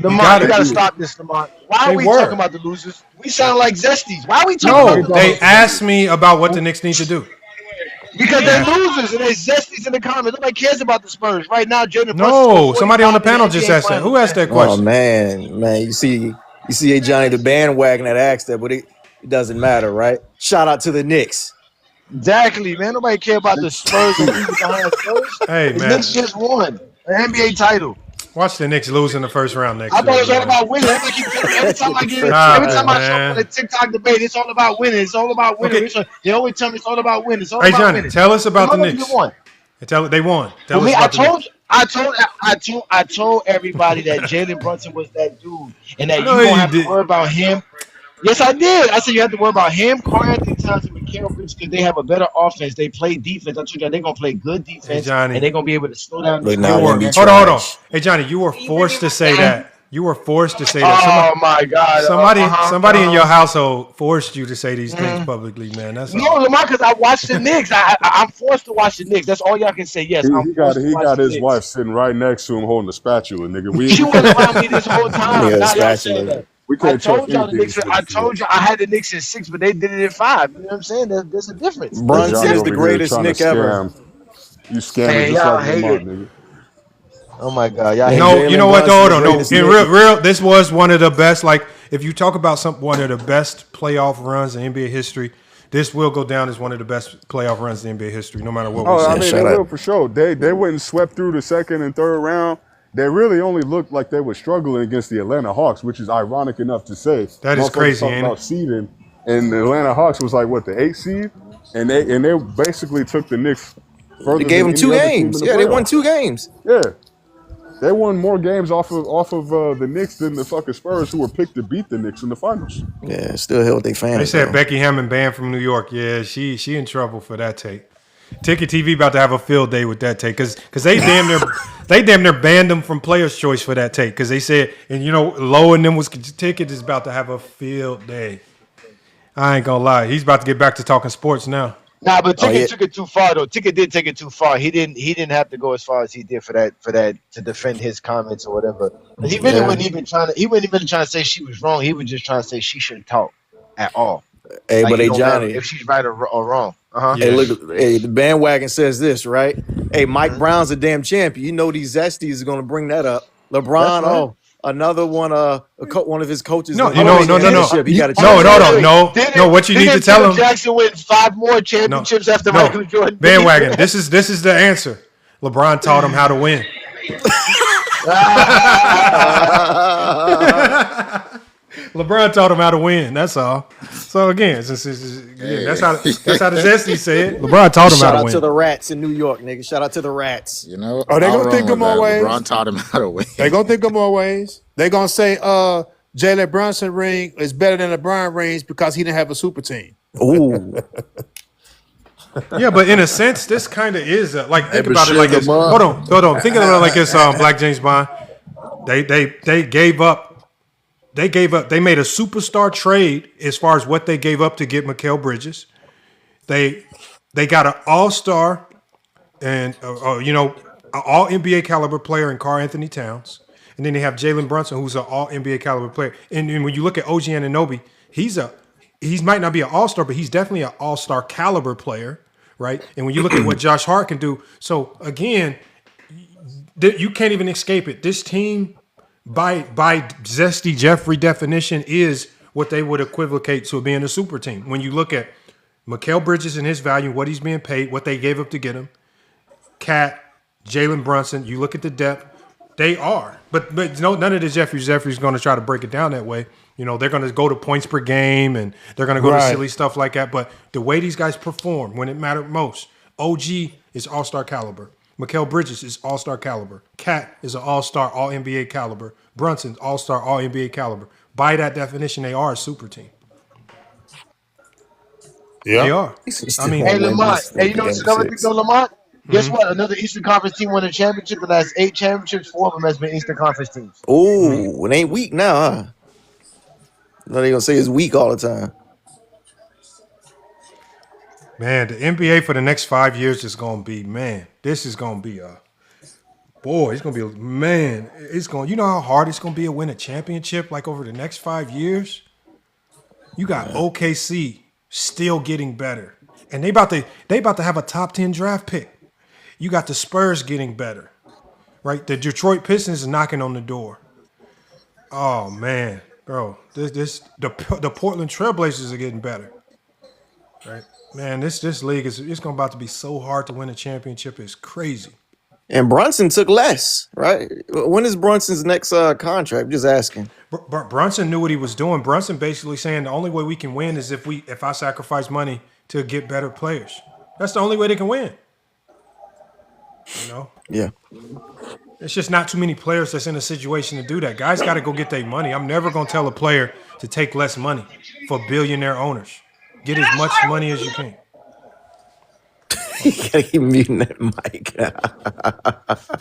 Lamar, you gotta stop this, Lamar. Why are we talking about the losers? We sound like Zesties. Why are we talking about the they asked me about what the Knicks need to do. Because they're losers and they're Zesties in the comments. Nobody cares about the Spurs. Right now, Jalen No, somebody on the panel just asked that. Who asked that question? Oh, man. You see Johnny the bandwagon that asked that, but it doesn't matter, right? Shout out to the Knicks. Exactly, man. Nobody care about the Spurs and people behind Spurs. Hey, the man. Knicks just won an NBA title. Watch the Knicks lose in the first round next I year. thought it was all about winning. Every time I show up on the TikTok debate, it's all about winning. It's all about winning. Okay. They always tell me it's all about winning. It's all about Johnny, winning. tell us about the Knicks. Won. They won. Tell us me, about the Knicks. I told everybody that Jalen Brunson was that dude, and that you don't have to worry about him. Yes, I did. I said you have to worry about him, Karl Anthony Towns, and Mikal Bridges because they have a better offense. They play defense. I told you they're gonna play good defense, and they're gonna be able to slow down. Hold on. Hey, Johnny, you were forced to say that. You were forced to say that. Oh my God! Somebody in your household forced you to say these things publicly, man. That's no, Lamar, because I watched the Knicks. I'm forced to watch the Knicks. That's all y'all can say. Yes, he got his wife sitting right next to him holding the spatula, nigga. She was around me this whole time. Yeah, Now y'all saying that. We can't trust I told you I had the Knicks in 6, but they did it in 5. You know what I'm saying? There's a difference. Brunson is the greatest Knick ever. You scamming just like Lamar, nigga. Oh my God! Y'all you know what? Though, no. In real, this was one of the best. Like, if you talk about one of the best playoff runs in NBA history, this will go down as one of the best playoff runs in NBA history, no matter what. I mean, they will for sure. They went and swept through the second and third round. They really only looked like they were struggling against the Atlanta Hawks, which is ironic enough to say. That is crazy, ain't about seeding, and the Atlanta Hawks was like what, the 8th seed, and they basically took the Knicks further. They gave them 2 games. Yeah, they won 2 games. Yeah, they won more games off of the Knicks than the fucking Spurs, who were picked to beat the Knicks in the finals. Yeah, still held their fans. They said Becky Hammond banned from New York. Yeah, she in trouble for that take. Ticket TV about to have a field day with that take because they damn near banned them from Players' Choice for that take because they said, and Lowe and them was Ticket is about to have a field day. I ain't gonna lie, he's about to get back to talking sports now. Nah, but Ticket took it too far though. Ticket did take it too far. He didn't have to go as far as he did for that to defend his comments or whatever. But he really wasn't even trying to say she was wrong. He was just trying to say she shouldn't talk at all. Hey, but Johnny, if she's right or wrong. Hey, look, the bandwagon says this, right? Hey, Mike Brown's a damn champion. You know these Zesties are going to bring that up. LeBron, another one, one of his coaches. No. He got a No. What you need to tell him? Jackson wins 5 more championships after Michael Jordan. Bandwagon. This is the answer. LeBron taught him how to win. LeBron taught him how to win. That's all. So again, that's how the Zesty said. LeBron taught him how to win. Shout out to the Rats in New York, nigga. Shout out to the Rats. You know, they gonna think of more ways. LeBron taught him how to win. They gonna think of more ways. They gonna say, Jalen Brunson ring is better than LeBron rings because he didn't have a super team. Ooh. Yeah, but in a sense, this kind of is think about it like this. Hold on. Think about it like this. Black James Bond. They gave up. They made a superstar trade as far as what they gave up to get Mikal Bridges. They got an all-star and an all NBA caliber player in Karl Anthony Towns, and then they have Jalen Brunson, who's an all NBA caliber player. And when you look at OG Anunoby, he might not be an all-star, but he's definitely an all-star caliber player, right? And when you look at what Josh Hart can do, so again, you can't even escape it. This team by Zesty Jeffrey definition, is what they would equivocate to being a super team. When you look at Mikal Bridges and his value, what he's being paid, what they gave up to get him, Cat, Jalen Brunson, you look at the depth, they are. But no, none of the Jeffrey's going to try to break it down that way. You know, they're going to go to points per game and they're going to go to silly stuff like that. But the way these guys perform when it mattered most, OG is all-star caliber. Mikal Bridges is all-star caliber. Cat is an all-star, all-NBA caliber. Brunson's all-star, all-NBA caliber. By that definition, they are a super team. Yeah. They are. I mean, hey, Lamont. Hey, you know what's another thing, though, Lamont? Guess what? Another Eastern Conference team won a championship, and that's 8 championships. 4 of them has been Eastern Conference teams. Ooh, it ain't weak now, huh? No, they gonna say it's weak all the time. Man, the NBA for the next 5 years is gonna be, man. This is gonna be it's gonna be It's going. You know how hard it's gonna be to win a championship like over the next 5 years. You got OKC still getting better, and they about to have a top 10 draft pick. You got the Spurs getting better, right? The Detroit Pistons is knocking on the door. Oh man, bro, the Portland Trailblazers are getting better, right? Man, this league it's going about to be so hard to win a championship. It's crazy. And Brunson took less, right? When is Brunson's next contract? Just asking. Brunson knew what he was doing. Brunson basically saying the only way we can win is if I sacrifice money to get better players. That's the only way they can win. You know? Yeah. It's just not too many players that's in a situation to do that. Guys got to go get their money. I'm never going to tell a player to take less money for billionaire owners. Get as much money as you can. You gotta keep muting that mic.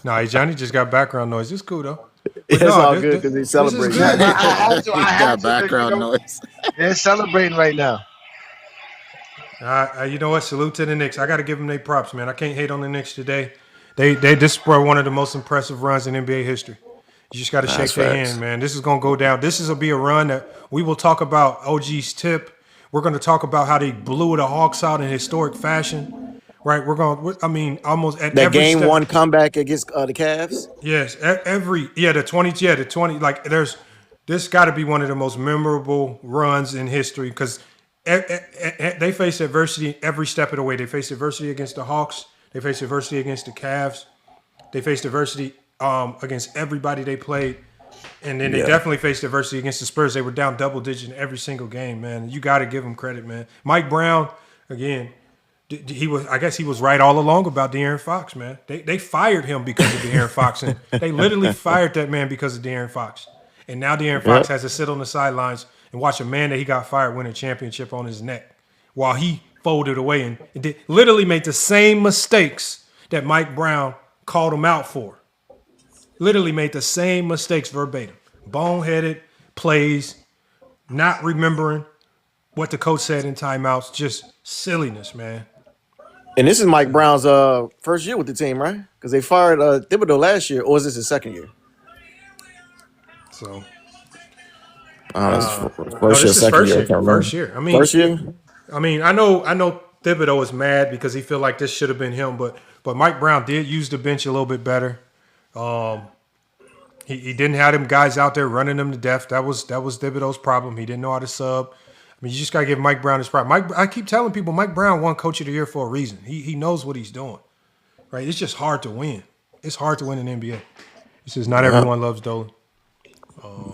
No, Johnny just got background noise. It's cool, though. It's all good because he's celebrating. I He got background noise. They're celebrating right now. You know what? Salute to the Knicks. I got to give them their props, man. I can't hate on the Knicks today. This were one of the most impressive runs in NBA history. You just got to shake their hand, man. This is going to go down. This will be a run that we will talk about OG's tip. We're going to talk about how they blew the Hawks out in historic fashion, right? Almost at that every game step. 1 comeback against the Cavs. Yes, the 20. Like this got to be one of the most memorable runs in history because they face adversity every step of the way. They face adversity against the Hawks. They faced adversity against the Cavs. They faced adversity against everybody they played. And then they definitely faced adversity against the Spurs. They were down double digit in every single game, man. You got to give them credit, man. Mike Brown, again, I guess he was right all along about De'Aaron Fox, man. They fired him because of De'Aaron Fox. And they literally fired that man because of De'Aaron Fox. And now De'Aaron Fox has to sit on the sidelines and watch a man that he got fired win a championship on his neck while he folded away and literally made the same mistakes that Mike Brown called him out for. Literally made the same mistakes verbatim. Boneheaded plays, not remembering what the coach said in timeouts. Just silliness, man. And this is Mike Brown's first year with the team, right? Because they fired Thibodeau last year, or is this his second year? So, second year. First year. First year. I mean, I know Thibodeau is mad because he feel like this should have been him, but Mike Brown did use the bench a little bit better. He didn't have them guys out there running them to death. That was Thibodeau's problem. He didn't know how to sub. I mean, you just gotta give Mike Brown his problem. I keep telling people Mike Brown won Coach of the Year for a reason. He knows what he's doing. Right? It's just hard to win. It's hard to win in the NBA. It's just not everyone loves Dolan.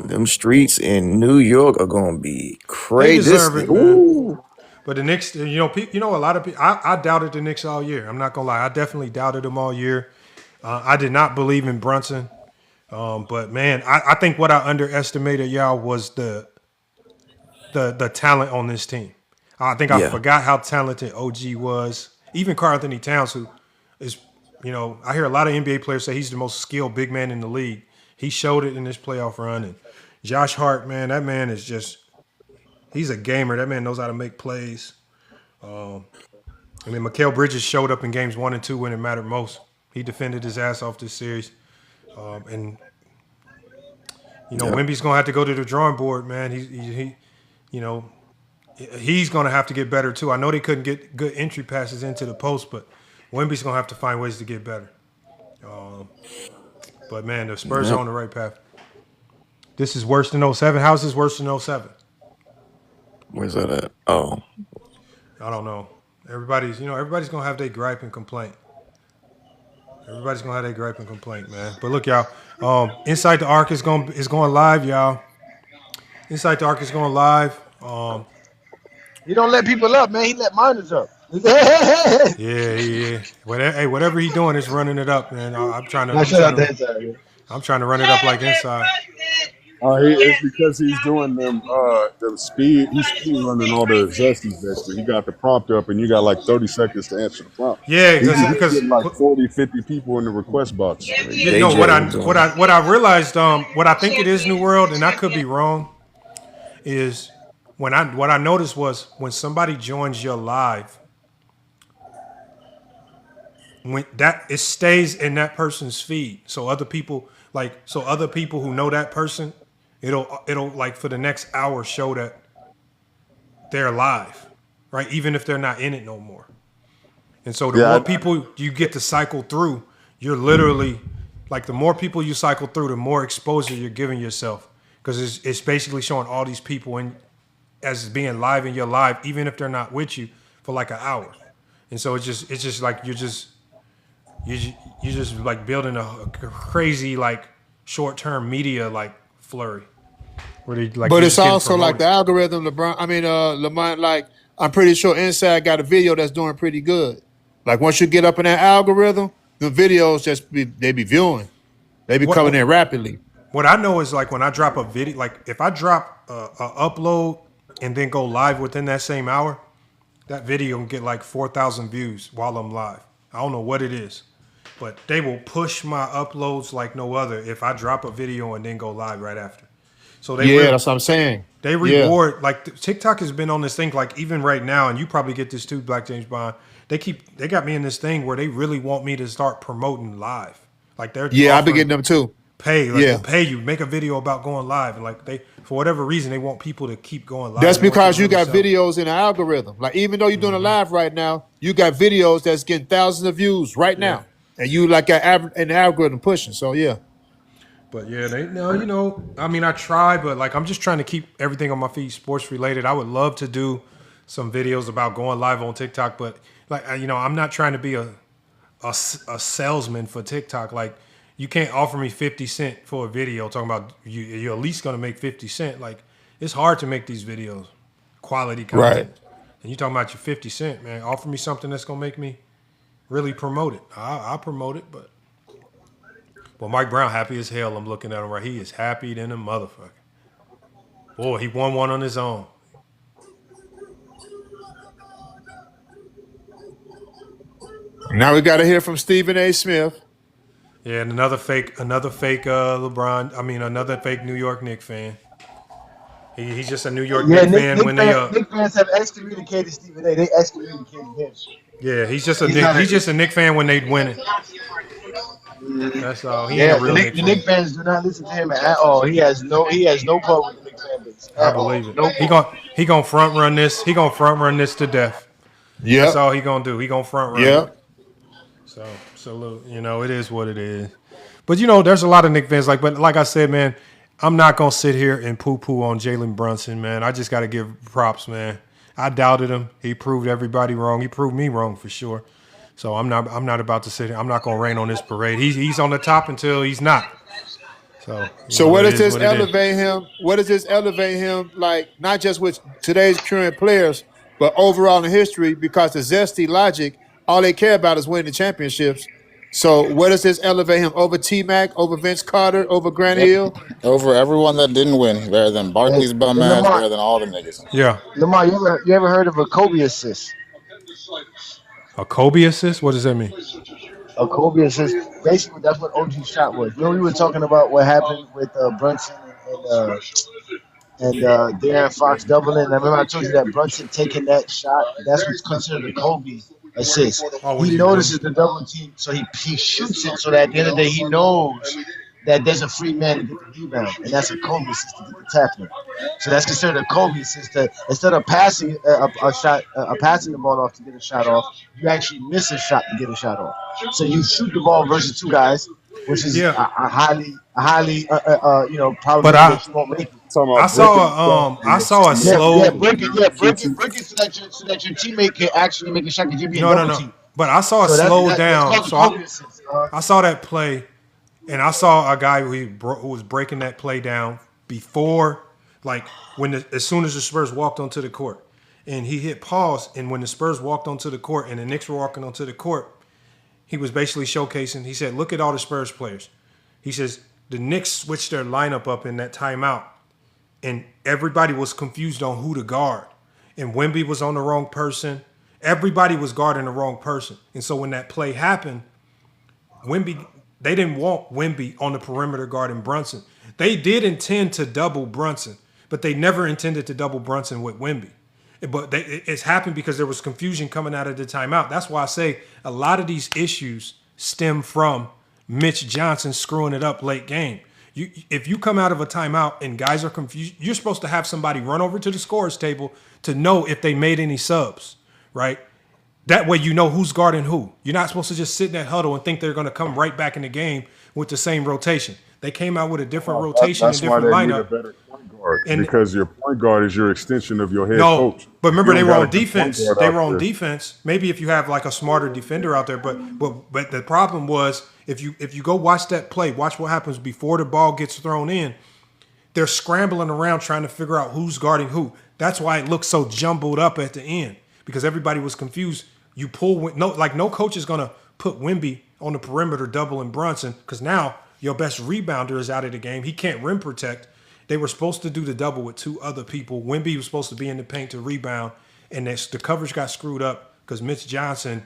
Them streets in New York are gonna be crazy. They deserve it, man. But the Knicks, a lot of people. I doubted the Knicks all year. I'm not gonna lie. I definitely doubted them all year. I did not believe in Brunson. But man, I think what I underestimated, y'all, was the talent on this team. I think I forgot how talented OG was. Even Karl Anthony Towns, who is, I hear a lot of NBA players say he's the most skilled big man in the league. He showed it in this playoff run. And Josh Hart, man, that man is he's a gamer. That man knows how to make plays. Mikal Bridges showed up in games 1 and 2 when it mattered most. He defended his ass off this series. Wemby's going to have to go to the drawing board, man. He's going to have to get better too. I know they couldn't get good entry passes into the post, but Wemby's going to have to find ways to get better. But man, the Spurs are on the right path. This is worse than 07. How's this worse than 07? Where's that at? Oh, I don't know. Everybody's gonna have their gripe and complaint. Everybody's gonna have their gripe and complaint, man. But look, y'all. Inside the Arc is going live, y'all. Inside the Arc is going live. He don't let people up, man. He let minors up. Yeah. Whatever he doing is running it up, man. I'm trying to run it up like inside. It's because he's doing them speed. He's speed running all the zesties basically. He got the prompt up, and you got like 30 seconds to answer the prompt. Yeah, because getting like 40, 50 people in the request box. Yeah, no, what I realized, what I think it is, New World, and I could be wrong, is what I noticed was when somebody joins your live, when it stays in that person's feed, so other people who know that person, it'll like for the next hour show that they're live, right? Even if they're not in it no more. And so the more people you get to cycle through, you're literally like the more people you cycle through, the more exposure you're giving yourself, because it's basically showing all these people as being live in your live, even if they're not with you for like an hour. And so it's just like you're just like building a crazy like short-term media like flurry. But it's also like the algorithm, LeBron. I mean, Lamont. Like I'm pretty sure Inside got a video that's doing pretty good. Like once you get up in that algorithm, the videos they be viewing, they be coming in rapidly. What I know is like when I drop a video, like if I drop a upload and then go live within that same hour, that video will get like 4,000 views while I'm live. I don't know what it is, but they will push my uploads like no other if I drop a video and then go live right after. So that's what I'm saying. They reward like TikTok has been on this thing like even right now, and you probably get this too, Black James Bond. They got me in this thing where they really want me to start promoting live. Like they're I've been getting them too. They'll pay you, make a video about going live, and like they for whatever reason they want people to keep going live. That's because you got videos in the algorithm. Like even though you're doing a live right now, you got videos that's getting thousands of views right now, and you like got an algorithm pushing. So yeah. But yeah, I mean, I try, but like I'm just trying to keep everything on my feed sports related. I would love to do some videos about going live on TikTok, but like I'm not trying to be a salesman for TikTok. Like you can't offer me 50 cents for a video talking about you're at least gonna make 50 cents. Like it's hard to make these videos, quality content. Right. And you talking about your 50 cents, man. Offer me something that's gonna make me really promote it. I'll promote it, but. Well, Mike Brown happy as hell. I'm looking at him right. He is happy than a motherfucker. Boy, he won one on his own. Now we got to hear from Stephen A. Smith. Yeah, and another fake LeBron. I mean, another fake New York Knicks fan. He's just a New York Knicks fan when Knicks fans have excommunicated Stephen A. They excommunicated him. Yeah, he's just a Knicks fan when they win it. That's all. The Knicks fans do not listen to him at all. He has no part with the Knicks fan base. I believe it. He gonna front run this. He gonna front run this to death. Yeah, that's all he gonna do. He gonna front run. Yeah. So look, it is what it is. But there's a lot of Knicks fans but like I said, man, I'm not gonna sit here and poo-poo on Jalen Brunson, man. I just gotta give props, man. I doubted him. He proved everybody wrong. He proved me wrong for sure. So I'm not about to sit here. I'm not going to rain on this parade. He's on the top until he's not. So what does this elevate him? What does this elevate him like? Not just with today's current players, but overall in history. Because the zesty logic, all they care about is winning the championships. So what does this elevate him over T-Mac, over Vince Carter, over Grant Hill, over everyone that didn't win? Better than Barkley's bum ass. Better than all the niggas. Yeah. Lamar, you ever heard of a Kobe assist? A Kobe assist? What does that mean? A Kobe assist. Basically, that's what OG shot was. We were talking about what happened with Brunson and De'Aaron Fox doubling. I remember I told you that Brunson taking that shot, that's what's considered a Kobe assist. He notices the double team, so he shoots it so that at the end of the day, he knows that there's a free man to get the rebound, and that's a Kobe assist to get the tackling. So that's considered a Kobe assist. Instead of passing passing the ball off to get a shot off, you actually miss a shot to get a shot off. So you shoot the ball versus two guys, which is Yeah, a highly but probability that you won't make it. Talking I about breaking it saw down I into saw a two, slow. Break it so that your teammate can actually make a shot because you're being No, no, double no. teamed. But I saw a So slow that's down. called So cognizance. I saw that play, and I saw a guy who was breaking that play down before, like as soon as the Spurs walked onto the court, and he hit pause. And when the Spurs walked onto the court, and the Knicks were walking onto the court, he was basically showcasing. He said, "Look at all the Spurs players." He says the Knicks switched their lineup up in that timeout, and everybody was confused on who to guard. And Wemby was on the wrong person. Everybody was guarding the wrong person. And so when that play happened, they didn't want Wemby on the perimeter guarding Brunson. They did intend to double Brunson, but they never intended to double Brunson with Wemby. But it's happened because there was confusion coming out of the timeout. That's why I say a lot of these issues stem from Mitch Johnson screwing it up late game. If you come out of a timeout and guys are confused, you're supposed to have somebody run over to the scorer's table to know if they made any subs, right? That way you know who's guarding who. You're not supposed to just sit in that huddle and think they're going to come right back in the game with the same rotation. They came out with a different rotation and That's why different they need a lineup. better point guard, And because your point guard is your extension of your head no, coach. but remember You they don't were got a on good point defense. guard They out were on there. defense. Maybe if you have like a smarter defender out there, but the problem was if you go watch that play, watch what happens before the ball gets thrown in. They're scrambling around trying to figure out who's guarding who. That's why it looks so jumbled up at the end, because everybody was confused. You pull no coach is gonna put Wemby on the perimeter doubling Brunson, because now your best rebounder is out of the game. He can't rim protect. They were supposed to do the double with two other people. Wemby was supposed to be in the paint to rebound, and the coverage got screwed up because Mitch Johnson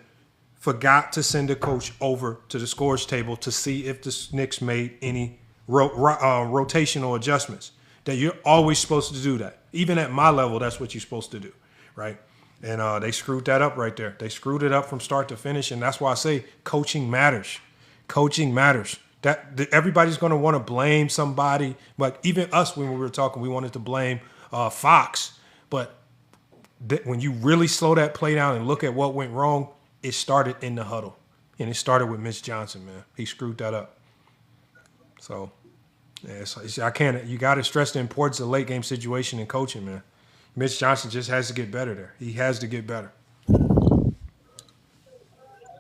forgot to send a coach over to the scores table to see if the Knicks made any rotational adjustments. That you're always supposed to do that. Even at my level, that's what you're supposed to do, right? And they screwed that up right there. They screwed it up from start to finish, and that's why I say coaching matters. Coaching matters. Everybody's going to want to blame somebody. But even us, when we were talking, we wanted to blame Fox. But when you really slow that play down and look at what went wrong, it started in the huddle. And it started with Mitch Johnson, man. He screwed that up. So, yeah, you got to stress the importance of late game situation and coaching, man. Mitch Johnson just has to get better there. He has to get better.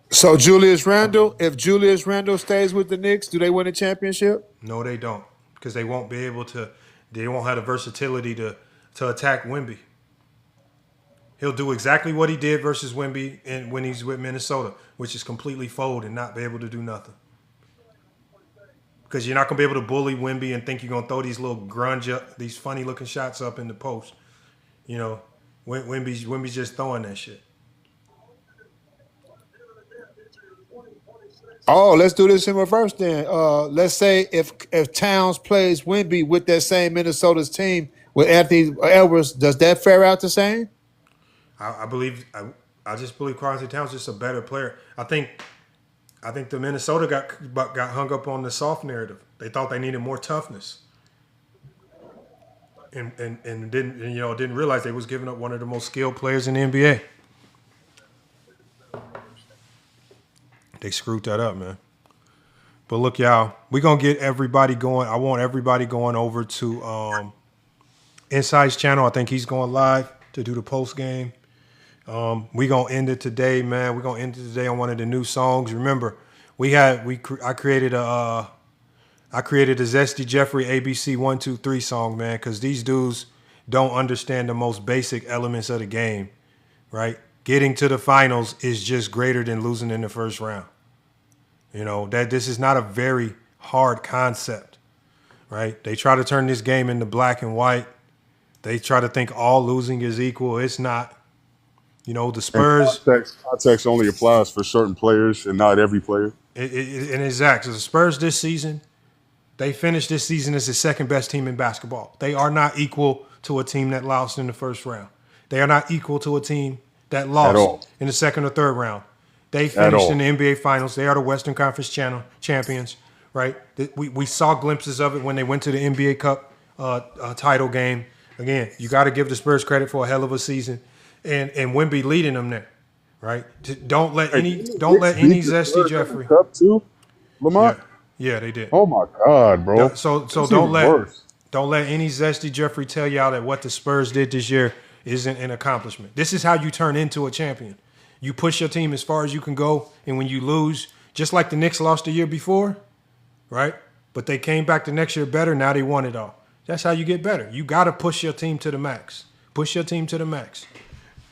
So Julius Randle, if Julius Randle stays with the Knicks, do they win a championship? No, they don't, because they won't be able to. They won't have the versatility to attack Wemby. He'll do exactly what he did versus Wemby and when he's with Minnesota, which is completely fold and not be able to do nothing. Because you're not gonna be able to bully Wemby and think you're gonna throw these little these funny looking shots up in the post. You know, Wemby's just throwing that shit. Oh, let's do this in reverse then. Let's say if Towns plays Wemby with that same Minnesota's team with Anthony Edwards, does that fare out the same? I just believe Carlton Towns is just a better player. I think the Minnesota got hung up on the soft narrative. They thought they needed more toughness, and didn't realize they was giving up one of the most skilled players in the NBA. They screwed that up, man. But look, y'all, we're going to get everybody going. I want everybody going over to Inside's channel. I think he's going live to do the post game. We're going to end it today, man. We're going to end it today on one of the new songs. Remember, I created a Zesty Jeffrey ABC 1, 2, 3 song, man, because these dudes don't understand the most basic elements of the game, right? Getting to the finals is just greater than losing in the first round. You know, that this is not a very hard concept, right? They try to turn this game into black and white. They try to think all losing is equal. It's not. You know, the Spurs. Context only applies for certain players and not every player. And exactly. So the Spurs this season, they finished this season as the second best team in basketball. They are not equal to a team that lost in the first round. They are not equal to a team that lost in the second or third round. They finished in the NBA Finals. They are the Western Conference champions, right? We saw glimpses of it when they went to the NBA Cup title game. Again, you got to give the Spurs credit for a hell of a season, and Wemby leading them there, right? Don't let any Zesty Jeffrey Cup too, Lamont. Yeah, they did. Oh my God, bro. So That's don't even worse. let any zesty Jeffrey tell y'all that what the Spurs did this year isn't an accomplishment. This is how you turn into a champion. You push your team as far as you can go, and when you lose, just like the Knicks lost the year before, right? But they came back the next year better. Now they won it all. That's how you get better. You got to push your team to the max. Push your team to the max.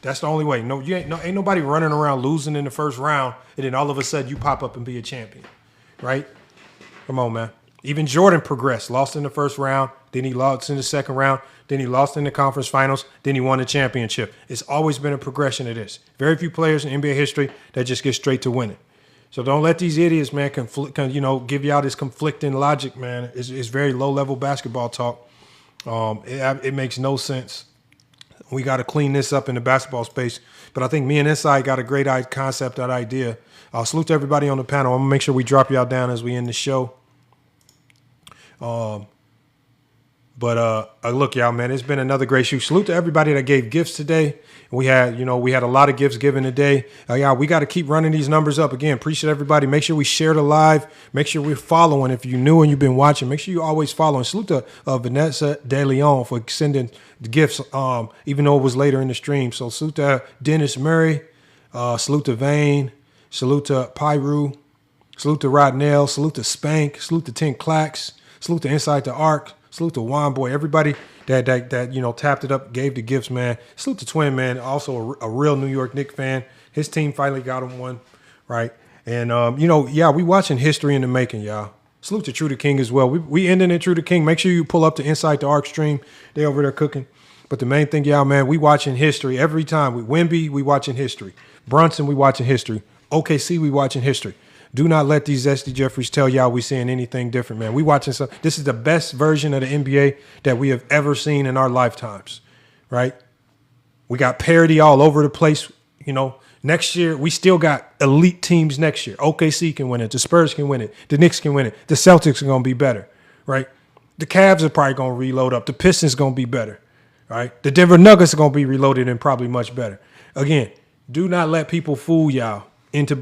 That's the only way. No, ain't nobody running around losing in the first round, and then all of a sudden you pop up and be a champion, right? Come on, man. Even Jordan progressed. Lost in the first round, then he lost in the second round, then he lost in the conference finals, then he won the championship. It's always been a progression of this. Very few players in NBA history that just get straight to winning. So don't let these idiots, man, give y'all this conflicting logic, man. It's very low-level basketball talk. It makes no sense. We got to clean this up in the basketball space. But I think me and Inside got a great concept, that idea. Salute to everybody on the panel. I'm going to make sure we drop y'all down as we end the show. Look, y'all, man, it's been another great shoot. Salute to everybody that gave gifts today. We had a lot of gifts given today. Yeah, we got to keep running these numbers up. Again, appreciate everybody. Make sure we share the live. Make sure we're following. If you're new and you've been watching, make sure you always follow. And salute to Vanessa De Leon for sending the gifts, even though it was later in the stream. So salute to Dennis Murray. Salute to Vane. Salute to Pyru. Salute to Rodnell. Salute to Spank. Salute to 10 Clacks. Salute to Inside the Arc. Salute to Juan Boy. Everybody that tapped it up, gave the gifts, man. Salute to Twin, man. Also a real New York Knicks fan. His team finally got him one, right? And we watching history in the making, y'all. Salute to True the King as well. We ending in True the King. Make sure you pull up to Inside the Arc stream. They over there cooking. But the main thing, y'all, man, we watching history every time. Wemby, we watching history. Brunson, we watching history. OKC, we watching history. Do not let these zesty Jeffries tell y'all we seeing anything different, man. We watching some. This is the best version of the NBA that we have ever seen in our lifetimes, right? We got parity all over the place. Next year we still got elite teams. Next year, OKC can win it. The Spurs can win it. The Knicks can win it. The Celtics are gonna be better, right? The Cavs are probably gonna reload up. The Pistons gonna be better, right? The Denver Nuggets are gonna be reloaded and probably much better. Again, do not let people fool y'all into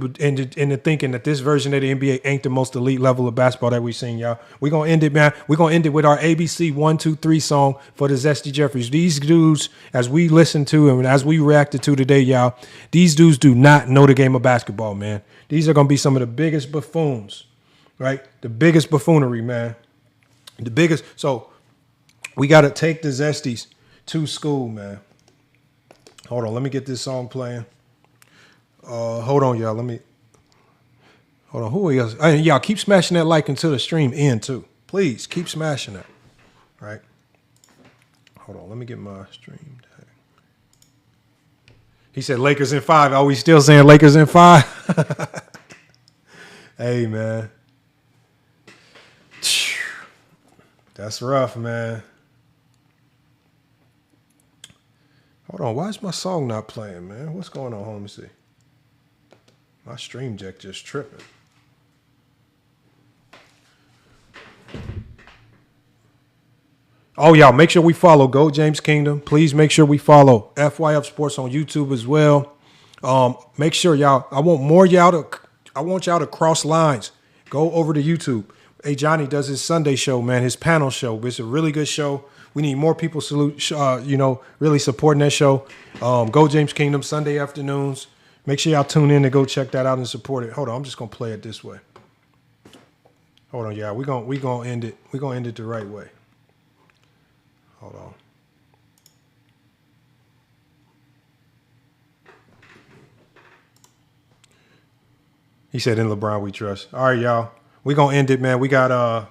thinking that this version of the NBA ain't the most elite level of basketball that we've seen, y'all. We're going to end it, man. We're going to end it with our ABC 1, 2, 3 song for the Zesty Jeffries. These dudes, as we listen to and as we reacted to today, y'all, these dudes do not know the game of basketball, man. These are going to be some of the biggest buffoons, right? The biggest buffoonery, man. The biggest. So we got to take the Zesties to school, man. Hold on. Let me get this song playing. Hold on, y'all. Hold on. Who are y'all? Y'all keep smashing that like until the stream end too. Please keep smashing that. All right. Hold on. Let me get my stream tag. He said Lakers in 5. Are we still saying Lakers in 5? Hey, man. That's rough, man. Hold on. Why is my song not playing, man? What's going on? Let me see. My stream deck just tripping. Oh, y'all, make sure we follow Go James Kingdom. Please make sure we follow FYF Sports on YouTube as well. Make sure y'all, I want y'all to cross lines. Go over to YouTube. Hey, Johnny does his Sunday show, man, his panel show. It's a really good show. We need more people really supporting that show. Go James Kingdom, Sunday afternoons. Make sure y'all tune in and go check that out and support it. Hold on, I'm just gonna play it this way. Hold on, y'all. We gonna end it. We gonna end it the right way. Hold on. He said, "In LeBron we trust." All right, y'all. We gonna end it, man. We got a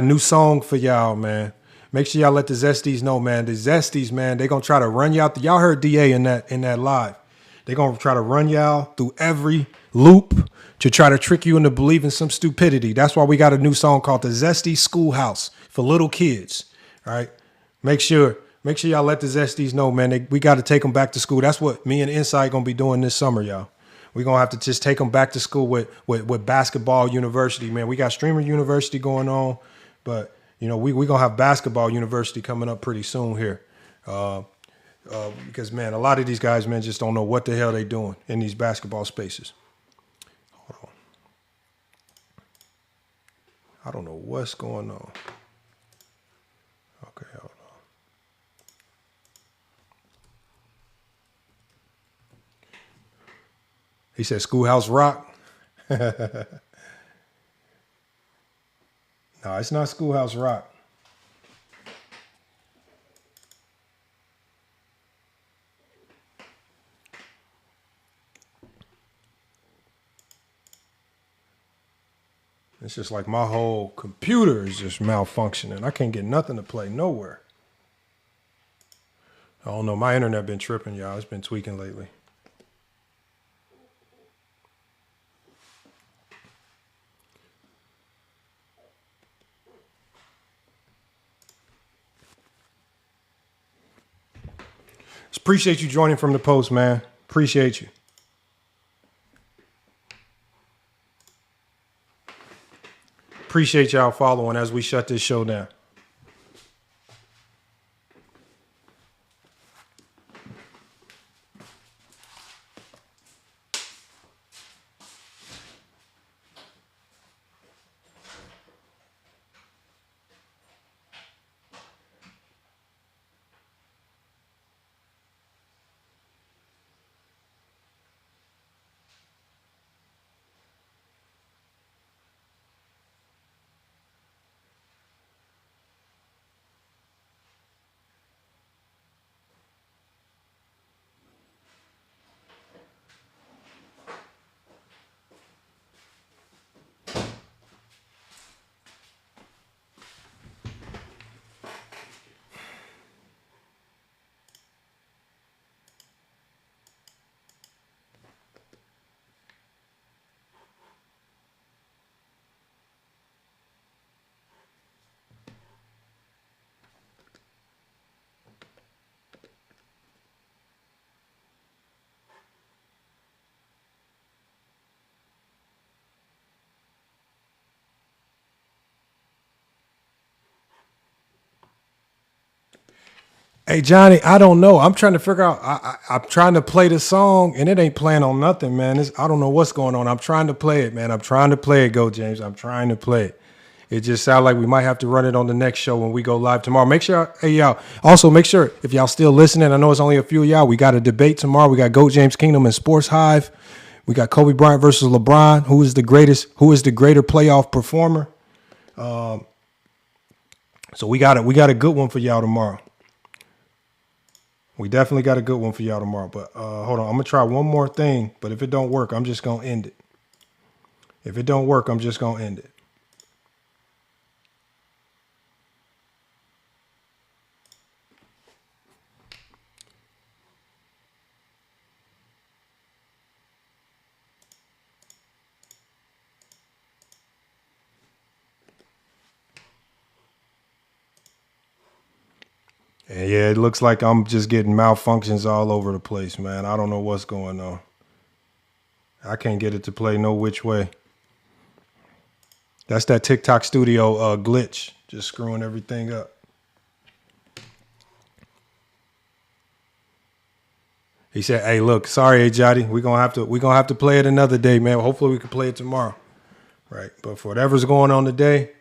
new song for y'all, man. Make sure y'all let the Zesties know, man. The Zesties, man, they gonna try to run y'all. Y'all heard DA in that live. They're going to try to run y'all through every loop to try to trick you into believing some stupidity. That's why we got a new song called The Zesty Schoolhouse for little kids, all right? Make sure y'all let the Zesties know, man. We got to take them back to school. That's what me and Inside going to be doing this summer, y'all. We're going to have to just take them back to school with basketball university, man. We got streamer university going on, but, we're going to have basketball university coming up pretty soon here. Because, man, a lot of these guys, man, just don't know what the hell they doing in these basketball spaces. Hold on. I don't know what's going on. Okay, hold on. He said Schoolhouse Rock. No, it's not Schoolhouse Rock. It's just like my whole computer is just malfunctioning. I can't get nothing to play nowhere. I don't know. My internet been tripping, y'all. It's been tweaking lately. Just appreciate you joining from the post, man. Appreciate you. Appreciate y'all following as we shut this show down. Hey, Johnny, I don't know. I'm trying to figure out. I'm trying to play the song, and it ain't playing on nothing, man. I don't know what's going on. I'm trying to play it, man. I'm trying to play it, Go James. I'm trying to play it. It just sounds like we might have to run it on the next show when we go live tomorrow. Make sure, hey, y'all. Also, make sure, if y'all still listening, I know it's only a few of y'all. We got a debate tomorrow. We got Go James Kingdom and Sports Hive. We got Kobe Bryant versus LeBron. Who is the greatest? Who is the greater playoff performer? So we got a good one for y'all tomorrow. We definitely got a good one for y'all tomorrow. But hold on. I'm going to try one more thing. But if it don't work, I'm just going to end it. If it don't work, I'm just going to end it. And yeah, it looks like I'm just getting malfunctions all over the place, man. I don't know what's going on. I can't get it to play no which way. That's that TikTok studio glitch, just screwing everything up. He said, "Hey, look, sorry, Jotty, we're gonna have to play it another day, man. Hopefully we can play it tomorrow, right? But for whatever's going on today,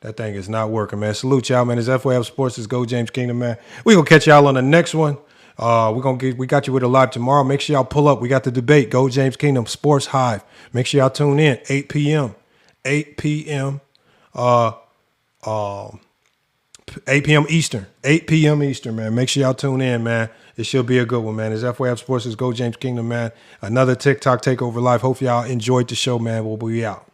that thing is not working, man. Salute y'all, man. It's FYF Sports. It's Go James Kingdom, man. We gonna catch y'all on the next one. We got you with a live tomorrow. Make sure y'all pull up. We got the debate. Go James Kingdom Sports Hive. Make sure y'all tune in. 8 p.m. 8 p.m. 8 p.m. Eastern. 8 p.m. Eastern, man. Make sure y'all tune in, man. It should be a good one, man. It's FYF Sports. It's Go James Kingdom, man. Another TikTok Takeover Live. Hope y'all enjoyed the show, man. We'll be out.